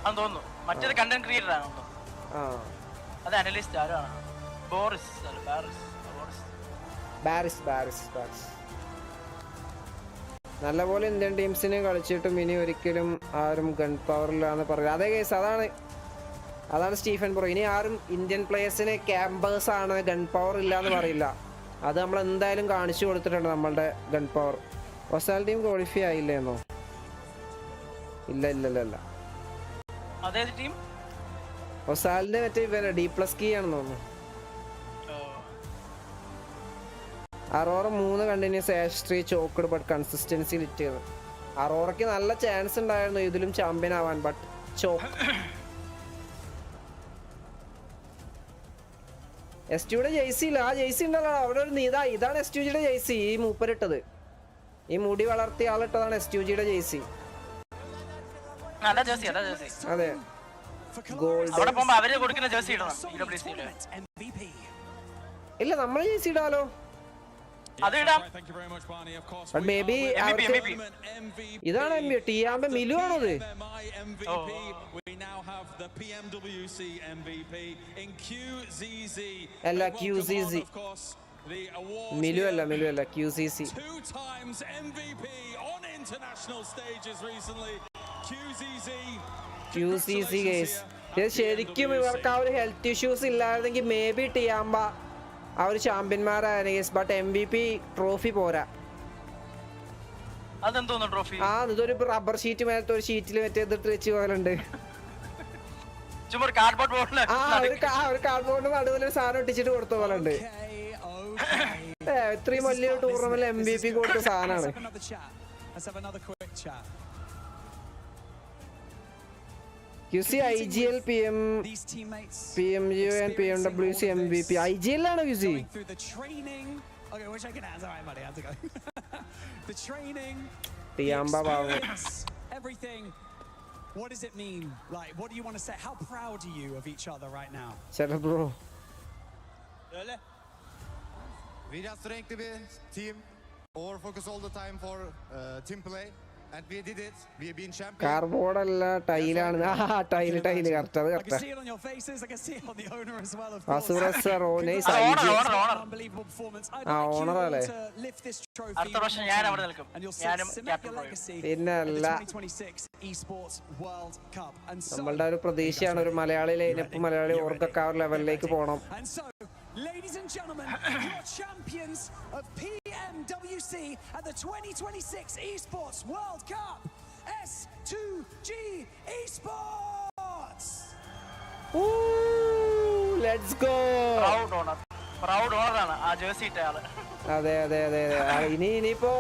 ആണെന്ന് തോന്നുന്നു. മറ്റേത് കണ്ടന്റ് ക്രിയേറ്റർ ആണ്. ആ അത് അനലിസ്റ്റ് ആരാണ്? ബോറിസ് അല്ല ബാരിസ്. നല്ലപോലെ ഇന്ത്യൻ ടീംസിന് കളിച്ചിട്ടും ഇനി ഒരിക്കലും ആരും ഗൺ പവറിലാന്ന് പറയുക. അതേ കേസ് അതാണ് സ്റ്റീഫൻ ബ്രോ. ഇനി ആരും ഇന്ത്യൻ പ്ലേയേഴ്സിന് ക്യാമ്പേഴ്സ് ആണ്, ഗൺ പവർ ഇല്ലാന്ന് പറയില്ല. അത് നമ്മൾ എന്തായാലും കാണിച്ചു കൊടുത്തിട്ടുണ്ട് നമ്മളുടെ ഗൺ പവർ. ഒസാൽ ടീം ക്വാളിഫൈ ആയില്ലേന്നോ? ഇല്ല. ഒസാലിന്റെ മറ്റേ ഇവരെ D+K ആണെന്ന് തോന്നുന്നു. Aurora 3 continuous ash choked but consistency lit ചെയ്ത്. അറോറയ്ക്ക് നല്ല ചാൻസ് ഉണ്ടായിരുന്നു ഇതിലും ചാമ്പ്യൻ ആവാൻ, ബട്ട് ചോക്ക്. S2യുടെ ജെയ്സി ഇല്ല. ആ ജെയ്സി ഉണ്ടല്ലോ അവിടെ ഒരു ഇതാണ് S2Gയുടെ ജെയ്സി. ഈ മൂപ്പരിട്ടത്, ഈ മുടി വളർത്തിയ ആളിട്ടതാണ് S2Gയുടെ ജെയ്സി. അതെ ഇല്ല, നമ്മള് ജെയ്സി ഇടാലോ. ഇതാണ് ടിയാമ്പ മിലു ആണോ ഇത്? അല്ല QZZ മിലു അല്ല QCC. ഗൈസ് ഇത് ശരിക്കും ഇവർക്ക് ആ ഒരു ഹെൽത്ത് ഇഷ്യൂസ് ഇല്ലായിരുന്നെങ്കിൽ മേ ബി ടിയാമ്പ ആ ഒരു ചാമ്പ്യന്മാരാണ് ഗൈസ്. ബട്ട് MVP ട്രോഫി പോരാ. ആ ഇതൊരു റബ്ബർ ഷീറ്റ് മേലത്തെ ഒരു ഷീറ്റിൽ മറ്റേ ഇതിട്ട് വെച്ച് പോലുണ്ട്. ഒരു കാർഡ്ബോർഡ് നടുവിൽ സാധനം ഒട്ടിച്ചിട്ട് കൊടുത്ത പോലെ ഉണ്ട്. ഇത്രയും വലിയ ടൂർണമെന്റ് MVP കൊടുത്ത സാധനമാണ്. QC IGL PMGO and PMWC MVP. IGL ആണോ QC? What does it mean? Like, what do you want to say? How proud are you of each other right now? Shut up, bro. We just strength the team, over focus all the time for team play, and we did it. We have been champions. Cardboard alla tile aanu. Tile correct adu I can see it on your faces. I can see it on the owner as well, of course. Asura sir, nice. Unbelievable performance. I'd like you to lift this trophy. And you'll cement your legacy in the 2026 Esports World Cup. And so നമ്മളുടെ ഒരു പ്രതീക്ഷയാണ് ഒരു Malayali lineup Malayali ഓർക്കക്കാർ ലെവലിലേക്ക് പോകണം. Ladies and gentlemen, your champions of PMWC at the 2026 Esports World Cup, S2G Esports! Ooh, let's go! Proud owner ആണ് ആ jersey ഇട്ട ആള്. അതെ ഇനിയിപ്പോ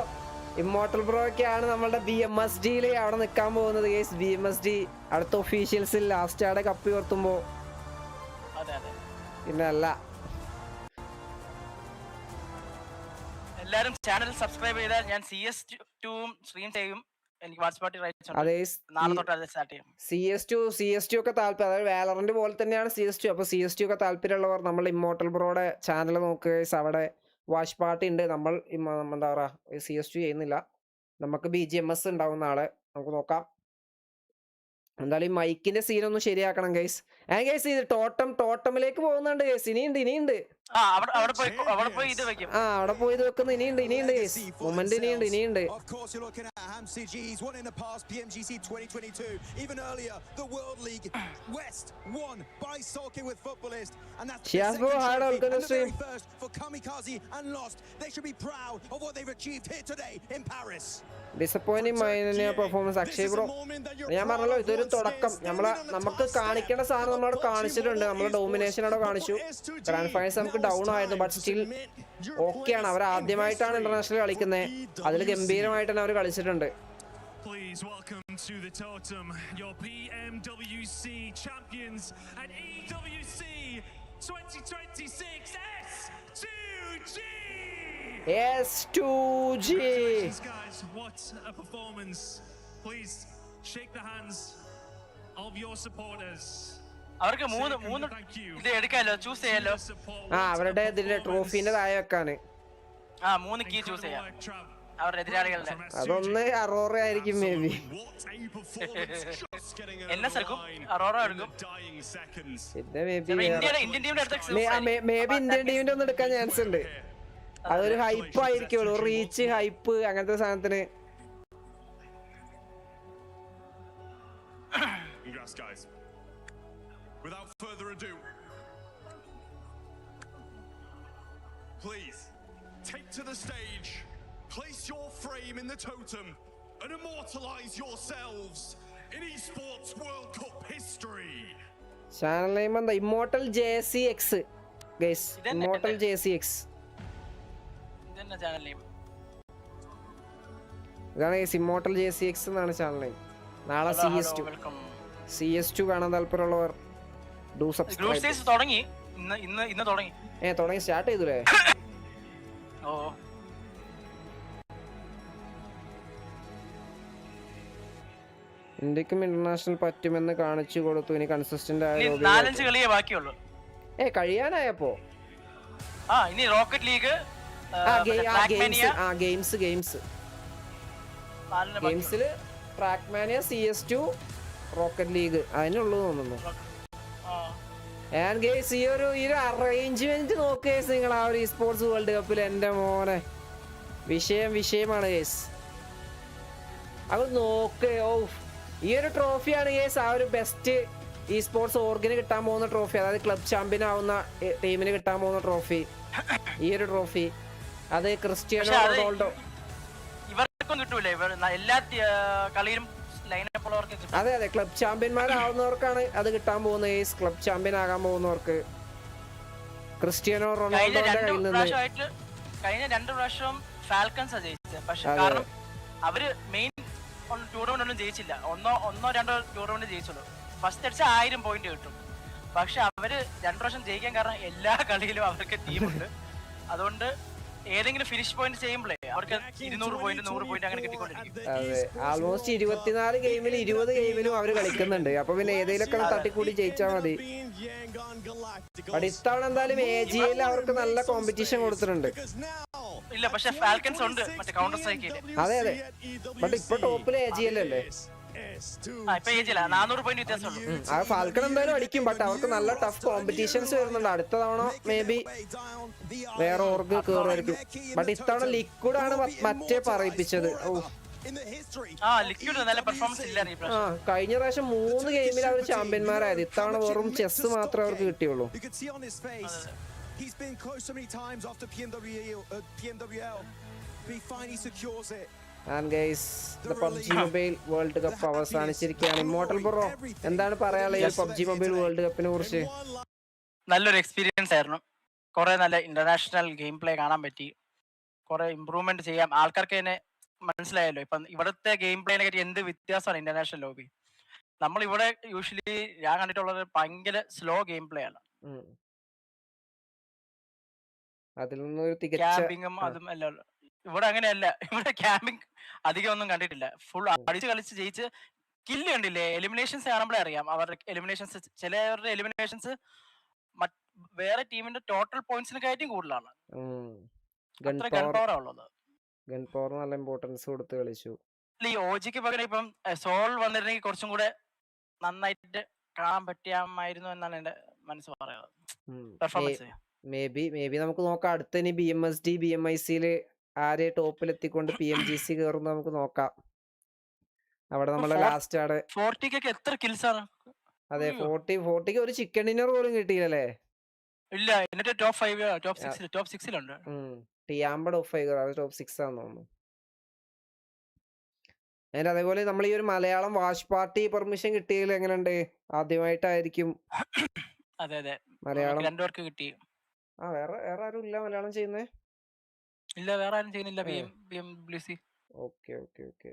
ഇമ്മോർട്ടൽ ബ്രോയ്ക്കാണ് നമ്മളുടെ BMSD അവിടെ നിൽക്കാൻ പോകുന്നത്. BMSD അടുത്ത ഒഫീഷ്യൽസിൽ ലാസ്റ്റ് ആടെ കപ്പി ഉയർത്തുമ്പോ പിന്നെ അല്ല. എല്ലാരും ചാനൽ സബ്സ്ക്രൈബ് ചെയ്താൽ ഞാൻ CS2 സ്ട്രീം ചെയ്യും. എനിക്ക് വാട്ച്ച്പാർട്ടി റൈറ്റ്സ് ഉണ്ട്. നാളെ തൊട്ട് അത് സ്റ്റാർട്ട് ചെയ്യും. CS2 ഒക്കെ താല്പര്യം, അതായത് വാലറന്റ് പോലെ തന്നെയാണ് CS2. അപ്പൊ CS2 ഒക്കെ താല്പര്യമുള്ളവർ നമ്മൾ ഇമ്മോർട്ടൽ ബ്രോയുടെ ചാനൽ നോക്കുക. അവിടെ വാച്ച് പാർട്ടി ഉണ്ട്. നമ്മൾ എന്താ പറയാ CS2 ചെയ്യുന്നില്ല. നമുക്ക് BGMS ഉണ്ടാവും നാളെ. നമുക്ക് നോക്കാം. എന്തായാലും ഈ മൈക്കിന്റെ സീനൊന്നും ശരിയാക്കണം ഗൈസ്. ഗൈസ് ഇത് ടോട്ടമിലേക്ക് പോകുന്നുണ്ട് ഗൈസ്. ഇനിയുണ്ട്. അവിടെ പോയി ഇത് വെക്കും. അവിടെ പോയി ഇത് വെക്കുന്നു. ഇനിയുണ്ട് ഗൈസ്. മൊമെന്റ് ഇനിയുണ്ട്. Of course, you're looking at HamCG. He's won in the past Pmwc 2022. Even earlier, the World League West won by Solking with Footballist. And that's the second trophy and the very first for Kamikaze and Lost. They should be proud of what they've achieved here today in Paris. Disappointing മൈനിന്റെ performance Akshay bro. ഞാൻ പറഞ്ഞല്ലോ ഇതൊരു തുടക്കം. നമുക്ക് കാണിക്കേണ്ട സാധനം നമ്മളവിടെ കാണിച്ചിട്ടുണ്ട്. നമ്മൾ ഡോമിനേഷൻ അവിടെ കാണിച്ചു. ഗ്രാൻഡ് ഫൈനൽസ് നമുക്ക് ഡൗൺ ആയിരുന്നു. ബട്ട് സ്റ്റിൽ ഓക്കെയാണ്. അവർ ആദ്യമായിട്ടാണ് ഇന്റർനാഷണൽ കളിക്കുന്നത്. അതിൽ ഗംഭീരമായിട്ട് തന്നെ അവർ കളിച്ചിട്ടുണ്ട്. Please welcome to the totem your Pmwc champions and EWC 2026 S2G. S2G. Congratulations, guys. What a performance. Please shake the hands of your supporters. അവർക്ക് മൂന്ന് ഇത് എടുക്കാലോ, ചൂസ് ചെയ്യാലോ. അവരുടെ ഇതിന്റെ ട്രോഫീന്റെ താഴെ വെക്കാന് 3 കീ ചൂസ് ചെയ്യാം അവരുടെ എതിരാളികളുടെ. അതൊന്ന് അറോറ ആയിരിക്കും മേ ബി. അറോറ എടുക്കും. മേ ബി ഇന്ത്യൻ ടീമിന്റെ ഒന്ന് എടുക്കാൻ ചാൻസ് ഉണ്ട്. അതൊരു ഹൈപ്പ് ആയിരിക്കുള്ളൂ. റീച്ച് ഹൈപ്പ് അങ്ങനത്തെ സാധനത്തിന്. Without further ado, please take to the stage, place your frame in the totem, and immortalize yourselves in esports World Cup history. Channel name and the Immortal JCX, guys. Immortal JCX. ഇതെന്നാ channel name? ഇതാണ് Immortal JCX എന്നാണ് channel name. നാളെ CS2 കാണാൻ താല്പര്യമുള്ളവർ do subscribe. തുടങ്ങി ഇന്ന് തുടങ്ങി. തുടങ്ങി സ്റ്റാർട്ട് ചെയ്തുല്ലേ? ഇന്ത്യക്കും ഇന്റർനാഷണൽ പറ്റുമെന്ന് കാണിച്ചു കൊടുത്തു. ഇനി കൺസിസ്റ്റന്റ് ആയ 4-5 കളിയേ ബാക്കിയുള്ളൂ. കഴിയാനായപ്പോ ഇനി റോക്കറ്റ് ലീഗ്, ഗെയിംസില് ട്രാക്മാനിയ, CS2, റോക്കറ്റ് ലീഗ് അതിനുള്ളൂ തോന്നുന്നു. ഈ ഒരു അറേഞ്ച്മെന്റ് നോക്ക് നിങ്ങൾ. ആ ഒരു സ്പോർട്സ് വേൾഡ് കപ്പിൽ എന്റെ മോനെ വിഷയമാണ് കേസ്. അത് നോക്ക്. ഈ ഒരു ട്രോഫിയാണ് കേസ് ആ ഒരു ബെസ്റ്റ് ഈ സ്പോർട്സ് ഓർഗിന് കിട്ടാൻ പോകുന്ന ട്രോഫി. അതായത് ക്ലബ് ചാമ്പ്യൻ ആവുന്ന ടീമിന് കിട്ടാൻ പോകുന്ന ട്രോഫി. ഈ ഒരു ട്രോഫി അത് ക്രിസ്ത്യാനോ റൊണാൾഡോ ഇവർക്കും കിട്ടൂലേ? എല്ലാ കളിയിലും അതെ ക്ലബ് ചാമ്പ്യന്മാരാവുന്നവർക്കാണ് അത് കിട്ടാൻ പോകുന്നത്. ക്ലബ് ചാമ്പ്യൻ ആകാൻ പോകുന്നവർക്ക് ക്രിസ്ത്യാനോ റൊണാൾഡോയുടെ കയ്യിൽ നിന്ന്. കഴിഞ്ഞ 2 പ്രാവശ്യം ഫാൽക്കൺസ് ജയിച്ചത്. പക്ഷെ കാരണം അവര് മെയിൻ ടൂർണമെന്റ് ഒന്നും ജയിച്ചില്ല. ഒന്നോ രണ്ടോ ടൂർണമെന്റ് ജയിച്ചുള്ളൂ. ഫസ്റ്റ് അടിച്ച 1000 പോയിന്റ് കിട്ടും. പക്ഷെ അവര് 2 പ്രാവശ്യം ജയിക്കാൻ കാരണം എല്ലാ കളിയിലും അവർക്ക് ടീമുണ്ട്. അതുകൊണ്ട് ഏതെങ്കിലും ഫിനിഷ് പോയിന്റ് ചെയ്യുമ്പോഴേ അവർക്ക് 200 പോയിന്റ് 100 പോയിന്റ് അങ്ങനെ കിട്ടിക്കൊണ്ടിരിക്കും. അതെ ആൾമോസ്റ്റ് 24 ഗെയിമിൽ 20 ഗെയിമിലും അവർ കളിക്കുന്നുണ്ട്. അപ്പൊ പിന്നെ ഏതെങ്കിലുമൊക്കെ തട്ടിക്കൂടി ജയിച്ചാൽ മതി. ഇത്തവണ എന്തായാലും AGL അവർക്ക് നല്ല കോമ്പറ്റീഷൻ കൊടുത്തിട്ടുണ്ട്. ഇല്ല പക്ഷെ ഫാൽക്കൻസ് ഉണ്ട് മറ്റേ കൗണ്ടർ സ്ട്രൈക്കിൽ. അതെ ബട്ട് ഇപ്പൊ ടോപ്പിൽ AGL അല്ലേ? ഫാൽക്കൺ എന്തായാലും അടിക്കും. ബട്ട് അവർക്ക് നല്ല ടഫ് കോമ്പറ്റീഷൻസ് വരുന്നുണ്ട്. അടുത്ത തവണ മേ ബി വേറെ ഓർക്ക് കേറുമായിരിക്കും. ബട്ട് ഇത്തവണ ലിക്വിഡ് ആണ് മറ്റേ പറയിപ്പിച്ചത്. കഴിഞ്ഞ പ്രാവശ്യം 3 ഗെയിമിൽ അവർ ചാമ്പ്യന്മാരായത്. ഇത്തവണ വെറും ചെസ് മാത്രമേ അവർക്ക് കിട്ടിയുള്ളൂ. And guys, the PUBG Mobile World Cup അവസാനിച്ചിരിക്കുകയാണ്. ഇമ്മോർട്ടൽ ബ്രോ എന്താണ് പറയാനുള്ളത് ഈ PUBG Mobile World Cupനെ കുറിച്ച്? നല്ലൊരു എക്സ്പീരിയൻസ് ആയിരുന്നു. കുറെ നല്ല ഇന്റർനാഷണൽ ഗെയിം പ്ലേ കാണാൻ പറ്റി. കുറെ ഇമ്പ്രൂവ്മെന്റ് ചെയ്യാം. ആൾക്കാർക്ക് തന്നെ മനസ്സിലായല്ലോ ഇപ്പം ഇവിടുത്തെ ഗെയിം പ്ലേനെ പറ്റി എന്ത് വ്യത്യാസമാണ് ഇന്റർനാഷണൽ ലോബി. നമ്മൾ ഇവിടെ യൂഷ്വലി ഞാൻ കണ്ടിട്ടുള്ളത് ഭയങ്കര സ്ലോ ഗെയിം പ്ലേ ആണ്. അതിൽ നിന്നൊരു തികച്ച ക്യാമ്പിങ്ങും അതും അല്ല. ഇവിടെ അങ്ങനെയല്ല. ഇവിടെ ക്യാമ്പിംഗ് അധികം ഒന്നും കണ്ടിട്ടില്ല. ഫുൾ അടിച്ച് കളിച്ച് ജയിച്ച് കില്ല് കണ്ടില്ലേ? എലിമിനേഷൻസ് കാണുമ്പോഴേ അറിയാം അവരുടെ എലിമിനേഷൻസ്. ചിലവരുടെ എലിമിനേഷൻസ് വേറെ ടീമിന്റെ ടോട്ടൽ പോയിന്റ്സിനെക്കാട്ടും കൂടുതലാണ്. അത്ര ഗൺ പവർ ഉള്ളത്. ഗൺ പവർ നല്ല ഇമ്പോർട്ടൻസ് കൊടുത്ത് കളിച്ചു. ഈ ഓജിക്ക് പകരം ഇപ്പം സോൾ വന്നിരുന്നെങ്കിൽ കുറച്ചും കൂടെ നന്നായിട്ട് കാണാൻ പറ്റിയാമായിരുന്നു എന്നാണ് എന്റെ മനസ്സ് പറയുന്നത്. പെർഫോമൻസ് മേ ബി നമുക്ക് നോക്കാം. അടുത്ത ഇനി BMSD BMICയില് ആരെ ടോപ്പിലെത്തിക്കൊണ്ട് PMGC കയറുന്ന നമുക്ക് നോക്കാം. അവിടെ നമ്മളെ ലാസ്റ്റ് ആണ് 40 എത്ര കിൽസ് ആണ്? അതെ 40 ഒരു ചിക്കൻ ഡിന്നർ പോലും കിട്ടിയില്ലല്ലേ? ഇല്ല, എന്നിട്ട് ടോപ്പ് 5 ടോപ്പ് 6 ടിയാമ്പ ടോപ്പ് 5 അത് ടോപ്പ് 6 ആണെന്ന് തോന്നുന്നു. അതിന് അതേപോലെ നമ്മൾ ഈ ഒരു മലയാളം വാച്ച് പാർട്ടി പെർമിഷൻ കിട്ടിയതിൽ എങ്ങനെയുണ്ട്? ആദ്യമായിട്ടായിരിക്കും മലയാളം രണ്ടുപേർക്ക് കിട്ടി. വേറെ ആരും ഇല്ല മലയാളം ചെയ്യുന്നേ? ഇല്ല, വേറെ ആരും ചെയ്യുന്നില്ല. ഓക്കെ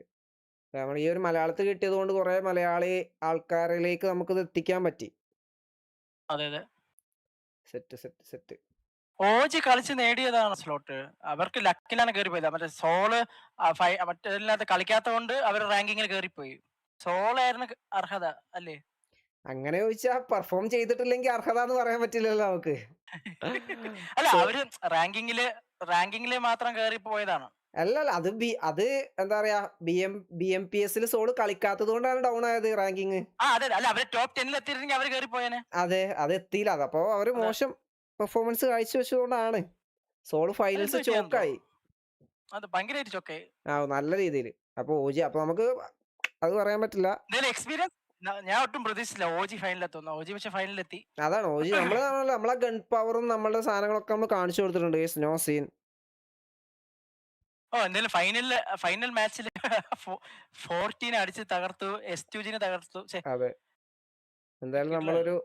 നമ്മൾ ഈ ഒരു മലയാളത്തിൽ കിട്ടിയത് കൊണ്ട് കുറെ മലയാളി ആൾക്കാരിലേക്ക് നമുക്ക് എത്തിക്കാൻ പറ്റി. സെറ്റ് ഓജി കളിച്ച് നേടിയതാണ് സ്ലോട്ട്. അവർക്ക് ലക്കിലാണ് കയറി പോയത്. മറ്റേ സോള് മറ്റേതിനകത്ത് കളിക്കാത്ത കൊണ്ട് അവർ റാങ്കിങ്ങിൽ കയറിപ്പോയി. സോളായിരുന്നു അർഹത അല്ലേ? അങ്ങനെ ചോദിച്ചാ പെർഫോം ചെയ്തിട്ടില്ലെങ്കിൽ അർഹത എന്ന് പറയാൻ പറ്റില്ലല്ലോ നമുക്ക്. അല്ല, അവര് റാങ്കിങ്ങില് മാത്രം കയറി പോയതാണ്. അല്ല അത് എന്താ പറയാ BMPS സോള് കളിക്കാത്തത് കൊണ്ടാണ് ഡൗൺ ആയത് റാങ്കിങ്. അതെ, അത് എത്തിയില്ല. അതപ്പോ അവര് മോശം പെർഫോമൻസ് കാഴ്ചവെച്ചതുകൊണ്ടാണ് സോള് ഫൈനൽസ് ചോക്കായി. നല്ല രീതിയിൽ. അപ്പൊ നമുക്ക് അത് പറയാൻ പറ്റില്ല. ഞാൻ ഒട്ടും പ്രതീക്ഷിച്ചില്ല ഓജി ഫൈനലെത്തുന്നു. ഓജി പക്ഷെ ഫൈനലിലെത്തി. അതാണ് ഓജി. നമ്മളെ ഗൺ പവറും നമ്മളുടെ സാധനങ്ങളൊക്കെ നമ്മൾ കാണിച്ചു കൊടുത്തിട്ടുണ്ട്. No scene. എന്തായാലും ഫൈനൽ മാച്ചിൽ 14 അടിച്ച് തകർത്തു. S2G തകർത്തു. അതെ, എന്തായാലും നമ്മളൊരു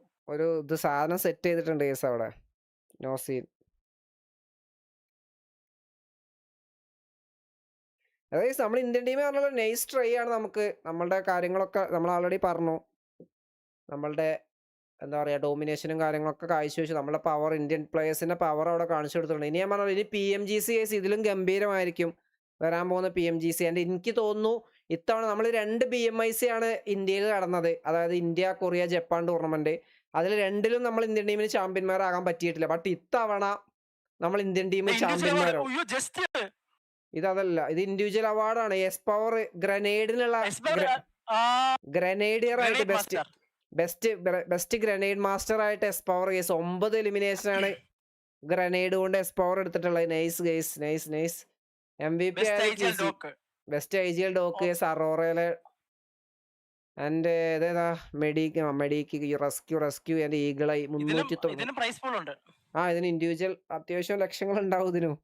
ഇത് സാധനം സെറ്റ് ചെയ്തിട്ടുണ്ട് അവിടെ. No scene. അതായത് നമ്മൾ ഇന്ത്യൻ ടീം പറഞ്ഞാൽ നൈസ് ട്രൈ ആണ്. നമ്മളുടെ കാര്യങ്ങളൊക്കെ നമ്മൾ ഓൾറെഡി പറഞ്ഞു. നമ്മളുടെ എന്താ പറയുക ഡോമിനേഷനും കാര്യങ്ങളൊക്കെ കാഴ്ചവെച്ചു. നമ്മളെ പവർ, ഇന്ത്യൻ പ്ലേയേഴ്സിന്റെ പവർ അവിടെ കാണിച്ചു കൊടുത്തിട്ടുണ്ട്. ഇനി ഞാൻ പറഞ്ഞു ഇനി PMGC ഇതിലും ഗംഭീരമായിരിക്കും വരാൻ പോകുന്ന PMGC. ആൻഡ് എനിക്ക് തോന്നുന്നു ഇത്തവണ നമ്മൾ 2 BMIC ആണ് ഇന്ത്യയിൽ നടന്നത്. അതായത് ഇന്ത്യ, കൊറിയ, ജപ്പാൻ ടൂർണമെന്റ്. അതിൽ 2ലും നമ്മൾ ഇന്ത്യൻ ടീമിന് ചാമ്പ്യന്മാരാകാൻ പറ്റിയിട്ടില്ല. ബട്ട് ഇത്തവണ നമ്മൾ ഇന്ത്യൻ ടീം ചാമ്പ്യന്മാരാകും. ഇതല്ല, ഇത് ഇൻഡിവിജ്വൽ അവാർഡാണ്. എസ് പവർ ഗ്രനേഡിനുള്ള ഗ്രനേഡിയർ ആയിട്ട് ബെസ്റ്റ് ഗ്രനേഡ് മാസ്റ്റർ ആയിട്ട് എസ് പവർ 9 എലിമിനേഷൻ ആണ് ഗ്രനേഡ് കൊണ്ട് എസ് പവർ എടുത്തിട്ടുള്ളത്. നൈസ്. MVP ബെസ്റ്റ് IGL ഡോക്ക് അറോറയിലെ ആൻഡ് ഇതേതാ മെഡിക്ക് റെസ്ക്യൂ ആൻഡ് ഈഗിളായി 390. ഇതിന് ഇൻഡിവിജ്വൽ അത്യാവശ്യം ലക്ഷങ്ങൾ ഉണ്ടാവും ഇതിനും.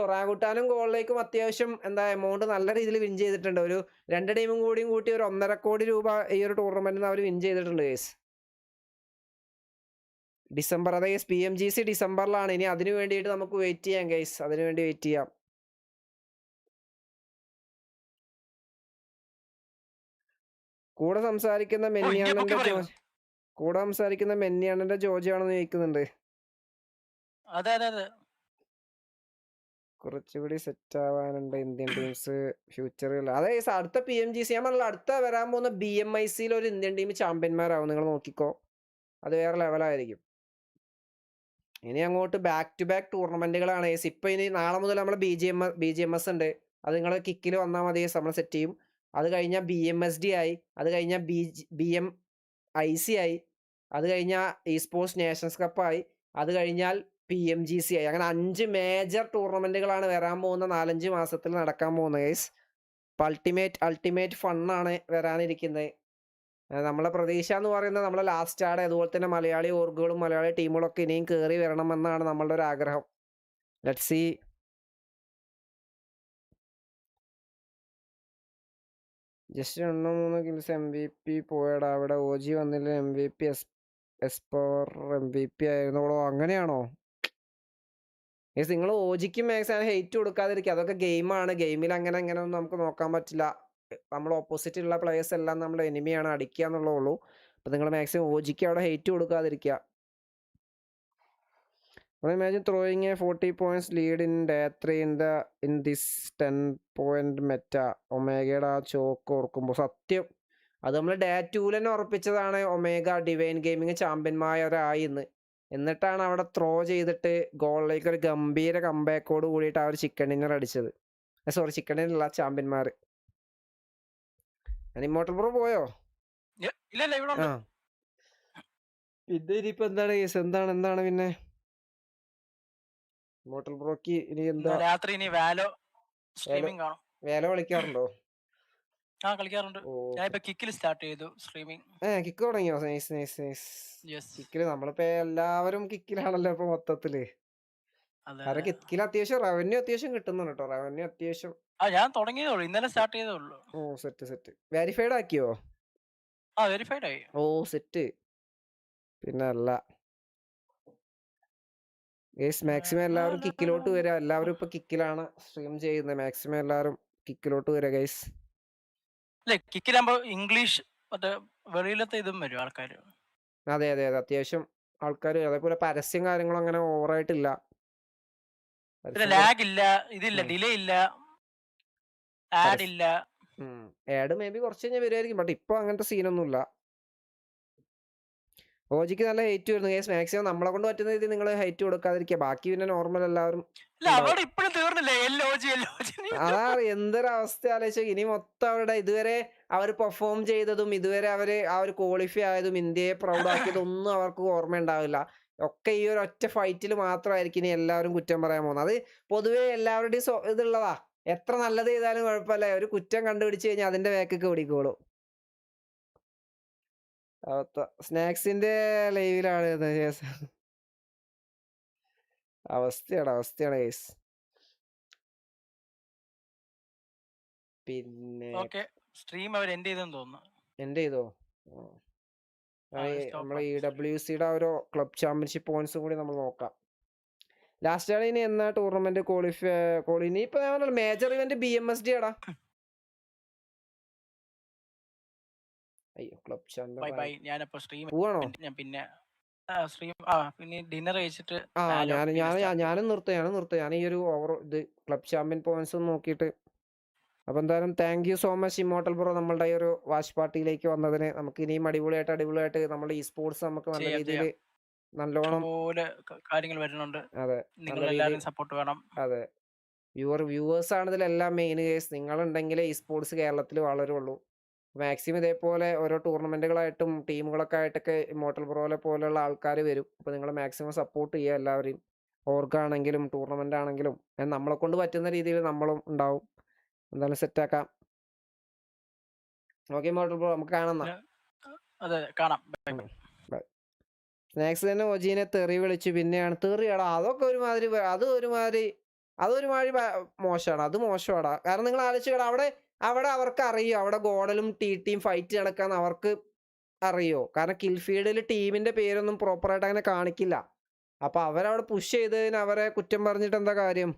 ഒറാങ്കുട്ടാനും ഗോളിലേക്കും അത്യാവശ്യം എമൗണ്ട് നല്ല രീതിയിൽ വിൻ ചെയ്തിട്ടുണ്ട്. ഒരു 2 ടീമും കൂടി ഒരു 1.5 കോടി രൂപ ഈ ഒരു ടൂർണമെന്റിൽ അവർ വിൻ ചെയ്തിട്ടുണ്ട് ഗൈസ്. ഡിസംബർ, അതായത് PMGC ഡിസംബറിലാണ്. ഇനി അതിനു വേണ്ടിയിട്ട് നമുക്ക് വെയിറ്റ് ചെയ്യാം ഗൈസ്. അതിനുവേണ്ടി വെയിറ്റ് ചെയ്യാം. കൂടെ സംസാരിക്കുന്ന മെന്നിയാണന്റെ ജോജിയാണെന്ന് ചോദിക്കുന്നുണ്ട്. കുറച്ചുകൂടി സെറ്റ് ആവാനുണ്ട് ഇന്ത്യൻ ടീംസ് ഫ്യൂച്ചറിൽ. അതായത് അടുത്ത PMGC ഞാൻ പറഞ്ഞ അടുത്ത വരാൻ പോകുന്ന BMICയിൽ ഒരു ഇന്ത്യൻ ടീം ചാമ്പ്യന്മാരാവും. നിങ്ങൾ നോക്കിക്കോ, അത് വേറെ ലെവലായിരിക്കും. ഇനി അങ്ങോട്ട് ബാക്ക് ടു ബാക്ക് ടൂർണമെന്റുകളാണ്. ഇപ്പൊ ഇനി നാളെ മുതൽ നമ്മൾ BGMS ഉണ്ട്. അത് നിങ്ങൾ കിക്കിൽ വന്നാൽ മതി, നമ്മൾ സെറ്റ് ചെയ്യും. അത് കഴിഞ്ഞാൽ BMSD ആയി, അത് കഴിഞ്ഞാൽ BMIC ആയി, അത് കഴിഞ്ഞാൽ eSports നേഷൻസ് കപ്പായി, അത് കഴിഞ്ഞാൽ PMGC ആയി. അങ്ങനെ 5 മേജർ ടൂർണമെന്റുകളാണ് വരാൻ പോകുന്ന 4-5 മാസത്തിൽ നടക്കാൻ പോകുന്നത് ഗൈസ്. അൾട്ടിമേറ്റ് ഫണ്ണാണ് വരാനിരിക്കുന്നത്. നമ്മളെ പ്രതീക്ഷ എന്ന് പറയുന്നത് നമ്മളെ ലാസ്റ്റ് ആടെ അതുപോലെ തന്നെ മലയാളി ഓർഗുകളും മലയാളി ടീമുകളൊക്കെ ഇനിയും കയറി വരണമെന്നാണ് നമ്മളുടെ ഒരു ആഗ്രഹം. Let's see. Just 2-3 kills MVP പോയടാ. അവിടെ OG വന്നില്ല. MVP എസ് പവർ MVP ആയിരുന്നോളോ? അങ്ങനെയാണോ? നിങ്ങൾ OGക്കും മാക്സിമം ഹെയ്റ്റ് കൊടുക്കാതിരിക്കുക. അതൊക്കെ ഗെയിമാണ്. ഗെയിമിൽ അങ്ങനെ ഒന്നും നമുക്ക് നോക്കാൻ പറ്റില്ല. നമ്മൾ ഓപ്പോസിറ്റ് ഉള്ള പ്ലേയേഴ്സ് എല്ലാം നമ്മുടെ എനിമിയാണ്, അടിക്കുക എന്നുള്ളൂ. അപ്പം നിങ്ങൾ മാക്സിമം OGക്ക് അവിടെ ഹെയ്റ്റ് കൊടുക്കാതിരിക്കുക. Imagine throwing a 40 points lead in day 3 in this 10-point meta. ഒമേഗയുടെ ആ ചോക്ക് ഓർക്കുമ്പോൾ സത്യം അത് നമ്മൾ ഡേ 2 തന്നെ ഉറപ്പിച്ചതാണ്. ഒമേഗ ഡിവൈൻ ഗെയിമിങ് ചാമ്പ്യന്മാരായി എന്ന്. എന്നിട്ടാണ് അവിടെ ത്രോ ചെയ്തിട്ട് ഗോളിലേക്ക് ഒരു ഗംഭീര കംബാക്കോട് കൂടിയിട്ട് ആ ഒരു ചിക്കൻ ഡിന്നർ അടിച്ചത്. സോറി, ചിക്കൻ ഡിന്നർ അല്ല, ചാമ്പ്യന്മാർ. ഇമ്മോർട്ടൽ ബ്രോ പോയോ? ആ, ഇത് ഇനിയിപ്പോ എന്താണ് കേസ്? എന്താണ് പിന്നെ ഇമ്മോർട്ടൽ ബ്രോക്ക് ഇനി എന്താ? രാത്രി ഇനി വാലോ സ്ട്രീമിംഗ് കാണും. വേല കളിക്കാറുണ്ടോ? ആ, കളിക്കാറുണ്ട്. ഞാൻ ഇപ്പൊ കിക്കിൽ സ്റ്റാർട്ട് ചെയ്തു സ്ട്രീമിംഗ്. കിക്ക് തുടങ്ങിയോ? Nice nice nice. കിക്കില് നമ്മളിപ്പോ എല്ലാവരും കിക്കിലാണല്ലോ ഇപ്പൊ മൊത്തത്തില്. കാരണം കിക്കിൽ അത്യാവശ്യം റവന്യൂ കിട്ടുന്നുണ്ട് കേട്ടോ. റവന്യൂ അത്യാവശ്യം. ഞാൻ തുടങ്ങിയതേ ഇന്നലെ സ്റ്റാർട്ട് ചെയ്തേ ഉള്ളൂ. ഓ, സെറ്റ്. വെരിഫൈഡ് ആക്കിയോ? ആ, വെരിഫൈഡ് ആയി. ഓ, സെറ്റ്. പിന്നെ അല്ല ഗൈസ്, മാക്സിമം എല്ലാവരും കിക്കിലോട്ട് വരിക. എല്ലാവരും ഇപ്പൊ കിക്കിലാണ് സ്ട്രീം ചെയ്യുന്നത്. മാക്സിമം എല്ലാവരും കിക്കിലോട്ട് വരിക ഗൈസ്. കിക്കിലാകുമ്പോ ഇംഗ്ലീഷ് മറ്റേ വെളിയിലത്തെ ഇതും വരും ആൾക്കാർ. അതെ, അത്യാവശ്യം ആൾക്കാർ. അതേപോലെ പരസ്യം കാര്യങ്ങളും അങ്ങനെ ഓവറായിട്ടില്ല. ലാഗ് ഇല്ല, ഇതില്ല, ഡിലേ ഇല്ല, ആഡ് ഇല്ല. ആഡ് മേ ബി കുറച്ച് കഴിഞ്ഞാൽ വരുമായിരിക്കും. ബട്ട് ഇപ്പൊ അങ്ങനത്തെ സീനൊന്നുമില്ല. ഓജിക്ക് നല്ല ഹൈറ്റ് വരുന്നു ഗൈസ്. മാക്സിമം നമ്മളെ കൊണ്ട് പറ്റുന്ന രീതിയിൽ നിങ്ങൾ ഹൈറ്റ് കൊടുക്കാതിരിക്കുക. ബാക്കി പിന്നെ നോർമൽ എല്ലാവരും. അതാ എന്തൊരവസ്ഥ ആലോചിച്ചു. ഇനി മൊത്തം അവരുടെ ഇതുവരെ അവർ പെർഫോം ചെയ്തതും ഇതുവരെ അവര് ആ ഒരു ക്വാളിഫൈ ആയതും ഇന്ത്യയെ പ്രൗഡ് ആക്കിയതും ഒന്നും അവർക്ക് ഓർമ്മ ഉണ്ടാവില്ല. ഒക്കെ ഈ ഒരു ഒറ്റ ഫൈറ്റിൽ മാത്രമായിരിക്കും ഇനി എല്ലാവരും കുറ്റം പറയാൻ പോകുന്നത്. അത് പൊതുവേ എല്ലാവരുടെയും ഇതുള്ളതാ. എത്ര നല്ലത് ചെയ്താലും കുഴപ്പമില്ല, ഒരു കുറ്റം കണ്ടുപിടിച്ച് കഴിഞ്ഞാൽ അതിന്റെ വേക്കൊക്കെ ഓടിക്കോളും. സ്നാക്സിന്റെ ലൈവിലാണ് അവസ്ഥയാണ് ഗൈസ്. പിന്നെ സ്ട്രീം അവർ എൻഡ് ചെയ്തെന്ന് തോന്നുന്നു. എൻഡ് ചെയ്തോ? നമ്മളെ EWCയുടെ ഒരു ക്ലബ് ചാമ്പ്യൻഷിപ്പ് പോയിന്റ്സും കൂടി നമ്മൾ നോക്കാം. ലാസ്റ്റ് ആണ് ഇനി എന്നാ ടൂർണമെന്റ് ഇനി ഇപ്പൊ മേജർ ഇവന്റ് BMSD ആടാ. അയ്യോ, ക്ലബ് ചാമ്പ്യൻ പോവാണോ? ഞാനും നിർത്തും. ഞാൻ ഈ ഒരു ഇത് ക്ലബ് ചാമ്പ്യൻ പോയിന്റ്സ് നോക്കിയിട്ട്. അപ്പൊ എന്തായാലും thank you so much immortal bro, നമ്മളുടെ ഈ ഒരു വാച്ച് പാർട്ടിയിലേക്ക് വന്നതിന്. നമുക്ക് ഇനിയും അടിപൊളിയായിട്ട് നമ്മുടെ ഈ സ്പോർട്സ് നമുക്ക് നല്ല രീതിയിൽ നല്ലോണം കാര്യങ്ങൾ വരുന്നുണ്ട്. അതെ, സപ്പോർട്ട് വേണം. അതെ, വ്യൂവേഴ്സ് ആണ് ഇതിലെല്ലാം മെയിൻ കേസ്. നിങ്ങളുണ്ടെങ്കിലേ ഈ സ്പോർട്സ് കേരളത്തിൽ വളരുള്ളൂ. മാക്സിമം ഇതേപോലെ ഓരോ ടൂർണമെന്റുകളായിട്ടും ടീമുകളൊക്കെ ആയിട്ടൊക്കെ ഇമ്മോർട്ടൽ ബ്രോലെ പോലെയുള്ള ആൾക്കാർ വരും. അപ്പോൾ നിങ്ങൾ മാക്സിമം സപ്പോർട്ട് ചെയ്യുക എല്ലാവരെയും. ഓർഗാണെങ്കിലും ടൂർണമെന്റ് ആണെങ്കിലും നമ്മളെ കൊണ്ട് പറ്റുന്ന രീതിയിൽ നമ്മളും ഉണ്ടാവും. എന്തായാലും സെറ്റാക്കാം. ഓക്കെ ഇമ്മോർട്ടൽ ബ്രോ, നമുക്ക് കാണാം. സ്നാക്സ് തന്നെ ഒജീനെ തെറി വിളിച്ചു. പിന്നെയാണ് തെറിയാടാ, അതൊക്കെ അതൊരുമാതിരി മോശമാണ്. അത് മോശമാടാ. കാരണം നിങ്ങൾ ആലോചിക്കടാ, അവിടെ അവർക്ക് അറിയോ അവിടെ ഗോഡലും ടീം ഫൈറ്റ് നടക്കാന്ന് അവർക്ക് അറിയോ? കാരണം കിൽഫീൽഡിൽ ടീമിന്റെ പേരൊന്നും പ്രോപ്പറായിട്ട് അങ്ങനെ കാണിക്കില്ല. അപ്പൊ അവരവിടെ പുഷ് ചെയ്തതിന് അവരെ കുറ്റം പറഞ്ഞിട്ട് എന്താ കാര്യം?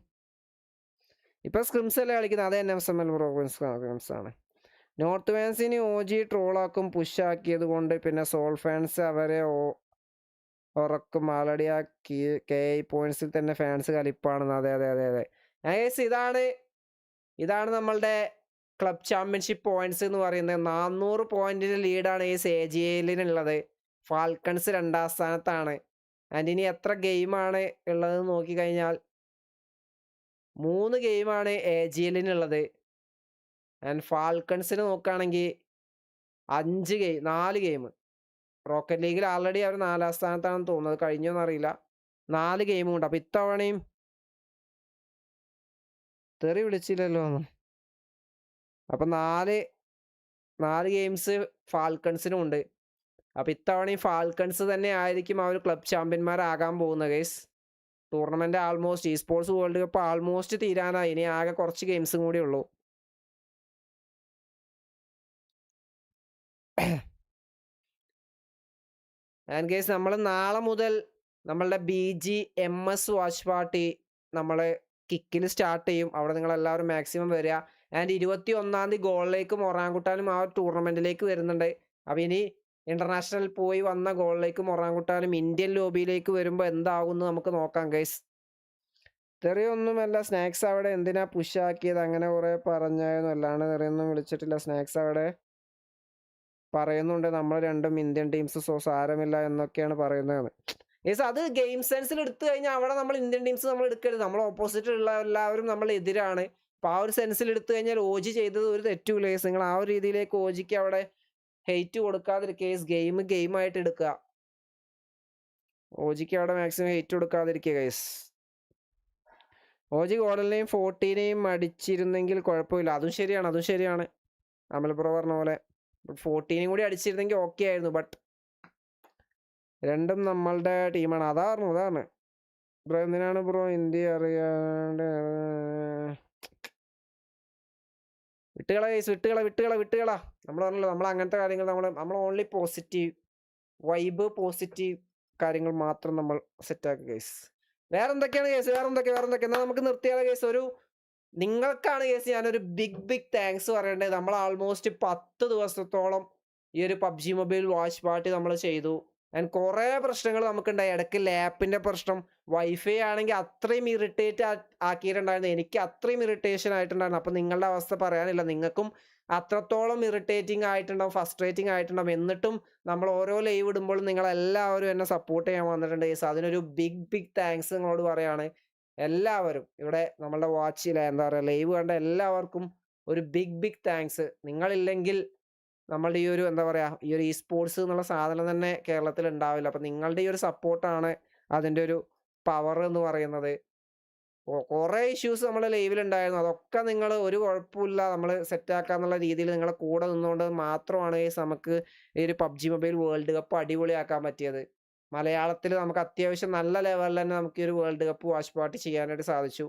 ഇപ്പൊ സ്ക്രിംസ് അല്ലേ കളിക്കുന്നത്. അത് NFSML പ്രോഗ്രാംസ് ആണ്. നോർത്ത് ഫാൻസിന് OG ട്രോളാക്കും പുഷാക്കിയത് കൊണ്ട്. പിന്നെ സോൾ ഫാൻസ് അവരെ ഉറക്കും. ആൾറെഡി ആ KI പോയിന്റ്സിൽ തന്നെ ഫാൻസ് കലിപ്പാണെന്ന്. അതെ. ഇതാണ് നമ്മളുടെ ക്ലബ് ചാമ്പ്യൻഷിപ്പ് പോയിന്റ്സ് എന്ന് പറയുന്നത്. 400 പോയിന്റിന്റെ ലീഡാണ് ഈ AGLനുള്ളത്. ഫാൽക്കൺസ് 2ാം സ്ഥാനത്താണ്. ആൻഡ് ഇനി എത്ര ഗെയിമാണ് ഉള്ളത് നോക്കിക്കഴിഞ്ഞാൽ 3 ഗെയിമാണ് AGLനുള്ളത്. ആൻഡ് ഫാൽക്കൺസിന് നോക്കുകയാണെങ്കിൽ 4 ഗെയിം. റോക്കറ്റ് ലീഗിൽ ആൾറെഡി അവർ 4ാം സ്ഥാനത്താണെന്ന് തോന്നുന്നത്. കഴിഞ്ഞോന്ന് അറിയില്ല. 4 ഗെയിമും ഉണ്ട്. അപ്പൊ ഇത്തവണയും തെറി വിളിച്ചില്ലല്ലോ. അപ്പൊ 4 ഗെയിംസ് ഫാൽക്കൺസിനും ഉണ്ട്. അപ്പൊ ഇത്തവണയും ഫാൽക്കൺസ് തന്നെ ആയിരിക്കും അവർ ക്ലബ് ചാമ്പ്യന്മാരാകാൻ പോകുന്നത് guys. Tournament almost sports world cup almost തീരാനായി. ഇനി ആകെ കുറച്ച് ഗെയിംസും കൂടി ഉള്ളൂ. ആൻഡ് ഗൈസ്, നമ്മൾ നാളെ മുതൽ നമ്മളുടെ BGMS വാച്ച് പാർട്ടി നമ്മളെ കിക്കിൽ സ്റ്റാർട്ട് ചെയ്യും. അവിടെ നിങ്ങളെല്ലാവരും മാക്സിമം വരിക. ആൻഡ് 21-ാം തീയതി ഗോളിലേക്കും ഒറാങ്കുട്ടാനും ആ ടൂർണമെന്റിലേക്ക് വരുന്നുണ്ട്. അപ്പം ഇനി ഇന്റർനാഷണൽ പോയി വന്ന ഗോളിലേക്കും ഒറാങ്കുട്ടാനും ഇന്ത്യൻ ലോബിയിലേക്ക് വരുമ്പോൾ എന്താകുമെന്ന് നമുക്ക് നോക്കാം ഗൈസ്. തെറിയൊന്നുമല്ല. സ്നാക്സ് അവിടെ എന്തിനാ പുഷാക്കിയത് അങ്ങനെ കുറെ പറഞ്ഞായിരുന്നു. അല്ലാണ്ട് തെറിയൊന്നും വിളിച്ചിട്ടില്ല. സ്നാക്സ് അവിടെ പറയുന്നുണ്ട് നമ്മൾ രണ്ടും ഇന്ത്യൻ ടീംസ് സാരമില്ല എന്നൊക്കെയാണ് പറയുന്നത്. യെസ് അത് ഗെയിം സെൻസിൽ എടുത്തു കഴിഞ്ഞാൽ അവിടെ നമ്മൾ ഇന്ത്യൻ ടീംസ് നമ്മൾ എടുക്കരുത്. നമ്മൾ ഓപ്പോസിറ്റ് ഉള്ള എല്ലാവരും നമ്മൾ എതിരാണ്. അപ്പോൾ ആ ഒരു സെൻസിൽ എടുത്തു കഴിഞ്ഞാൽ ഓജി ചെയ്തത് ഒരു തെറ്റുമില്ല. യെസ് നിങ്ങൾ ആ ഒരു രീതിയിലേക്ക് ഓജിക്ക് അവിടെ ഹെയ്റ്റ് കൊടുക്കാതിരിക്കുക. ഗെയിമായിട്ട് എടുക്കുക. ഓജിക്ക് അവിടെ മാക്സിമം ഹെയ്റ്റ് കൊടുക്കാതിരിക്കുക ഗൈസ്. ഓജി ഗോഡലിനെയും 14നെയും അടിച്ചിരുന്നെങ്കിൽ കുഴപ്പമില്ല. അതും ശരിയാണ്. അമൽ ബ്രോ പറഞ്ഞ പോലെ 14നെയും കൂടി അടിച്ചിരുന്നെങ്കിൽ ഓക്കെ ആയിരുന്നു. ബട്ട് രണ്ടും നമ്മളുടെ ടീമാണ്. അതാണ് ബ്രോ. എന്തിനാണ് ബ്രോ ഇന്ത്യ അറിയാണ്ട്? വിട്ടുകള ഗൈസ്, വിട്ടുകള. നമ്മൾ പറഞ്ഞല്ലോ നമ്മൾ അങ്ങനത്തെ കാര്യങ്ങൾ നമ്മൾ ഓൺലി പോസിറ്റീവ് വൈബ്, പോസിറ്റീവ് കാര്യങ്ങൾ മാത്രം നമ്മൾ സെറ്റാക്കുക ഗൈസ്. വേറെന്തൊക്കെയാണ് കേസ്? വേറെന്തൊക്കെ എന്നാൽ നമുക്ക് നിർത്തിയാലോ കേസ്? നിങ്ങൾക്കാണ് കേസ് ഞാനൊരു ബിഗ് താങ്ക്സ് പറയേണ്ടത്. നമ്മൾ ആൾമോസ്റ്റ് 10 ദിവസത്തോളം ഈ ഒരു പബ്ജി മൊബൈൽ വാച്ച് പാർട്ടി നമ്മൾ ചെയ്തു. ആൻഡ് കുറേ പ്രശ്നങ്ങൾ നമുക്കുണ്ടായി. ഇടയ്ക്ക് ലാപ്പിൻ്റെ പ്രശ്നം, വൈഫൈ ആണെങ്കിൽ അത്രയും ഇറിറ്റേറ്റ് ആക്കിയിട്ടുണ്ടായിരുന്നു. എനിക്ക് അത്രയും ഇറിറ്റേഷൻ ആയിട്ടുണ്ടായിരുന്നു. അപ്പം നിങ്ങളുടെ അവസ്ഥ പറയാനില്ല. നിങ്ങൾക്കും അത്രത്തോളം ഇറിറ്റേറ്റിംഗ് ആയിട്ടുണ്ടാവും, ഫസ്ട്രേറ്റിംഗ് ആയിട്ടുണ്ടാവും. എന്നിട്ടും നമ്മൾ ഓരോ ലൈവ് ഇടുമ്പോഴും നിങ്ങളെല്ലാവരും എന്നെ സപ്പോർട്ട് ചെയ്യാൻ വന്നിട്ടുണ്ട് കേസ്. അതിനൊരു ബിഗ് താങ്ക്സ് നിങ്ങളോട് പറയാണ്. എല്ലാവരും ഇവിടെ നമ്മളുടെ വാച്ചിലെ ലൈവ് കണ്ട എല്ലാവർക്കും ഒരു ബിഗ് താങ്ക്സ്. നിങ്ങളില്ലെങ്കിൽ നമ്മളുടെ ഈ ഒരു ഈ ഒരു സ്പോർട്സ് എന്നുള്ള സാധനം തന്നെ കേരളത്തിൽ ഉണ്ടാവില്ല. അപ്പം നിങ്ങളുടെ ഈ ഒരു സപ്പോർട്ടാണ് അതിൻ്റെ ഒരു പവർ എന്ന് പറയുന്നത്. കുറേ ഇഷ്യൂസ് നമ്മളെ ലൈവിലുണ്ടായിരുന്നു. അതൊക്കെ നിങ്ങൾ ഒരു കുഴപ്പമില്ല നമ്മൾ സെറ്റാക്കാന്നുള്ള രീതിയിൽ നിങ്ങളെ കൂടെ നിന്നുകൊണ്ട് മാത്രമാണ് നമുക്ക് ഈ ഒരു പബ്ജി മൊബൈൽ വേൾഡ് കപ്പ് അടിപൊളിയാക്കാൻ പറ്റിയത്. മലയാളത്തിൽ നമുക്ക് അത്യാവശ്യം നല്ല ലെവലിൽ തന്നെ നമുക്ക് ഈ ഒരു വേൾഡ് കപ്പ് വാച്ച് പാർട്ടി ചെയ്യാനായിട്ട് സാധിച്ചു.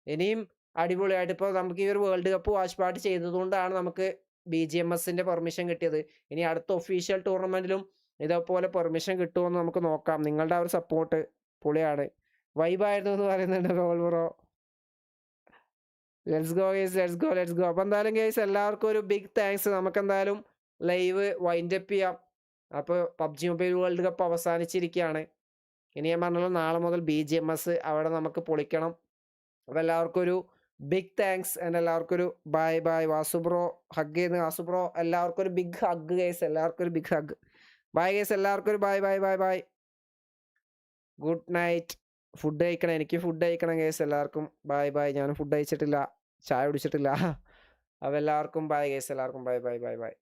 ഇനിയും അടിപൊളിയായിട്ട് ഇപ്പോൾ നമുക്ക് ഈ ഒരു വേൾഡ് കപ്പ് വാച്ച് പാർട്ടി ചെയ്തതുകൊണ്ടാണ് നമുക്ക് BGMSന്റെ പെർമിഷൻ കിട്ടിയത്. ഇനി അടുത്ത ഒഫീഷ്യൽ ടൂർണമെന്റിലും ഇതേപോലെ പെർമിഷൻ കിട്ടുമെന്ന് നമുക്ക് നോക്കാം. നിങ്ങളുടെ ആ ഒരു സപ്പോർട്ട് പൊളിയാണ്. വൈബായിരുന്നു എന്ന് പറയുന്നുണ്ട് ബ്രോ. Let's go. അപ്പോൾ എന്തായാലും ഗൈസ് എല്ലാവർക്കും ഒരു ബിഗ് താങ്ക്സ്. നമുക്ക് എന്തായാലും ലൈവ് വൈൻഡ് അപ്പ് ചെയ്യാം. അപ്പോൾ പബ്ജി മൊബൈൽ വേൾഡ് കപ്പ് അവസാനിച്ചിരിക്കുകയാണ്. ഇനി ഞാൻ പറഞ്ഞല്ലോ നാളെ മുതൽ BGMS അവിടെ നമുക്ക് പൊളിക്കണം. അപ്പോൾ എല്ലാവർക്കും ഒരു ബിഗ് താങ്ക്സ്. ആൻഡ് എല്ലാവർക്കും ഒരു ബൈ. വാസുബ്രോ ഹഗ് ചെയ്യുന്നു. വാസുബ്രോ എല്ലാവർക്കും ഒരു ബിഗ് ഹഗ് ഗൈസ്. എല്ലാവർക്കും ഒരു ബിഗ് ഹഗ്. Bye guys. എല്ലാവർക്കും ഒരു ബൈ. Good night. ഫുഡ് കഴിക്കണം. എനിക്ക് ഫുഡ് കഴിക്കണം ഗൈസ്. എല്ലാവർക്കും ബൈ. ഞാൻ ഫുഡ് കഴിച്ചിട്ടില്ല, ചായ കുടിച്ചിട്ടില്ല. അപ്പോൾ എല്ലാവർക്കും ബൈ ഗൈസ്. എല്ലാവർക്കും ബൈ.